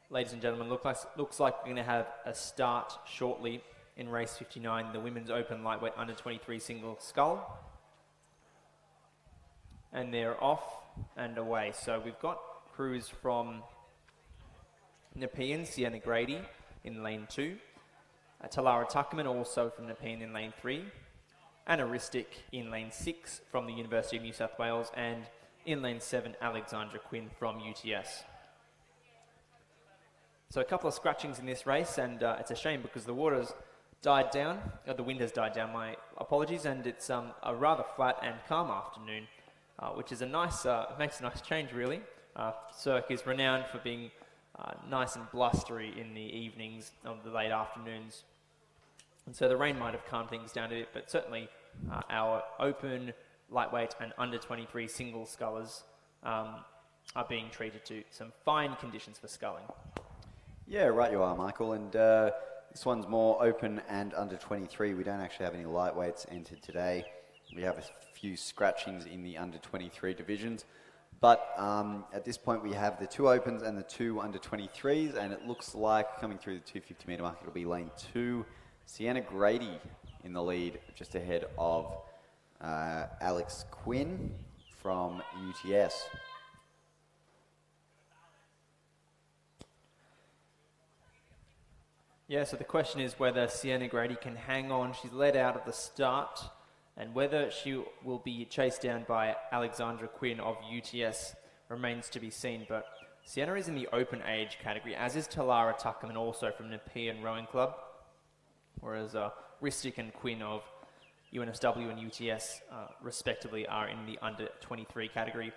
Ladies and gentlemen, looks like we're going to have a start shortly in race 59, the women's open lightweight under 23 single scull. And they're off and away. So we've got crews from Nepean, Sienna Grady in lane 2. Talara Tuckerman also from Nepean in lane 3. Anna Ristic in lane 6 from the University of New South Wales. And in lane 7, Alexandra Quinn from UTS. So a couple of scratchings in this race, and it's a shame because the water's died down, the wind has died down, my apologies, and it's a rather flat and calm afternoon, which is a nice, makes a nice change really. Cirque is renowned for being nice and blustery in the evenings of the late afternoons And so the rain might have calmed things down a bit, but certainly our open, lightweight and under 23 single scullers are being treated to some fine conditions for sculling. Yeah, right you are, Michael. And this one's more open and under 23. We don't actually have any lightweights entered today. We have a few scratchings in the under 23 divisions. But at this point, we have the 2 opens and the 2 under 23s. And it looks like coming through the 250 metre mark, it'll be lane 2. Sienna Grady in the lead, just ahead of Alex Quinn from UTS. Yeah, so the question is whether Sienna Grady can hang on. She's led out at the start, and whether she will be chased down by Alexandra Quinn of UTS remains to be seen. But Sienna is in the open age category, as is Talara Tuckerman, also from Nepean Rowing Club, whereas Ristic and Quinn of UNSW and UTS, respectively, are in the under 23 category.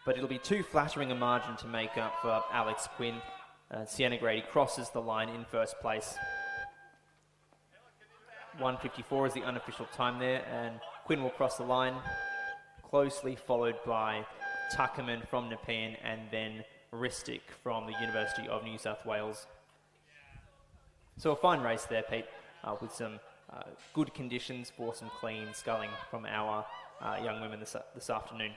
But it'll be too flattering a margin to make up for Alex Quinn. Sienna Grady crosses the line in first place. 1:54 is the unofficial time there, and Quinn will cross the line, closely followed by Tuckerman from Nepean and then Ristic from the University of New South Wales. So a fine race there, Pete, with some good conditions for some clean sculling from our young women this afternoon.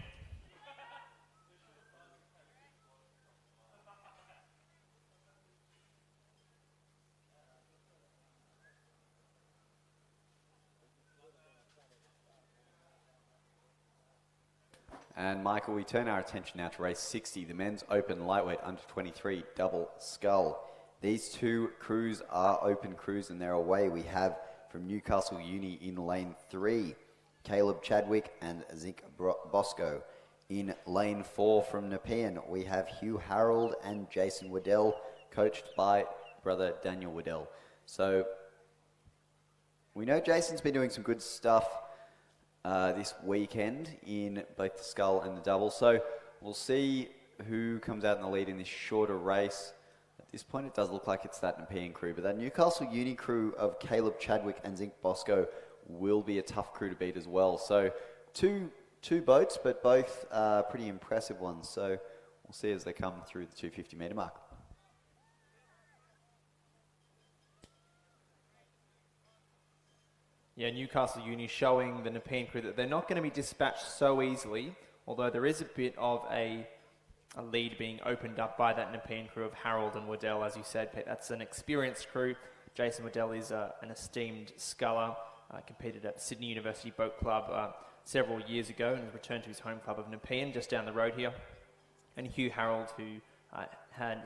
And Michael, we turn our attention now to race 60, the men's open lightweight under 23 double scull. These 2 crews are open crews and they're away. We have from Newcastle Uni in lane 3, Caleb Chadwick and Zink Bosco. In lane 4 from Nepean, we have Hugh Harold and Jason Waddell, coached by brother Daniel Waddell. So we know Jason's been doing some good stuff this weekend in both the scull and the double. So we'll see who comes out in the lead in this shorter race. At this point, it does look like it's that Nepean crew, but that Newcastle Uni crew of Caleb Chadwick and Zink Bosco will be a tough crew to beat as well. So two boats, but both pretty impressive ones. So we'll see as they come through the 250 metre mark. Yeah, Newcastle Uni showing the Nepean crew that they're not going to be dispatched so easily, although there is a bit of a lead being opened up by that Nepean crew of Harold and Waddell, as you said, Pete. That's an experienced crew. Jason Waddell is an esteemed sculler, competed at Sydney University Boat Club several years ago and has returned to his home club of Nepean, just down the road here. And Hugh Harold,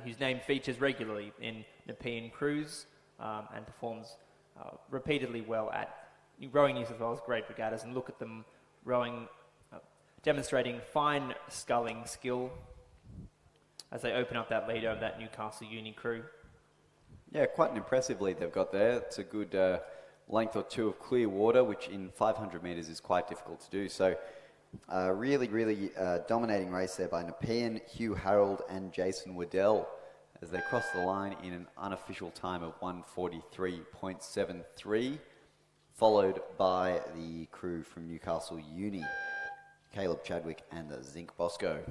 whose name features regularly in Nepean crews and performs repeatedly well at rowing New South Wales Great Regattas, and look at them rowing, demonstrating fine sculling skill as they open up that lead over that Newcastle Uni crew. Yeah, quite an impressive lead they've got there. It's a good length or 2 of clear water, which in 500 metres is quite difficult to do. So really dominating race there by Nepean, Hugh Harold and Jason Waddell as they cross the line in an unofficial time of 1:43.73. Followed by the crew from Newcastle Uni, Caleb Chadwick and Zink Bosco.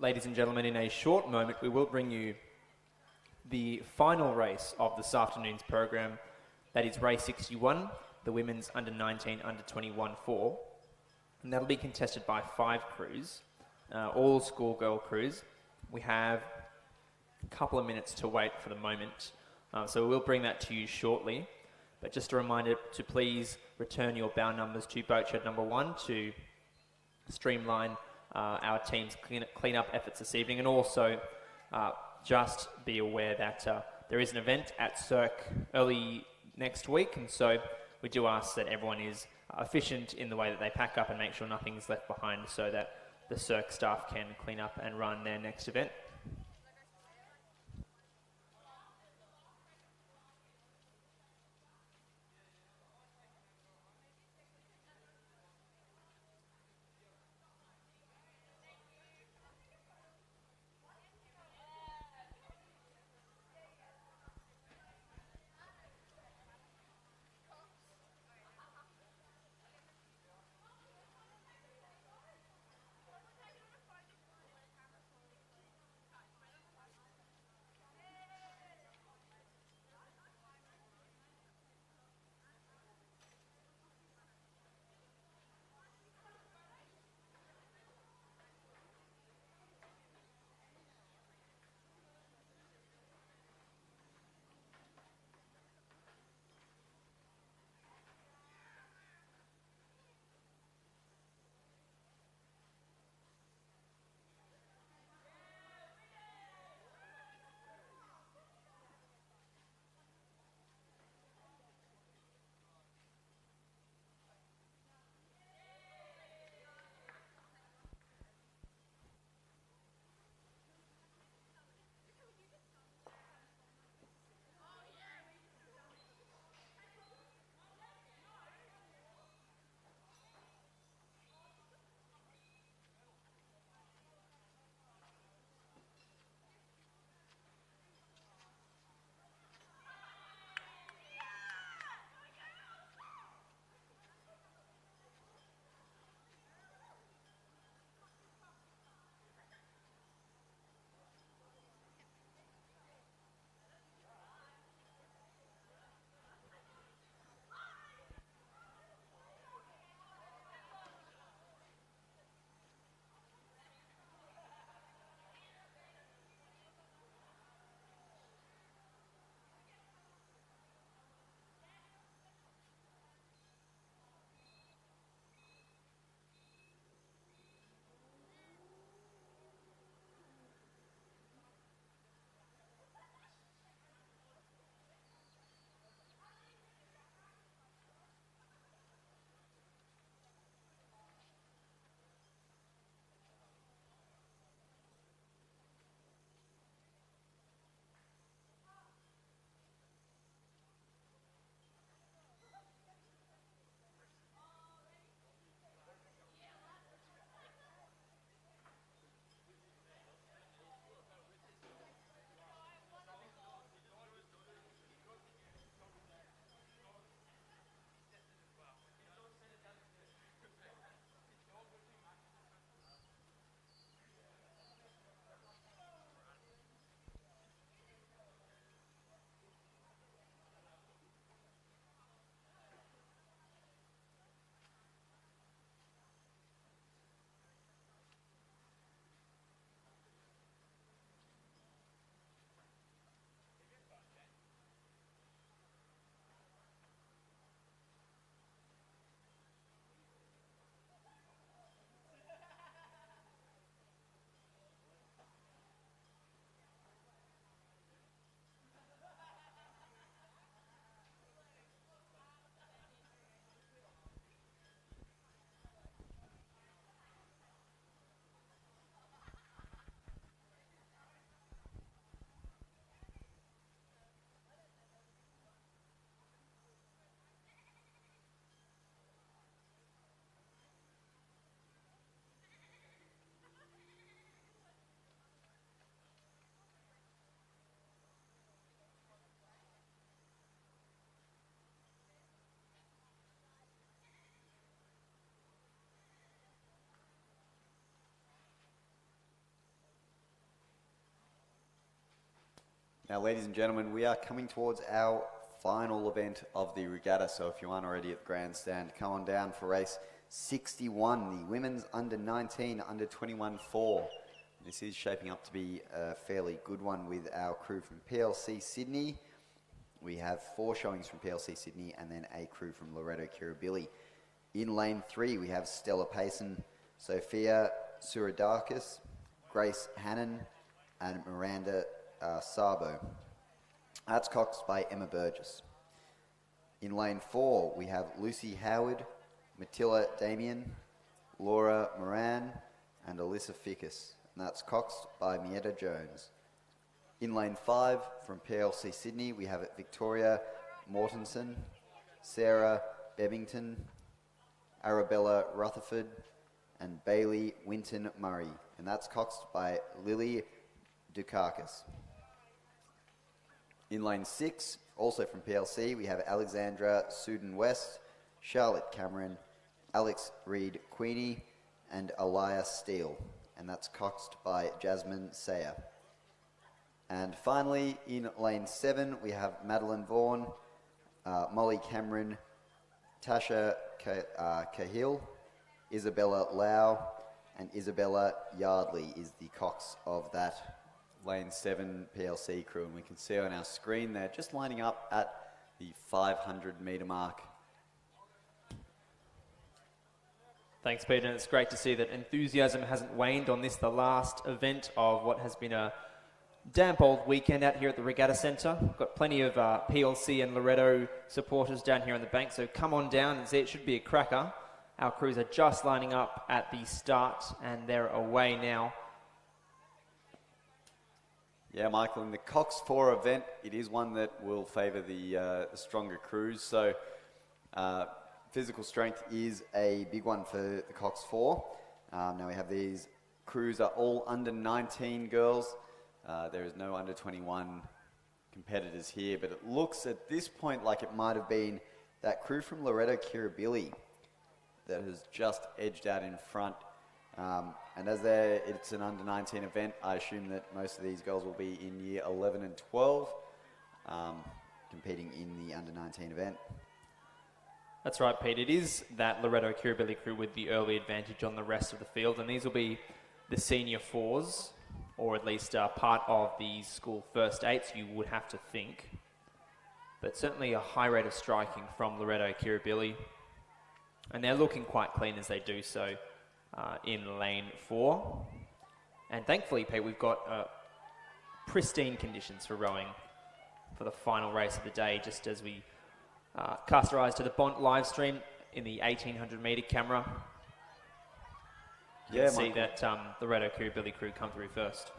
ladies and gentlemen, in a short moment, we will bring you the final race of this afternoon's program. That is race 61, the women's under 19, under 21 4. And that'll be contested by 5 crews, all schoolgirl crews. We have a couple of minutes to wait for the moment, so we'll bring that to you shortly. But just a reminder to please return your bow numbers to boat shed number 1 to streamline our team's clean-up efforts this evening. And also just be aware that there is an event at Cirque early next week, and so we do ask that everyone is efficient in the way that they pack up and make sure nothing's left behind so that the Cirque staff can clean up and run their next event. Now, ladies and gentlemen, we are coming towards our final event of the regatta. So if you aren't already at the grandstand, come on down for race 61, the women's under 19, under 21 4. This is shaping up to be a fairly good one with our crew from PLC Sydney. We have 4 showings from PLC Sydney and then a crew from Loreto Kirribilli. In lane 3, we have Stella Payson, Sophia Suradakis, Grace Hannon, and Miranda Sabo. That's coxed by Emma Burgess. In lane 4, we have Lucy Howard, Matilda Damien, Laura Moran, and Alyssa Fickus. And that's coxed by Mietta Jones. In lane 5, from PLC Sydney, we have Victoria Mortensen, Sarah Bebbington, Arabella Rutherford, and Bailey Winton Murray. And that's coxed by Lily Dukakis. In lane 6, also from PLC, we have Alexandra Suden West, Charlotte Cameron, Alex Reed Queenie, and Elias Steele. And that's coxed by Jasmine Sayer. And finally, in lane 7, we have Madeline Vaughan, Molly Cameron, Tasha Cahill, Isabella Lau, and Isabella Yardley is the cox of that lane 7 PLC crew. And we can see on our screen they're just lining up at the 500 metre mark. Thanks, Peter. And it's great to see that enthusiasm hasn't waned on this, the last event of what has been a damp old weekend out here at the Regatta Centre. We've got plenty of PLC and Loreto supporters down here on the bank, so come on down and see. It should be a cracker. Our crews are just lining up at the start and they're away now. Yeah, Michael, in the Cox 4 event, it is one that will favour the stronger crews. So physical strength is a big one for the Cox 4. Now we have these crews are all under 19 girls. There is no under 21 competitors here, but it looks at this point like it might have been that crew from Loreto Kirribilli that has just edged out in front. And as it's an under 19 event, I assume that most of these girls will be in year 11 and 12, competing in the under 19 event. That's right, Pete. It is that Loreto Kirribilli crew with the early advantage on the rest of the field, and these will be the senior 4s, or at least part of the school first 8s, you would have to think. But certainly a high rate of striking from Loreto Kirribilli. And they're looking quite clean as they do so in lane 4. And thankfully, Pete, we've got pristine conditions for rowing for the final race of the day, just as we cast our eyes to the Bont live stream in the 1800 metre camera. You can see that the Loreto Kirribilli crew come through first.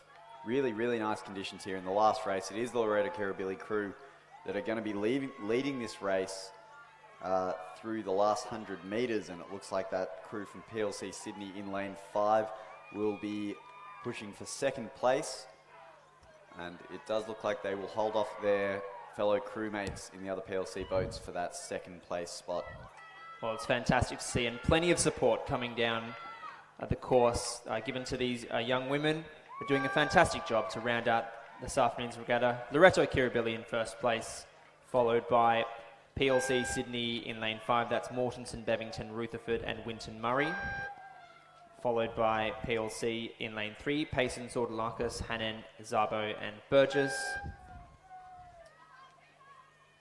Really, really nice conditions here in the last race. It is the Loreto Kirribilli crew that are going to be leading this race through the last 100 metres, and it looks like that crew from PLC Sydney in lane 5 will be pushing for second place, and it does look like they will hold off their fellow crewmates in the other PLC boats for that second place spot. Well, it's fantastic to see, and plenty of support coming down the course given to these young women. They're doing a fantastic job to round out this afternoon's regatta. Loreto Kirribilli in first place, followed by PLC Sydney in lane 5. That's Mortensen, Bevington, Rutherford and Winton Murray. Followed by PLC in lane 3, Payson, Zordalakis, Hannon, Zabo and Burgess.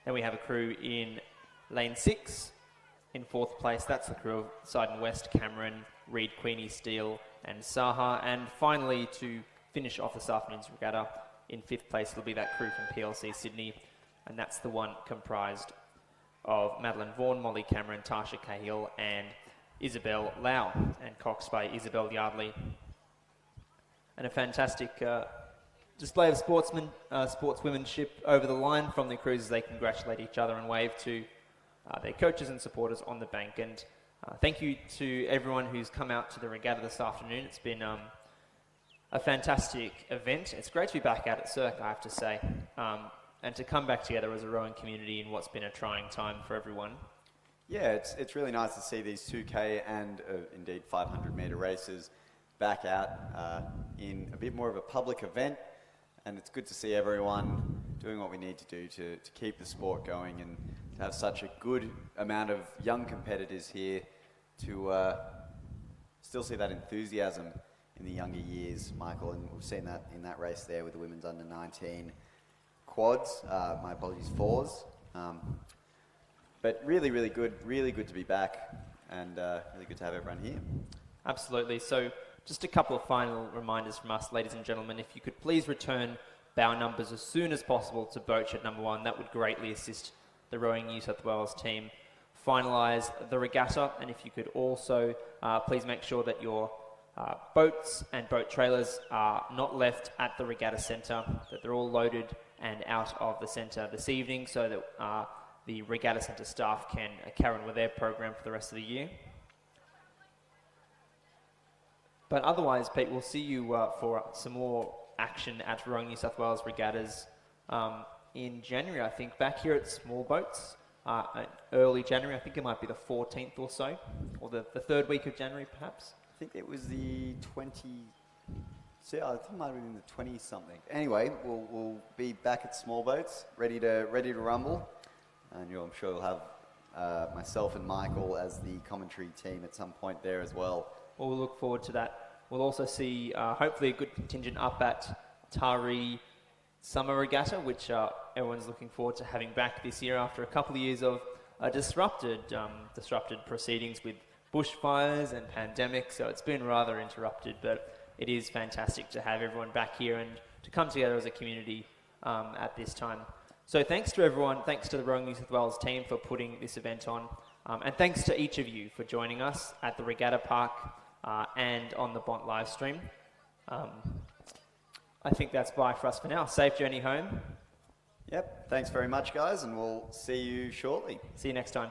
Then we have a crew in lane 6 in 4th place. That's the crew of Sidon West, Cameron, Reed, Queenie, Steele and Saha. And finally, to finish off this afternoon's regatta, in 5th place will be that crew from PLC Sydney, and that's the one comprised of Madeline Vaughan, Molly Cameron, Tasha Cahill and Isabel Lau, and coxed by Isabel Yardley. And a fantastic display of sportswomanship over the line from the crews as they congratulate each other and wave to their coaches and supporters on the bank. And thank you to everyone who's come out to the regatta this afternoon. It's been a fantastic event. It's great to be back out at Cirque, I have to say, and to come back together as a rowing community in what's been a trying time for everyone. Yeah, it's really nice to see these 2K and indeed 500 metre races back out in a bit more of a public event, and it's good to see everyone doing what we need to do to keep the sport going and to have such a good amount of young competitors here to still see that enthusiasm in the younger years, Michael, and we've seen that in that race there with the women's under 19 quads, my apologies, fours. But really, really good to be back, and really good to have everyone here. Absolutely. So just a couple of final reminders from us, ladies and gentlemen. If you could please return bow numbers as soon as possible to boat shed number 1, that would greatly assist the Rowing New South Wales team finalise the regatta. And if you could also please make sure that your boats and boat trailers are not left at the regatta centre, that they're all loaded and out of the centre this evening, so that the regatta centre staff can carry on with their program for the rest of the year. But otherwise, Pete, we'll see you for some more action at Rowing New South Wales regattas in January, I think, back here at Small Boats. Early January, I think it might be the 14th or so, or the third week of January, perhaps. I think it was the 20... See, I think it might have been the 20-something. Anyway, we'll be back at Small Boats, ready to rumble. And I'm sure you'll have myself and Michael as the commentary team at some point there as well. Well, we'll look forward to that. We'll also see, hopefully, a good contingent up at Taree Summer Regatta, which everyone's looking forward to having back this year after a couple of years of disrupted proceedings with bushfires and pandemic. So it's been rather interrupted, but it is fantastic to have everyone back here and to come together as a community at this time. So thanks to everyone, thanks to the Rowing New South Wales team for putting this event on, and thanks to each of you for joining us at the Regatta Park and on the Bont live stream. I think that's bye for us for now. Safe journey home. Yep, thanks very much, guys, and we'll see you shortly. See you next time.